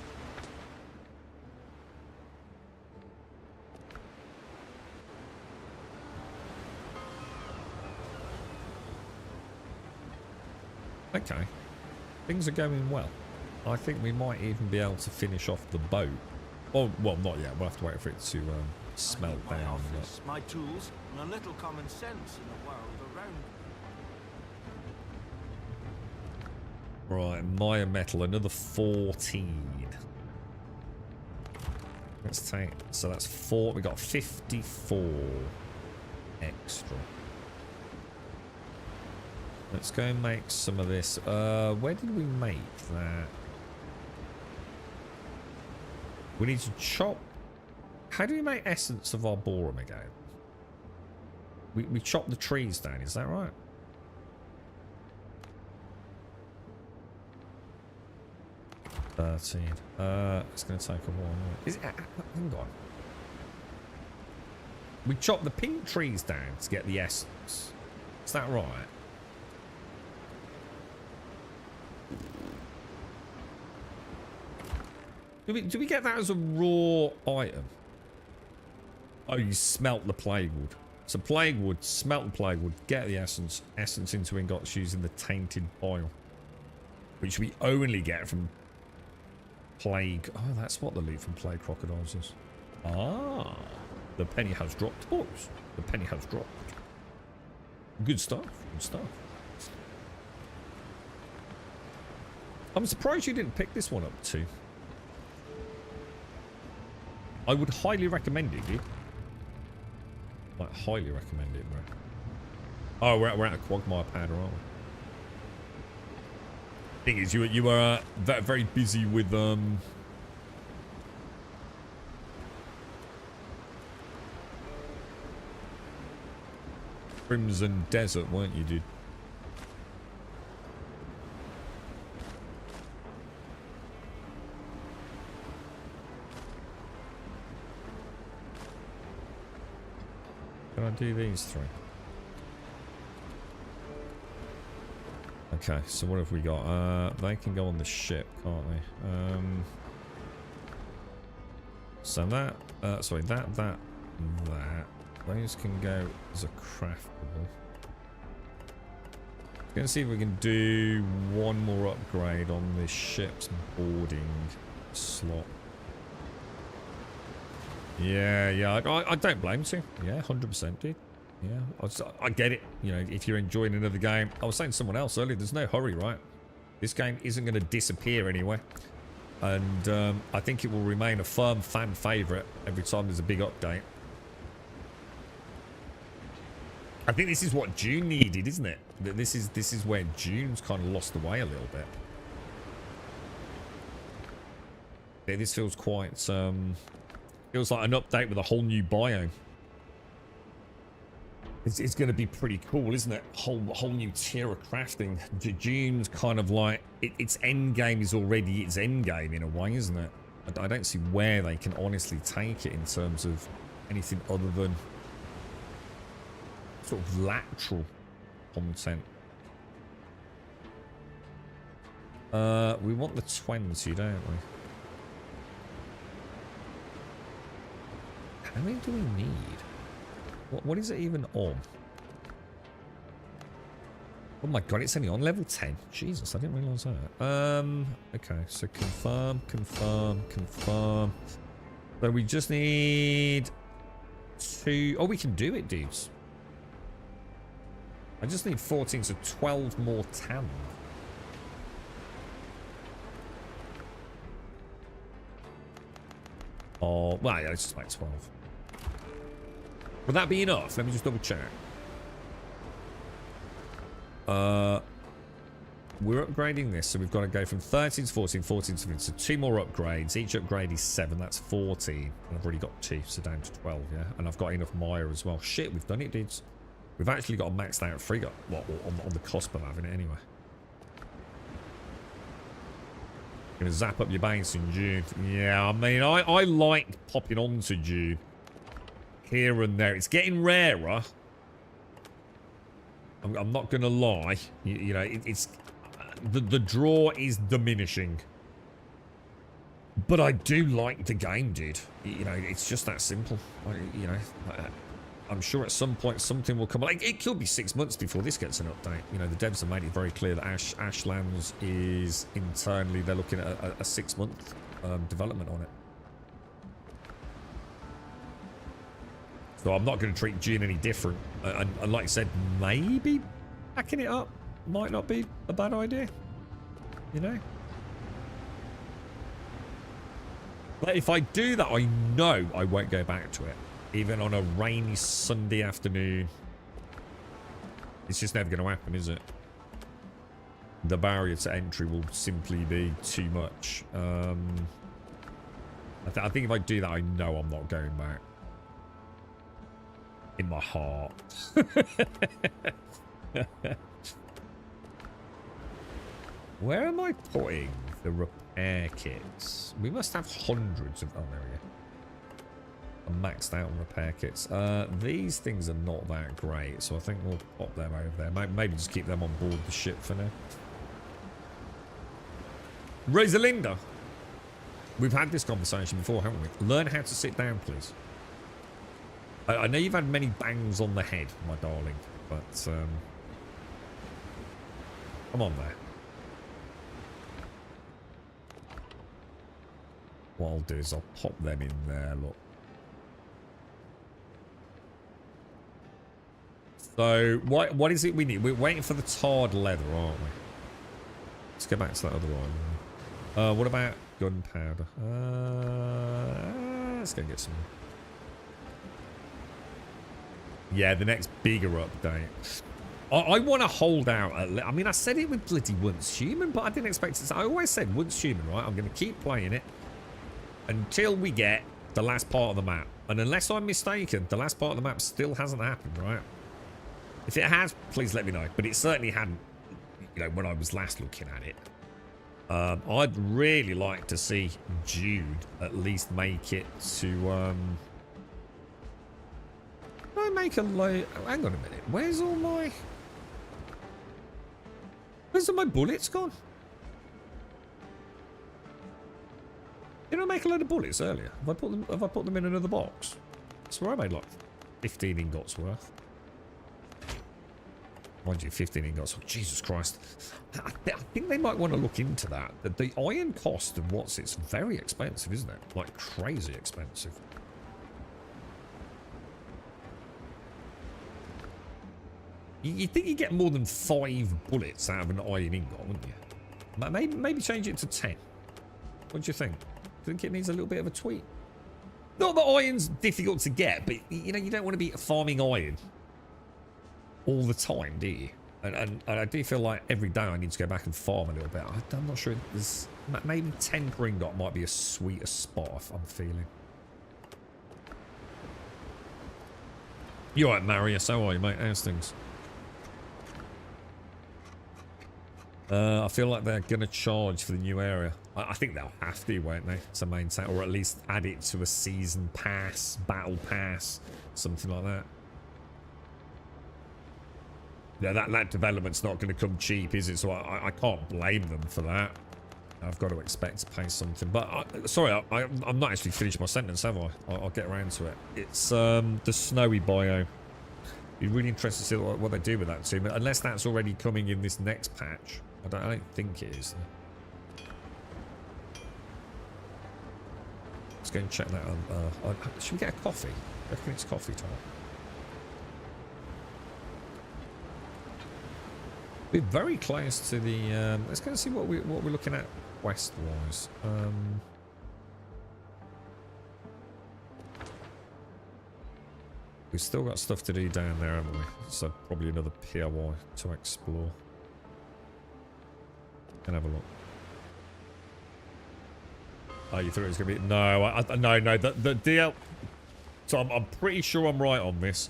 Speaker 2: Okay, things are going well. I think we might even be able to finish off the boat. Oh, well, not yet. We'll have to wait for it to smelt
Speaker 3: My
Speaker 2: down.
Speaker 3: office, my tools, and a little common sense in the world around.
Speaker 2: Right, Maya Metal, another 14. Let's take, so that's 4. We got 54 extra. Let's go and make some of this. Where did we make that? We need to chop. How do we make essence of arboreum again? We chop the trees down, is that right? It's going to take a while. Is it, hang on. We chop the pink trees down to get the essence. Is that right? Do we get that as a raw item? Oh, you smelt the plague wood. So plague wood, smelt the plague wood, get the essence into ingots using the tainted bile, which we only get from plague. Oh, that's what the loot from plague crocodiles is. Ah, the penny has dropped, boys. The penny has dropped. Good stuff. Good stuff. I'm surprised you didn't pick this one up too. I would highly recommend it, dude. Like, highly recommend it, bro. Oh, we're at a quagmire powder, aren't we? Thing is, you were very busy with Crimson Desert, weren't you, dude? Can I do these three? Okay, so what have we got? They can go on the ship, can't they? So that, sorry, that, and that. Those can go as a craftable. Gonna see if we can do one more upgrade on this ship's boarding slot. Yeah, I don't blame you. Yeah, 100%, dude. Yeah, I get it. You know, if you're enjoying another game, I was saying to someone else earlier, there's no hurry, right? This game isn't going to disappear anywhere. And I think it will remain a firm fan favourite every time there's a big update. I think this is what June needed, isn't it? This is where June's kind of lost the way a little bit. Yeah, this feels quite feels like an update with a whole new biome. It's going to be pretty cool, isn't it? Whole new tier of crafting. June's kind of like its end game is already its end game in a way, isn't it? I don't see where they can honestly take it in terms of anything other than sort of lateral content. We want the 20, don't we? How many do we need? What is it even on? Oh my god, it's only on level 10. Jesus, I didn't realise that. Okay, so confirm. So we just need 2. Oh, we can do it, dudes. I just need 14, so 12 more TAM. Oh, well, yeah, let's just make 12. Will that be enough? Let me just double check. We're upgrading this, so we've got to go from 13 to 14, 14 to 15. So 2 more upgrades. Each upgrade is 7. That's 14. And I've already got 2, so down to 12, yeah? And I've got enough Maya as well. Shit, we've done it, dudes. We've actually got a maxed out frigate. Well, on the cusp of having it anyway. Gonna zap up your base in June. Yeah, I mean, I like popping onto June. Here and there. It's getting rarer. I'm not gonna lie. You know, it's the draw is diminishing. But I do like the game, dude. You know, it's just that simple. You know, I'm sure at some point something will come. Like, it could be 6 months before this gets an update. You know, the devs have made it very clear that Ashlands is internally, they're looking at a 6-month development on it. So I'm not going to treat June any different. And like I said, maybe backing it up might not be a bad idea. You know? But if I do that, I know I won't go back to it. Even on a rainy Sunday afternoon. It's just never going to happen, is it? The barrier to entry will simply be too much. I think if I do that, I know I'm not going back. In my heart. Where am I putting the repair kits? We must have hundreds of... Oh, there we go. I'm maxed out on repair kits. These things are not that great, so I think we'll pop them over there. Maybe just keep them on board the ship for now. Rosalinda! We've had this conversation before, haven't we? Learn how to sit down, please. I know you've had many bangs on the head, my darling, but come on there. What I'll do is I'll pop them in there, look. So, what is it we need? We're waiting for the tarred leather, aren't we? Let's go back to that other one. What about gunpowder? Let's go get some. Yeah, the next bigger update. I want to hold out. I mean, I said it with bloody Once Human, but I didn't expect it. I always said Once Human, right? I'm going to keep playing it until we get the last part of the map. And unless I'm mistaken, the last part of the map still hasn't happened, right? If it has, please let me know. But it certainly hadn't, you know, when I was last looking at it. I'd really like to see Jude at least make it to... Can I make a low... Oh, hang on a minute. Where's all my bullets gone? Did I make a load of bullets earlier? Have I put them in another box? That's where I made like 15 ingots worth. Mind you, 15 ingots. Oh, Jesus Christ. I think they might want to look into that. The iron cost of it's very expensive, isn't it? Like crazy expensive. You'd think you get more than 5 bullets out of an iron ingot, wouldn't you? Maybe change it to 10. What do you think? Do you think it needs a little bit of a tweak? Not that iron's difficult to get, but you know, you don't want to be farming iron all the time, do you? And I do feel like every day I need to go back and farm a little bit. I'm not sure. There's maybe 10 per ingot might be a sweeter spot, I'm feeling. You alright, Marius? How are you, mate? How's things? I feel like they're going to charge for the new area. I think they'll have to, won't they? To maintain, or at least add it to a season pass, battle pass, something like that. Yeah, that development's not going to come cheap, is it? So I can't blame them for that. I've got to expect to pay something. But, sorry, I'm not actually finished my sentence, have I? I'll get around to it. It's the snowy biome. Be really interested to see what they do with that too. Unless that's already coming in this next patch. I don't think it is. Let's go and check that out. Should we get a coffee? I reckon it's coffee time. We're very close to the... let's go and see what we're looking at west-wise. We've still got stuff to do down there, haven't we? So probably another POI to explore. And have a look. Oh, you thought it was going to be... No, no. The DL... So I'm pretty sure I'm right on this.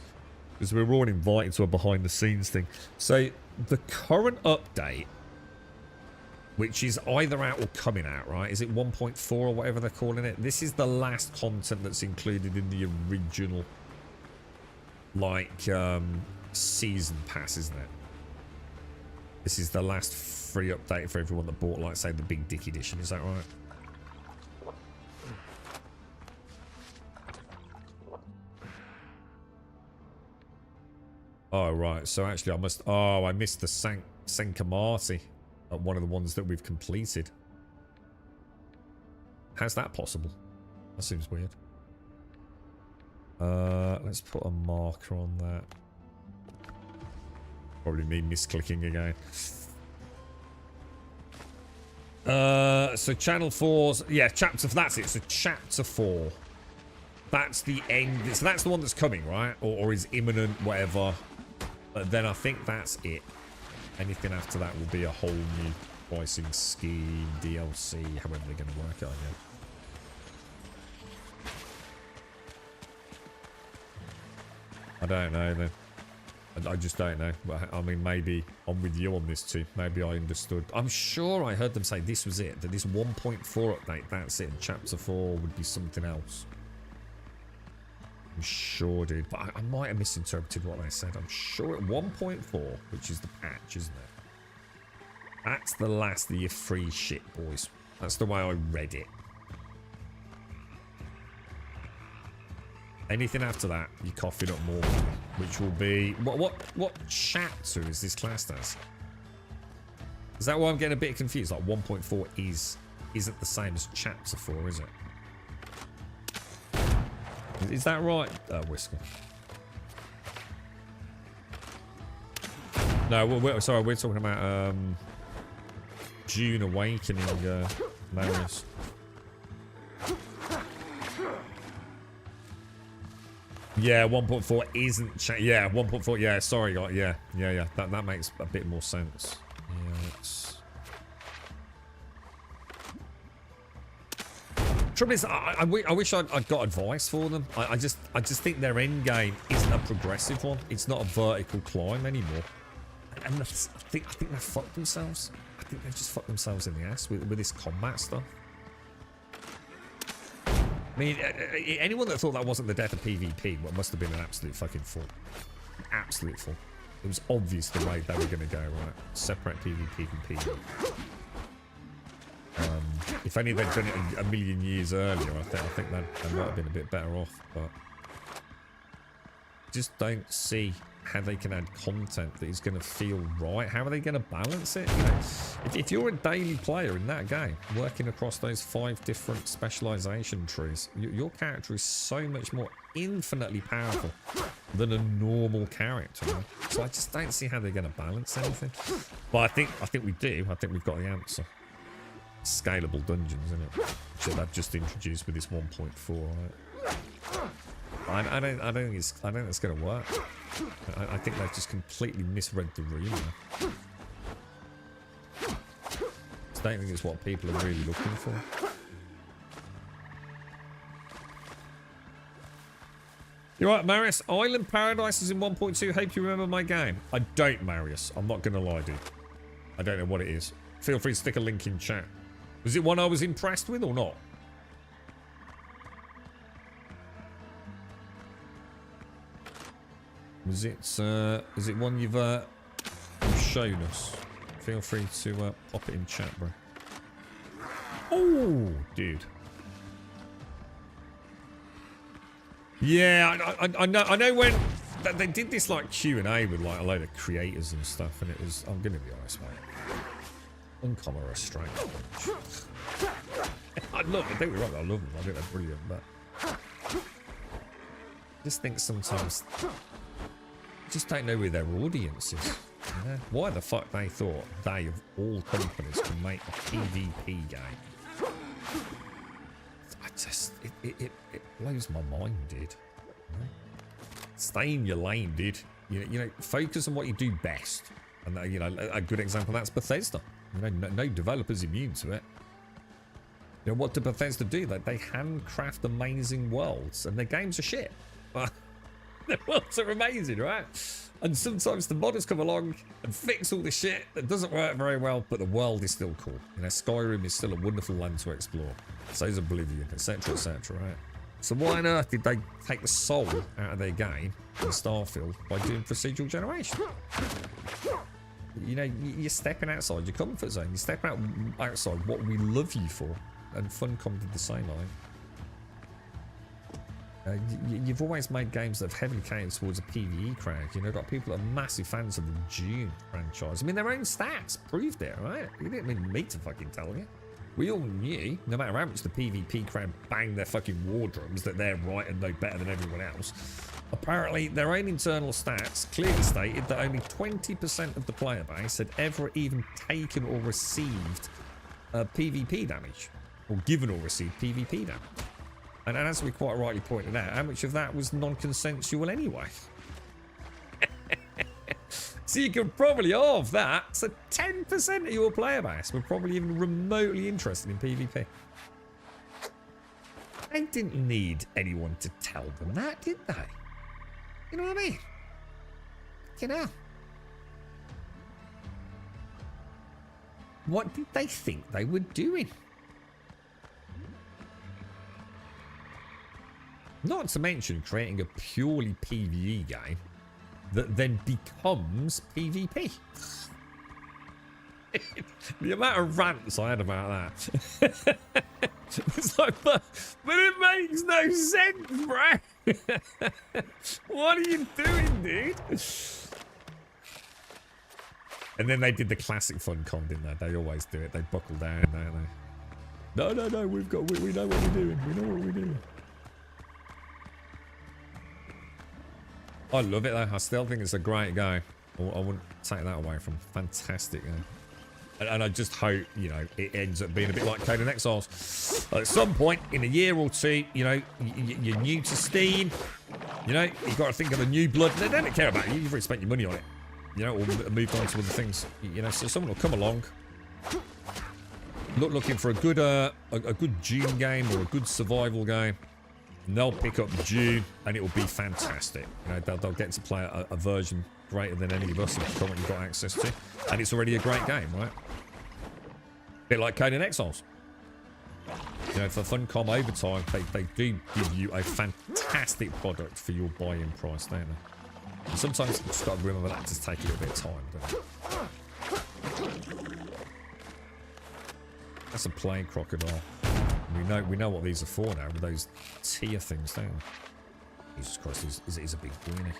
Speaker 2: Because we were all invited to a behind-the-scenes thing. So the current update, which is either out or coming out, right? Is it 1.4 or whatever they're calling it? This is the last content that's included in the original, like, season pass, isn't it? This is the last free update for everyone that bought, like, say, the Big Dick Edition. Is that right? Oh, right. So, actually, I must... Oh, I missed the Senkamati at one of the ones that we've completed. How's that possible? That seems weird. Let's put a marker on that. Probably me misclicking again. So channel 4's... Yeah, chapter... That's it. So chapter 4. That's the end. So that's the one that's coming, right? Or is imminent, whatever. But then I think that's it. Anything after that will be a whole new pricing scheme, DLC, however they're going to work it, I guess. I don't know then. I just don't know. I mean, maybe I'm with you on this too. Maybe I understood. I'm sure I heard them say this was it. That this 1.4 update, that's it. And chapter 4 would be something else. I'm sure, dude. But I might have misinterpreted what they said. I'm sure at 1.4, which is the patch, isn't it? That's the last of your free shit, boys. That's the way I read it. Anything after that, you're coughing up more, which will be... What chapter is this classed as? Is that why I'm getting a bit confused? Like 1.4 isn't the same as chapter 4, is it? Is that right, Whisker? No, sorry, we're talking about June Awakening, Marius. Yeah, 1.4 isn't... Yeah, 1.4... Yeah, sorry, yeah. That makes a bit more sense. Yeah, Trouble is, I wish I'd got advice for them. I just think their end game isn't a progressive one. It's not a vertical climb anymore. And I think they fucked themselves. I think they just fucked themselves in the ass with this combat stuff. I mean, anyone that thought that wasn't the death of PvP must have been an absolute fucking fool. Absolute fool. It was obvious the way they were going to go, right? Separate PvP from PvP. If only they'd done it a million years earlier, I think they might have been a bit better off. But just don't see how they can add content that is going to feel right. How are they going to balance it? You know, if you're a daily player in that game, working across those 5 different specialization trees, your character is so much more infinitely powerful than a normal character. Right? So I just don't see how they're going to balance anything. But I think we do. I think we've got the answer. Scalable dungeons, isn't it? Which they've just introduced with this 1.4. Right? I don't think it's going to work. I think they've just completely misread the room. I don't think it's what people are really looking for. You're right, Marius. Island Paradise is in 1.2. Hope you remember my game. I don't, Marius. I'm not going to lie, dude. I don't know what it is. Feel free to stick a link in chat. Was it one I was impressed with or not? Is it one you've shown us? Feel free to pop it in chat, bro. Oh, dude. Yeah, I know when they did this like Q&A with like a load of creators and stuff, and it was, I'm gonna be honest, mate. Uncommon or a straight. I love them, don't get me wrong, I love them. I think they're brilliant, but I just think sometimes just don't know where their audience is. You know? Why the fuck they thought they, of all companies, could make a PvP game? I just, it blows my mind, dude. You know? Stay in your lane, dude. You know, focus on what you do best. And you know, a good example of that's Bethesda. You know, no developer's immune to it. You know, what do Bethesda do? They handcraft amazing worlds, and their games are shit. Their worlds are amazing, right? And sometimes the modders come along and fix all the shit that doesn't work very well, but the world is still cool. You know, Skyrim is still a wonderful land to explore. So is Oblivion, etc., etc., right? So why on earth did they take the soul out of their game in Starfield by doing procedural generation? You know, you're stepping outside your comfort zone. You're stepping outside what we love you for. And Funcom did the same, I think. You've always made games that have heavily catered towards a PvE crowd. You know, got people that are massive fans of the Dune franchise. I mean, their own stats proved it, right? You didn't mean me to fucking tell you. We all knew, no matter how much the PvP crowd banged their fucking war drums, that they're right and no better than everyone else. Apparently, their own internal stats clearly stated that only 20% of the player base had ever even taken or received PvP damage. Or given or received PvP damage. And as we quite rightly pointed out, how much of that was non-consensual anyway? So you can probably halve that. So 10% of your player base were probably even remotely interested in PvP. They didn't need anyone to tell them that, did they? You know what I mean? You know. What did they think they were doing? Not to mention creating a purely PvE game that then becomes PvP. The amount of rants I had about that. It's like, but it makes no sense, bro. What are you doing, dude? And then they did the classic Funcom, didn't they? They always do it. They buckle down, don't they? No, we know what we're doing. We know what we're doing. I love it though. I still think it's a great game. I wouldn't take that away from. Fantastic game. And I just hope, you know, it ends up being a bit like Conan Exiles. At some point in a year or two, you know, you're new to Steam. You know, you've got to think of the new blood. They don't care about you. You've already spent your money on it. You know, or moved on to other things. You know, so someone will come along. looking for a good Dune game or a good survival game, and they'll pick up Dune, and it will be fantastic. You know, they'll get to play a version greater than any of us have currently got access to, and it's already a great game, right? A bit like Conan Exiles. You know, for Funcom Overtime, they do give you a fantastic product for your buy-in price, don't they? And sometimes you just got to remember that just take a little bit of time, don't it? That's a plain crocodile. We know what these are for now with those tier things, don't we? Jesus Christ, he's a big boy, isn't he?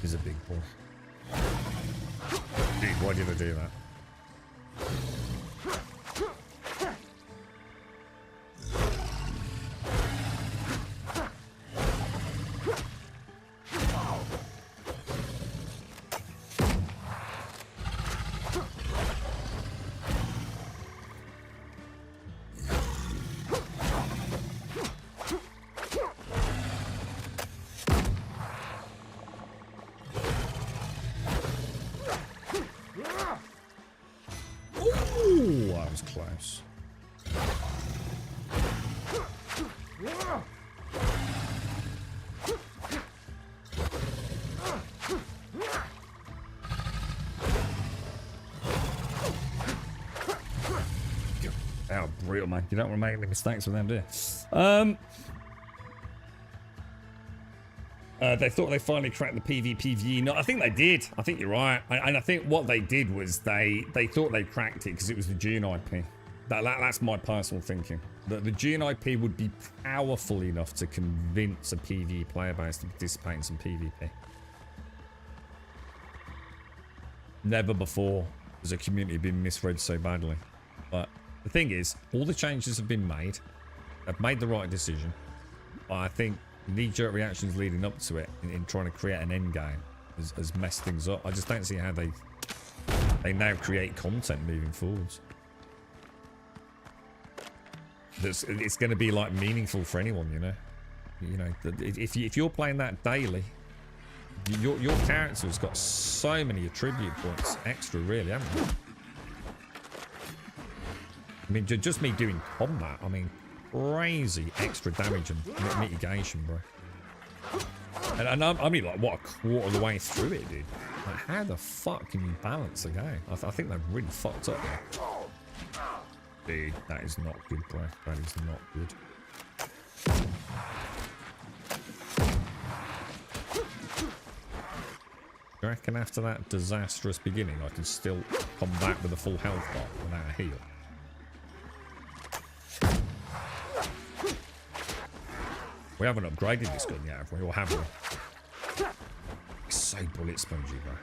Speaker 2: He's a big boy. Dude, why did I do that? That was close. Oh, brutal, man. You don't want to make any mistakes with them, do you? They thought they finally cracked the PvPvE. No, I think they did. I think you're right. And I think what they did was they thought they cracked it because it was the Dune IP. That's my personal thinking. That the Dune IP would be powerful enough to convince a PvE player base to participate in some PvP. Never before has a community been misread so badly. But the thing is, all the changes have been made. They've made the right decision. But I think knee-jerk reactions leading up to it in trying to create an end game has messed things up. I just don't see how they now create content moving forwards. It's going to be like meaningful for anyone, you know. You know, if you're playing that daily, your character has got so many attribute points extra, really, haven't you? I mean, just me doing combat, I mean, crazy extra damage and mitigation, bro. And I mean, like, what, a quarter of the way through it, dude? Like, how the fuck can you balance the game? I think they've really fucked up there. Dude, that is not good, bro. That is not good. You reckon after that disastrous beginning, I can still come back with a full health bar without a heal? We haven't upgraded this gun yet, have we? Or have we? It's so bullet spongy, bro.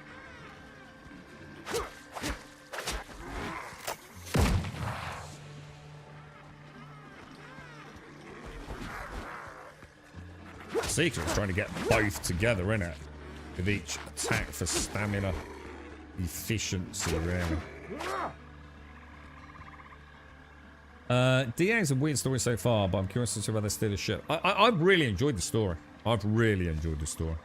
Speaker 2: Secret's trying to get both together, innit? With each attack for stamina efficiency, really. DA's a weird story so far, but I'm curious to see whether they steal the ship. I've really enjoyed the story. I've really enjoyed the story.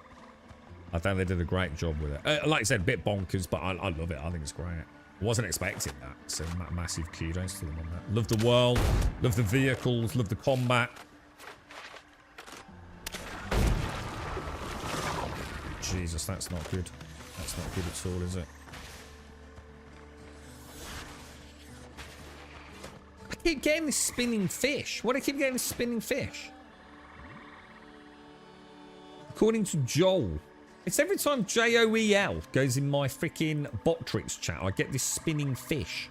Speaker 2: I think they did a great job with it. Like I said, a bit bonkers, but I love it. I think it's great. Wasn't expecting that, so massive kudos to them on that. Love the world, love the vehicles, love the combat. Jesus, that's not good. That's not good at all, is it? I keep getting this spinning fish. Why do I keep getting this spinning fish? According to Joel, it's every time JOEL goes in my freaking Botrix chat, I get this spinning fish.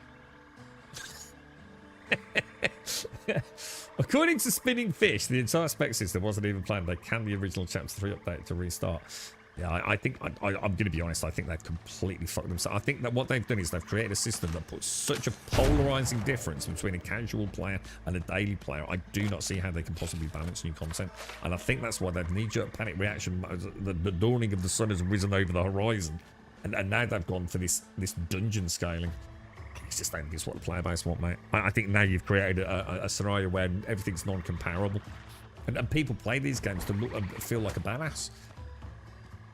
Speaker 2: According to Spinning Fish, the entire spec system wasn't even planned. They canned the original Chapter 3 update to restart. Yeah, I think, I'm going to be honest, I think they've completely fucked themselves. I think that what they've done is they've created a system that puts such a polarizing difference between a casual player and a daily player. I do not see how they can possibly balance new content. And I think that's why that knee-jerk panic reaction, the dawning of the sun has risen over the horizon. And now they've gone for this dungeon scaling. It's just, I think it's what the player base want, mate. I think now you've created a scenario where everything's non-comparable. And people play these games to look and feel like a badass.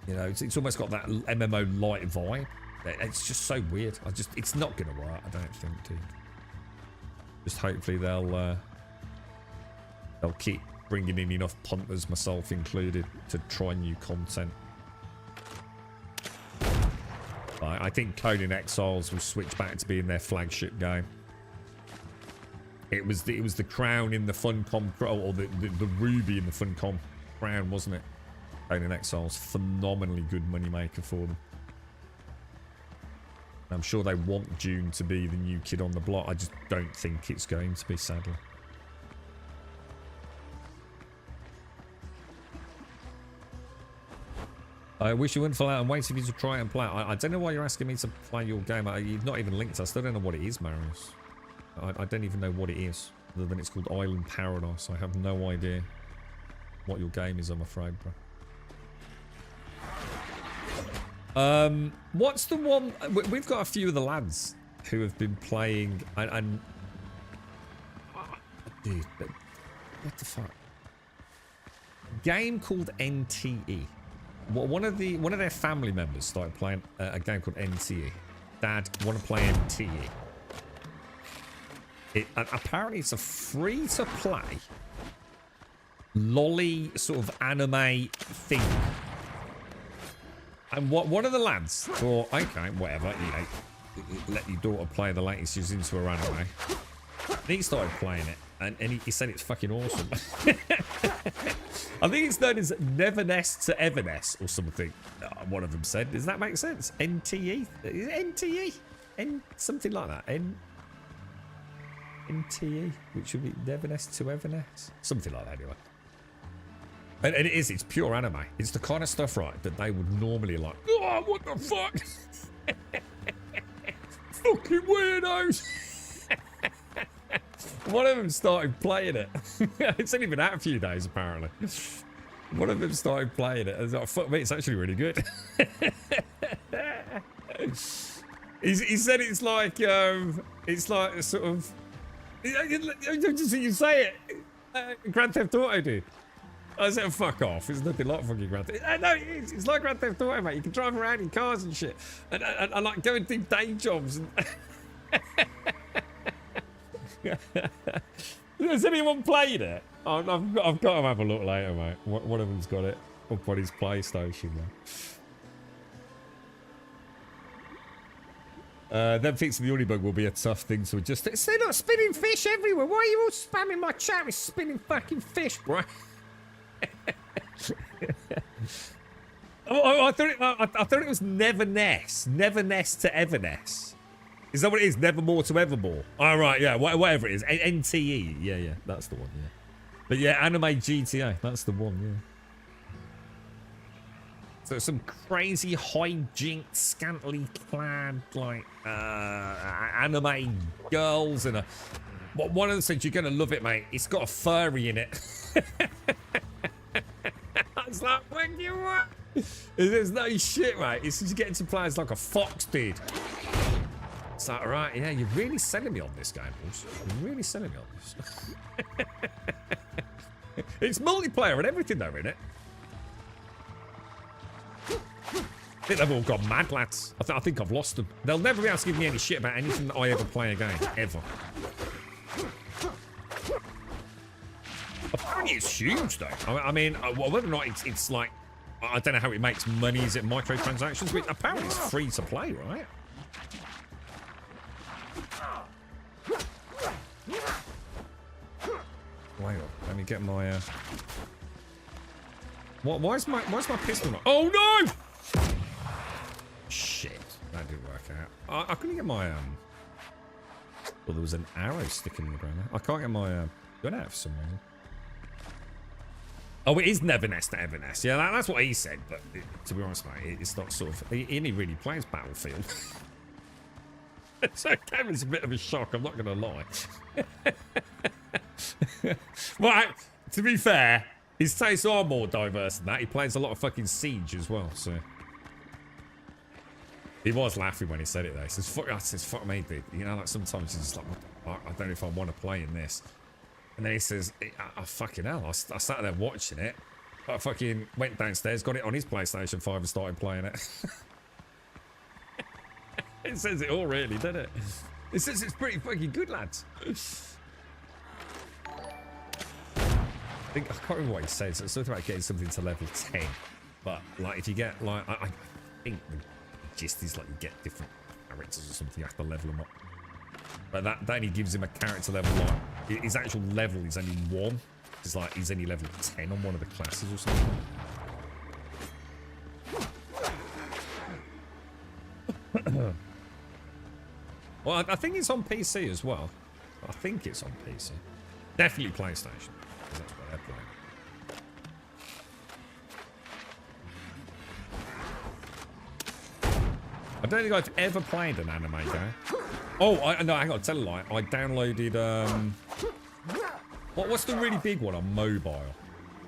Speaker 2: You know, it's almost got that MMO light vibe. It's just so weird. It's not going to work, I don't think, dude. Just hopefully they'll keep bringing in enough punters, myself included, to try new content. I think Conan Exiles will switch back to being their flagship game. It was the crown in the Funcom, or the ruby in the Funcom crown, wasn't it? Conan Exiles, phenomenally good moneymaker for them. I'm sure they want June to be the new kid on the block. I just don't think it's going to be, sadly. I wish you wouldn't fall out and wait for you to try it and play it. I don't know why you're asking me to play your game. You've not even linked. I still don't know what it is, Marius. I don't even know what it is, other than it's called Island Paradise. I have no idea what your game is, I'm afraid, bro. What's the one? We've got a few of the lads who have been playing, and dude, what the fuck? Game called NTE. One of their family members started playing a game called NTE. Dad, want to play NTE? Apparently, it's a free-to-play lolly sort of anime thing. And one of the lads thought, okay, whatever, you know, let your daughter play the latest she's into her anime. And he started playing it, and he said it's fucking awesome. I think it's known as Neverness to Everness or something. One of them said. Does that make sense? NTE? NTE? Something like that. NTE, which would be Neverness to Everness. Something like that, anyway. And it's pure anime. It's the kind of stuff, right, that they would normally like, oh, what the fuck? Fucking weirdos. One of them started playing it. It's only been out a few days, apparently. One of them started playing it. I was like, fuck me, it's actually really good. He said it's like a sort of, you say it, Grand Theft Auto, dude. I said, fuck off. It's nothing like fucking Grand Theft. No, it's like Grand Theft Auto, mate. You can drive around in cars and shit. And like go and do day jobs. And has anyone played it? I've got to have a look later, mate. One of them's got it up on his PlayStation, man. Them fixing the Unibug will be a tough thing to adjust. They're not spinning fish everywhere. Why are you all spamming my chat with spinning fucking fish, bro? I thought it was Neverness to Everness. Is that what it is? Nevermore to Evermore. All right, yeah, whatever it is. NTE, yeah, that's the one, yeah. But yeah, Anime GTA, that's the one, yeah. So some crazy hijinks, scantily clad, like anime girls, and one of them said, "You're gonna love it, mate. It's got a furry in it." I was like, "When you what?" There's no shit, mate. It's just getting to play as like a fox, dude. It's like, all right, yeah, you're really selling me on this game, boss. You're really selling me on this. It's multiplayer and everything, though, isn't it? I think they've all gone mad, lads. I think I've lost them. They'll never be able to give me any shit about anything that I ever play again, ever. Apparently it's huge, though. I mean, whether or not it's like, I don't know how it makes money. Is it microtransactions? But apparently it's free to play, right? Wait on, let me get my why is my pistol not? Oh no! Shit, that didn't work out. I couldn't get my well, there was an arrow sticking in the ground there. I can't get my gun out for some reason. Oh, it is Neverness to Everness. Yeah, that's what he said, but to be honest, mate, it's not sort of, he only really plays Battlefield. So Kevin's a bit of a shock, I'm not gonna lie. Well, to be fair, his tastes are more diverse than that. He plays a lot of fucking Siege as well, so. He was laughing when he said it though. He says, fuck me, dude. You know, like sometimes he's just like, I don't know if I want to play in this. And then he says, oh, fucking hell, I sat there watching it. I fucking went downstairs, got it on his PlayStation 5 and started playing it. It says it all, really, doesn't it? It says it's pretty fucking good, lads. I can't remember what it says. It's something about getting something to level 10. But, like, if you get, like, I think the gist is, like, you get different characters or something. You have to level them up. But that only gives him a character level, like, his actual level is only 1. It's like, he's only level 10 on one of the classes or something. Well, I think it's on PC as well. I think it's on PC. Definitely PlayStation. That's what they're playing. I don't think I've ever played an anime game. Oh, no, hang on, tell a lie. I downloaded, what's the really big one on mobile?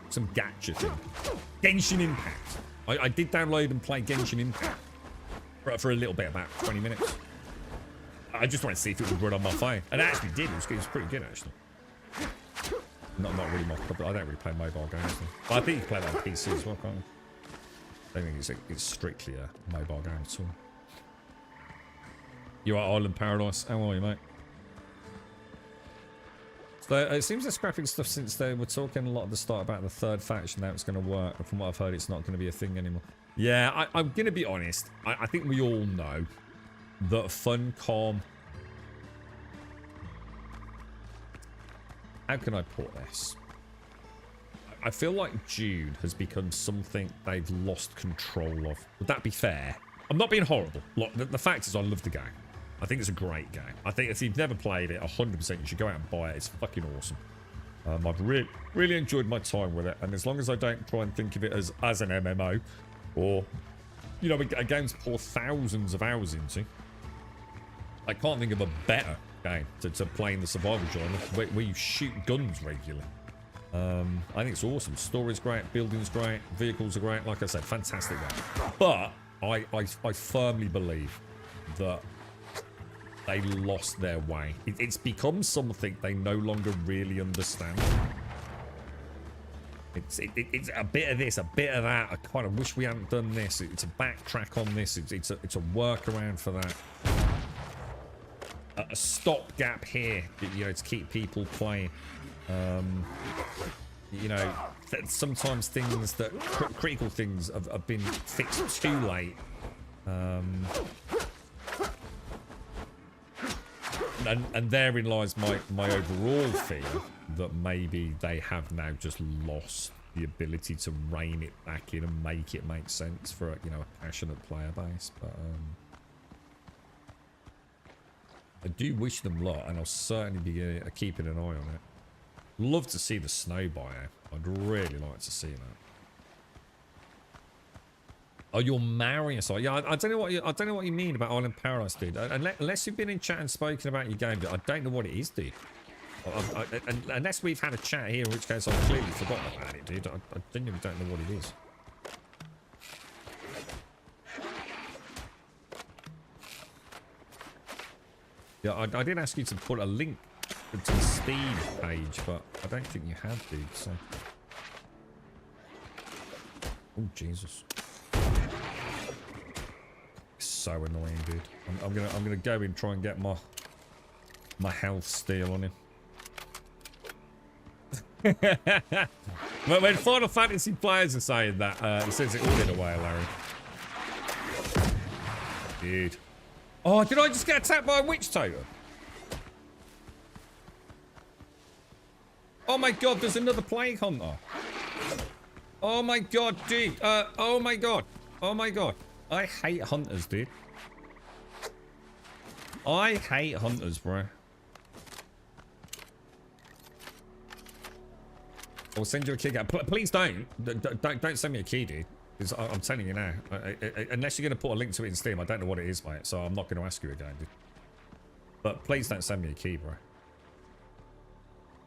Speaker 2: Some gacha thing. Genshin Impact. I did download and play Genshin Impact for a little bit, about 20 minutes. I just wanted to see if it would run on my phone. And it actually did. It was pretty good, actually. Not really my cup. I don't really play mobile games. But I think you can play that on PC as well, can't you? I don't think it's strictly a mobile game at all. You're at Island Paradise. How are you, mate? So it seems they're scrapping stuff since they were talking a lot at the start about the third faction, how it's going to work. And from what I've heard, it's not going to be a thing anymore. Yeah, I'm going to be honest. I think we all know that Funcom... How can I put this? I feel like Jude has become something they've lost control of. Would that be fair? I'm not being horrible. Look, the fact is I love the game. I think it's a great game. I think if you've never played it, 100% you should go out and buy it. It's fucking awesome. I've really enjoyed my time with it. And as long as I don't try and think of it as an MMO or, you know, a game to pour thousands of hours into, I can't think of a better game to play in the survival genre where you shoot guns regularly. I think it's awesome. Story's great, building's great, vehicles are great. Like I said, fantastic game. But I firmly believe that they lost their way. It's become something they no longer really understand. It's a bit of this, a bit of that. I kind of wish we hadn't done this. It's a backtrack on this. It's a workaround for that. A stopgap here, you know, to keep people playing. You know, sometimes things that critical things have been fixed too late. And therein lies my overall fear that maybe they have now just lost the ability to rein it back in and make it make sense for, you know, a passionate player base. But I do wish them luck, and I'll certainly be keeping an eye on it. Love to see the snow biome. I'd really like to see that. Oh, you're Marius. Yeah, I don't know what you mean about Island Paradise, dude. Unless you've been in chat and spoken about your game, I don't know what it is, dude. Unless we've had a chat here, in which case I've clearly forgotten about it, dude. I genuinely don't know what it is. Yeah, I did ask you to put a link to the Steam page, but I don't think you have, dude. So, oh Jesus. So annoying, dude. I'm gonna go in and try and get my health steal on him. When Final Fantasy players are saying that, it says it all in a way, Larry. Dude. Oh, did I just get attacked by a witch totem? Oh my god, there's another plague hunter. Oh my god, dude. Oh my god. Oh my god. I hate hunters, dude. I hate hunters, bro. I'll send you a key. Please don't send me a key, dude. Because I'm telling you now. Unless you're going to put a link to it in Steam, I don't know what it is, mate. So I'm not going to ask you again, dude. But please don't send me a key, bro.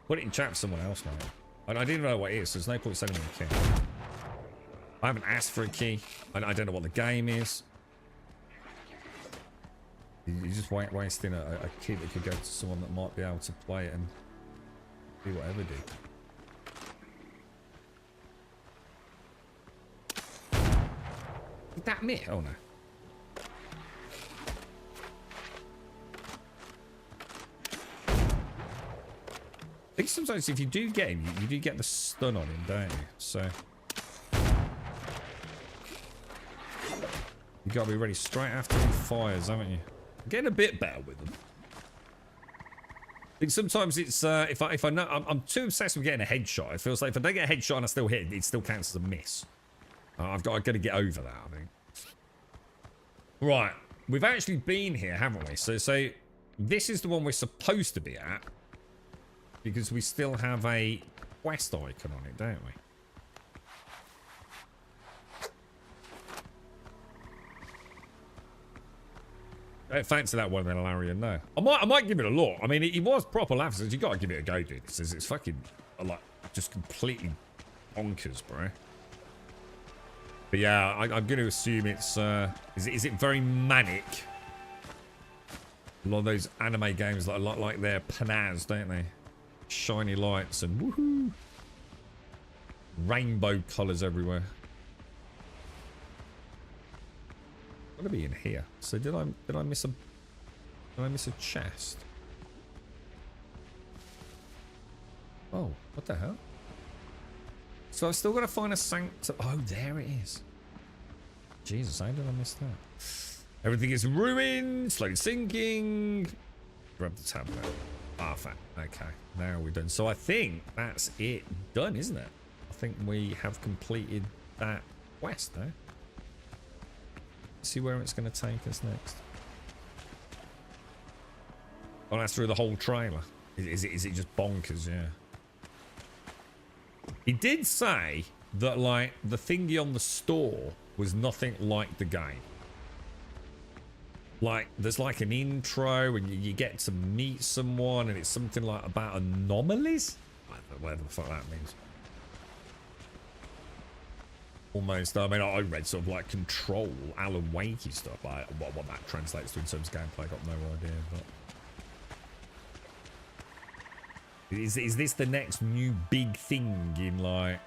Speaker 2: Put it in chat with someone else, mate. I didn't know what it is, so there's no point sending me a key. I haven't asked for a key. I don't know what the game is. You're just wasting a key that could go to someone that might be able to play it and do whatever, dude. Did that me? Oh no. think sometimes if you do get him, you do get the stun on him, don't you? So you got to be ready straight after he fires, haven't you? Getting a bit better with them. I think sometimes it's if I know I'm too obsessed with getting a headshot. It feels like if I don't get a headshot and I still hit, it still counts as a miss. I've got to get over that, I think. Right, we've actually been here, haven't we? So this is the one we're supposed to be at because we still have a quest icon on it, don't we? I don't fancy that one then, Larian, no. I might give it a look. I mean, it was proper laughs. You got to give it a go, dude. It's fucking, like, just completely bonkers, bro. But yeah, I'm going to assume it's, is it very manic? A lot of those anime games like they're panaz, don't they? Shiny lights and woohoo. Rainbow colours everywhere. Gotta be in here. So did I miss a chest? Oh, what the hell? So I've still got to find a sanctum. Oh, there it is. Jesus, how did I miss that? Everything is ruined, slowly sinking. Grab the tablet. Perfect. Okay, now we're done. So I think that's it done, isn't it? I think we have completed that quest now. See where it's going to take us next. Oh, that's through the whole trailer. Is it just bonkers? Yeah. He did say that, like, the thingy on the store was nothing like the game. Like, there's like an intro and you get to meet someone and it's something like about anomalies. Whatever the fuck that means. Almost, I mean, I read sort of like Control, Alan Wakey stuff. What that translates to in terms of gameplay, I got no idea. But is this the next new big thing in like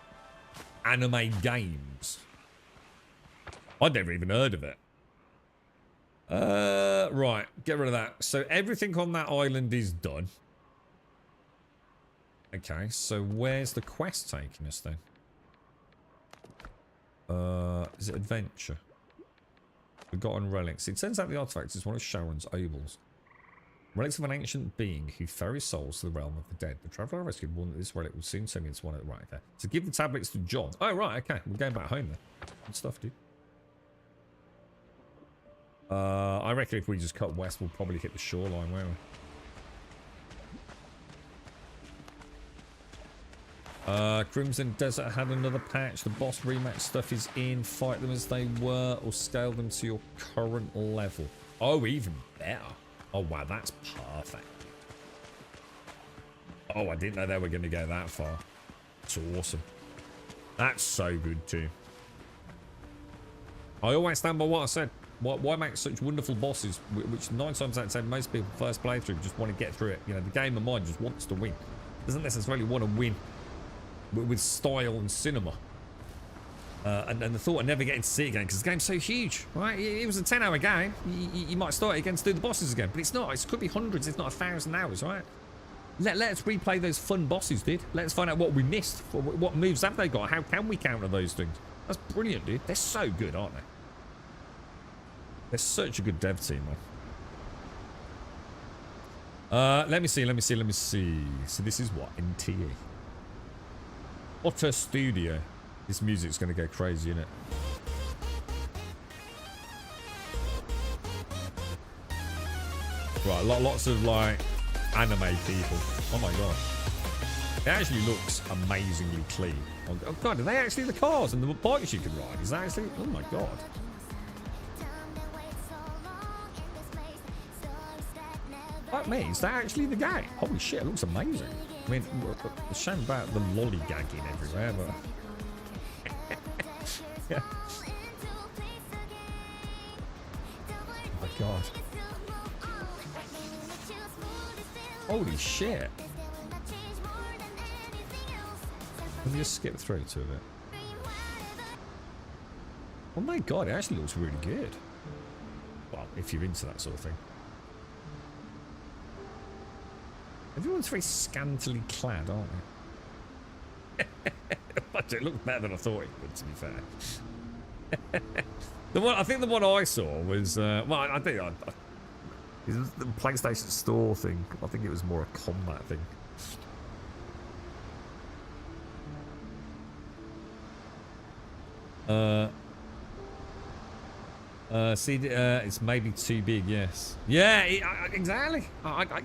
Speaker 2: anime games? I'd never even heard of it. Right, get rid of that. So everything on that island is done. Okay, so where's the quest taking us then? Is it adventure? Forgotten relics. It turns out the artifact is one of Sharon's obols. Relics of an ancient being who ferries souls to the realm of the dead. The traveller rescued warned that this relic will soon turn into one at the right there. So give the tablets to John. Oh, right, okay. We're going back home then. Good stuff, dude. I reckon if we just cut west, we'll probably hit the shoreline, won't we? Crimson Desert had another patch. The boss rematch stuff is in. Fight them as they were or scale them to your current level. Oh, even better. Oh, wow, that's perfect. Oh, I didn't know they were going to go that far. That's awesome. That's so good too. I always stand by what I said. Why make such wonderful bosses, which 9 times out of 10 most people first playthrough just want to get through it. You know, the game of mind just wants to win. Doesn't necessarily want to win with style and cinema. And the thought of never getting to see it again, because the game's so huge, right? It was a 10-hour game. You might start it again to do the bosses again, but it's not. It could be hundreds, if not 1,000 hours, right? Let us replay those fun bosses, dude. Let us find out what we missed. What moves have they got? How can we counter those things? That's brilliant, dude. They're so good, aren't they? They're such a good dev team, man. Let me see. So this is what? NTE. Otter Studio. This music's going to go crazy, isn't it? Right, lots of, like, anime people. Oh, my God. It actually looks amazingly clean. Oh, God, are they actually the cars and the bikes you can ride? Is that actually... Oh, my God. Fuck me, is that actually the game? Holy shit, it looks amazing. I mean, a shame about the lollygagging everywhere, but... yeah. Oh my God. Holy shit. Let me just skip through to it. Oh my God, it actually looks really good. Well, if you're into that sort of thing. Everyone's very scantily clad, aren't they? But it looked better than I thought it would, to be fair. I think the one I saw was, well, I think it was the PlayStation Store thing. I think it was more a combat thing. It's maybe too big, yes. Yeah, exactly.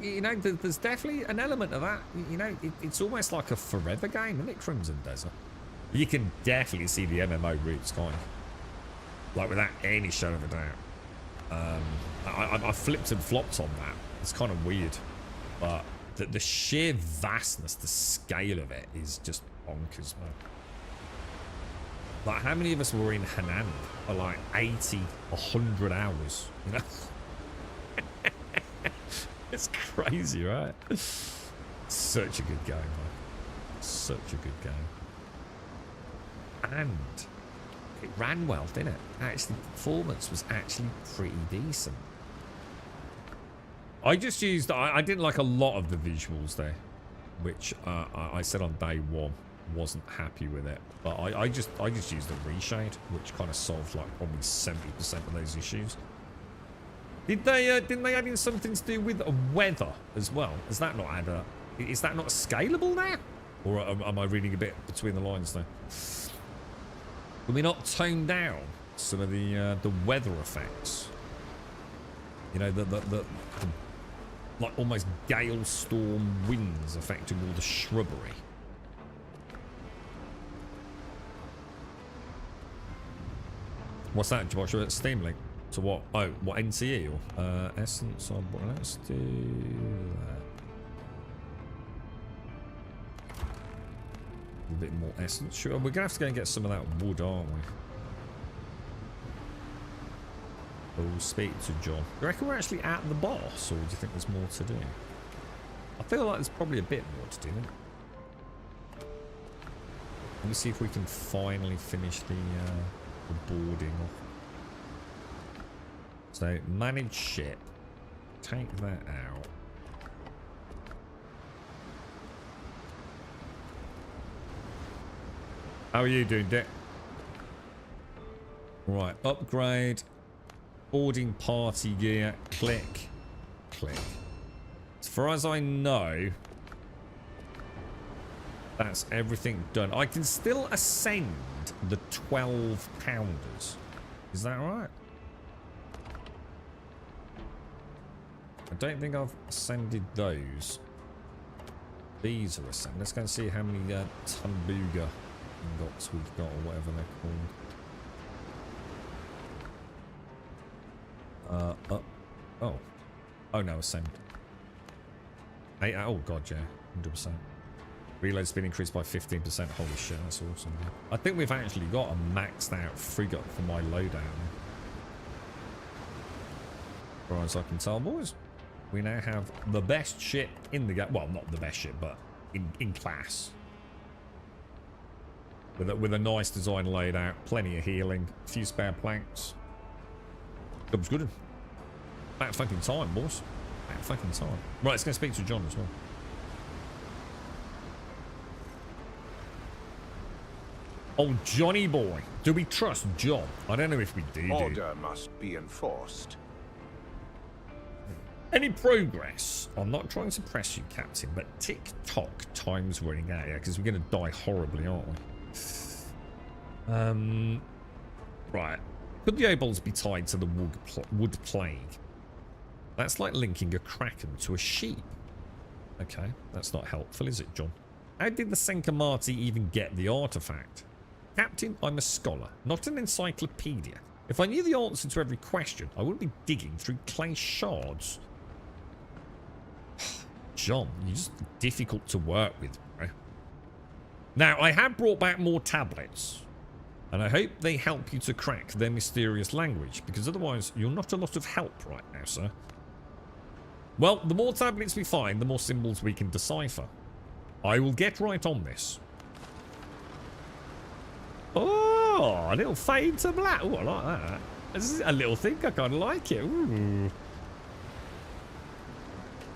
Speaker 2: You know, there's definitely an element of that. You know, it's almost like a forever game, isn't it, Crimson Desert? You can definitely see the MMO roots, can't you? Like, without any shadow of a doubt. I flipped and flopped on that. It's kind of weird. But the sheer vastness, the scale of it is just bonkers, man. Like, how many of us were in Henan for like 80, 100 hours? You know? It's crazy, right? Such a good game, man. Such a good game. And it ran well, didn't it? Actually, the performance was actually pretty decent. I just used... I didn't like a lot of the visuals there, which I said on day one. Wasn't happy with it, but I just used the reshade, which kind of solved like probably 70% of those issues. Didn't they add in something to do with weather as well? Is that not scalable now, or am I reading a bit between the lines there? Can we not tone down some of the weather effects? You know, the like almost gale storm winds affecting all the shrubbery. What's that, Joshua? Steam Link? To what? Oh, what, NCE or Essence? Or what? Let's do that. A bit more Essence. Sure, we're gonna have to go and get some of that wood, aren't we? We'll speak to John. Do you reckon we're actually at the boss, or do you think there's more to do? I feel like there's probably a bit more to do. Let me see if we can finally finish the boarding off. So manage ship, take that out. How are you doing, Dick? Right, upgrade, boarding party gear, click. As far as I know, that's everything done. I can still ascend the 12 pounders. Is that right? I don't think I've ascended those. These are ascended. Let's go and see how many Tumbuga ingots we've got, or whatever they're called. Oh no, ascend. Oh god, yeah, 100%. Reload's been increased by 15%. Holy shit, that's awesome. I think we've actually got a maxed out frigate for my loadout. As far as I can tell, boys, we now have the best ship in the game. Well, not the best ship, but in class. With a nice design laid out, plenty of healing, a few spare planks. Job's good. About fucking time, boys. About fucking time. Right, let's go speak to John as well. Oh, Johnny boy. Do we trust John? I don't know if we do.
Speaker 4: Order must be enforced.
Speaker 2: Any progress? I'm not trying to press you, Captain, but tick-tock, time's running out here, because we're going to die horribly, aren't we? Right. Could the obols be tied to the wood plague? That's like linking a kraken to a sheep. Okay, that's not helpful, is it, John? How did the Senkamati even get the artifact? Captain, I'm a scholar, not an encyclopedia. If I knew the answer to every question, I wouldn't be digging through clay shards. John, you're just difficult to work with, bro. Now, I have brought back more tablets, and I hope they help you to crack their mysterious language, because otherwise you're not a lot of help right now, sir. Well, the more tablets we find, the more symbols we can decipher. I will get right on this. Oh, a little fade to black. Oh, I like that. This is a little thing. I kind of like it. Ooh.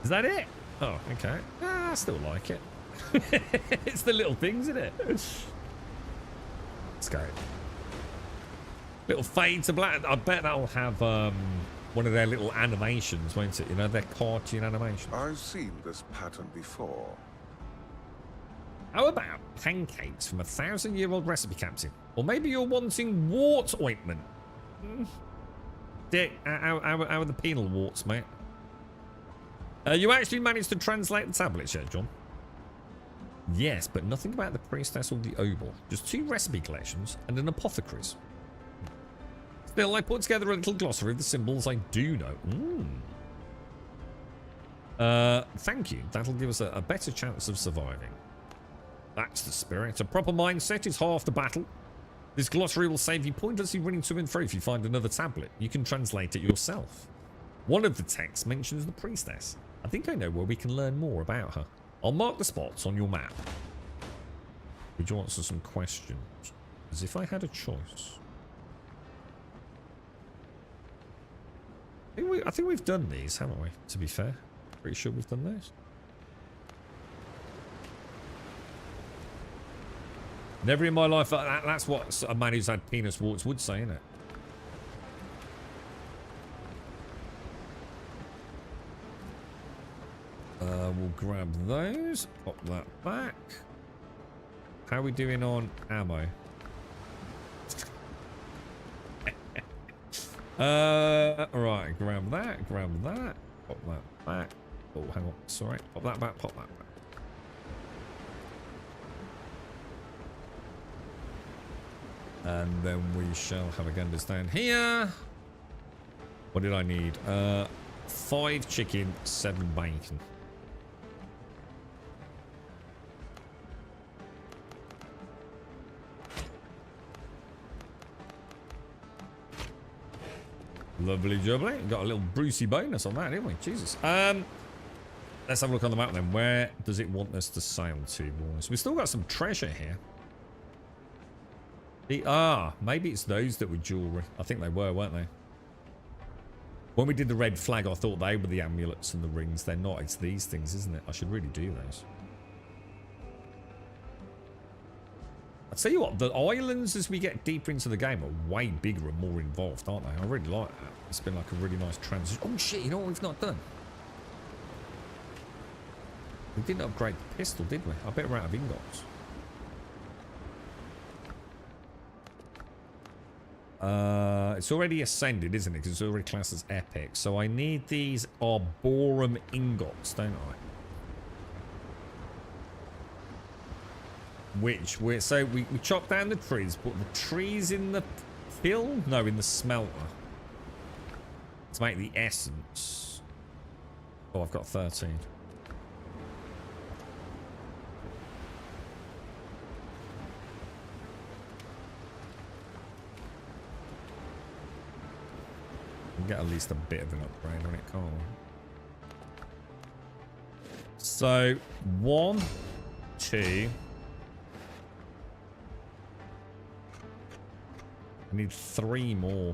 Speaker 2: Is that it? Oh, okay. I still like it. It's the little things, isn't it? Let's go. Little fade to black. I bet that'll have one of their little animations, won't it? You know, their cartoon animation.
Speaker 4: I've seen this pattern before.
Speaker 2: How about pancakes from a 1,000-year-old recipe, Captain? Or maybe you're wanting wart ointment. Dick, how are the penal warts, mate? You actually managed to translate the tablets yet, John? Yes, but nothing about the priestess or the obol. Just 2 recipe collections and an apothecary's. Still, I put together a little glossary of the symbols I do know. Thank you. That'll give us a better chance of surviving. That's the spirit. A proper mindset is half the battle. This glossary will save you pointlessly running to and fro if you find another tablet. You can translate it yourself. One of the texts mentions the priestess. I think I know where we can learn more about her. I'll mark the spots on your map. Would you answer some questions? As if I had a choice. I think we've done these, haven't we? To be fair. Pretty sure we've done those. Never in my life. That's what a man who's had penis warts would say, isn't it? We'll grab those. Pop that back. How are we doing on ammo? Right, grab that, pop that back. Oh, hang on, sorry. Pop that back, pop that back. And then we shall have a ganders down here. What did I need? 5 chicken, 7 bacon. Lovely jubbly. Got a little Brucey bonus on that, didn't we? Jesus. Let's have a look on the map then. Where does it want us to sail to, boys? We've still got some treasure here. Maybe it's those that were jewellery. I think they were, weren't they? When we did the red flag, I thought they were the amulets and the rings. They're not. It's these things, isn't it? I should really do those. I'll tell you what, the islands as we get deeper into the game are way bigger and more involved, aren't they? I really like that. It's been like a really nice transition. Oh shit, you know what we've not done? We didn't upgrade the pistol, did we? I bet we're out of ingots. It's already ascended, isn't it? Because it's already classed as epic. So I need these arborum ingots, don't I? Which we chop down the trees, put the trees in the kiln? No, in the smelter. To make the essence. Oh, I've got 13. We'll get at least a bit of an upgrade on it, can't we? So, 1, 2... I need 3 more.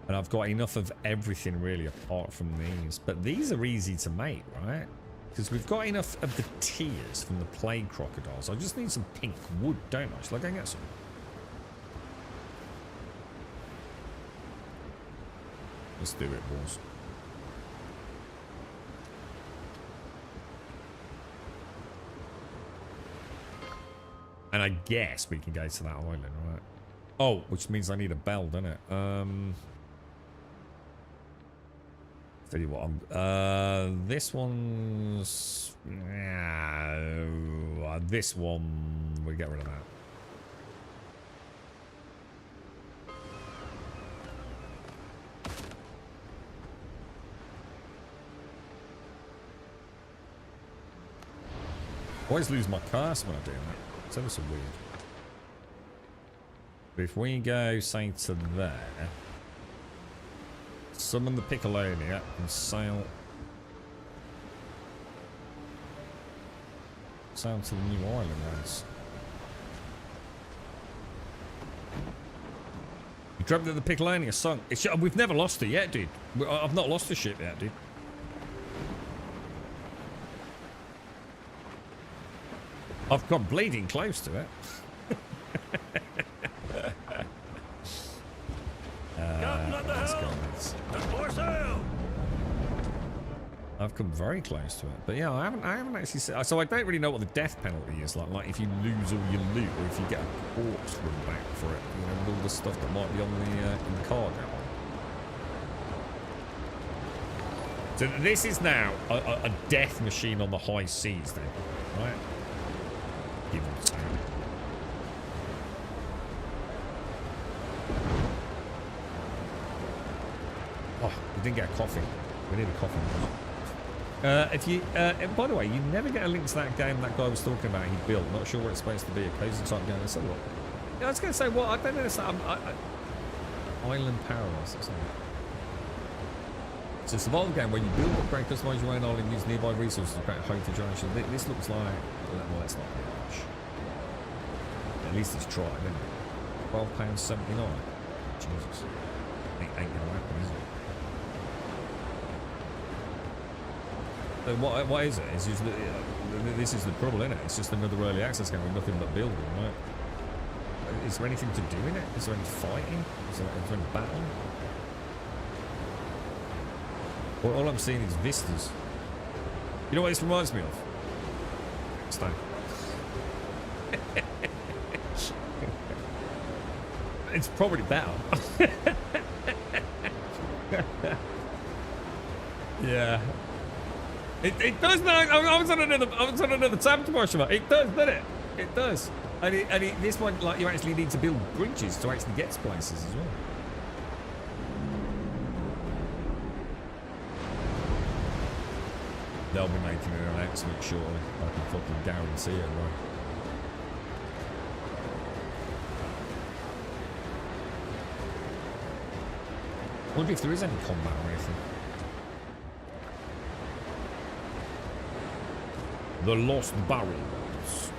Speaker 2: And I've got enough of everything really apart from these. But these are easy to make, right? Because we've got enough of the tears from the plague crocodiles. I just need some pink wood, don't I? Shall I go and get some? Let's do it, boys. And I guess we can go to that island, right? Oh, which means I need a bell, doesn't it? Tell you what, this one's... this one, we get rid of that. I always lose my curse when I do that. It's ever so weird. But if we go, say, to there, summon the Piccolonia and sail to the new island, lads. You dreamt that the Piccolonia sunk. We've never lost it yet, dude. I've not lost the ship yet, dude. I've got bleeding close to it. Let's go. I've come very close to it, but yeah, I haven't actually. So I don't really know what the death penalty is like if you lose all your loot, or if you get a corpse run back for it. You know, with all the stuff that might be on the in the cargo. So this is now a death machine on the high seas, then, right? Give it a second. Oh, we didn't get a coffee. We need a coffee. If you, by the way, you never get a link to that game that guy was talking about. He built. Not sure what it's supposed to be. A cozy type game. Let's have a look. Yeah, I was going to say, well, I don't know. Island Paradise or something. It's a survival game where you build, upgrade, customize your own island, use nearby resources to create a home for generation. This looks like, well, let's not be much. At least it's tried, isn't it? £12.79. Jesus, ain't gonna happen, is it? So what is it? It's just this is the trouble, isn't it? It's just another early access game with nothing but building, right? Is there anything to do in it? Is there any fighting? Is there any battle? Well, all I'm seeing is vistas. You know what this reminds me of? Stay. It's probably better. Yeah. It does. No, I was on another tab to watch about. It does, doesn't it? It does. And this one, like, you actually need to build bridges to actually get to places as well. They'll be making an announcement shortly. I can fucking guarantee it, right? I wonder if there is any combat or anything. The Lost Barrels.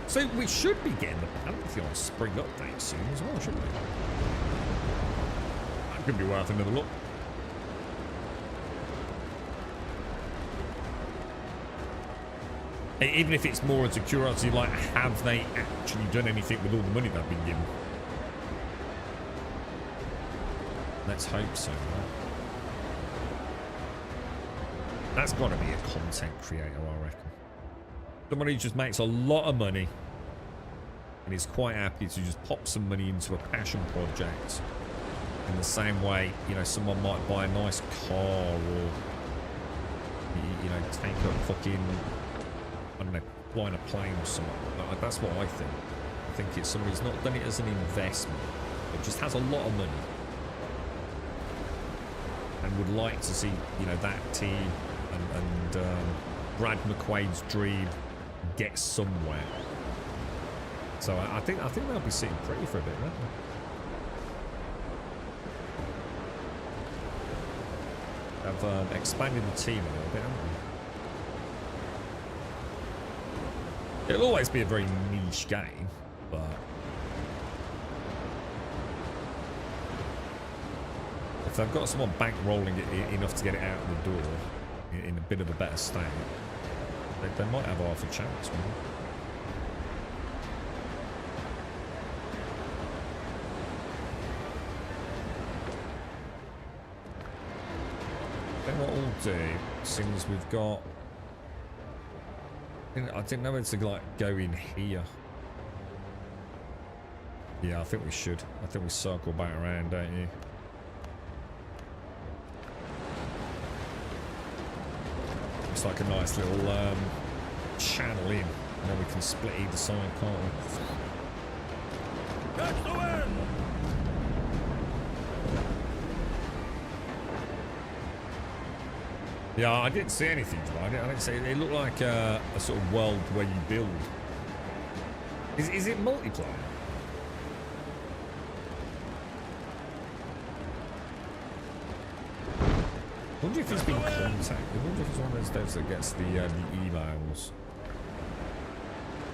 Speaker 2: So we should be getting the Pantheon spring update soon as well, shouldn't we? That could be worth another look. Even if it's more into curiosity, like, have they actually done anything with all the money they've been given? Let's hope so, right? That's got to be a content creator, I reckon. Somebody who just makes a lot of money and is quite happy to just pop some money into a passion project in the same way, you know, someone might buy a nice car or, you know, take a fucking, I don't know, flying a plane or something. That's what I think. I think it's somebody who's not done it as an investment, but just has a lot of money and would like to see, you know, that team and Brad McQuaid's dream get somewhere. So I think they'll be sitting pretty for a bit, won't they? Have expanded the team a little bit, haven't they? It'll always be a very niche game, but if they've got someone bankrolling it enough to get it out of the door in a bit of a better state, they might have half a chance, maybe. Then what we'll do, since we've got, I didn't know whether to like go in here. Yeah, I think we should. I think we circle back around, don't you? It's like a nice little channel in, and then we can split either side, can't we?
Speaker 3: Catch the wind!
Speaker 2: Yeah, I didn't see anything, I didn't see. It looked like a sort of world where you build. Is it multiplayer? I wonder if he's been contacted. I wonder if it's one of those devs that gets the emails.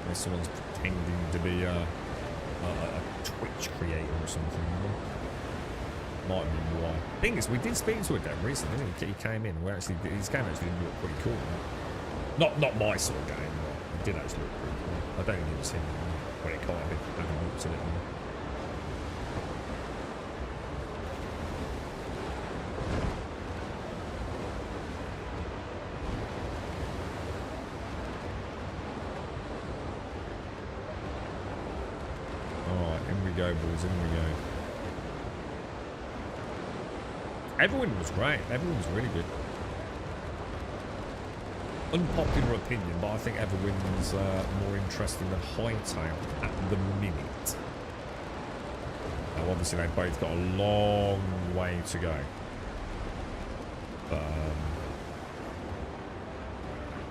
Speaker 2: Where someone's pretending to be a Twitch creator or something. You know? Might be why. Thing is, we did speak to a dev recently, didn't he? He came in. His game actually looked pretty cool. Right? Not my sort of game, but did actually look pretty cool. I don't think it's him when it can't have having looked at it. Alright, in we go, boys, in we go. Everyone was great. Everyone was really good. Unpopular opinion, but I think Everwind's more interesting than Hightail at the minute. Now, obviously, they've both got a long way to go. But,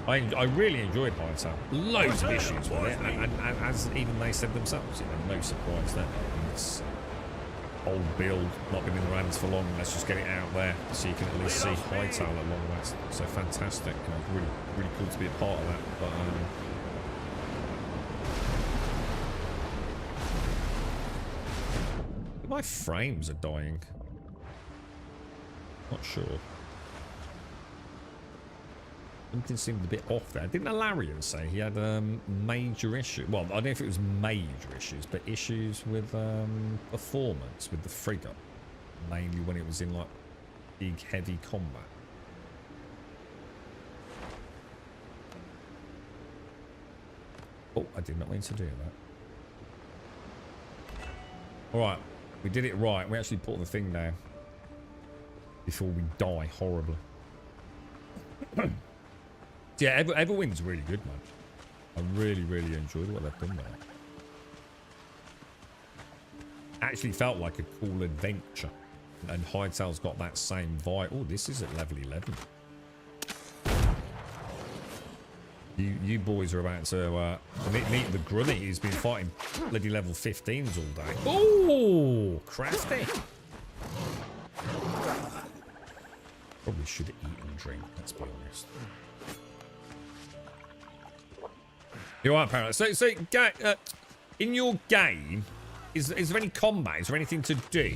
Speaker 2: I really enjoyed Hightail. Loads of issues with it, and as even they said themselves, you know, no surprise there. It's old build, not been in the hands for long. Let's just get it out there so you can at least see Hightail at long last. So fantastic, you know, really, really cool to be a part of that. But my frames are dying. Not sure. Something seemed a bit off there. Didn't Alarian say he had major issues? Well, I don't know if it was major issues, but issues with performance with the frigate. Mainly when it was in, like, big, heavy combat. Oh, I did not mean to do that. Alright, we did it right. We actually put the thing down before we die horribly. Yeah, Everwind's really good, man. I really, really enjoyed what they've done there. Actually felt like a cool adventure. And Hightail's got that same vibe. Oh, this is at level 11. You boys are about to meet the Grunny. He's been fighting bloody level 15s all day. Oh, crafty. Probably should eat and drink, let's be honest. You're right, Paradise. So in your game, is there any combat? Is there anything to do?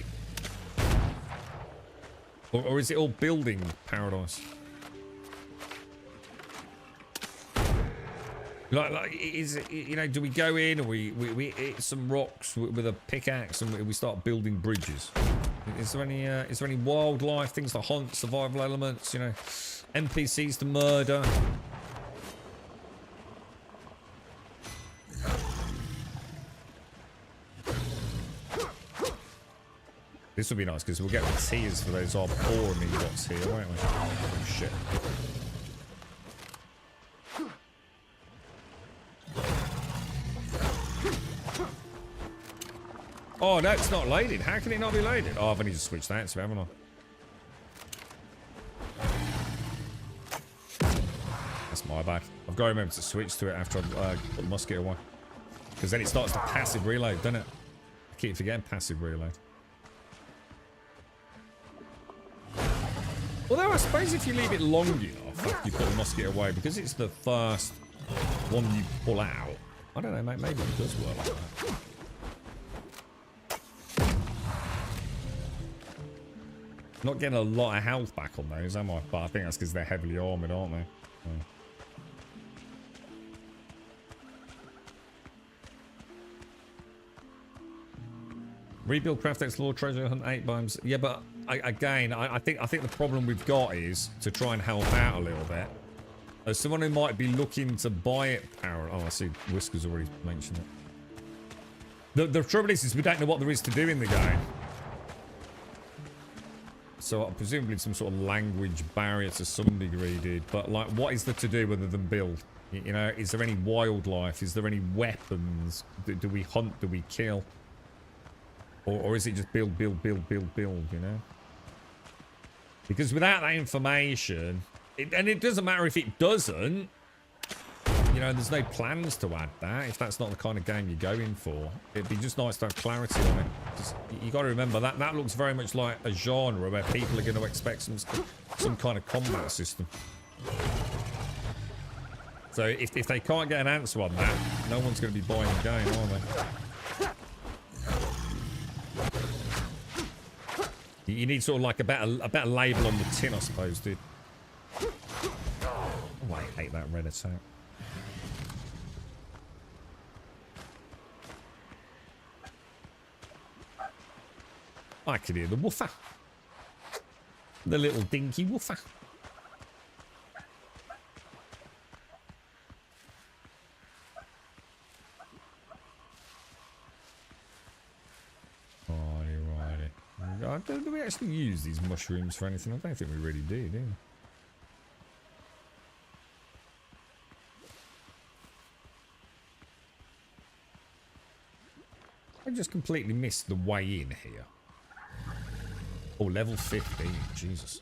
Speaker 2: Or is it all building, Paradise? Like is it, you know, do we go in and we hit some rocks with a pickaxe and we start building bridges? Is there any wildlife, things to hunt, survival elements, you know, NPCs to murder? This would be nice because we'll get the tears for those poor me bots here, won't we? Oh shit. Oh, that's not loaded. How can it not be loaded? Oh, I've only just switched that, so haven't I? That's my bad. I've got to remember to switch to it after I put the musket away. Because then it starts to passive reload, doesn't it? I keep forgetting passive reload. Although I suppose if you leave it long enough after you put the musket away, because it's the first one you pull out, I don't know, mate, maybe it does work like that. Not getting a lot of health back on those, am I? But I think that's because they're heavily armoured, aren't they? Oh. Rebuild, craft, explore, treasure, hunt 8 bombs. Yeah, but I think the problem we've got is to try and help out a little bit. As someone who might be looking to buy it, oh, I see Whisker's already mentioned it. The trouble is we don't know what there is to do in the game. So presumably some sort of language barrier to some degree, dude. But like, what is there to do other than build? You know, is there any wildlife? Is there any weapons? Do we hunt? Do we kill? Or is it just build, you know? Because without that information, and it doesn't matter if it doesn't, you know, there's no plans to add that, if that's not the kind of game you're going for. It'd be just nice to have clarity on it. You got to remember that looks very much like a genre where people are going to expect some kind of combat system. So if they can't get an answer on that, no one's going to be buying the game, are they? You need sort of like a better label on the tin, I suppose, dude. Oh, I hate that red attack. I can hear the woofer. The little dinky woofer. Righty. Do we actually use these mushrooms for anything? I don't think we really do we? I just completely missed the way in here. Oh, level 15. Jesus.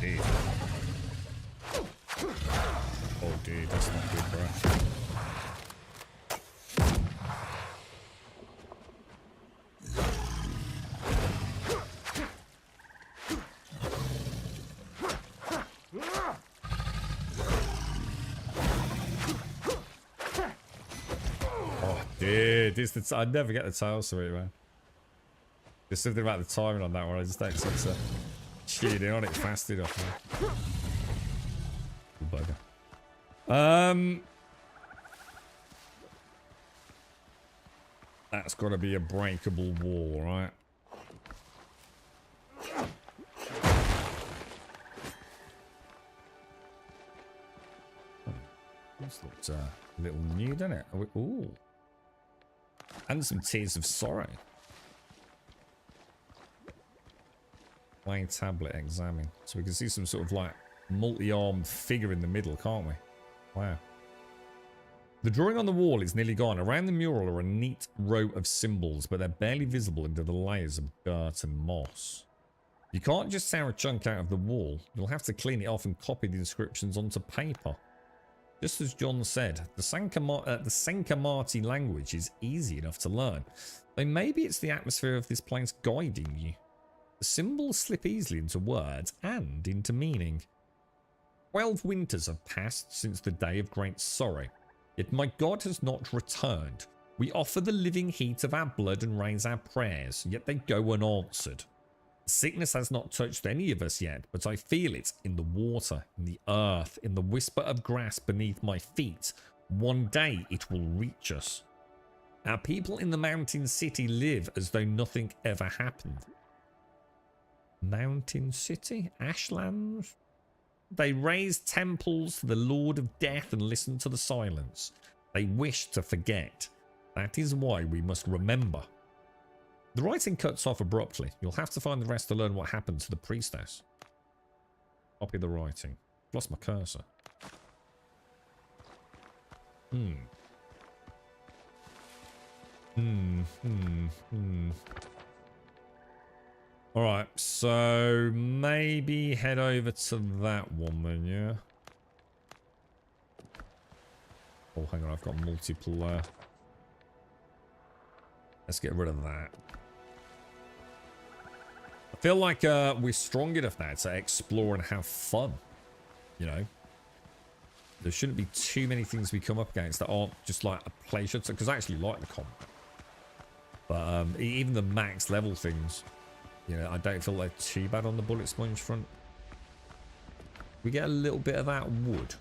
Speaker 2: Dude. Oh, dude, that's not good, bro. Dude, I'd never get the tails to it, man. There's something about the timing on that one. I just don't seem to cheat in on it fast enough, man. Bugger. That's got to be a breakable wall, right? This looks a little new, doesn't it? Ooh. And some tears of sorrow. Playing tablet, examine. So we can see some sort of like multi-armed figure in the middle, can't we? Wow. The drawing on the wall is nearly gone. Around the mural are a neat row of symbols, but they're barely visible under the layers of dirt and moss. You can't just tear a chunk out of the wall. You'll have to clean it off and copy the inscriptions onto paper. Just as John said, the Sankamati language is easy enough to learn, though maybe it's the atmosphere of this place guiding you. The symbols slip easily into words and into meaning. 12 winters have passed since the day of great sorrow, yet my God has not returned. We offer the living heat of our blood and raise our prayers, yet they go unanswered. Sickness has not touched any of us yet, but I feel it in the water, in the earth, in the whisper of grass beneath my feet. One day it will reach us. Our people in the mountain city live as though nothing ever happened. Mountain city? Ashlands? They raise temples to the Lord of Death and listen to the silence. They wish to forget. That is why we must remember. The writing cuts off abruptly. You'll have to find the rest to learn what happened to the priestess. Copy the writing. Lost my cursor. Alright, so maybe head over to that woman, yeah? Oh, hang on, I've got multiple, let's get rid of that. I feel like we're strong enough now to explore and have fun, you know? There shouldn't be too many things we come up against that aren't just like a pleasure, because I actually like the combat. But even the max level things, you know, I don't feel like too bad on the bullet sponge front. We get a little bit of that wood.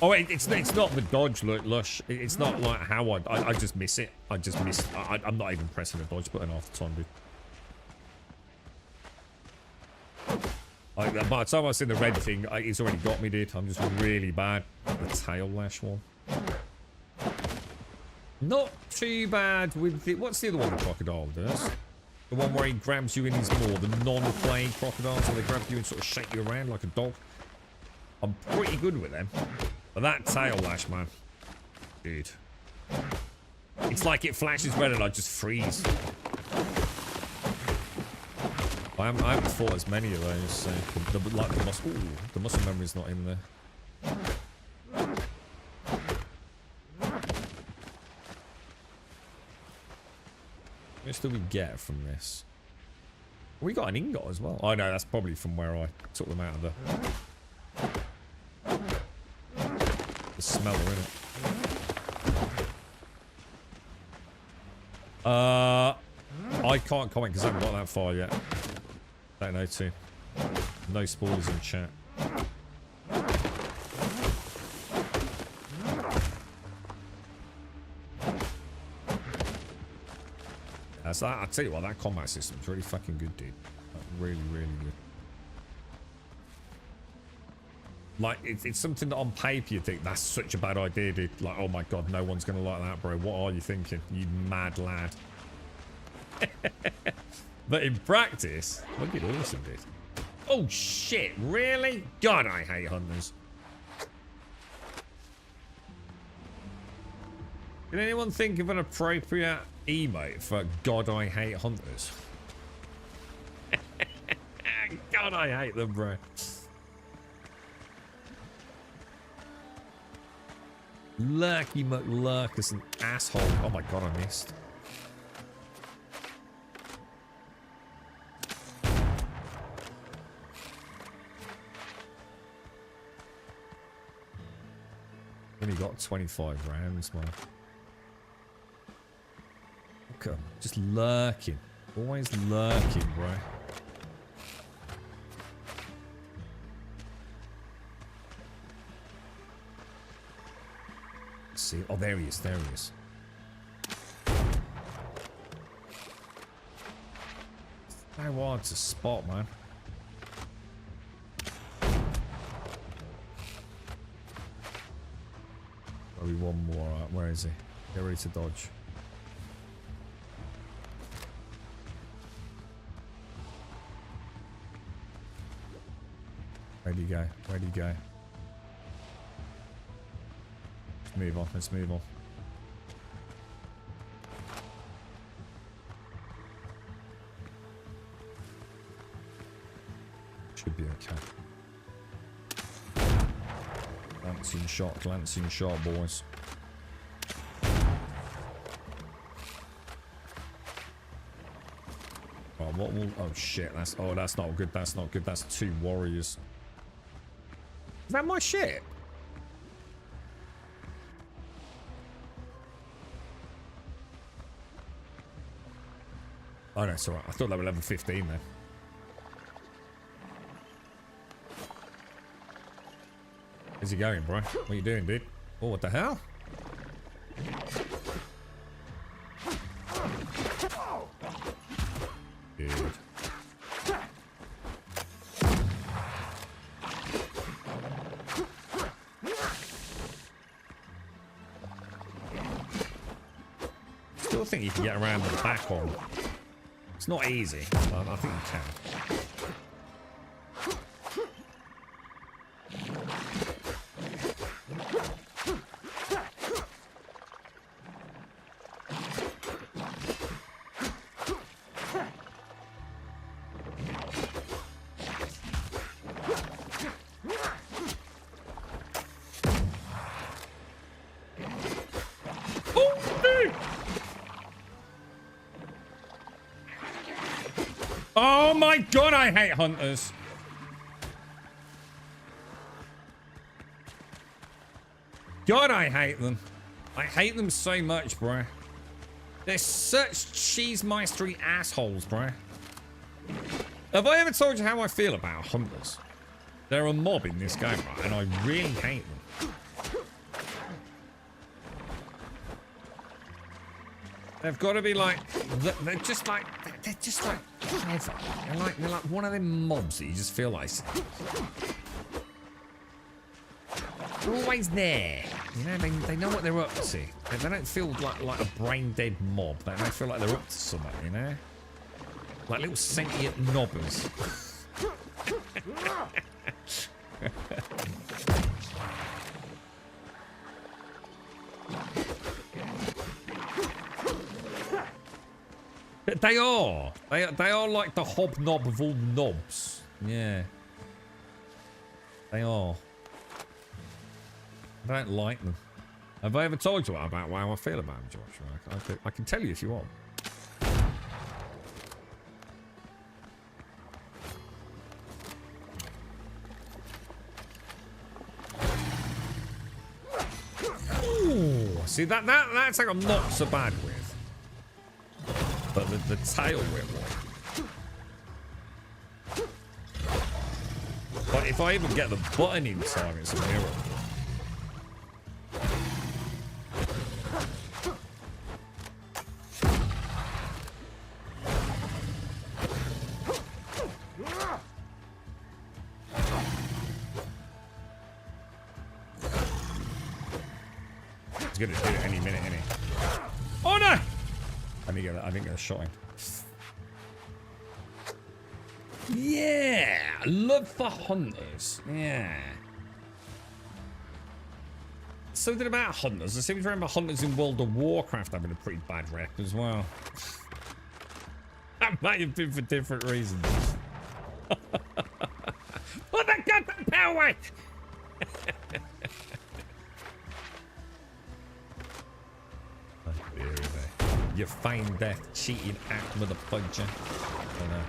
Speaker 2: Oh, it's not the dodge, Lush. It's not like how I just miss it. I just miss. I'm not even pressing the dodge button half the time, dude. Like, by the time I see the red thing, it's already got me, dude. I'm just really bad at the tail lash one. Not too bad with the... What's the other one the crocodile does? The one where he grabs you in his maw. The non-playing crocodiles where they grab you and sort of shake you around like a dog. I'm pretty good with them. But that tail lash, man. Dude. It's like it flashes red and I just freeze. I haven't fought as many of those, so the muscle memory's not in there. How much do we get from this? We got an ingot as well. Oh no, that's probably from where I took them out of the smeller, innit? I can't comment because I haven't got that far yet. Don't know too. No spoilers in chat. That's that. I tell you what, that combat system's really fucking good, dude. Like, really, really good. Like, it's something that on paper you think that's such a bad idea, dude. Like, oh my god, no one's gonna like that, bro. What are you thinking, you mad lad? But in practice, look at awesome, dude. Oh shit, really? God, I hate hunters. Can anyone think of an appropriate emote for God, I hate hunters? God, I hate them, bro. Lurky McLurkus, an asshole. Oh my god, I missed. Only got 25 rounds, man. Okay, just lurking. Always lurking, bro. See, oh, there he is, there he is. So hard to spot, man. Probably one more. Where is he? Get ready to dodge. Where'd he go? Where'd he go? Let's move on. Let's move on. Should be okay. Glancing shot, boys. Oh, what will? Oh shit! That's not good. That's not good. That's 2 warriors. Is that my shit? Oh no, it's alright. I thought they were level 15 then. Where's he going, bro? What are you doing, dude? Oh, what the hell? Dude. Still think you can get around the back on. It's not easy, but I think you can. Oh my god, I hate hunters. God, I hate them. I hate them so much, bro. They're such cheesemeistery assholes, bro. Have I ever told you how I feel about hunters? They're a mob in this game, right? And I really hate them. They've got to be like, they're just like clever. They're like one of them mobs that you just feel like they're always there. You know, they know what they're up to. They don't feel like a brain dead mob. They feel like they're up to something, you know? Like little sentient knobbers. They are. They are like the hobnob of all knobs. Yeah. They are. I don't like them. Have I ever told you about how I feel about them, George? I can tell you if you want. Ooh, see that's like I'm not so bad with. But the tail whip one. But if I even get the button in time, it's a miracle. He's gonna do it any minute, isn't he? Oh no! I didn't get a shot in. Yeah, love for hunters. Yeah. Something about hunters. I seem to remember hunters in World of Warcraft having a pretty bad rep as well. That might have been for different reasons. Put that goddamn power away! You find death, cheating act, motherfucker. Oh no.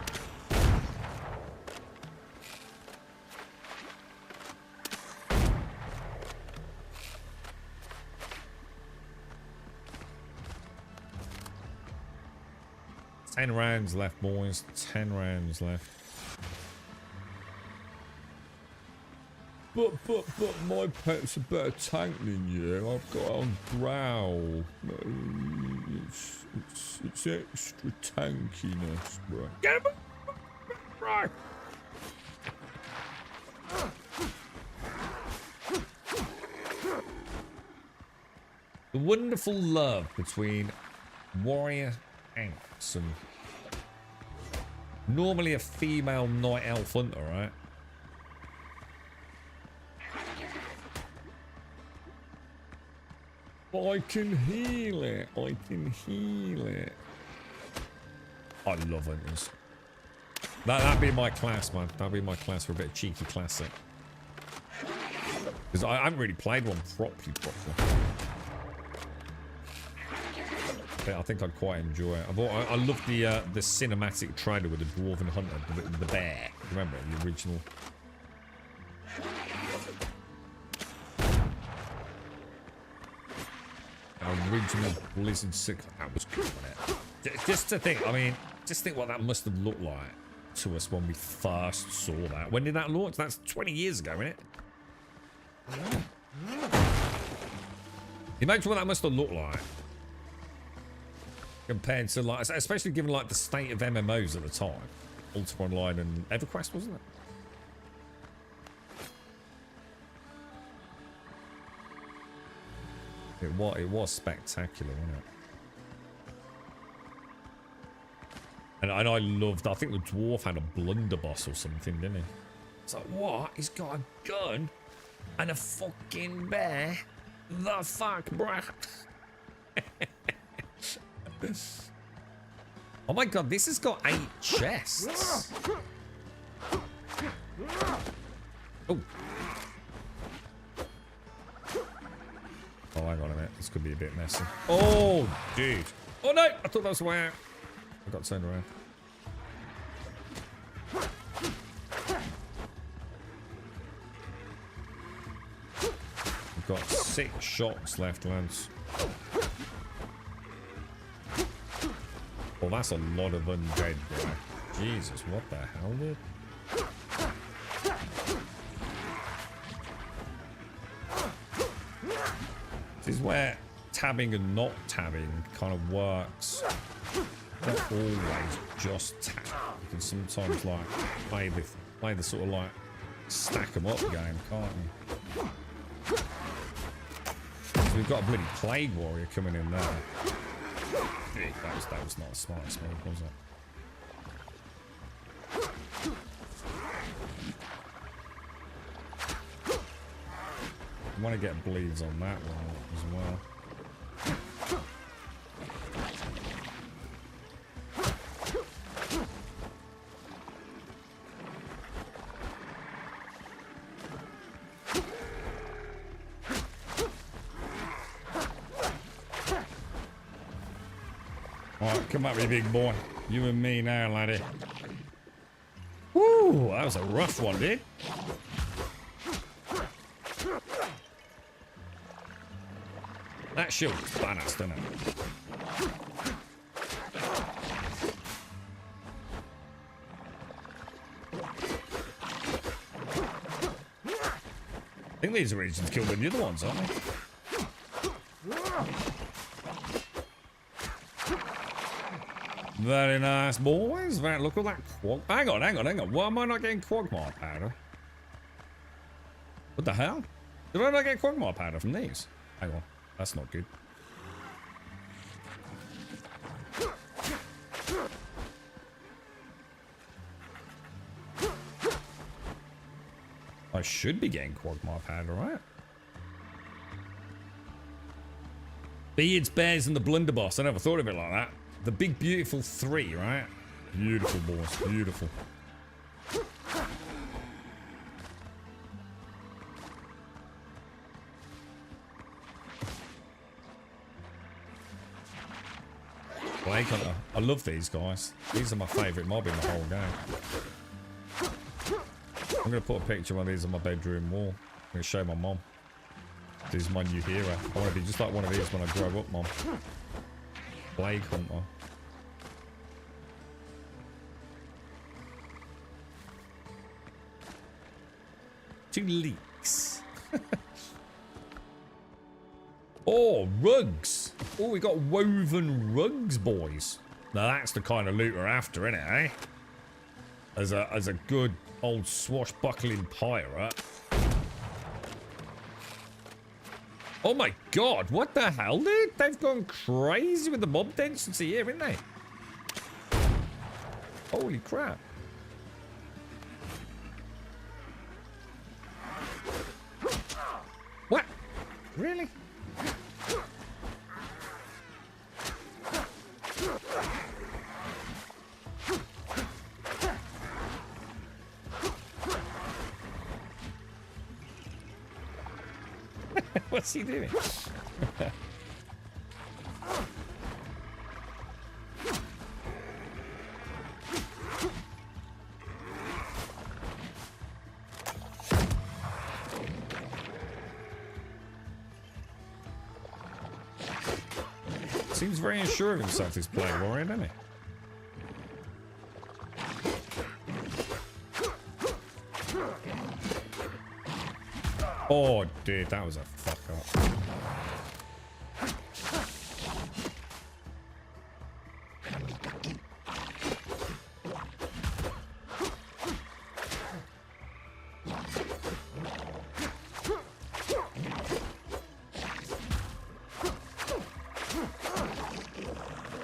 Speaker 2: Ten rounds left, boys. 10 rounds left. But my pet's a better tank than you. I've got on growl. It's extra tankiness, bro. Get him! Right. The wonderful love between warrior ants and normally a female night elf hunter, right? I can heal it. I can heal it. I love hunters. That'd be my class, man. That'd be my class for a bit of cheeky classic. Because I haven't really played one properly. I think I'd quite enjoy it. I love the cinematic trailer with the dwarven hunter, the bear. Remember the original? Original Blizzard 6. That was cool, wasn't it? Just to think, I mean, just think what that must have looked like to us when we first saw that. When did that launch? That's 20 years ago, isn't it? Imagine what that must have looked like compared to, like, especially given like the state of MMOs at the time. Ultima Online and EverQuest, wasn't it? It was spectacular, wasn't it? And I loved, I think the dwarf had a blunderbuss or something, didn't he? It's like, what? He's got a gun and a fucking bear? The fuck, bruh? Oh my god, this has got 8 chests. Oh. Oh, hang on a minute. This could be a bit messy. Oh, dude. Oh, no. I thought that was the way out. I got turned around. We've got 6 shots left, lads. Well, that's a lot of undead, bro. Jesus, what the hell, dude? This is where tabbing and not tabbing kind of works. Not always just tab. You can sometimes like play the sort of like stack them up game, can't you? So we've got a bloody plague warrior coming in there. That was not a smart move, was it? I want to get bleeds on that one as well. Alright, come up with big boy. You and me now, laddie. Woo, that was a rough one, dude. That shield is badass, doesn't it? think these are easier to kill than the other ones, aren't they? Very nice, boys. Right, look at that quag. Hang on. Why am I not getting quagmire powder? What the hell? Did I not get quagmire powder from these? Hang on. That's not good. I should be getting quagmire powder, right? Beards, bears, and the blunderbuss. I never thought of it like that. The big, beautiful 3, right? Beautiful, boys. Beautiful. Blake Hunter. I love these guys. These are my favourite mob in the whole game. I'm going to put a picture of one of these on my bedroom wall. I'm going to show my mom. This is my new hero. I want to be just like one of these when I grow up, mom. Plague Hunter. 2 leaks. Oh, rugs. Oh, we got woven rugs, boys. Now that's the kind of loot we're after, innit, eh? As a good old swashbuckling pirate. Oh my god, what the hell, dude? They've gone crazy with the mob density here, haven't they? Holy crap. What? Really? What's he doing? Seems very unsure of himself, this player warrior, doesn't he? Oh, dude, that was a fuck up.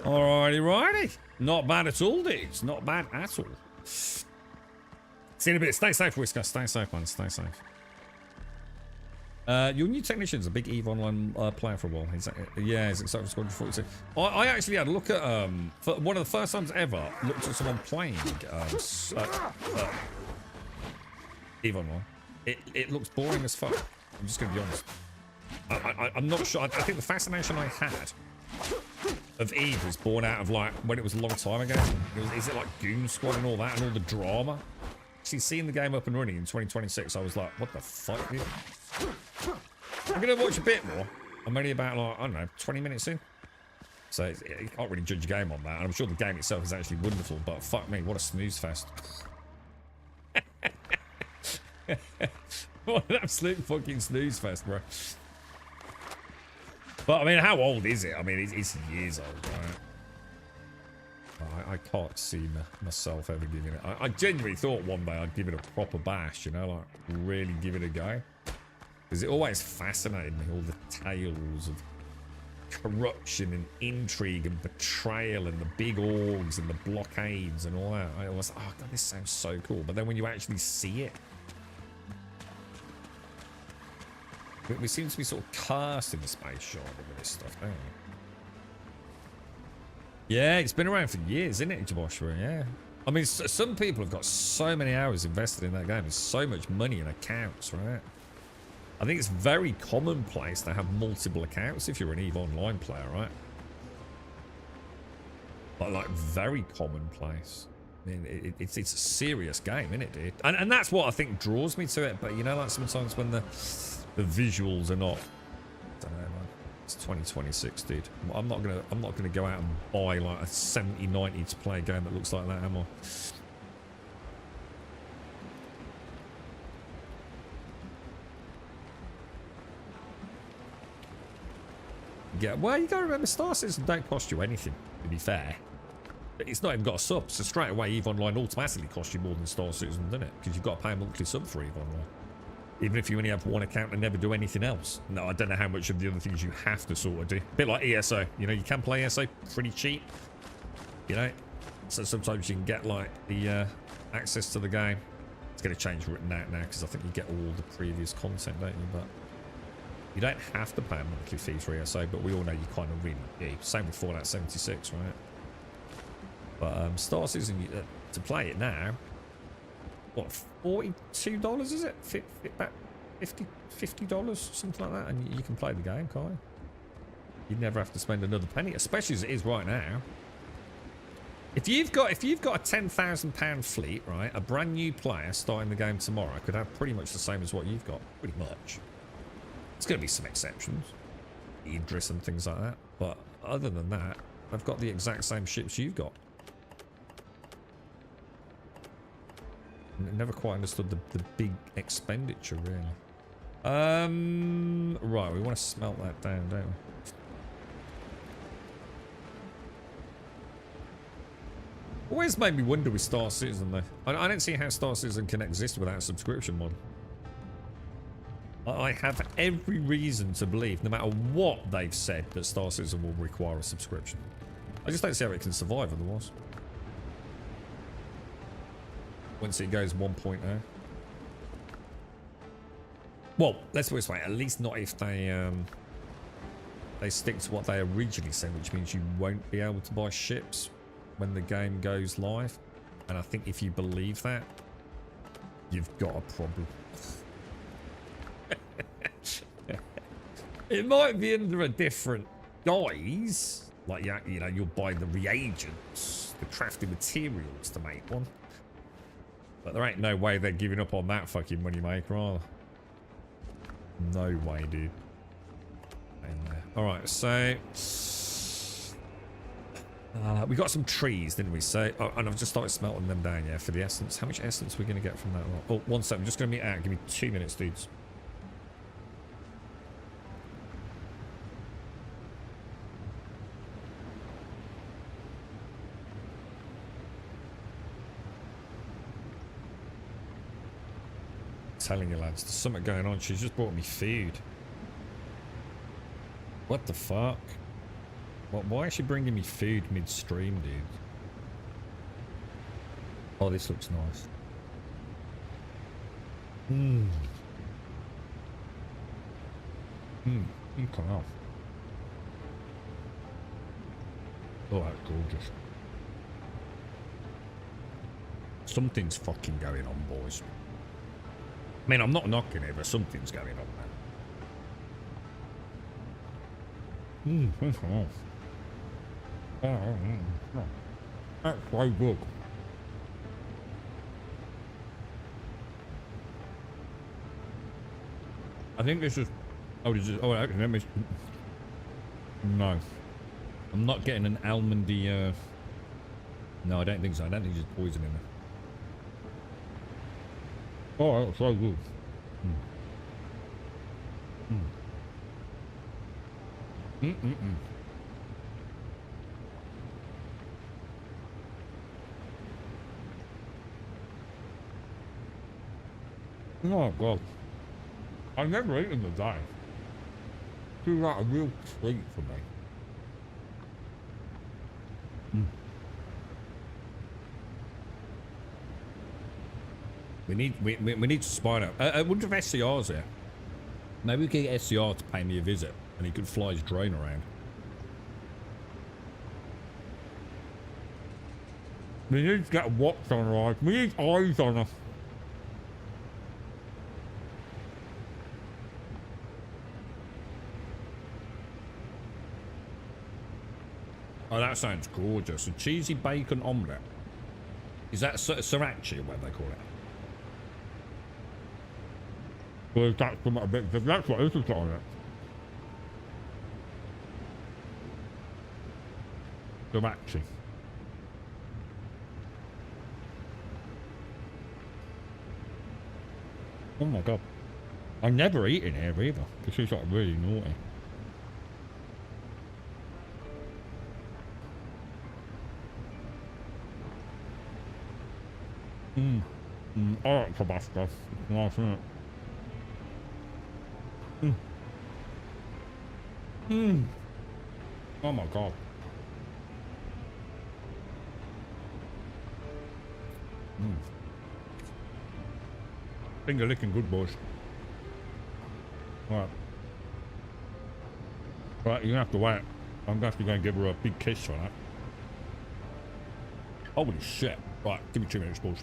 Speaker 2: Alrighty. Not bad at all, dudes. Not bad at all. See you in a bit. Stay safe, Whisker. Stay safe, man. Stay safe. Your new technician's a big EVE Online player for a while. Yeah, he's excited for Squadron 46. I actually had a look at, for one of the first times ever, looked at someone playing EVE Online. It looks boring as fuck. I'm just going to be honest. I'm not sure. I think the fascination I had of EVE was born out of, like, when it was a long time ago. Is it like Goon Squad and all that and all the drama? See, seeing the game up and running in 2026, I was like, what the fuck, dude? I'm going to watch a bit more. I'm only about, like, I don't know, 20 minutes in. So you can't really judge a game on that. And I'm sure the game itself is actually wonderful, but fuck me, what a snooze fest. What an absolute fucking snooze fest, bro. But, I mean, how old is it? I mean, it's years old, right? I can't see myself ever giving it. I genuinely thought one day I'd give it a proper bash, you know, like really give it a go. Because it always fascinated me, all the tales of corruption and intrigue and betrayal and the big orgs and the blockades and all that. I was like, oh god, this sounds so cool. But then when you actually see it, we seem to be sort of cast in the space genre with this stuff, don't we? Yeah, it's been around for years, isn't it, Joshua? Yeah. I mean, some people have got so many hours invested in that game. There's so much money in accounts, right? I think it's very commonplace to have multiple accounts if you're an EVE Online player, right? But, like, very commonplace. I mean, it's a serious game, isn't it, dude? And that's what I think draws me to it. But, you know, like, sometimes when the visuals are not... I don't know, man. It's 2026, dude. I'm not gonna go out and buy like a 70-90 to play a game that looks like that, am I? get. Well, you gotta remember, Star Citizen don't cost you anything, to be fair. But it's not even got a sub, so straight away EVE Online automatically costs you more than Star Citizen, doesn't it? Because you've got to pay a monthly sub for EVE Online. Even if you only have one account and never do anything else. No, I don't know how much of the other things you have to sort of do. A bit like ESO. You know, you can play ESO pretty cheap. You know? So sometimes you can get, like, the access to the game. It's going to change written out now because I think you get all the previous content, don't you? But you don't have to pay a monthly fee for ESO, but we all know you kind of really do. Same with Fallout 76, right? But Star Citizen, to play it now, what, $42 is it? Fit back $50, something like that, and you can play the game, can't you? You'd never have to spend another penny, especially as it is right now. If you've got a £10,000 fleet, right, a brand new player starting the game tomorrow could have pretty much the same as what you've got, pretty much. There's going to be some exceptions, Idris and things like that, but other than that, they've got the exact same ships you've got. Never quite understood the big expenditure, really. Right, we want to smelt that down, don't we? Always made me wonder with Star Citizen, though. I don't see how Star Citizen can exist without a subscription model. I have every reason to believe, no matter what they've said, that Star Citizen will require a subscription. I just don't see how it can survive otherwise. Once it goes 1.0. Well, let's put it this way. At least not if they stick to what they originally said, which means you won't be able to buy ships when the game goes live. And I think if you believe that, you've got a problem. It might be under a different guise. Like, you know, you'll buy the reagents, the crafting materials to make one. But there ain't no way they're giving up on that fucking money maker, are they? No way, dude. Alright, so... we got some trees, didn't we? So, oh, and I've just started smelting them down, yeah, for the essence. How much essence are we going to get from that? Oh, 1 second. I'm just going to meet out. Give me 2 minutes, dudes. Telling you, lads, there's something going on. She's just brought me food. What the fuck? Why is she bringing me food midstream, dude? Oh, this looks nice. Okay. Oh, that's gorgeous. Something's fucking going on, boys. I mean, I'm not knocking it, but something's going on, man. That's so good. I think this is... Oh, this is... Oh, actually, let me... No. I'm not getting an almondy... No, I don't think so. I don't think there's poison in there. Oh, that's so good. Oh, God. I've never eaten the day. It's like a real treat for me. We need to spy out. I wonder if SCR's here. Maybe we can get SCR to pay me a visit and he could fly his drone around. We need to get a watch on her eyes. We need eyes on her. Oh, that sounds gorgeous. A cheesy bacon omelette. Is that sriracha or whatever they call it? Well, that's a bit. That's what this is on it. Sriracha. Oh my God. I've never eaten here either. This is like really naughty. I like Tabasco. It's nice, isn't it? Oh my god. Finger licking good, boys. Right. Right, you're gonna have to wait. I'm gonna have to go and give her a big kiss for that. Holy shit. Right, give me 2 minutes, boys.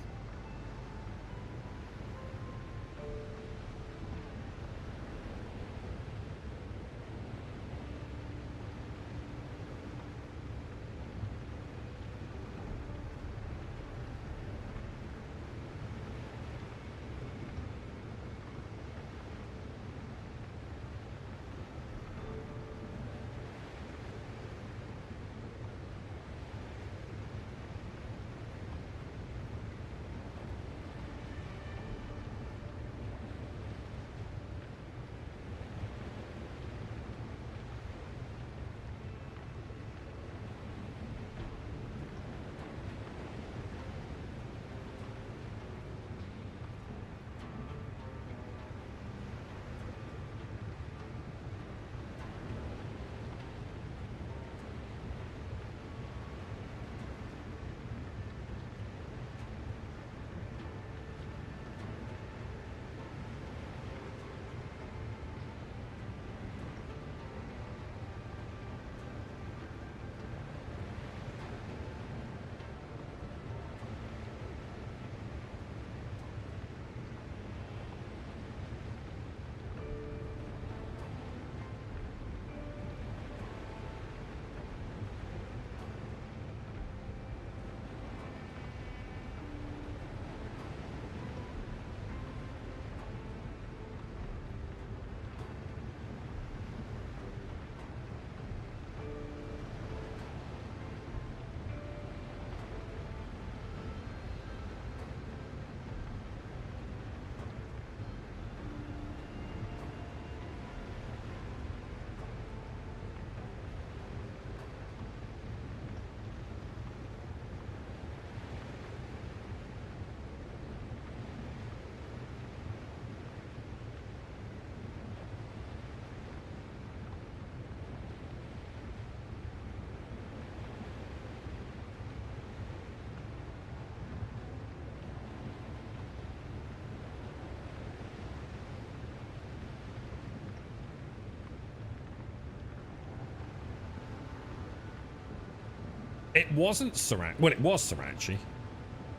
Speaker 2: It wasn't sriracha. Well, it was sriracha.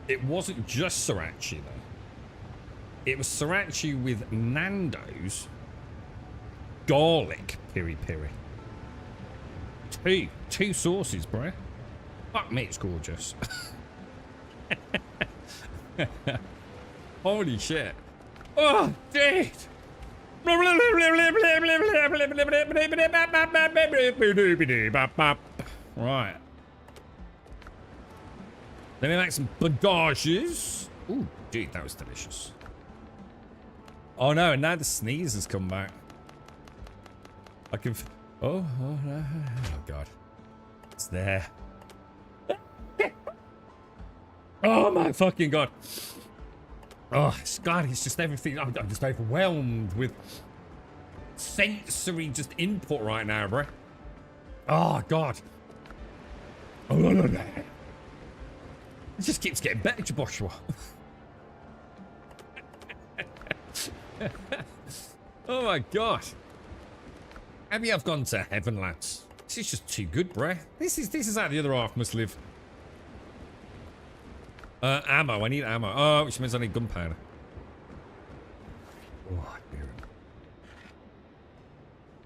Speaker 2: It wasn't just sriracha, though. It was sriracha with Nando's garlic piri piri. Two sauces, bro. Fuck me, it's gorgeous. Holy shit. Oh, dude. Right. Let me make some bagages. Ooh, dude, that was delicious. Oh no, and now the sneeze has come back. I can. Oh no. Oh god. It's there. Oh my fucking god. Oh, God, it's just everything. I'm just overwhelmed with sensory just input right now, bro. Oh god. It just keeps getting better, Joshua. Oh my god. Maybe I've gone to heaven, lads. This is just too good, bruh. This is how the other half must live. Ammo. I need ammo. Oh, which means I need gunpowder. Oh, dear.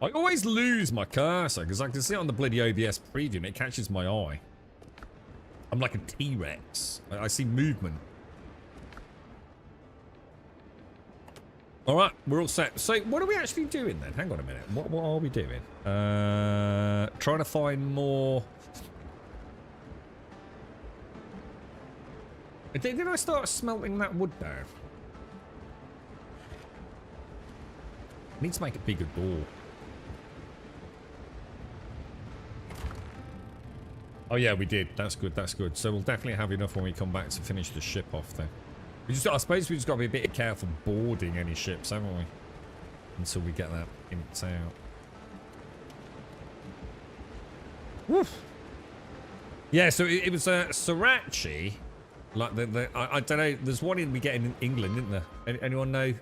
Speaker 2: I always lose my cursor because I can see it on the bloody OBS preview and it catches my eye. I'm like a T-Rex. I see movement. All right, we're all set. So what are we actually doing then? Hang on a minute. What are we doing? Trying to find more. Did I start smelting that wood down? I need to make a bigger door. Oh yeah, we did. That's good. That's good. So we'll definitely have enough when we come back to finish the ship off then. I suppose we just got to be a bit careful boarding any ships, haven't we? Until we get that inked out. Woof. Yeah, so it was Sriracha. Like I don't know. There's one we get in England, isn't there? Anyone know?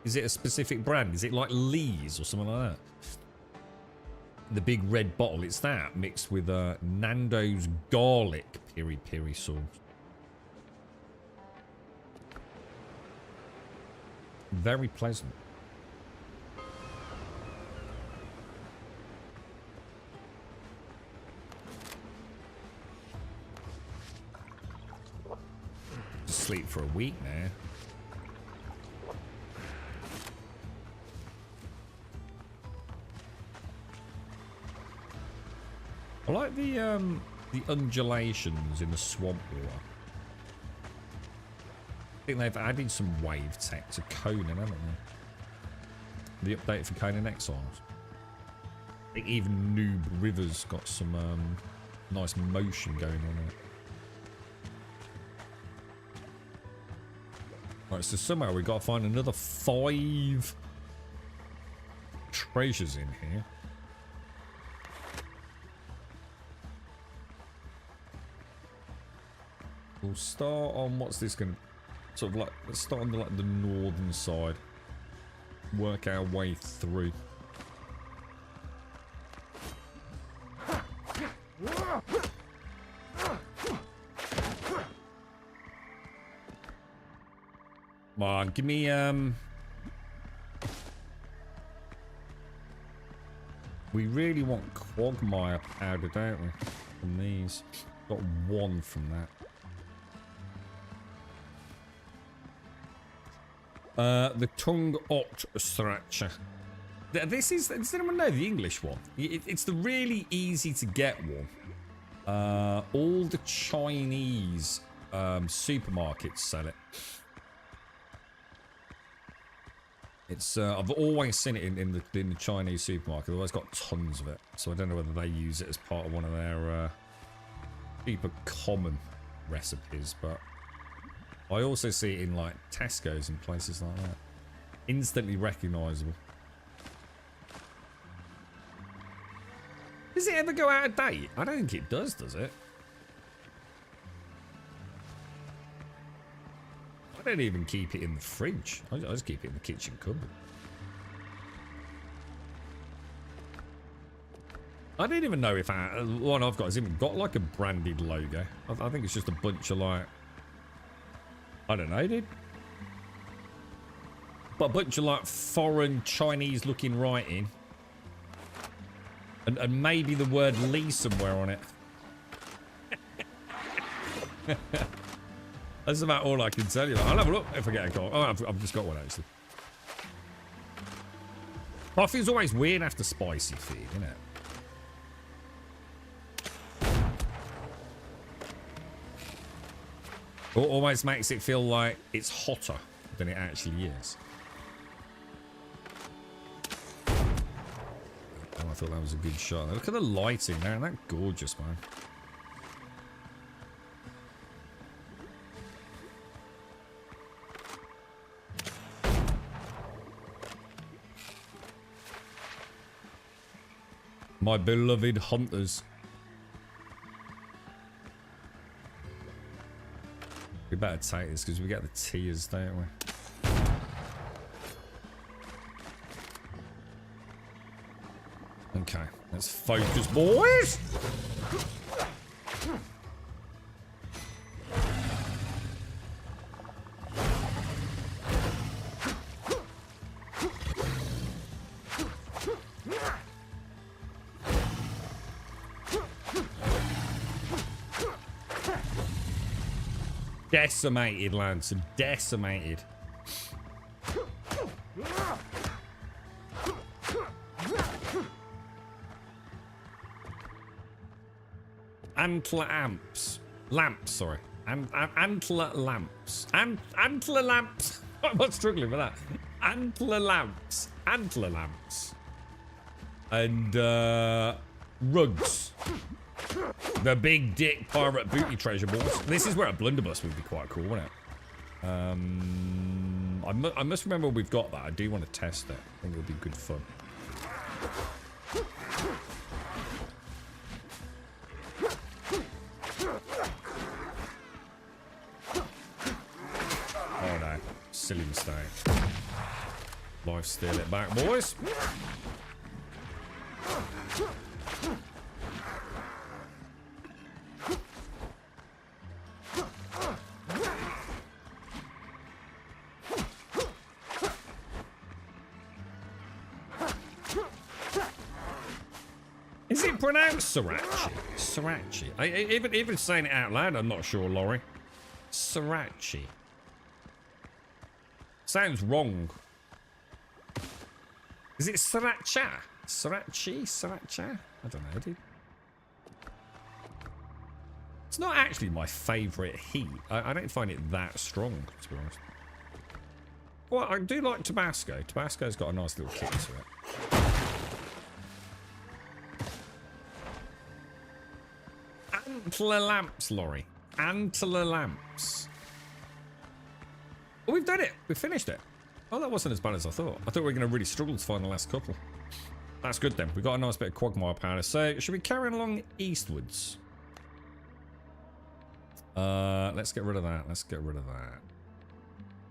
Speaker 2: Is it a specific brand? Is it like Lee's or something like that? The big red bottle. It's that mixed with Nando's garlic piri piri sauce. Very pleasant. Sleep for a week now. I like the undulations in the swamp water. I think they've added some wave tech to Conan, haven't they? The update for Conan Exiles. I think even Noob River's got some nice motion going on there. Right, so somehow we've got to find another 5 treasures in here. We'll start on, what's this going to... Sort of like, let's start on the northern side. Work our way through. Come on, give me we really want quagmire powder, don't we? From these. Got 1 from that. The tongue ot sriracha. Does anyone know the English one? It's the really easy to get one. All the Chinese supermarkets sell it. It's I've always seen it in the Chinese supermarket. They've always got tons of it. So I don't know whether they use it as part of one of their super common recipes, but I also see it in like Tesco's and places like that. Instantly recognisable. Does it ever go out of date? I don't think it does it? I don't even keep it in the fridge. I just keep it in the kitchen cupboard. I don't even know if one I've got has even got like a branded logo. I think it's just a bunch of like... I don't know, dude. But a bunch of like foreign Chinese looking writing. And maybe the word Lee somewhere on it. That's about all I can tell you. I'll have a look if I get a call. Oh, I've just got one actually. Coffee is always weird after spicy feed, isn't it? Almost makes it feel like it's hotter than it actually is. Oh, I thought that was a good shot. Look at the lighting there. Isn't that gorgeous, man? My beloved hunters. We better take this because we get the tears, don't we? Okay, let's focus, boys. Decimated, Lance. Decimated. Antler amps. Lamps, sorry. Antler lamps. Antler lamps. I'm struggling with that. Antler lamps. Antler lamps. And rugs. The big dick pirate booty treasure balls. This is where a blunderbuss would be quite cool, wouldn't it? I must remember we've got that. I do want to test it. I think it'll be good fun. Oh no. Silly mistake. Life steal it back, boys. Is it pronounced Sriracha? Sriracha. Even saying it out loud, I'm not sure, Laurie. Sriracha. Sounds wrong. Is it Sriracha? Sriracha? I don't know, dude. It's not actually my favourite heat. I don't find it that strong, to be honest. Well, I do like Tabasco. Tabasco's got a nice little kick to it. Antler lamps, Laurie. Antler lamps. Oh, we've done it. We've finished it. Oh, that wasn't as bad as I thought. I thought we were going to really struggle to find the last couple. That's good then. We've got a nice bit of quagmire powder. So, should we carry on along eastwards? Let's get rid of that.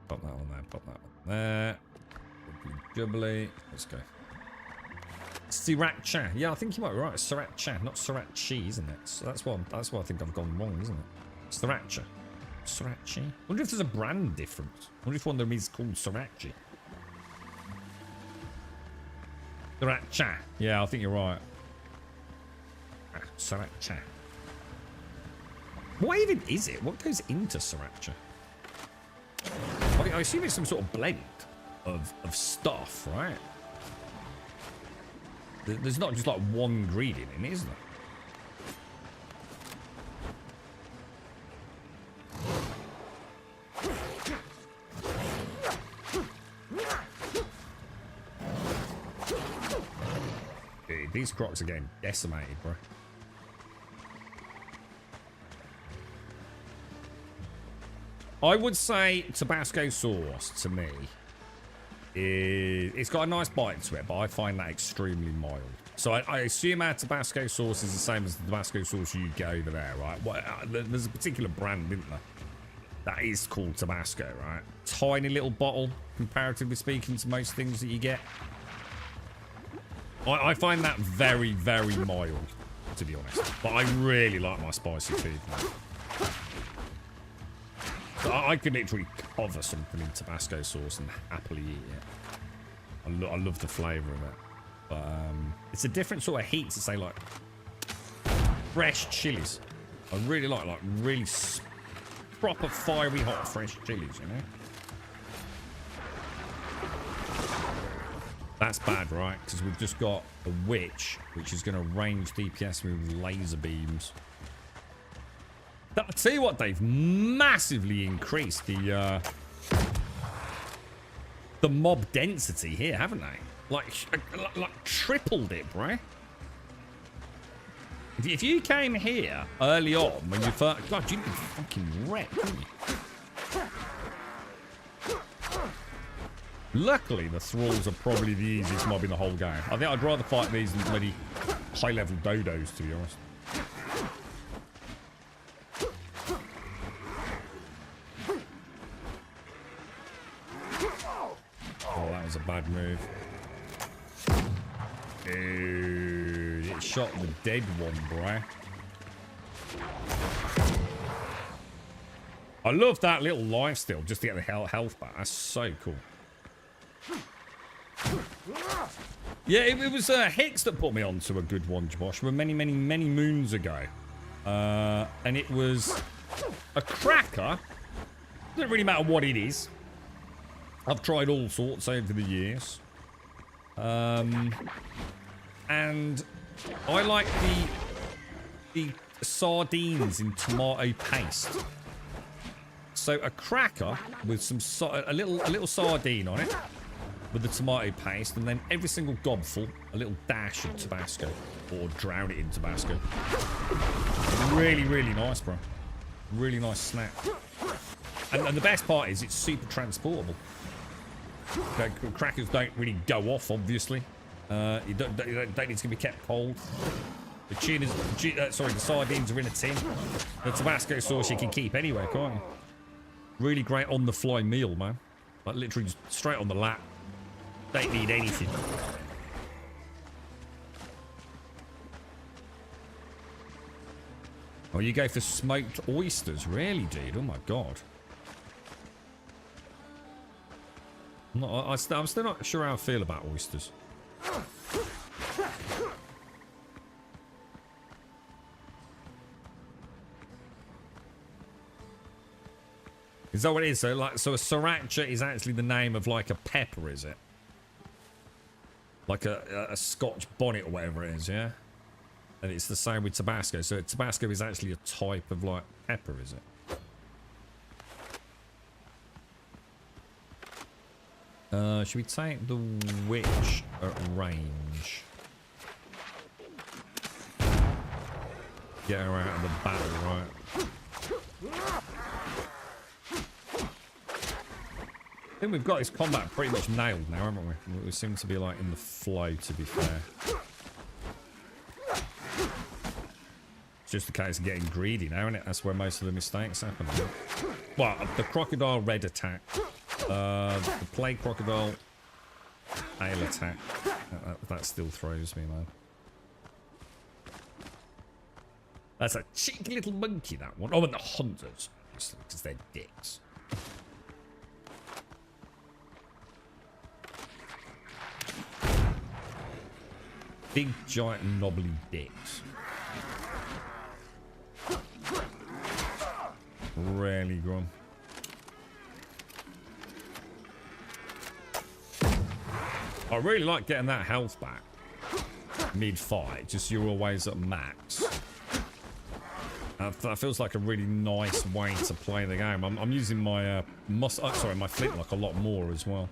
Speaker 2: Pop that one there. Pop that one there. Jubbly. Let's go. Sriracha. Yeah, I think you might be right. Sriracha, not Sriracha, isn't it? So that's what I think I've gone wrong, isn't it? Sriracha. Sriracha. Wonder if there's a brand difference. Wonder if one of them is called Sriracha. Sriracha. Yeah, I think you're right. Sriracha. What even is it? What goes into Sriracha? I assume it's some sort of blend of stuff, right? There's not just like one ingredient in it, is there? Dude, these crocs are getting decimated, bro. I would say Tabasco sauce to me it's got a nice bite to it, but I find that extremely mild. So I assume our Tabasco sauce is the same as the Tabasco sauce you get over there, right? There's a particular brand, isn't there? That is called Tabasco, right? Tiny little bottle, comparatively speaking to most things that you get. I find that very, very mild, to be honest. But I really like my spicy food, man. I could literally cover something in Tabasco sauce and happily eat it. I love the flavour of it. But it's a different sort of heat to say like fresh chilies. I really like really proper fiery hot fresh chilies, you know? That's bad, right? Because we've just got a witch which is going to range DPS with laser beams. I'll tell you what, they've massively increased the mob density here, haven't they? Like tripled it, bro. If you came here early on when you first... God, you'd be fucking wrecked, wouldn't you? Luckily, the thralls are probably the easiest mob in the whole game. I think I'd rather fight these than bloody high-level dodos, to be honest. Oh, that was a bad move. Dude, it shot the dead one, bro. I love that little life steal just to get the health back. That's so cool. Yeah, it was Hicks that put me onto a good one, Josh, many moons ago. And it was a cracker. Doesn't really matter what it is. I've tried all sorts over the years. And I like the sardines in tomato paste. So a cracker with some a little sardine on it with the tomato paste, and then every single gobful a little dash of Tabasco, or drown it in Tabasco. Really nice, bro. Really nice snack. And the best part is it's super transportable. Okay, crackers don't really go off, obviously. You don't need to be kept cold. The the sardines are in a tin. The Tabasco sauce you can keep anywhere, can't you? Really great on-the-fly meal, man. Like literally just straight on the lap. Don't need anything. Oh, you go for smoked oysters, really, dude? Oh my god. I'm still not sure how I feel about oysters. Is that what it is? So, like, so a sriracha is actually the name of like a pepper, is it? Like a Scotch bonnet or whatever it is, yeah? And it's the same with Tabasco. So Tabasco is actually a type of like pepper, is it? Should we take the witch at range? Get her out of the battle, right? I think we've got this combat pretty much nailed now, haven't we? We seem to be like in the flow, to be fair. It's just a case of getting greedy now, isn't it? That's where most of the mistakes happen. Well, the crocodile red attack. The plague crocodile ale attack. That still throws me, man. That's a cheeky little monkey, that one. Oh, and the hunters. Because they're dicks. Big, giant, knobbly dicks. Really grum. I really like getting that health back mid-fight, just you're always at max. That feels like a really nice way to play the game. I'm using my my flintlock a lot more as well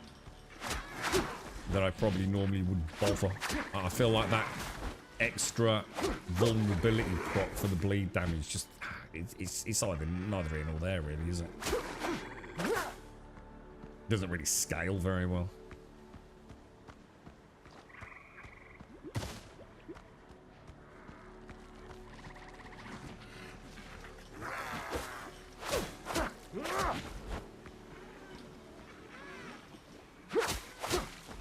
Speaker 2: than I probably normally would bother. I feel like that extra vulnerability proc for the bleed damage just it's either neither here nor there, really, is it? Doesn't really scale very well.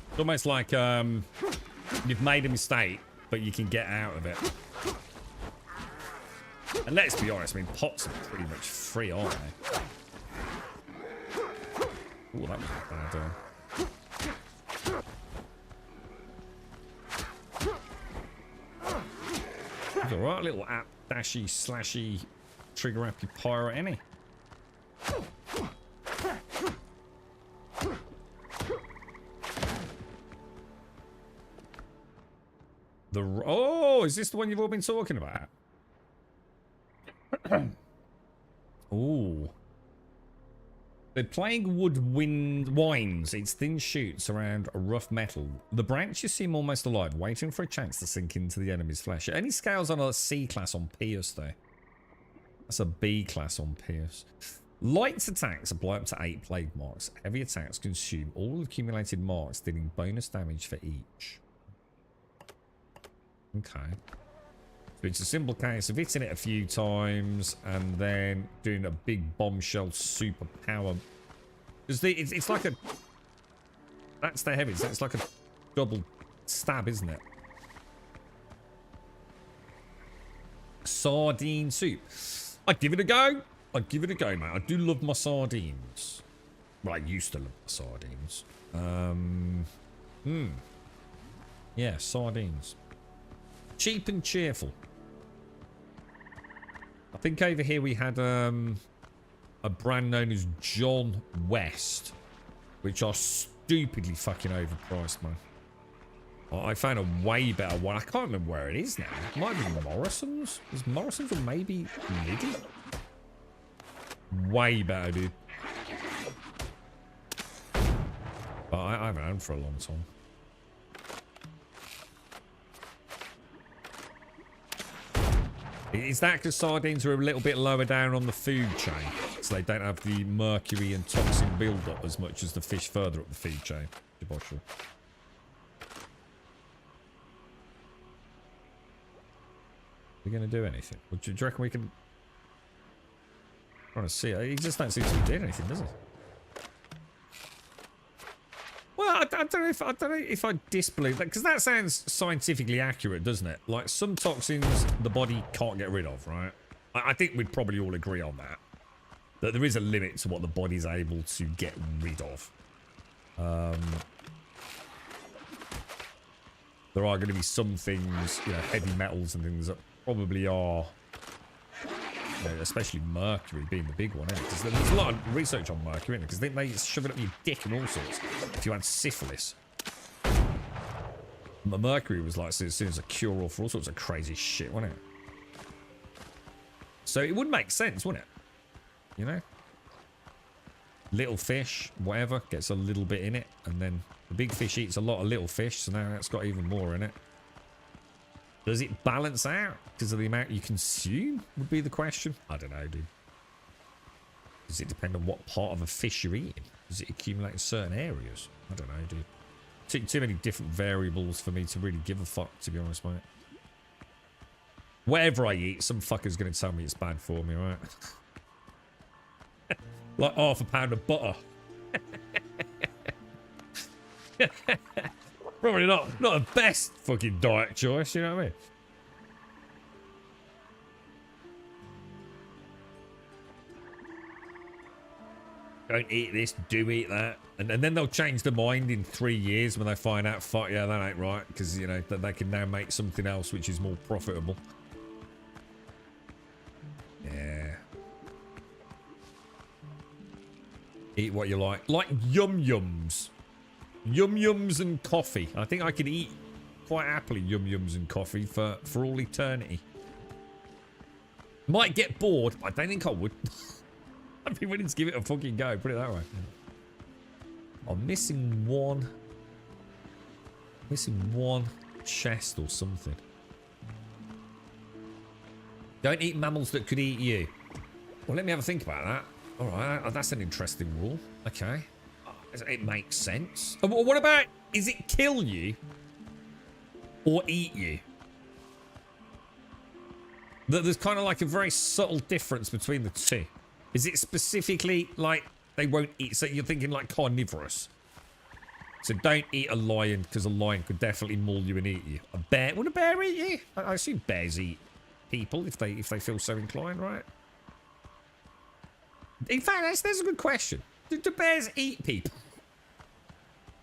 Speaker 2: It's almost like you've made a mistake, but you can get out of it. And let's be honest, I mean, pots are pretty much free, aren't they? Ooh, that was a bad It's alright, little app dashy slashy trigger happy pirate any. Oh, is this the one you've all been talking about? Ooh. They're playing wood winds. Its thin shoots around a rough metal. The branches seem almost alive, waiting for a chance to sink into the enemy's flesh. Any scales on a C class on Pierce, though. That's a B class on Pierce. Light attacks apply up to 8 plague marks. Heavy attacks consume all accumulated marks, dealing bonus damage for each. Okay. So it's a simple case of hitting it a few times and then doing a big bombshell super power. Because it's like a... That's the heavy. It's like a double stab, isn't it? Sardine soup. I'd give it a go. I'd give it a go, mate. I do love my sardines. Well, I used to love my sardines. Yeah, sardines. Cheap and cheerful. I think over here we had a brand known as John West, which are stupidly fucking overpriced, man. I found a way better one. I can't remember where it is now. It might be Morrison's. Is Morrison's or maybe Lidl? Way better, dude. But I haven't had them for a long time. Is that because sardines are a little bit lower down on the food chain? so they don't have the mercury and toxin build-up as much as the fish further up the feed chain. Debauchery. Are we going to do anything? Do you reckon we can... I'm trying to see. He just don't seem to be doing anything, does he? Well, I don't know if I disbelieve that, because that sounds scientifically accurate, doesn't it? Like, some toxins the body can't get rid of, right? I think we'd probably all agree on that. That there is a limit to what the body's able to get rid of. There are going to be some things, you know, heavy metals and things that probably are, you know, especially mercury being the big one, isn't it? Because there's a lot of research on mercury, isn't it? Because they may shove it up your dick and all sorts. If you had syphilis. The mercury was like, as soon as a cure-all for all sorts of crazy shit, wasn't it? So it would make sense, wouldn't it? You know? Little fish, whatever, gets a little bit in it, and then the big fish eats a lot of little fish, so now it's got even more in it. Does it balance out because of the amount you consume, would be the question. I don't know, dude. Does it depend on what part of a fish you're eating? Does it accumulate in certain areas? I don't know, dude. Too many different variables for me to really give a fuck, to be honest, mate. Whatever I eat, some fucker's going to tell me it's bad for me, right? Like half a pound of butter. Probably not the best fucking diet choice, you know what I mean? Don't eat this, do eat that. And then they'll change their mind in 3 years when they find out, fuck yeah, that ain't right. Because, you know, that they can now make something else which is more profitable. Yeah. Eat what you like. Like yum-yums. Yum-yums and coffee. I think I could eat quite happily yum-yums and coffee for all eternity. Might get bored, but I don't think I would. I'd be willing to give it a fucking go, put it that way. I'm missing one. Missing one chest or something. Don't eat mammals that could eat you. Well, let me have a think about that. Alright, that's an interesting rule. Okay. It makes sense. What about, is it kill you or eat you? There's kind of like a very subtle difference between the two. Is it specifically like they won't eat? So you're thinking like carnivorous. So don't eat a lion because a lion could definitely maul you and eat you. A bear? Would a bear eat you? I assume bears eat people if they feel so inclined, right? In fact, that's a good question. Do bears eat people?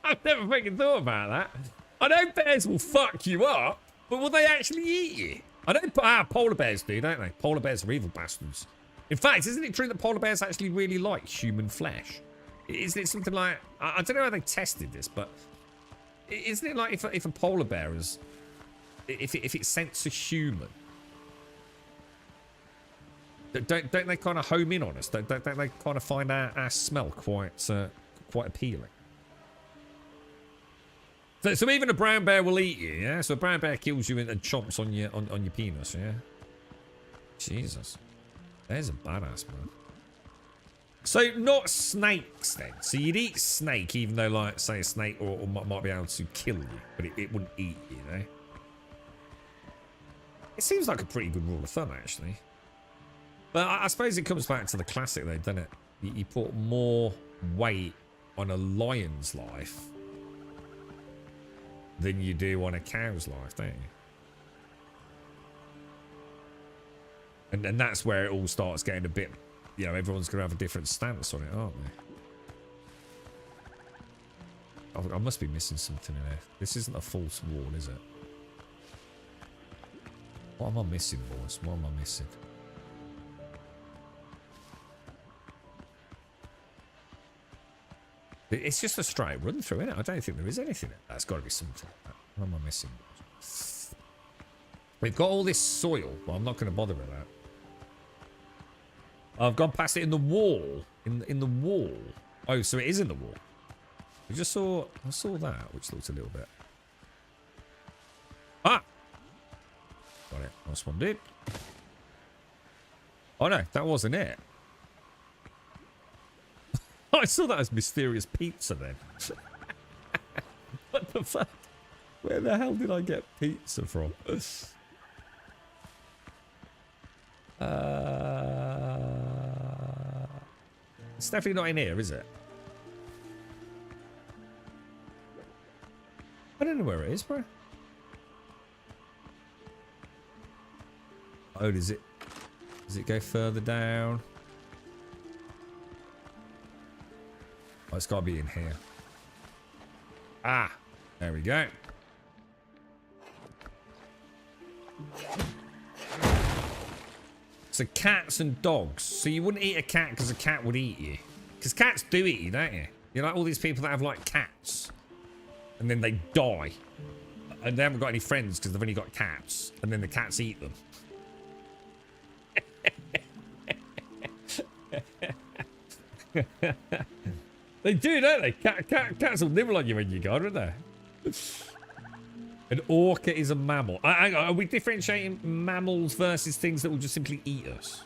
Speaker 2: I've never fucking thought about that. I know bears will fuck you up, but will they actually eat you? I know polar bears do, don't they? Polar bears are evil bastards. In fact, isn't it true that polar bears actually really like human flesh? Isn't it something like... I don't know how they tested this, but... Isn't it like if a polar bear is... If it scents a human... Don't they kind of home in on us? Don't they kind of find our smell quite appealing? So even a brown bear will eat you, yeah? So a brown bear kills you and chomps on your penis, yeah? Jesus. There's a badass, man. So not snakes then. So you'd eat snake even though, like, say a snake or might be able to kill you, but it wouldn't eat you, you know? It seems like a pretty good rule of thumb, actually. But I suppose it comes back to the classic, though, doesn't it? You put more weight on a lion's life than you do on a cow's life, don't you? And that's where it all starts getting a bit... You know, everyone's going to have a different stance on it, aren't they? I must be missing something in there. This isn't a false wall, is it? What am I missing, boys? What am I missing? It's just a straight run through, isn't it? I don't think there is anything. That's got to be something like that. What am I missing? We've got all this soil. Well, I'm not going to bother with that. I've gone past it in the wall. In the wall. Oh, so it is in the wall. I saw that, which looks a little bit. Ah! Got it. Nice one, dude. Oh no, that wasn't it. I saw that as mysterious pizza then. What the fuck? Where the hell did I get pizza from? It's definitely not in here, is it? I don't know where it is, bro. Oh, does it go further down? Oh, it's got to be in here. Ah, there we go. So cats and dogs. So you wouldn't eat a cat because a cat would eat you. Because cats do eat you, don't you? You're like all these people that have like cats. And then they die. And they haven't got any friends because they've only got cats. And then the cats eat them. They do, don't they? Cats will nibble on you when you go, don't they? An orca is a mammal. Are we differentiating mammals versus things that will just simply eat us?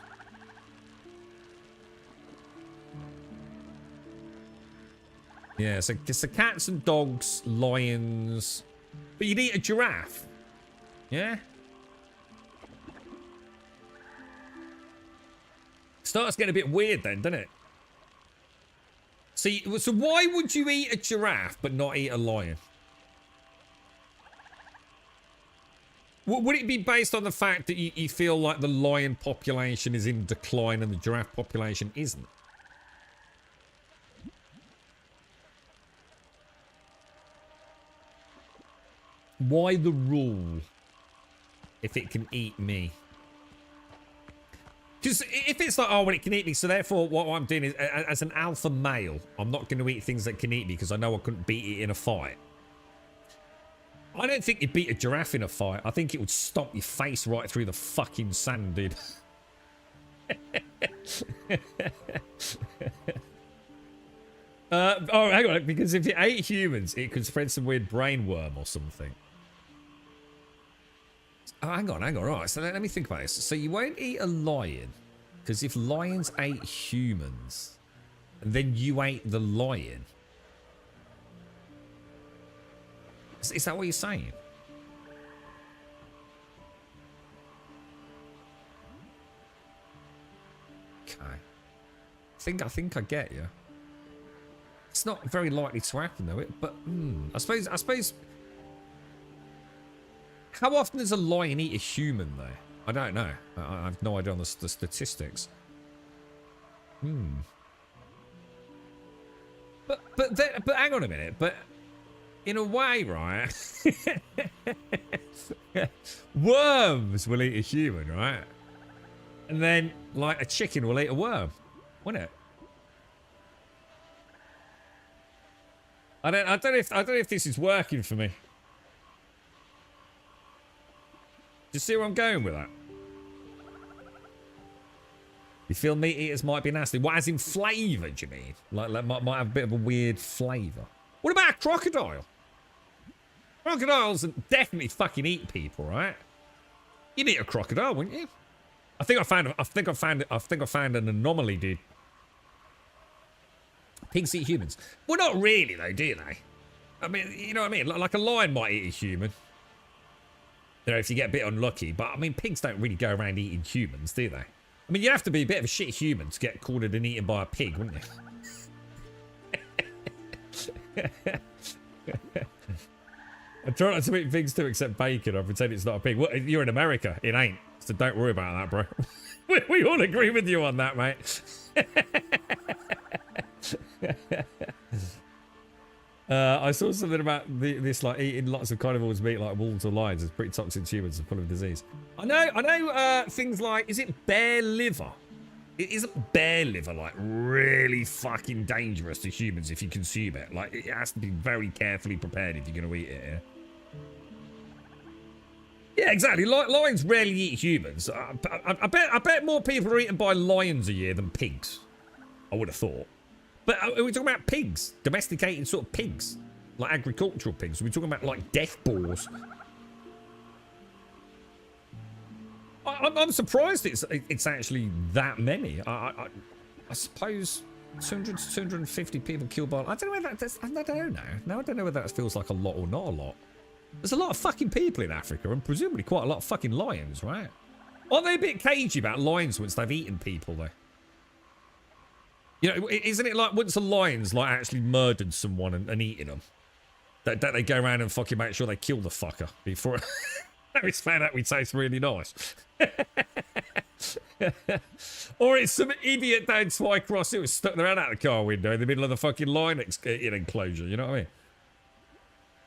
Speaker 2: Yeah, so cats and dogs, lions. But you'd eat a giraffe. Yeah? Starts getting a bit weird then, doesn't it? See, so why would you eat a giraffe but not eat a lion? Would it be based on the fact that you feel like the lion population is in decline and the giraffe population isn't? Why the rule if it can eat me? Because if it's like, oh, well, it can eat me, so therefore what I'm doing is, as an alpha male, I'm not going to eat things that can eat me because I know I couldn't beat it in a fight. I don't think you'd beat a giraffe in a fight. I think it would stomp your face right through the fucking sand, dude. Oh, hang on, because if it ate humans, it could spread some weird brain worm or something. Oh, hang on, right. So let me think about this. So you won't eat a lion, because if lions ate humans, and then you ate the lion, is that what you're saying? Okay. I think I get you. It's not very likely to happen though, but I suppose. How often does a lion eat a human though? I don't know. I have no idea on the statistics. But hang on a minute. But in a way, right? Worms will eat a human, right? And then like a chicken will eat a worm, won't it? I don't know if this is working for me. Do you see where I'm going with that? You feel meat eaters might be nasty? What, as in flavour, do you mean? Like might have a bit of a weird flavour. What about a crocodile? Crocodiles definitely fucking eat people, right? You'd eat a crocodile, wouldn't you? I think I found an anomaly, dude. Pigs eat humans. Well, not really, though, do they? I mean, you know what I mean? Like a lion might eat a human. You know, if you get a bit unlucky. But, I mean, pigs don't really go around eating humans, do they? I mean, you'd have to be a bit of a shit human to get cornered and eaten by a pig, wouldn't you? I try not to eat pigs too, except bacon. I pretend it's not a pig. Well, you're in America. It ain't. So don't worry about that, bro. We all agree with you on that, mate. I saw something about this, like eating lots of carnivores meat, like wolves or lions, is pretty toxic to humans and full of disease. I know. Things like, is it bear liver? Isn't bear liver like really fucking dangerous to humans if you consume it? Like it has to be very carefully prepared if you're going to eat it. Yeah, exactly. Lions rarely eat humans. I bet more people are eaten by lions a year than pigs. I would have thought. But are we talking about pigs? Domesticated sort of pigs? Like agricultural pigs? Are we talking about like death boars? I'm surprised it's actually that many. I suppose 200 to 250 people killed by... I don't know whether that's... I don't know now. Now I don't know whether that feels like a lot or not a lot. There's a lot of fucking people in Africa and presumably quite a lot of fucking lions, right? Aren't they a bit cagey about lions once they've eaten people, though? You know, isn't it like once a lion's like actually murdered someone and eaten them, that they go around and fucking make sure they kill the fucker before it's found out we taste really nice? Or it's some idiot down Twycross who was stuck their head out the car window in the middle of the fucking lion enclosure, you know what I mean?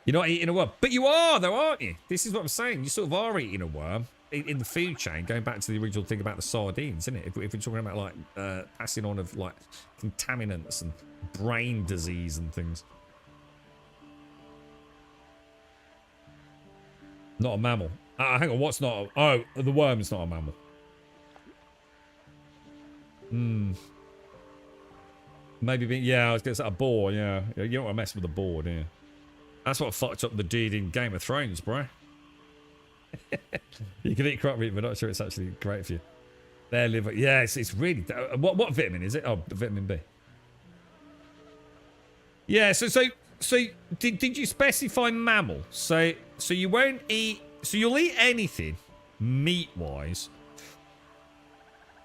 Speaker 2: You're not eating a worm. But you are, though, aren't you? This is what I'm saying. You sort of are eating a worm in the food chain, going back to the original thing about the sardines, isn't it? If we're talking about, like, passing on of, like, contaminants and brain disease and things. Not a mammal. Hang on, what's not a... Oh, the worm's not a mammal. Maybe... Yeah, I was going to say a boar, yeah. You don't want to mess with a boar, do you? That's what fucked up the dude in Game of Thrones, bro. You can eat crop meat, but not sure it's actually great for you. Their liver... Yeah, it's really... What vitamin is it? Oh, vitamin B. Yeah, so did you specify mammal? So you won't eat... So you'll eat anything, meat-wise.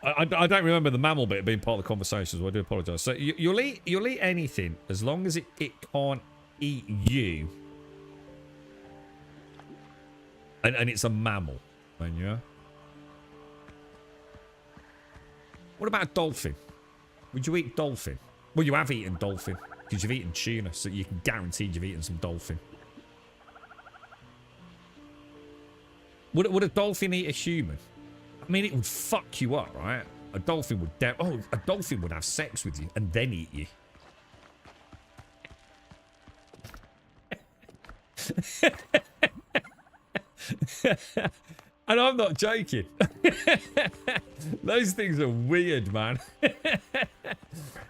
Speaker 2: I don't remember the mammal bit being part of the conversation, so I do apologise. So you'll eat anything as long as it can't eat you. And it's a mammal, then, yeah? What about a dolphin? Would you eat dolphin? Well, you have eaten dolphin, because you've eaten tuna, so you can guarantee you've eaten some dolphin. Would a dolphin eat a human? I mean, it would fuck you up, right? A dolphin would... a dolphin would have sex with you and then eat you. And I'm not joking. Those things are weird, man.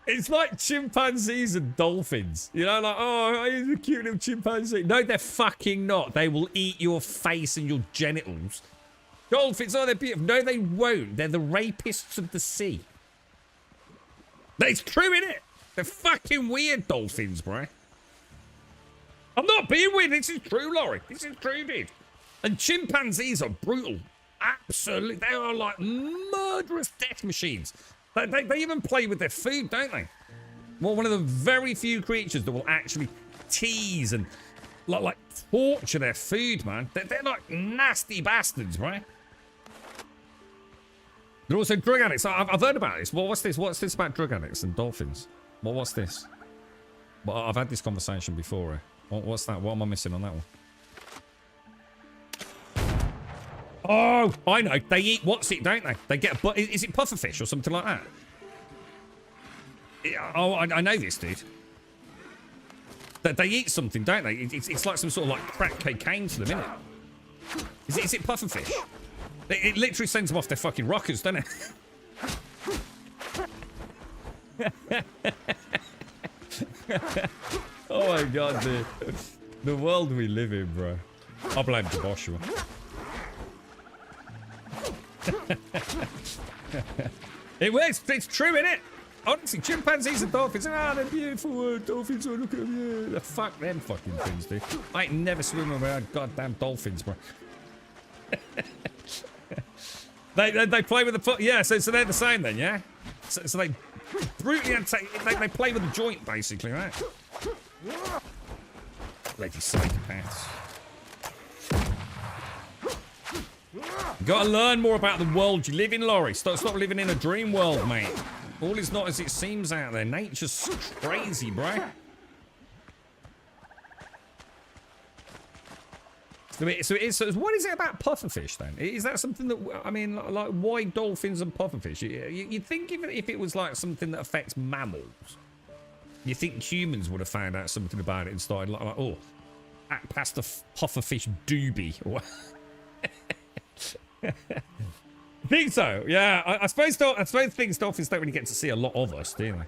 Speaker 2: It's like chimpanzees and dolphins. You know, like, oh, he's a cute little chimpanzee. No, they're fucking not. They will eat your face and your genitals. Dolphins, oh, they're beautiful. No, they won't. They're the rapists of the sea. It's true, innit? They're fucking weird, dolphins, bro. I'm not being weird. This is true, Laurie. This is true, dude. And chimpanzees are brutal. Absolutely. They are like murderous death machines. They even play with their food, don't they? Well, one of the very few creatures that will actually tease and like torture their food, man. They're like nasty bastards, right? They're also drug addicts. I've heard about this. Well, what's this? What's this about drug addicts and dolphins? Well, what's this? Well, I've had this conversation before. What's that? What am I missing on that one? Oh, I know. They eat what's it, don't they? They get is it pufferfish or something like that? Oh, I know this, dude. They eat something, don't they? It's like some sort of like crack cocaine to them, isn't it? Is it pufferfish? It literally sends them off their fucking rockers, doesn't it? Oh my god, dude. The world we live in, bro. I blame Joshua. It works. It's true, isn't it? Honestly, chimpanzees and dolphins. Ah, they're beautiful. Dolphins. Oh, look at them. Yeah. Fuck them fucking things, dude. I ain't never swimming around goddamn dolphins, bro. They play with the foot. Yeah, so they're the same then, yeah. So they brutally they play with the joint, basically, right? Bloody psychopaths. You gotta learn more about the world you live in, Laurie. Stop living in a dream world, mate. All is not as it seems out there. Nature's crazy, bro. So what is it about pufferfish then? Is that something that, I mean, like why dolphins and pufferfish? You'd think if it was like something that affects mammals, you think humans would have found out something about it and started like oh, past the pufferfish doobie. I think so, yeah. I suppose things dolphins don't really get to see a lot of us, do they?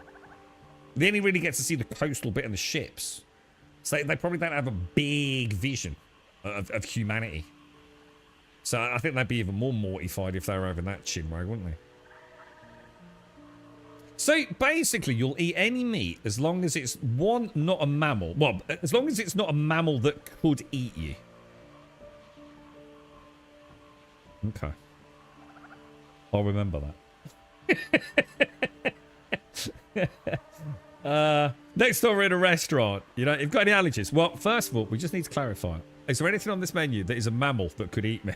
Speaker 2: They only really get to see the coastal bit and the ships. So they probably don't have a big vision of humanity. So I think they'd be even more mortified if they were over that chin road, wouldn't they? So basically, you'll eat any meat as long as it's, one, not a mammal. Well, as long as it's not a mammal that could eat you. Okay. I'll remember that. Next time we're in a restaurant, you know, you've got any allergies? Well, first of all, we just need to clarify. Is there anything on this menu that is a mammal that could eat me?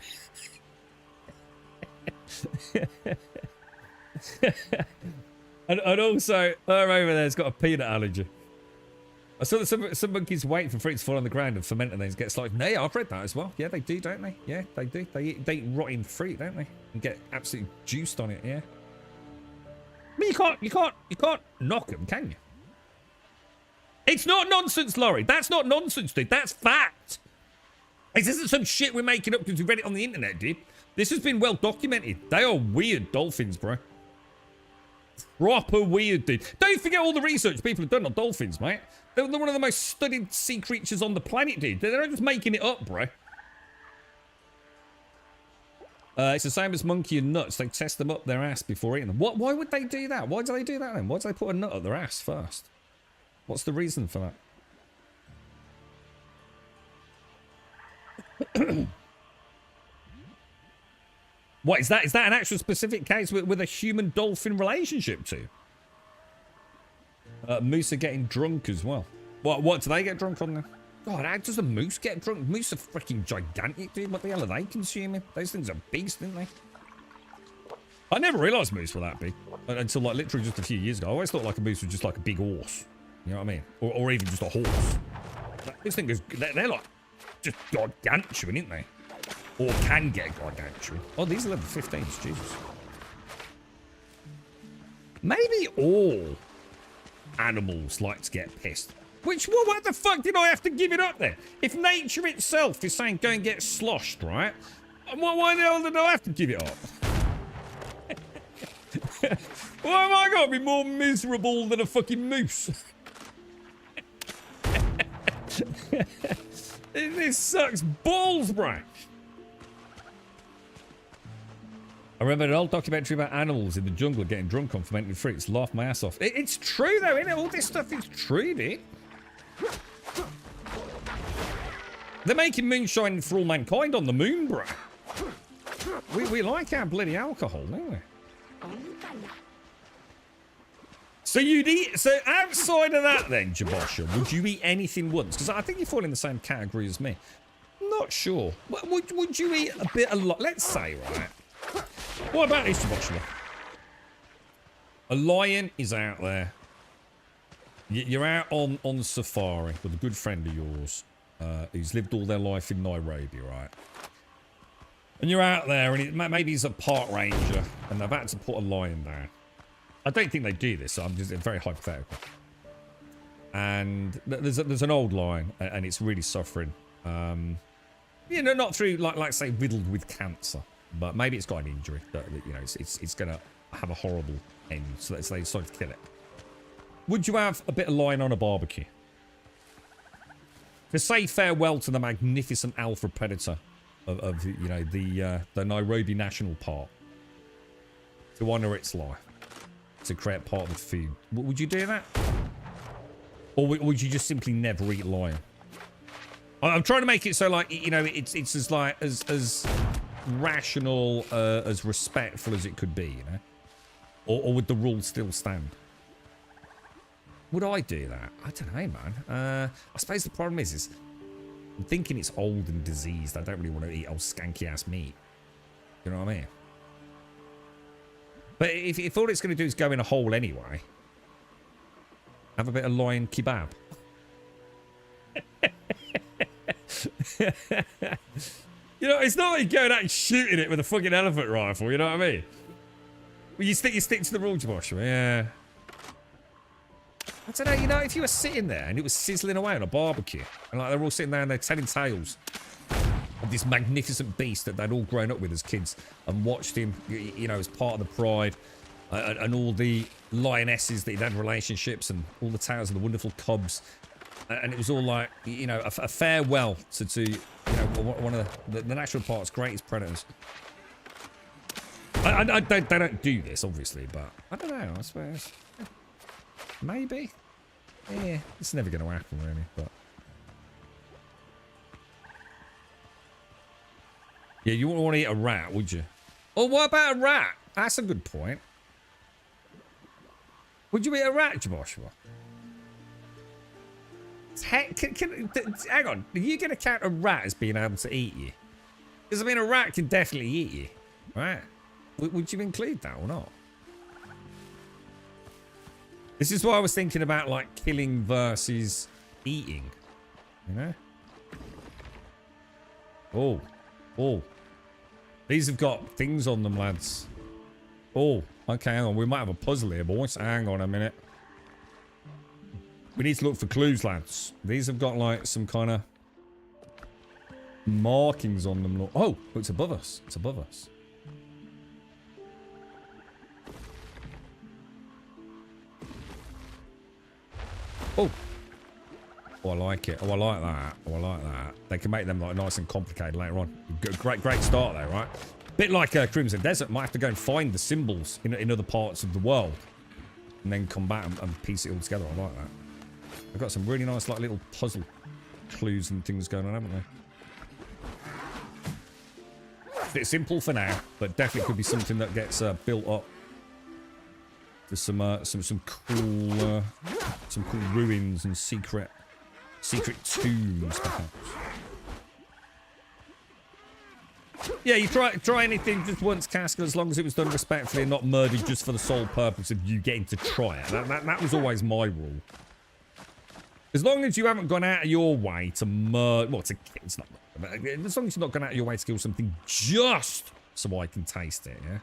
Speaker 2: and also, her over there's got a peanut allergy. I saw that some monkeys wait for fruit to fall on the ground and ferment and then get sliced. No, I've read that as well. Yeah, they do, don't they? Yeah, they do. They eat rotting fruit, don't they? And get absolutely juiced on it, yeah. I mean, you can't knock them, can you? It's not nonsense, Laurie. That's not nonsense, dude. That's fact. This isn't some shit we're making up because we read it on the internet, dude. This has been well documented. They are weird dolphins, bro. Proper weird, dude. Don't forget all the research people have done on dolphins, mate. They're one of the most studied sea creatures on the planet, dude. They're not just making it up, bro. It's the same as monkey and nuts. They test them up their ass before eating them. Why would they do that? Why do they do that then? Why do they put a nut up their ass first? What's the reason for that? What is that? Is that an actual specific case with a human-dolphin relationship to? Moose are getting drunk as well. What do they get drunk on then? God, how does a moose get drunk? Moose are freaking gigantic, dude. What the hell are they consuming? Those things are beasts, didn't they? I never realised moose were that big until like literally just a few years ago. I always thought like a moose was just like a big horse. You know what I mean? Or even just a horse. This thing is, they're like just gargantuan, aren't they? Or can get gargantuan. Oh, these are level 15s, Jesus. Maybe all animals like to get pissed. Which, well, what the fuck did I have to give it up then? If nature itself is saying go and get sloshed, right? Why the hell did I have to give it up? Why am I going to be more miserable than a fucking moose? This sucks balls, bro. I remember an old documentary about animals in the jungle getting drunk on fermented fruits. Laughed my ass off. It's true, though, isn't it? All this stuff is true, dude. They're making moonshine for all mankind on the moon, bro. We like our bloody alcohol, don't we? So you'd eat... So outside of that then, Jabosha, would you eat anything once? Because I think you fall in the same category as me. Not sure. Would you eat a bit of... Let's say, right? What about this, Jabosha? A lion is out there. You're out on safari with a good friend of yours who's lived all their life in Nairobi, right? And you're out there, and maybe he's a park ranger, and they've had to put a lion down. I don't think they do this, so I'm just very hypothetical. And there's an old lion, and it's really suffering. You know, not through like say riddled with cancer, but maybe it's got an injury that you know it's gonna have a horrible end. So they decide to kill it. Would you have a bit of lion on a barbecue to say farewell to the magnificent alpha predator of you know the Nairobi National Park, to honour its life, to create part of the food? Would you do that, or would you just simply never eat lion? I'm trying to make it so like you know it's as like as rational as respectful as it could be, you know, or would the rules still stand? Would I do that? I don't know, man. I suppose the problem is I'm thinking it's old and diseased. I don't really want to eat old skanky ass meat. You know what I mean? But if all it's going to do is go in a hole anyway, have a bit of lion kebab. You know, it's not like going out and shooting it with a fucking elephant rifle. You know what I mean? Well, you stick to the rules, Joshua. Yeah. I don't know, you know, if you were sitting there and it was sizzling away on a barbecue, and like they're all sitting there and they're telling tales of this magnificent beast that they'd all grown up with as kids and watched him, you know, as part of the pride, and all the lionesses that he'd had relationships and all the tales of the wonderful cubs, and it was all like, you know, a farewell to you know, one of the National Park's greatest predators. They don't do this, obviously, but I don't know, I suppose. Maybe. Yeah, it's never going to happen, really, but... Yeah, you wouldn't want to eat a rat, would you? Oh, what about a rat? That's a good point. Would you eat a rat, Joshua? Hang on, are you going to count a rat as being able to eat you? Because, I mean, a rat can definitely eat you, right? Would you include that or not? This is why I was thinking about, like, killing versus eating, you know? Oh, oh. These have got things on them, lads. Oh, okay, hang on. We might have a puzzle here, boys. Hang on a minute. We need to look for clues, lads. These have got, like, some kind of markings on them. Oh, it's above us. It's above us. Oh. Oh, I like it. Oh, I like that. Oh, I like that. They can make them like nice and complicated later on. Great start there, right? Bit like Crimson Desert. Might have to go and find the symbols in other parts of the world, and then come back and piece it all together. I like that. They've got some really nice like little puzzle clues and things going on, haven't they? Bit simple for now, but definitely could be something that gets built up. There's some cool ruins and secret tombs, perhaps. Yeah, you try anything just once, Casca, as long as it was done respectfully and not murdered just for the sole purpose of you getting to try it. That was always my rule. As long as you haven't gone out of your way to murder, well, it's not. As long as you've not gone out of your way to kill something just so I can taste it, yeah.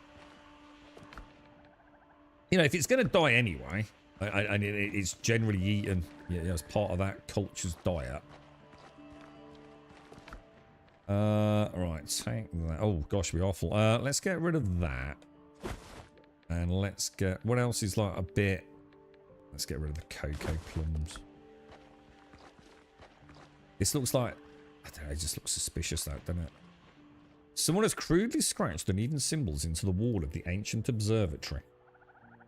Speaker 2: You know, if it's going to die anyway, and it's generally eaten, yeah, as part of that culture's diet. Right, take that. Oh gosh, we're awful. Let's get rid of that, and let's get what else is like a bit. Let's get rid of the cocoa plums. This looks like, I don't know, it just looks suspicious, that, doesn't it? Someone has crudely scratched uneven symbols into the wall of the ancient observatory.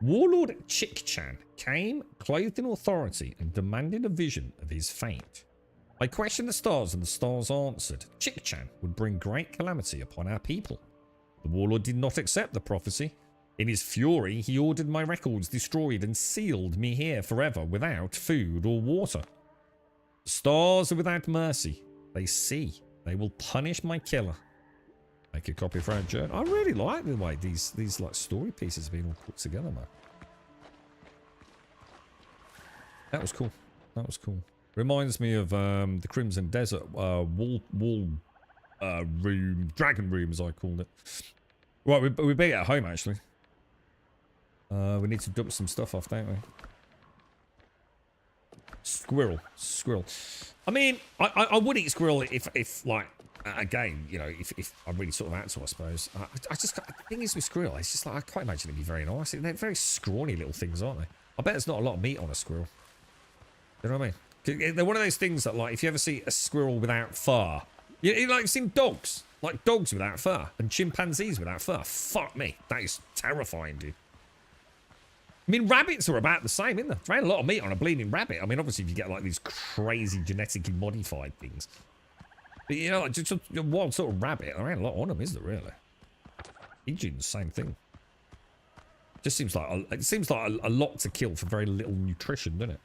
Speaker 2: Warlord Chick-chan came, clothed in authority, and demanded a vision of his fate. I questioned the stars, and the stars answered. Chick-chan would bring great calamity upon our people. The warlord did not accept the prophecy. In his fury, he ordered my records destroyed and sealed me here forever without food or water. The stars are without mercy. They see. They will punish my killer. Make a copy for our journal. I really like the way these like story pieces have been all put together, man. That was cool. That was cool. Reminds me of the Crimson Desert wall room, dragon room as I called it. Right, we beat it at home actually. We need to dump some stuff off, don't we? Squirrel. I mean, I would eat squirrel if like, again, you know, if I really sort of had to, I suppose. I just, the thing is with squirrel, it's just like, I can't imagine it'd be very nice. They're very scrawny little things, aren't they? I bet there's not a lot of meat on a squirrel. You know what I mean? They're one of those things that, like, if you ever see a squirrel without fur, you like, you've seen dogs, like dogs without fur, and chimpanzees without fur. Fuck me, that is terrifying, dude. I mean, rabbits are about the same, isn't there? There ain't a lot of meat on a bleeding rabbit. I mean, obviously, if you get, like, these crazy genetically modified things. But, you know, like, just a wild sort of rabbit, there ain't a lot on them, is there, really? Pigeons, same thing. Just seems like, it seems like a lot to kill for very little nutrition, doesn't it?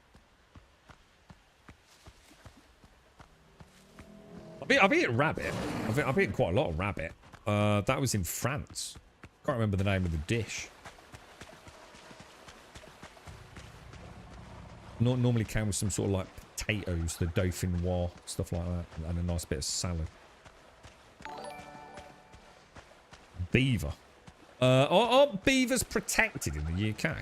Speaker 2: I've eaten rabbit. I've eaten quite a lot of rabbit. That was in France. Can't remember the name of the dish. Normally came with some sort of like potatoes, the dauphinoise, stuff like that, and a nice bit of salad. Beaver. Are beavers protected in the UK?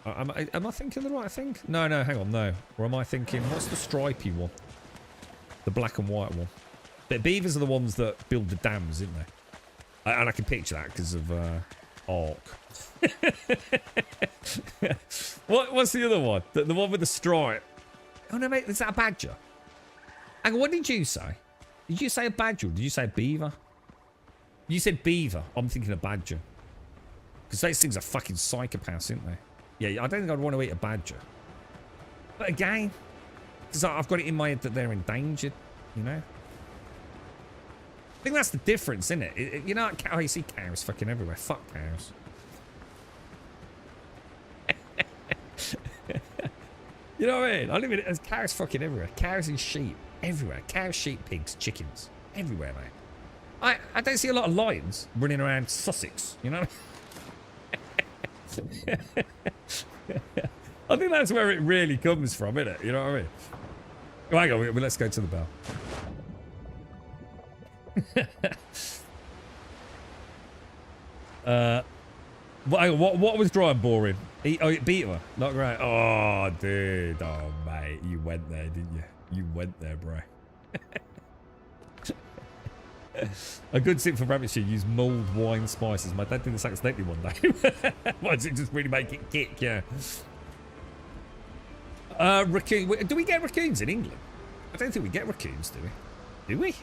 Speaker 2: Am I thinking the right thing? No, hang on, no. Or am I thinking, what's the stripy one? The black and white one. But beavers are the ones that build the dams, isn't they? And I can picture that because of Ark. What's the other one? The one with the stripe. Oh no, mate, is that a badger? Hang on, what did you say? Did you say a badger or did you say a beaver? You said beaver. I'm thinking a badger. Because those things are fucking psychopaths, aren't they? Yeah, I don't think I'd want to eat a badger. But again, because I've got it in my head that they're endangered, you know? I think that's the difference, isn't it? You know, oh, you see cows fucking everywhere. Fuck cows. You know what I mean? I live in it. There's cows fucking everywhere. Cows and sheep everywhere. Cows, sheep, pigs, chickens everywhere, mate. I don't see a lot of lions running around Sussex, you know? I think that's where it really comes from, isn't it? You know what I mean? Oh, hang on, let's go to the bell. What was dry and boring? Oh, beat her. Not great. Oh, dude. Oh, mate. You went there, didn't you? You went there, bro. A good tip for rabbit stew, use mulled wine spices. My dad did this accidentally one day. Why does it just really make it kick? Yeah. Raccoon. Do we get raccoons in England? I don't think we get raccoons, do we? Do we?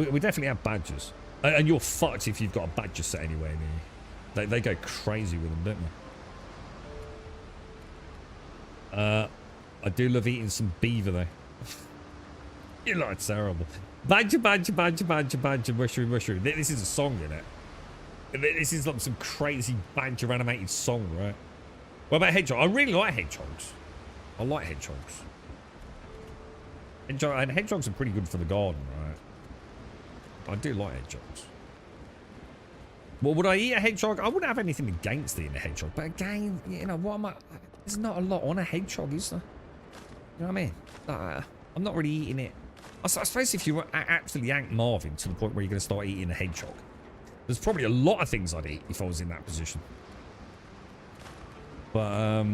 Speaker 2: We definitely have badgers. And you're fucked if you've got a badger set anywhere near you. They go crazy with them, don't they? I do love eating some beaver, though. You're like terrible. Badger, badger, badger, badger, badger, mushroom, mushroom. This is a song, isn't it? This is like some crazy badger animated song, right? What about hedgehog? I really like hedgehogs. I like hedgehogs. And hedgehogs are pretty good for the garden, right? I do like hedgehogs. Well, would I eat a hedgehog? I wouldn't have anything against eating a hedgehog. But again, you know, what am I... There's not a lot on a hedgehog, is there? You know what I mean? I'm not really eating it. I suppose if you were absolutely Hank Marvin to the point where you're going to start eating a hedgehog, there's probably a lot of things I'd eat if I was in that position. But,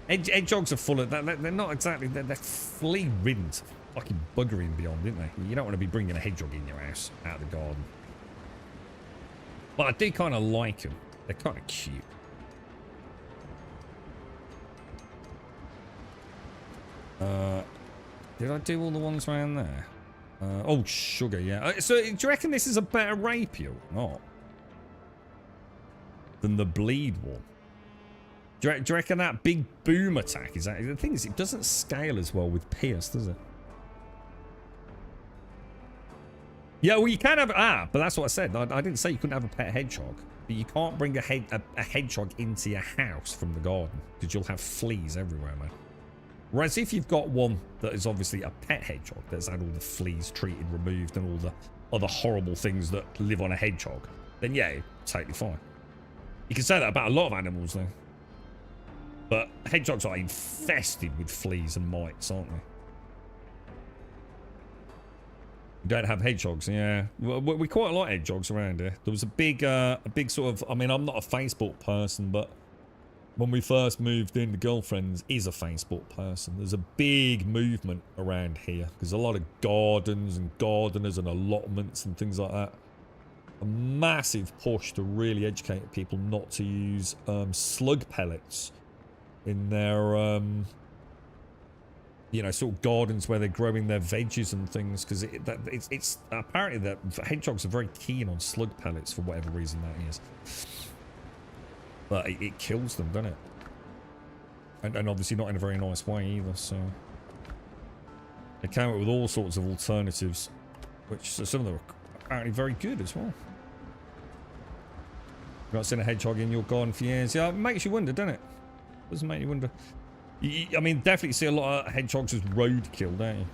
Speaker 2: hedgehogs are full of... They're not exactly... They're flea-ridden to fucking buggering beyond, didn't they? You don't want to be bringing a hedgehog in your house out of the garden. But I do kind of like them. They're kind of cute. Did I do all the ones around there? Oh, sugar, yeah. So, do you reckon this is a better rapier or not? Than the bleed one? Do you reckon that big boom attack is that? The thing is, it doesn't scale as well with Pierce, does it? Yeah, well, you can have... but that's what I said. I didn't say you couldn't have a pet hedgehog. But you can't bring a hedgehog into your house from the garden. Because you'll have fleas everywhere, man. Whereas if you've got one that is obviously a pet hedgehog that's had all the fleas treated, removed, and all the other horrible things that live on a hedgehog, then yeah, totally fine. You can say that about a lot of animals, though. But hedgehogs are infested with fleas and mites, aren't they? We don't have hedgehogs, yeah. Well, we quite like hedgehogs around here. There was a big sort of... I mean, I'm not a Facebook person, but... When we first moved in, the girlfriend is a Facebook person. There's a big movement around here. There's a lot of gardens and gardeners and allotments and things like that. A massive push to really educate people not to use slug pellets in their, you know, sort of gardens where they're growing their veggies and things. Because it's apparently that hedgehogs are very keen on slug pellets for whatever reason that is. But it kills them, doesn't it? And obviously not in a very nice way either, so... They came up with all sorts of alternatives, which some of them are apparently very good as well. You've not seen a hedgehog in your garden for years. Yeah, it makes you wonder, doesn't it? Doesn't make you wonder. I mean, definitely see a lot of hedgehogs as roadkill, don't you?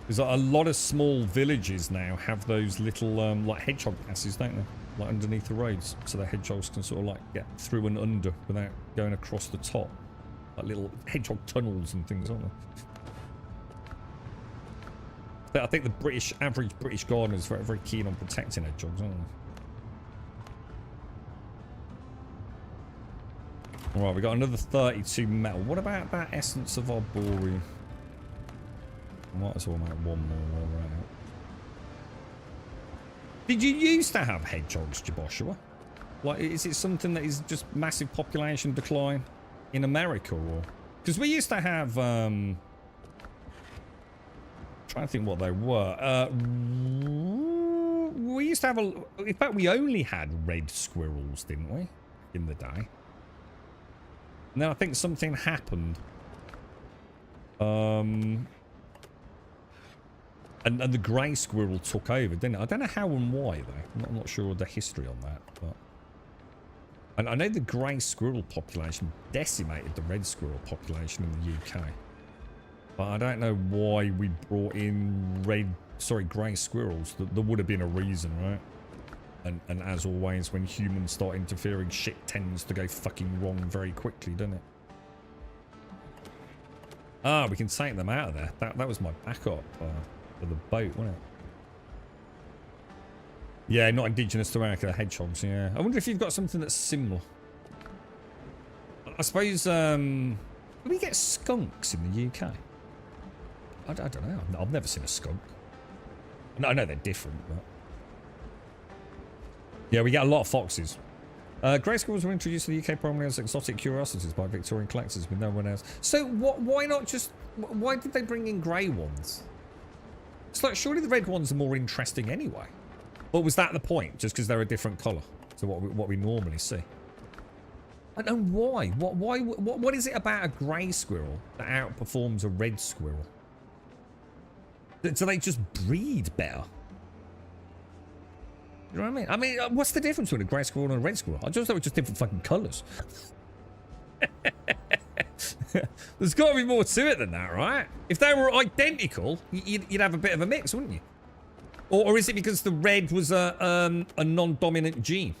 Speaker 2: Because a lot of small villages now have those little, like, hedgehog passes, don't they? Like underneath the roads, so the hedgehogs can sort of like get through and under without going across the top. Like little hedgehog tunnels and things, aren't there? I think the average British gardener is very, very keen on protecting hedgehogs, aren't they? Alright, we got another 32 metal. What about that essence of arboreum? Might as well make one more while we're out. Did you used to have hedgehogs, Joshua? Like, is it something that is just massive population decline in America, or? Because we used to have, trying to think what they were. used to have in fact, we only had red squirrels, didn't we? In the day. And then I think something happened. And the grey squirrel took over, didn't it? I don't know how and why, though. I'm not sure of the history on that. But and I know the grey squirrel population decimated the red squirrel population in the UK. But I don't know why we brought in grey squirrels. There would have been a reason, right? And as always, when humans start interfering, shit tends to go fucking wrong very quickly, doesn't it? Ah, we can take them out of there. That was my backup for the boat, wasn't it? Yeah, not indigenous to America, the hedgehogs, yeah. I wonder if you've got something that's similar. I suppose, do we get skunks in the UK? I don't know. I've never seen a skunk. I know they're different, but... Yeah, we get a lot of foxes. Grey squirrels were introduced to the UK primarily as exotic curiosities by Victorian collectors with no one else. So why not just... Why did they bring in grey ones? It's like, surely the red ones are more interesting anyway. Or was that the point? Just because they're a different colour to what we normally see? I don't know why. What is it about a grey squirrel that outperforms a red squirrel? Do they just breed better? You know what I mean? What's the difference between a grey squirrel and a red squirrel? I just thought it was just different fucking colours. There's got to be more to it than that, right? If they were identical, you'd have a bit of a mix, wouldn't you? Or is it because the red was a non-dominant gene?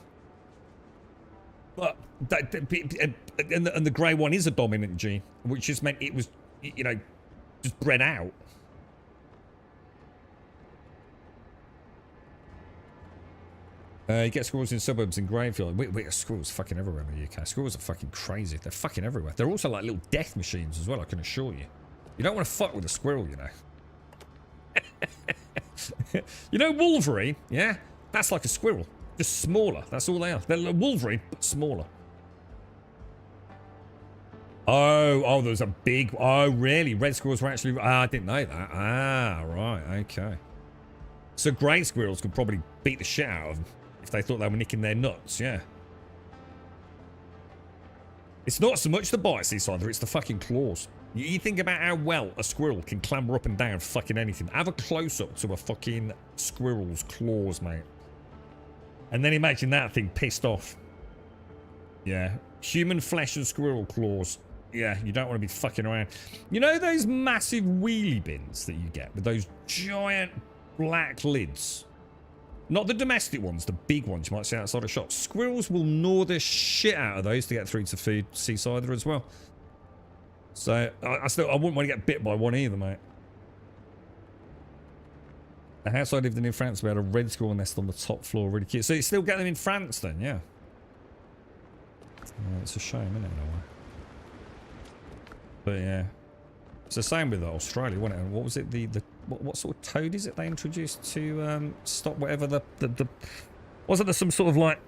Speaker 2: But and the grey one is a dominant gene, which just meant it was, you know, just bred out. You get squirrels in suburbs in Grainfield. Wait, squirrels fucking everywhere in the UK. Squirrels are fucking crazy. They're fucking everywhere. They're also like little death machines as well, I can assure you. You don't want to fuck with a squirrel, you know. You know Wolverine, yeah? That's like a squirrel. Just smaller. That's all they are. They're like Wolverine, but smaller. Oh, there's a big... Oh, really? Red squirrels were actually... I didn't know that. Ah, right. Okay. So grey squirrels could probably beat the shit out of them if they thought they were nicking their nuts, yeah. It's not so much the bites this either, it's the fucking claws. You think about how well a squirrel can clamber up and down fucking anything. Have a close-up to a fucking squirrel's claws, mate. And then imagine that thing pissed off. Yeah. Human flesh and squirrel claws. Yeah, you don't want to be fucking around. You know those massive wheelie bins that you get with those giant black lids? Not the domestic ones, the big ones you might see outside of shops. Squirrels will gnaw the shit out of those to get through to feed seasider as well. So, I wouldn't want to get bit by one either, mate. The house I lived in France, we had a red squirrel nest on the top floor, really cute. So you still get them in France then, yeah? It's a shame, isn't it, in a way? But yeah. It's the same with Australia, wasn't it? What was it, what sort of toad is it they introduced to stop whatever wasn't there some sort of like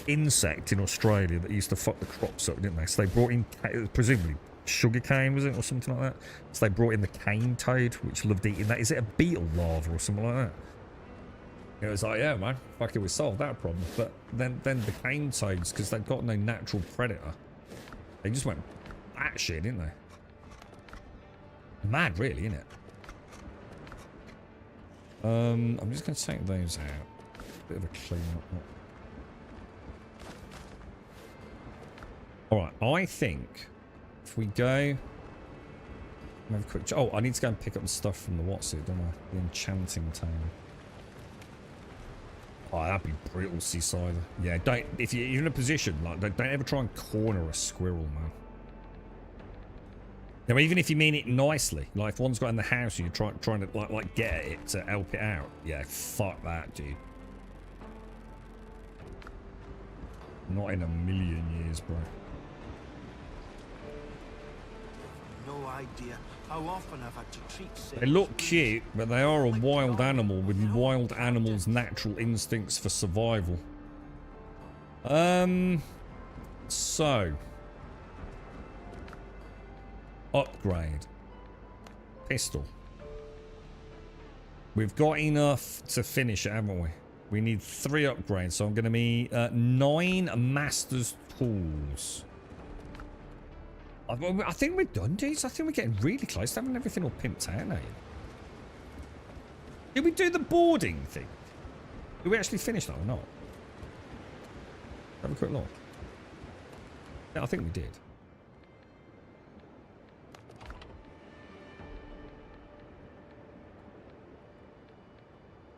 Speaker 2: insect in Australia that used to fuck the crops up, didn't they? So they brought in, presumably sugarcane, was it, or something like that? So they brought in the cane toad, which loved eating that. Is it a beetle larva or something like that? It was like, yeah, man, fuck it, we solved that problem. But then the cane toads, because they've got no natural predator, they just went batshit, didn't they? Mad, really, isn't it? I'm just going to take those out. Bit of a clean up. Alright, I think if we go... Have a quick... Oh, I need to go and pick up the stuff from the what's it, don't I? The enchanting table. Oh, that'd be brutal, seaside. Yeah, don't... If you're in a position, like, don't ever try and corner a squirrel, man. Now, even if you mean it nicely, like if one's got in the house and you're trying to like get at it to help it out, yeah, fuck that, dude. Not in a million years, bro.
Speaker 3: No idea how often I've had to treat.
Speaker 2: They look cute, but they are a wild animal with wild animals' natural instincts for survival. So. Upgrade. Pistol. We've got enough to finish it, haven't we? We need 3 upgrades, so I'm going to be 9 Master's Tools. I think we're done, dudes. I think we're getting really close to having everything all pimped out now. Did we do the boarding thing? Did we actually finish that or not? Have a quick look. Yeah, I think we did.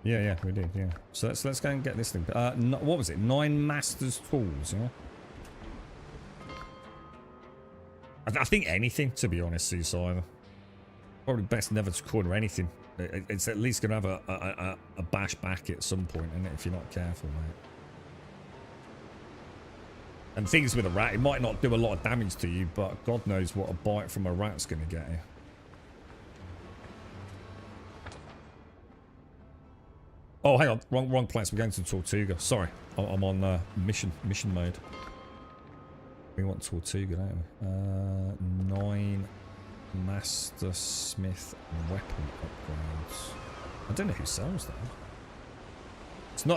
Speaker 2: Yeah, we did, yeah. So let's go and get this thing. What was it? 9 Master's Tools, yeah? I think anything, to be honest, Seaside. Probably best never to corner anything. It's at least going to have a bash back at some point, isn't it, if you're not careful, mate. And things with a rat, it might not do a lot of damage to you, but God knows what a bite from a rat's going to get you. Oh, hang on. Wrong place. We're going to Tortuga. Sorry. I'm on mission mode. We want Tortuga, don't we? 9 Master Smith weapon upgrades. I don't know who sells that.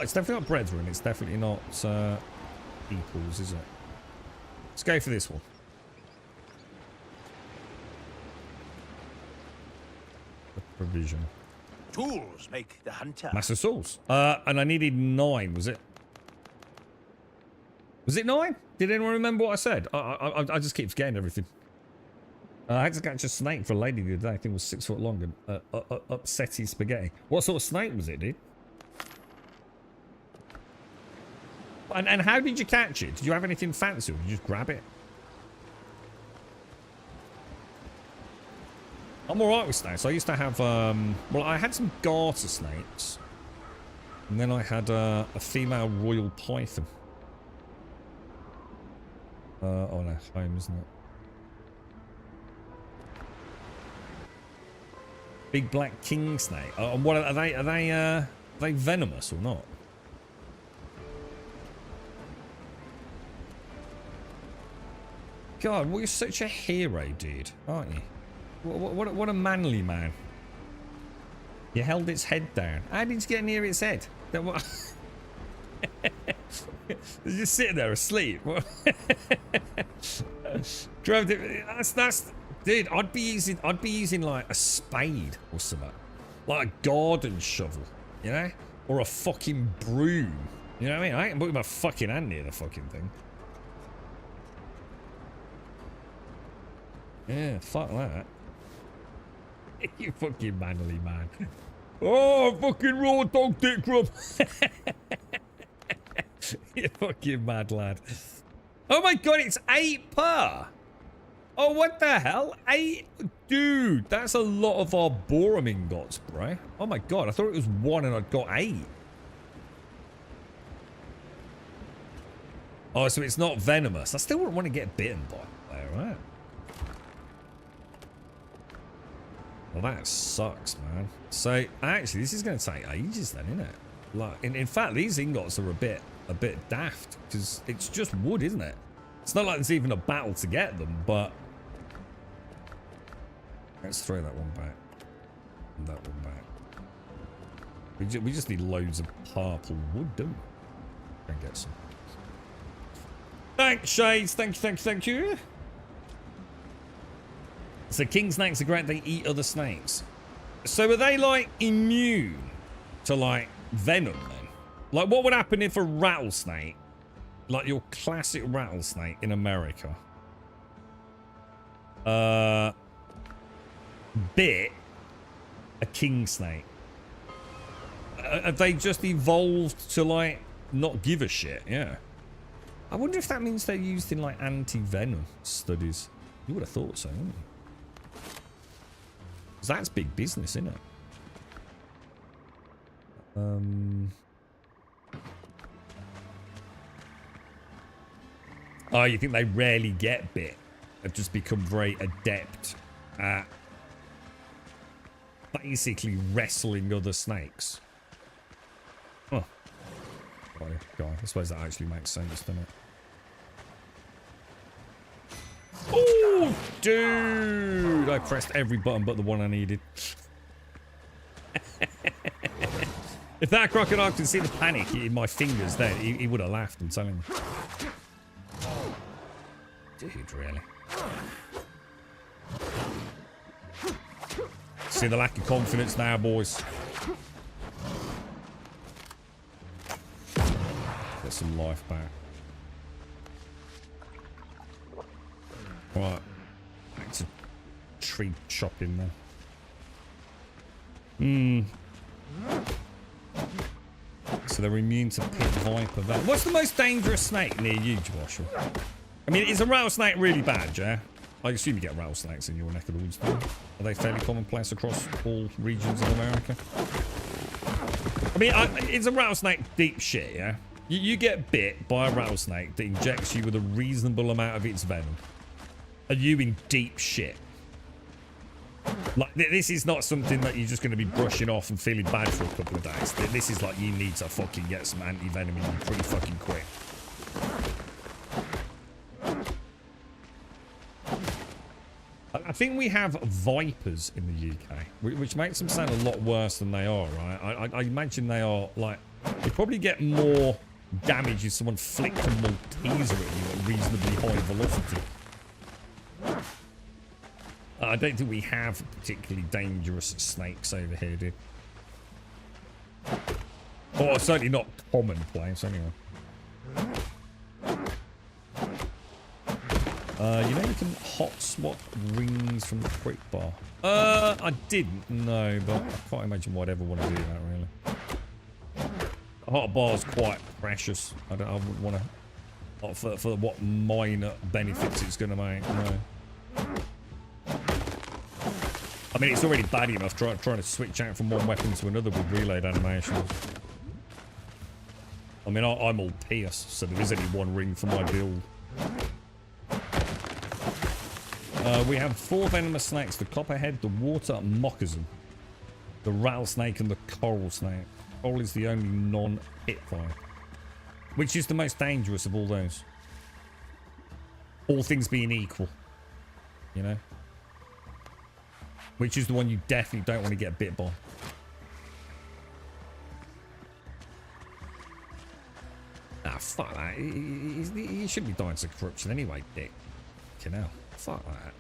Speaker 2: It's definitely not Brethren. It's definitely not Equals, is it? Let's go for this one. The provision.
Speaker 3: Tools make the hunter.
Speaker 2: Master Tools. And I needed 9, was it? Was it 9? Did anyone remember what I said? I just keep forgetting everything. I had to catch a snake for a lady the other day. I think it was 6 foot long and upsetty spaghetti. What sort of snake was it, dude? And how did you catch it? Did you have anything fancy or did you just grab it? I'm alright with snakes. I used to have, well, I had some garter snakes. And then I had a female royal python. Oh no, home, isn't it? Big black king snake. And what are they? Are they venomous or not? God, well, you're such a hero, dude, aren't you? What a manly man. You held its head down. How did you get near its head? It's just sitting there asleep. Drove it. That's dude. I'd be using like a spade or something, like a garden shovel, you know, or a fucking broom. You know what I mean? I ain't putting my fucking hand near the fucking thing. Yeah, fuck that. You fucking manly man. Oh, fucking raw dog dick grub. You fucking mad lad. Oh my god, it's 8 per. Oh, what the hell? 8? Dude, that's a lot of our borum ingots, bro. Oh my god, I thought it was 1 and I'd got 8. Oh, so it's not venomous. I still wouldn't want to get bitten by it, right? Well, that sucks, man. So, actually, this is going to take ages then, isn't it? Like, in fact, these ingots are a bit daft, because it's just wood, isn't it? It's not like there's even a battle to get them, but... Let's throw that one back. And that one back. We just need loads of purple wood, don't we? And get some. Thanks, Shades. Thank you. So king snakes are great, they eat other snakes. So are they like immune to like venom then? Like what would happen if a rattlesnake, like your classic rattlesnake in America, bit a king snake? Have they just evolved to like not give a shit? Yeah. I wonder if that means they're used in like anti-venom studies. You would have thought so, wouldn't you? That's big business, isn't it? Oh, you think they rarely get bit? They've just become very adept at basically wrestling other snakes. Oh. Oh, God, I suppose that actually makes sense, doesn't it? Oh, dude! I pressed every button but the one I needed. If that crocodile could see the panic in my fingers then, he would have laughed, I'm telling you. Dude, really? See the lack of confidence now, boys. Get some life back. Right. Back to tree chopping there. So they're immune to pit viper. What's the most dangerous snake near you, Joshua? I mean, is a rattlesnake really bad, yeah? I assume you get rattlesnakes in your neck of the woods, though. Are they fairly commonplace across all regions of America? I mean, it's a rattlesnake deep shit, yeah? You get bit by a rattlesnake that injects you with a reasonable amount of its venom. Are you in deep shit? Like, this is not something that you're just going to be brushing off and feeling bad for a couple of days. This is like you need to fucking get some anti-venom in you pretty fucking quick. I think we have vipers in the UK, which makes them sound a lot worse than they are, right? I imagine they are, like, they probably get more damage if someone flicked a Malteser at you at reasonably high velocity. I don't think we have particularly dangerous snakes over here, dude. Or certainly not commonplace, anyway. You know you can hot swap rings from the quick bar. I didn't know, but I can't imagine why I'd ever want to do that, really. A hot bar's quite precious. I wouldn't want to, for what minor benefits it's going to make, no. I mean, it's already bad enough trying to switch out from one weapon to another with reload animations. I mean, I'm all pierced, so there is only one ring for my build. We have 4 venomous snakes: the copperhead, the water moccasin, the rattlesnake, and the coral snake. Coral is the only non-hit fire. Which is the most dangerous of all those? All things being equal, you know? Which is the one you definitely don't want to get bit by? Ah, fuck that. He shouldn't be dying to corruption anyway, dick. Fucking hell. Fuck that.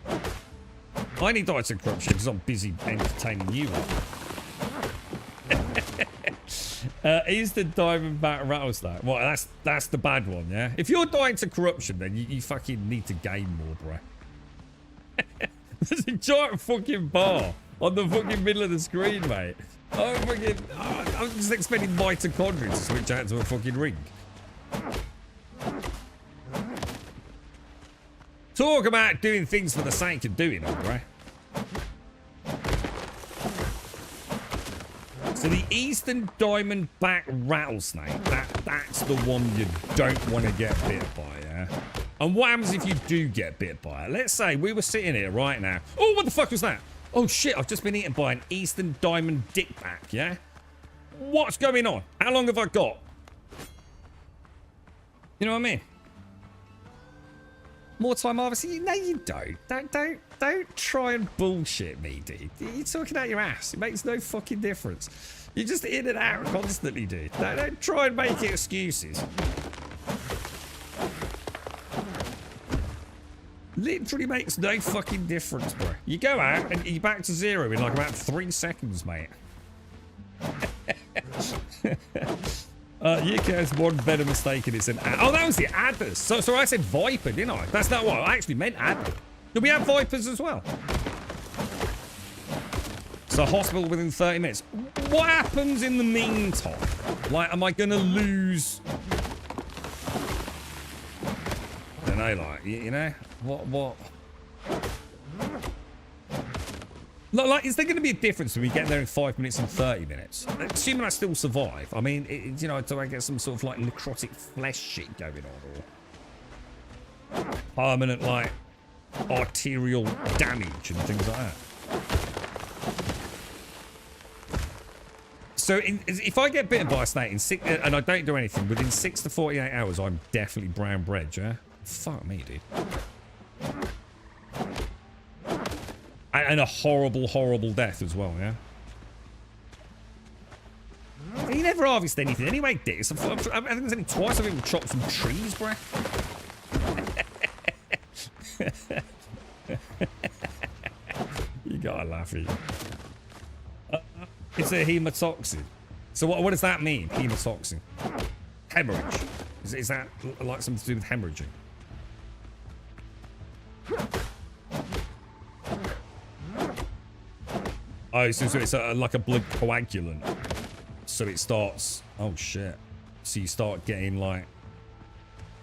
Speaker 2: I only died to corruption because I'm busy entertaining you. Is the diamondback rattlesnake? Well, that's the bad one, yeah? If you're dying to corruption, then you fucking need to gain more, bro. There's a giant fucking bar on the fucking middle of the screen, mate. I'm just expecting mitochondria to switch out to a fucking ring. Talk about doing things for the sake of doing them, right? So the eastern diamondback rattlesnake, that's the one you don't want to get bit by, yeah? And what happens if you do get bit by it? Let's say we were sitting here right now. Oh, what the fuck was that? Oh shit, I've just been eaten by an eastern diamond dickback, yeah? What's going on? How long have I got? You know what I mean? More time, obviously. No, you don't. Don't try and bullshit me, dude. You're talking out your ass. It makes no fucking difference. You're just in and out constantly, dude. Don't try and make excuses. Literally makes no fucking difference, bro. You go out and you're back to 0 in like about 3 seconds, mate. UK has one venom mistake and it's an adder. Oh, that was the adders. So I said viper, didn't I? That's not what I actually meant, adder. Do we have vipers as well? So hospital within 30 minutes. What happens in the meantime? Like, am I going to lose? I don't know, like, you know? What? Like, is there going to be a difference when we get there in 5 minutes and 30 minutes? Assuming I still survive. I mean, you know, do I get some sort of, like, necrotic flesh shit going on? Or permanent, like, arterial damage and things like that? So, if I get bitten by a snake and I don't do anything, within 6 to 48 hours, I'm definitely brown bread, yeah? Fuck me, dude. And a horrible, horrible death as well, yeah? You never harvest anything anyway, Dicks. I think there's only twice I've even chopped some trees, bro. You gotta laugh at you. It's a hemotoxin. So what does that mean, hemotoxin? Hemorrhage. Is that like something to do with hemorrhaging? Oh, so it's like a blood coagulant. So it starts... Oh, shit. So you start getting, like,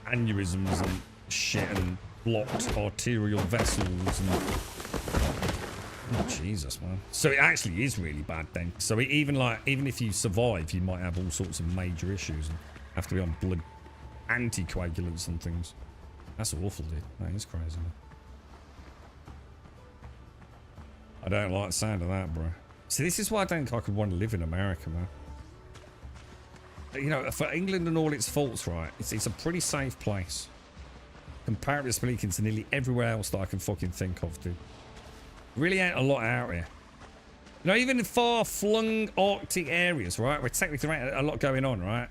Speaker 2: aneurysms and shit and blocked arterial vessels and... Oh, Jesus, man. So it actually is really bad then. So even if you survive, you might have all sorts of major issues and have to be on blood anticoagulants and things. That's awful, dude. That is crazy, man. I don't like the sound of that, bro. See, this is why I don't think I could want to live in America, man. You know, for England and all its faults, right, it's a pretty safe place. Comparatively speaking to nearly everywhere else that I can fucking think of, dude. Really ain't a lot out here. You know, even in far-flung Arctic areas, right, where technically there ain't a lot going on, right,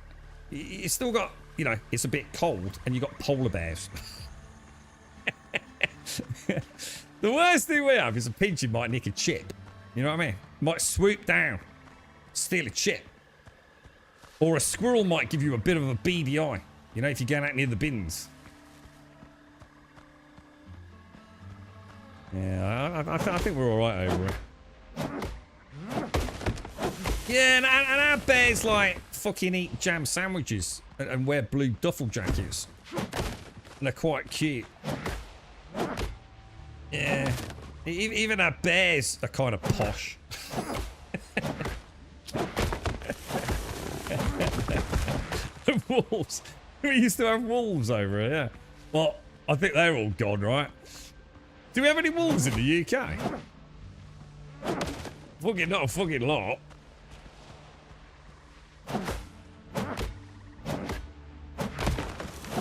Speaker 2: you still got, you know, it's a bit cold and you got polar bears. The worst thing we have is a pigeon might nick a chip. You know what I mean? Might swoop down, steal a chip. Or a squirrel might give you a bit of a beady eye. You know, if you're going out near the bins. Yeah, I think we're alright over it. Yeah, and our bears, like, fucking eat jam sandwiches and wear blue duffel jackets. And they're quite cute. Yeah. Even our bears are kind of posh. Wolves. We used to have wolves over here, yeah. Well, I think they're all gone, right? Do we have any wolves in the UK? Fucking not a fucking lot.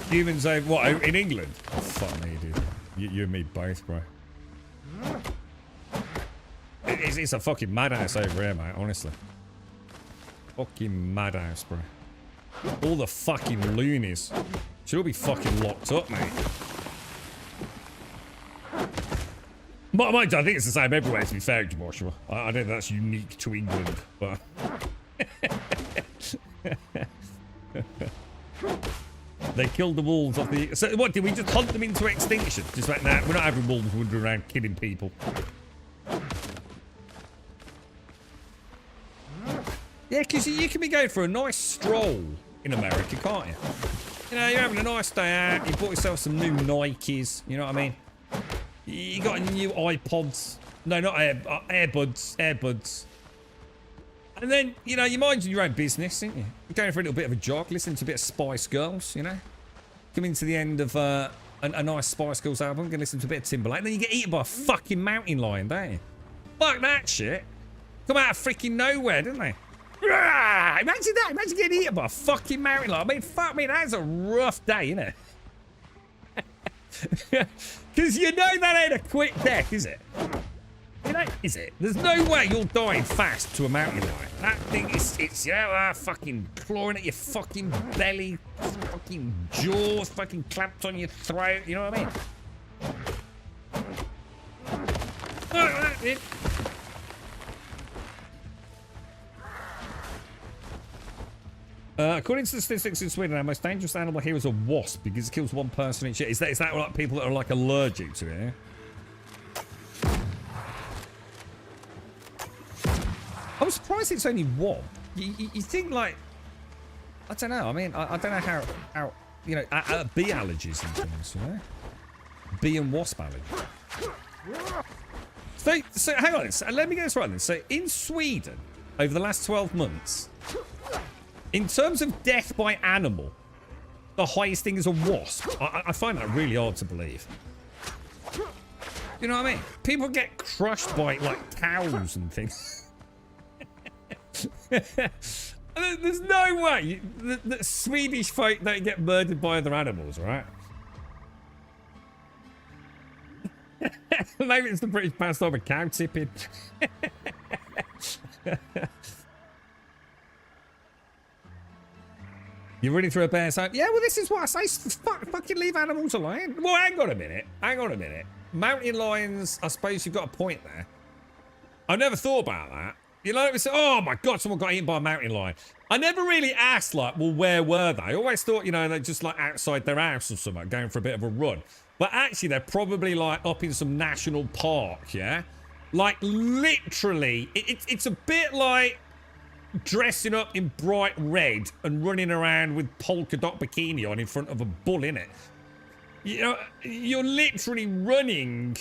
Speaker 2: Humans over, what, in England? Oh, fuck me, dude. You and me both, bro. It's a fucking madhouse over here, mate, honestly. Fucking madhouse, bro. All the fucking loonies. Should all be fucking locked up, mate. Mind you, I think it's the same everywhere, to be fair, Joshua. I don't think that's unique to England, but... They killed the wolves off the... So what, did we just hunt them into extinction? Just like, nah, we're not having wolves wandering around killing people. Yeah, because you can be going for a nice stroll in America, can't you? You know, you're having a nice day out, you bought yourself some new Nikes, you know what I mean? You got new iPods. No, not AirBuds. And then, you know, you're minding your own business, ain't you? You're going for a little bit of a jog, listening to a bit of Spice Girls, you know? Coming to the end of a nice Spice Girls album, gonna listen to a bit of Timberlake, and then you get eaten by a fucking mountain lion, don't you? Fuck that shit. Come out of freaking nowhere, didn't they? Imagine that. Imagine getting eaten by a fucking mountain lion. I mean, fuck me, that's a rough day, isn't it? Because you know that ain't a quick death, is it? You know, is it? There's no way you're dying fast to a mountain lion. That thing it's yeah, fucking clawing at your fucking belly, fucking jaws, fucking clamped on your throat. You know what I mean? According to the statistics in Sweden, our most dangerous animal here is a wasp because it kills one person each year. Is that like people that are like allergic to it? I'm surprised it's only one. You think like, I don't know. I mean, I don't know how you know, bee allergies and things, you know, bee and wasp allergies. So hang on, let me get this right then. So in Sweden, over the last 12 months. In terms of death by animal, the highest thing is a wasp. I find that really hard to believe. You know what I mean? People get crushed by, like, cows and things. There's no way the Swedish folk don't get murdered by other animals, right? Maybe it's the British pastime of cow tipping. You're running through a bear's home. Yeah, well, this is what I say. Fucking leave animals alone. Well, hang on a minute. Hang on a minute. Mountain lions, I suppose you've got a point there. I never thought about that. You know, it's, oh my God, someone got eaten by a mountain lion. I never really asked, like, well, where were they? I always thought, you know, they're just like outside their house or something, going for a bit of a run. But actually, they're probably like up in some national park, yeah? Like, literally, it's a bit like dressing up in bright red and running around with polka dot bikini on in front of a bull, innit? You know, you're literally running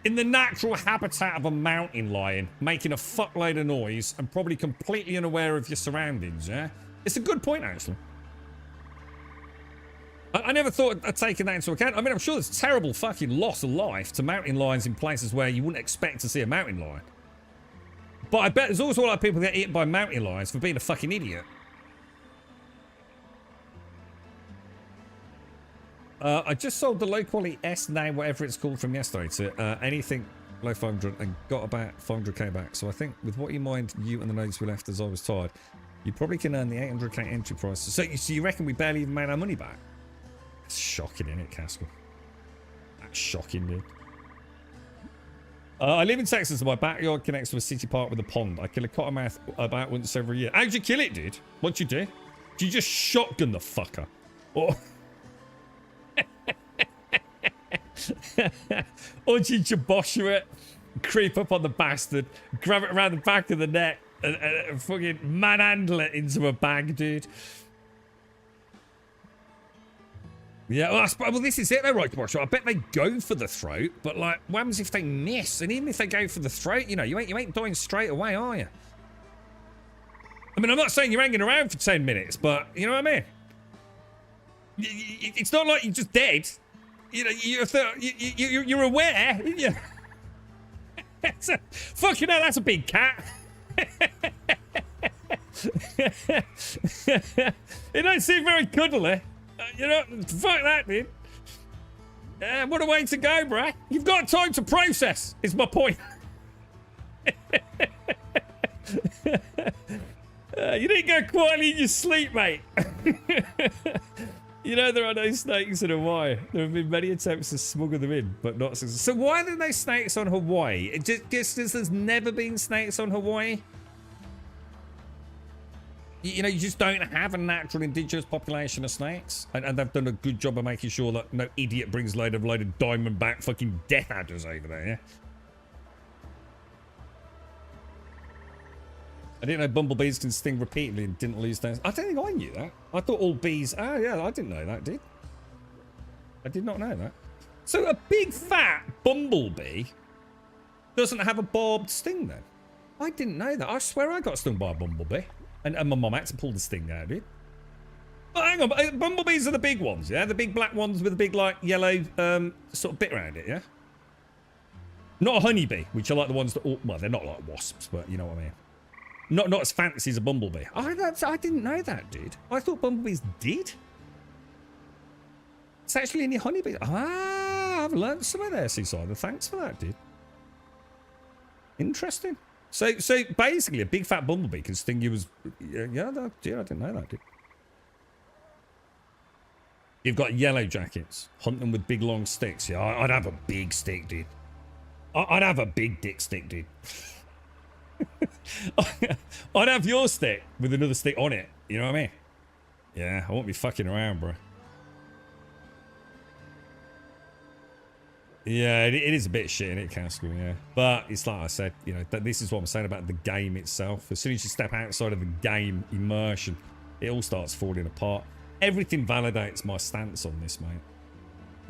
Speaker 2: in the natural habitat of a mountain lion, making a fuckload of noise and probably completely unaware of your surroundings, yeah? It's a good point, actually. I never thought of taking that into account. I mean, I'm sure there's terrible fucking loss of life to mountain lions in places where you wouldn't expect to see a mountain lion. But I bet there's also a lot of people that get eaten by mountain lions for being a fucking idiot. I just sold the low quality S now, whatever it's called, from yesterday to anything low 500 and got about 500k back. So I think with what you mind, you and the notes we left as I was tired, you probably can earn the 800k entry price. So you reckon we barely even made our money back? It's shocking, isn't it, Castle? That's shocking, dude. I live in Texas and my backyard connects to a city park with a pond. I kill a cottonmouth about once every year. How'd you kill it, dude? What'd you do? Did you just shotgun the fucker? Or... or did you bosher it, creep up on the bastard, grab it around the back of the neck and fucking manhandle it into a bag, dude? Yeah, well, this is it though, right, Bosher? I bet they go for the throat, but like, what happens if they miss? And even if they go for the throat, you know, you ain't dying straight away, are you? I mean, I'm not saying you're hanging around for 10 minutes, but you know what I mean? It's not like you're just dead. You know, you're aware. Yeah. Fucking hell, that's a big cat. It don't seem very cuddly. You know, fuck that, dude. What a way to go, bruh. You've got time to process, is my point. You didn't go quietly in your sleep, mate. You know, there are no snakes in Hawaii. There have been many attempts to smuggle them in, but not successful. So why are there no snakes on Hawaii? It just because there's never been snakes on Hawaii? You know, you just don't have a natural indigenous population of snakes. And they've done a good job of making sure that no idiot brings a load of diamondback fucking death adders over there, yeah? I didn't know bumblebees can sting repeatedly and didn't lose their... I don't think I knew that. I thought all bees... Oh, yeah, I didn't know that, dude. I did not know that. So a big fat bumblebee doesn't have a barbed sting then? I didn't know that. I swear I got stung by a bumblebee. And my mum had to pull the sting out, dude. Oh, hang on. Bumblebees are the big ones, yeah? The big black ones with a big, like, yellow sort of bit around it, yeah? Not a honeybee, which are like the ones that... Well, they're not like wasps, but you know what I mean. Not as fancy as a bumblebee. I didn't know that, dude. I thought bumblebees did. It's actually in your honeybee. Ah, I've learned something there, Seaside. Thanks for that, dude. Interesting. So basically, a big fat bumblebee can sting you as... Yeah, I didn't know that, dude. You've got yellow jackets. Hunt them with big, long sticks. Yeah, I'd have a big stick, dude. I'd have a big dick stick, dude. I'd have your stick with another stick on it. You know what I mean? Yeah, I won't be fucking around, bro. Yeah, it is a bit shit, isn't it, Castle? Yeah. But it's like I said, you know, this is what I'm saying about the game itself. As soon as you step outside of the game immersion, it all starts falling apart. Everything validates my stance on this, mate.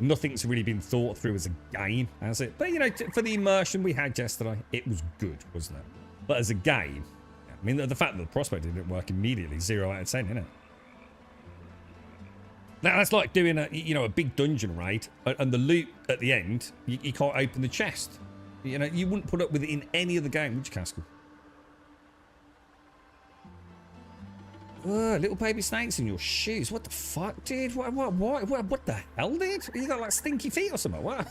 Speaker 2: Nothing's really been thought through as a game, has it? But, you know, for the immersion we had yesterday, it was good, wasn't it? But as a game, I mean, the fact that the prospect didn't work immediately, 0 out of 10, isn't it? Now, that's like doing a big dungeon raid, and the loot at the end, you can't open the chest. You know, you wouldn't put up with it in any other game, would you, Castle? Little baby snakes in your shoes. What the fuck, dude? What the hell, dude? You got like stinky feet or something? What?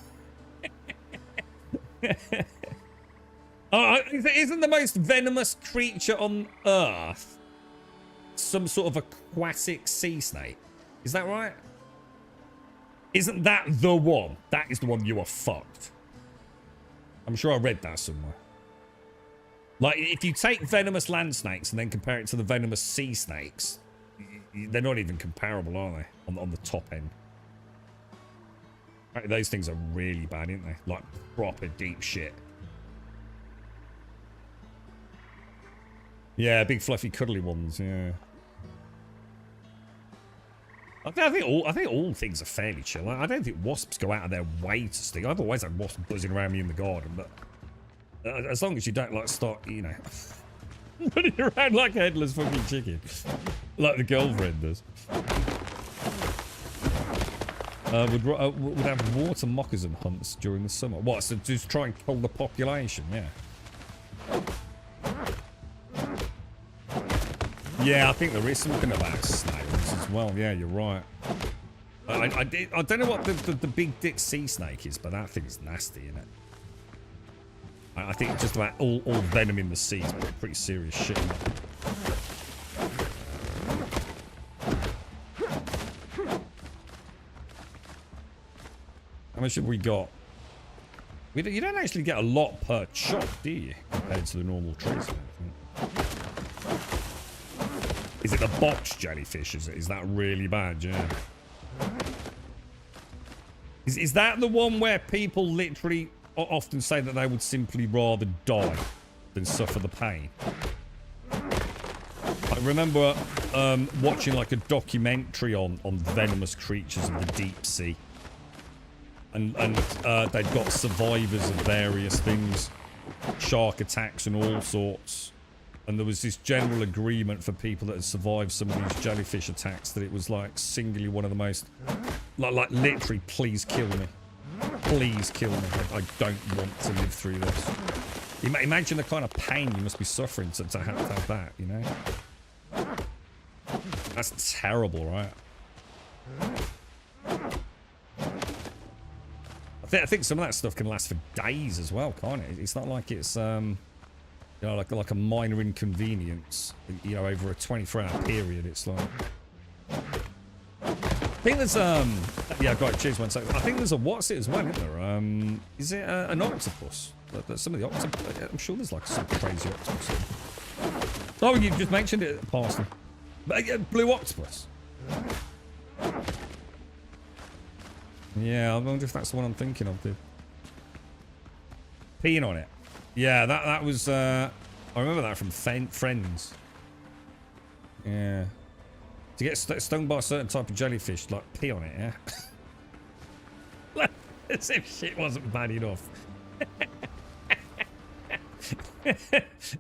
Speaker 2: Oh, isn't the most venomous creature on Earth some sort of aquatic sea snake. Is that right? Isn't that the one? That is the one you are fucked. I'm sure I read that somewhere. Like, if you take venomous land snakes and then compare it to the venomous sea snakes, they're not even comparable, are they? On the top end. Right, those things are really bad, aren't they? Like, proper deep shit. Yeah, big fluffy cuddly ones, yeah. I think all things are fairly chill. I don't think wasps go out of their way to sting. I've always had wasps buzzing around me in the garden, but as long as you don't like start, you know, running around like a headless fucking chicken, like the girlfriend does. Would have water moccasin hunts during the summer. What? So just try and kill the population? Yeah. Yeah, I think there is something about snails as well. Yeah, you're right. I don't know what the big dick sea snake is, but that thing's nasty, isn't it? I think just about all venom in the sea is pretty serious shit. How much have we got? You don't actually get a lot per chop, do you? Compared to the normal trees. Is it the box jellyfish? Is that really bad? Yeah. Is that the one where people literally often say that they would simply rather die than suffer the pain? I remember watching like a documentary on venomous creatures in the deep sea. And they'd got survivors of various things. Shark attacks and all sorts. And there was this general agreement for people that had survived some of these jellyfish attacks that it was like singularly one of the most... Like literally, please kill me. Please kill me. I don't want to live through this. Imagine the kind of pain you must be suffering to have that, you know? That's terrible, right? I think some of that stuff can last for days as well, can't it? It's not like it's... you know, like a minor inconvenience, you know, over a 24-hour period. It's like, I think there's yeah, got it. Cheers, 1 second. I think there's a what's it as well, isn't there? Is it an octopus? Some of the octopus. I'm sure there's like some crazy octopus. Oh, you just mentioned it, Parson. Blue octopus. Yeah, I wonder if that's the one I'm thinking of, dude. Peeing on it. Yeah, that was, I remember that from Friends. Yeah. To get stung by a certain type of jellyfish, like pee on it, yeah? As if shit wasn't bad enough.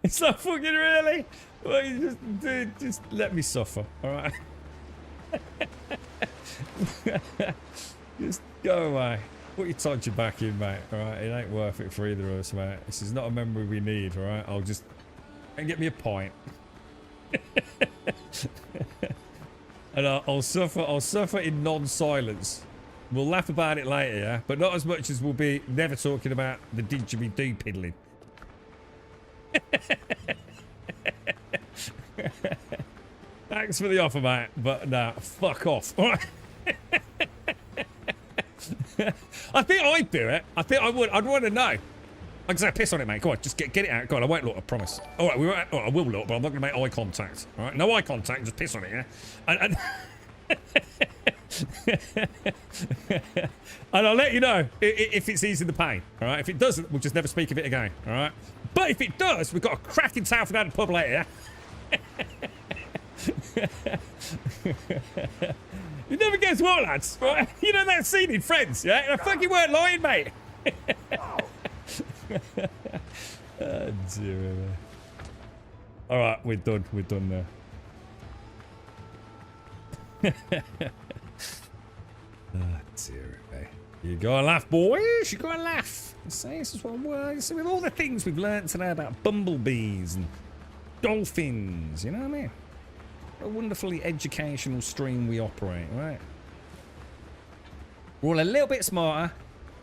Speaker 2: It's not fucking really. Well, dude, just let me suffer, alright? Just go away. Put your todger back in, mate, alright? It ain't worth it for either of us, mate. This is not a memory we need, alright? I'll just... And get me a pint. And I'll suffer in non-silence. We'll laugh about it later, yeah? But not as much as we'll be never talking about the didgeridoo piddling. Thanks for the offer, mate. But nah, fuck off. Alright? I think I'd do it. I think I would. I'd want to know. Like I say, piss on it, mate. Go on, just get it out. Go on, I won't look, I promise. Alright, I will look, but I'm not going to make eye contact. Alright, no eye contact, just piss on it, yeah? And and I'll let you know if it's easing the pain, alright? If it doesn't, we'll just never speak of it again, alright? But if it does, we've got a cracking tale for down the pub later, yeah? You never guess what, lads, right? You know that scene in Friends, yeah? I fucking weren't lying, mate. Oh, dear me. Alright, we're done. We're done now. Oh, dear me. You gotta laugh, boys. You gotta laugh. See, this is what works. With all the things we've learned today about bumblebees and dolphins, you know what I mean? A wonderfully educational stream we operate, right? We're all a little bit smarter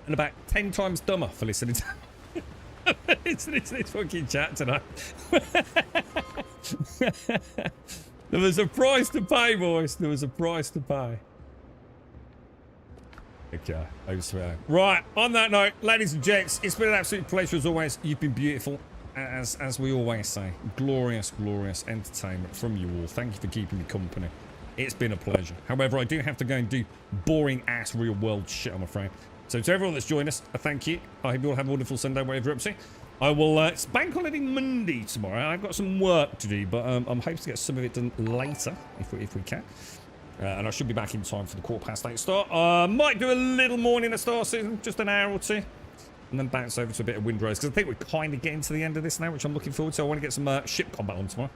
Speaker 2: and about 10 times dumber for listening to listening to this fucking chat tonight. There was a price to pay, boys. There was a price to pay. Okay, I swear. Right, on that note, ladies and gents, it's been an absolute pleasure as always. You've been beautiful, as we always say. Glorious, glorious entertainment from you all. Thank you for keeping me company. It's been a pleasure. However, I do have to go and do boring ass real world shit, I'm afraid. So to everyone that's joined us, a thank you. I hope you all have a wonderful Sunday, whatever you're up to. I will, it's bank holiday Monday tomorrow. I've got some work to do, but I'm hoping to get some of it done later, if we can. And I should be back in time for the 8:15 start. Might do a little morning at start soon, just an hour or two. And then bounce over to a bit of Windrose, because I think we're kind of getting to the end of this now, which I'm looking forward to. I want to get some ship combat on tomorrow.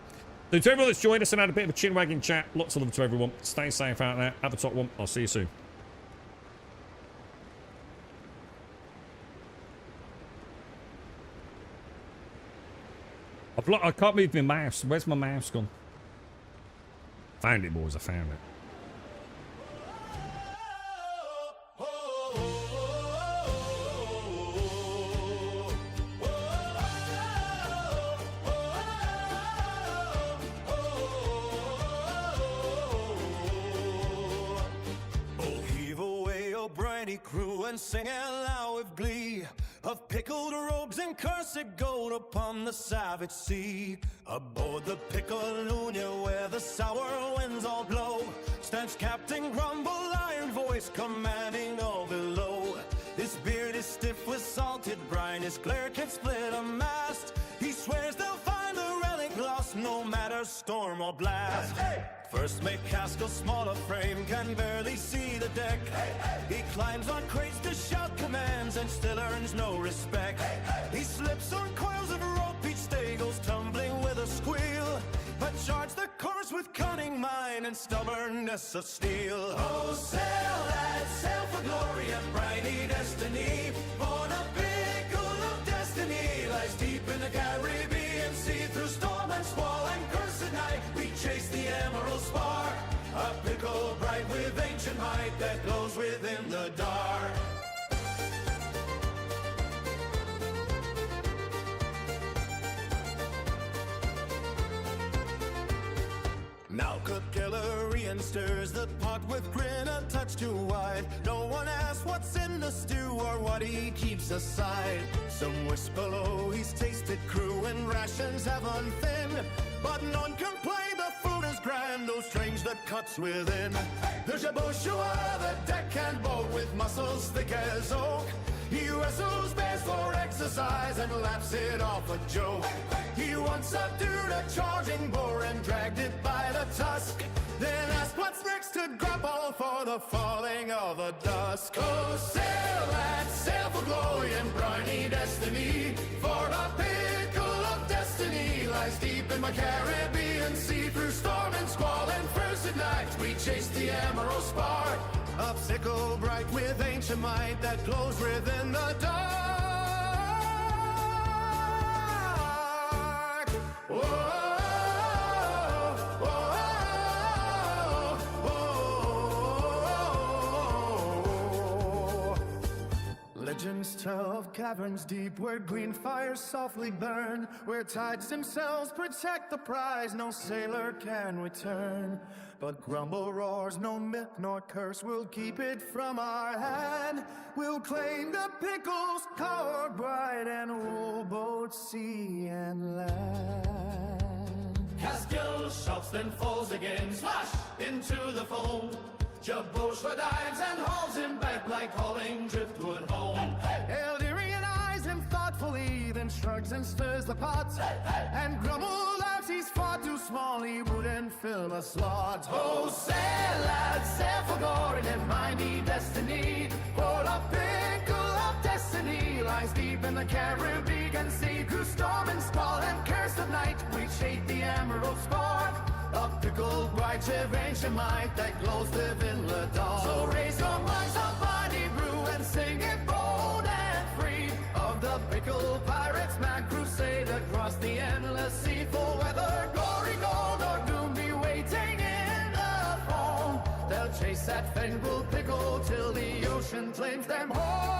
Speaker 2: So to everyone that's joined us and had a bit of a chin wagging chat, lots of love to everyone. Stay safe out there. Have a top one. I'll see you soon. I can't move my mouse. Where's my mouse gone? Found it, boys. I found it.
Speaker 1: Crew and sing aloud with glee of pickled rogues and cursed gold upon the savage sea. Aboard the Piccolunia where the sour winds all blow stands Captain Grumble, iron voice commanding all below. His beard is stiff with salted brine, his glare can split a mast. He swears they'll find the relic lost no matter storm or blast. First mate Caskell's smaller frame can barely see the deck. He climbs on crates to shout commands and still earns no respect. He slips on coils of rope, each stay goes tumbling with a squeal, but charge the course with cunning mind and stubbornness of steel. Oh, sail, lad, sail for glory and briny destiny. Born a pickle of destiny lies deep in the Caribbean Sea. Through storm and squall and cursed night we chase the emerald spar, a pickle bright with ancient might that glows within the dark. Now Cookillerian stirs the pot with grin a touch too wide. No one asks what's in the stew or what he keeps aside. Some whisper low he's tasted crew and rations have unthinned, but none complain the food is grand, though strange the cuts within. There's a bourgeois, the deckhand boat with muscles thick as oak. He wrestles bears for exercise and laps it off a joke. He once subdued a charging boar and dragged it by the tusk, then asked what's next to grapple for the falling of the dusk. Oh, sail, lad, sail for glory and briny destiny, for a pickle of destiny lies deep in my Caribbean Sea. Through storm and squall and first at night we chase the emerald spar, a sickle bright with ancient might that glows within the dark. Whoa. Legends tell of caverns deep where green fires softly burn, where tides themselves protect the prize no sailor can return. But Grumble roars, no myth nor curse will keep it from our hand. We'll claim the pickles, power bright, and rule both sea and land. Caskill shouts, then falls again, splash into the foam. Jaboshua dives and hauls him back like hauling driftwood home. Eldirian eyes him thoughtfully, then shrugs and stirs the pot. And Grumble laughs, he's far too small, he wouldn't fill a slot. Oh, sail, lad, sail for glory and mighty destiny, for a pickle of destiny lies deep in the Caribbean Sea. Through storm and squall and curse of night we chase the emerald spar, a pickled bright of ancient might that glows within the dawn. So raise your minds up, body brew, and sing it bold and free of the pickled pirates, mad crusade across the endless sea. For whether glory, gold, or doom be waiting in the foam, they'll chase that fangled pickle till the ocean claims them home.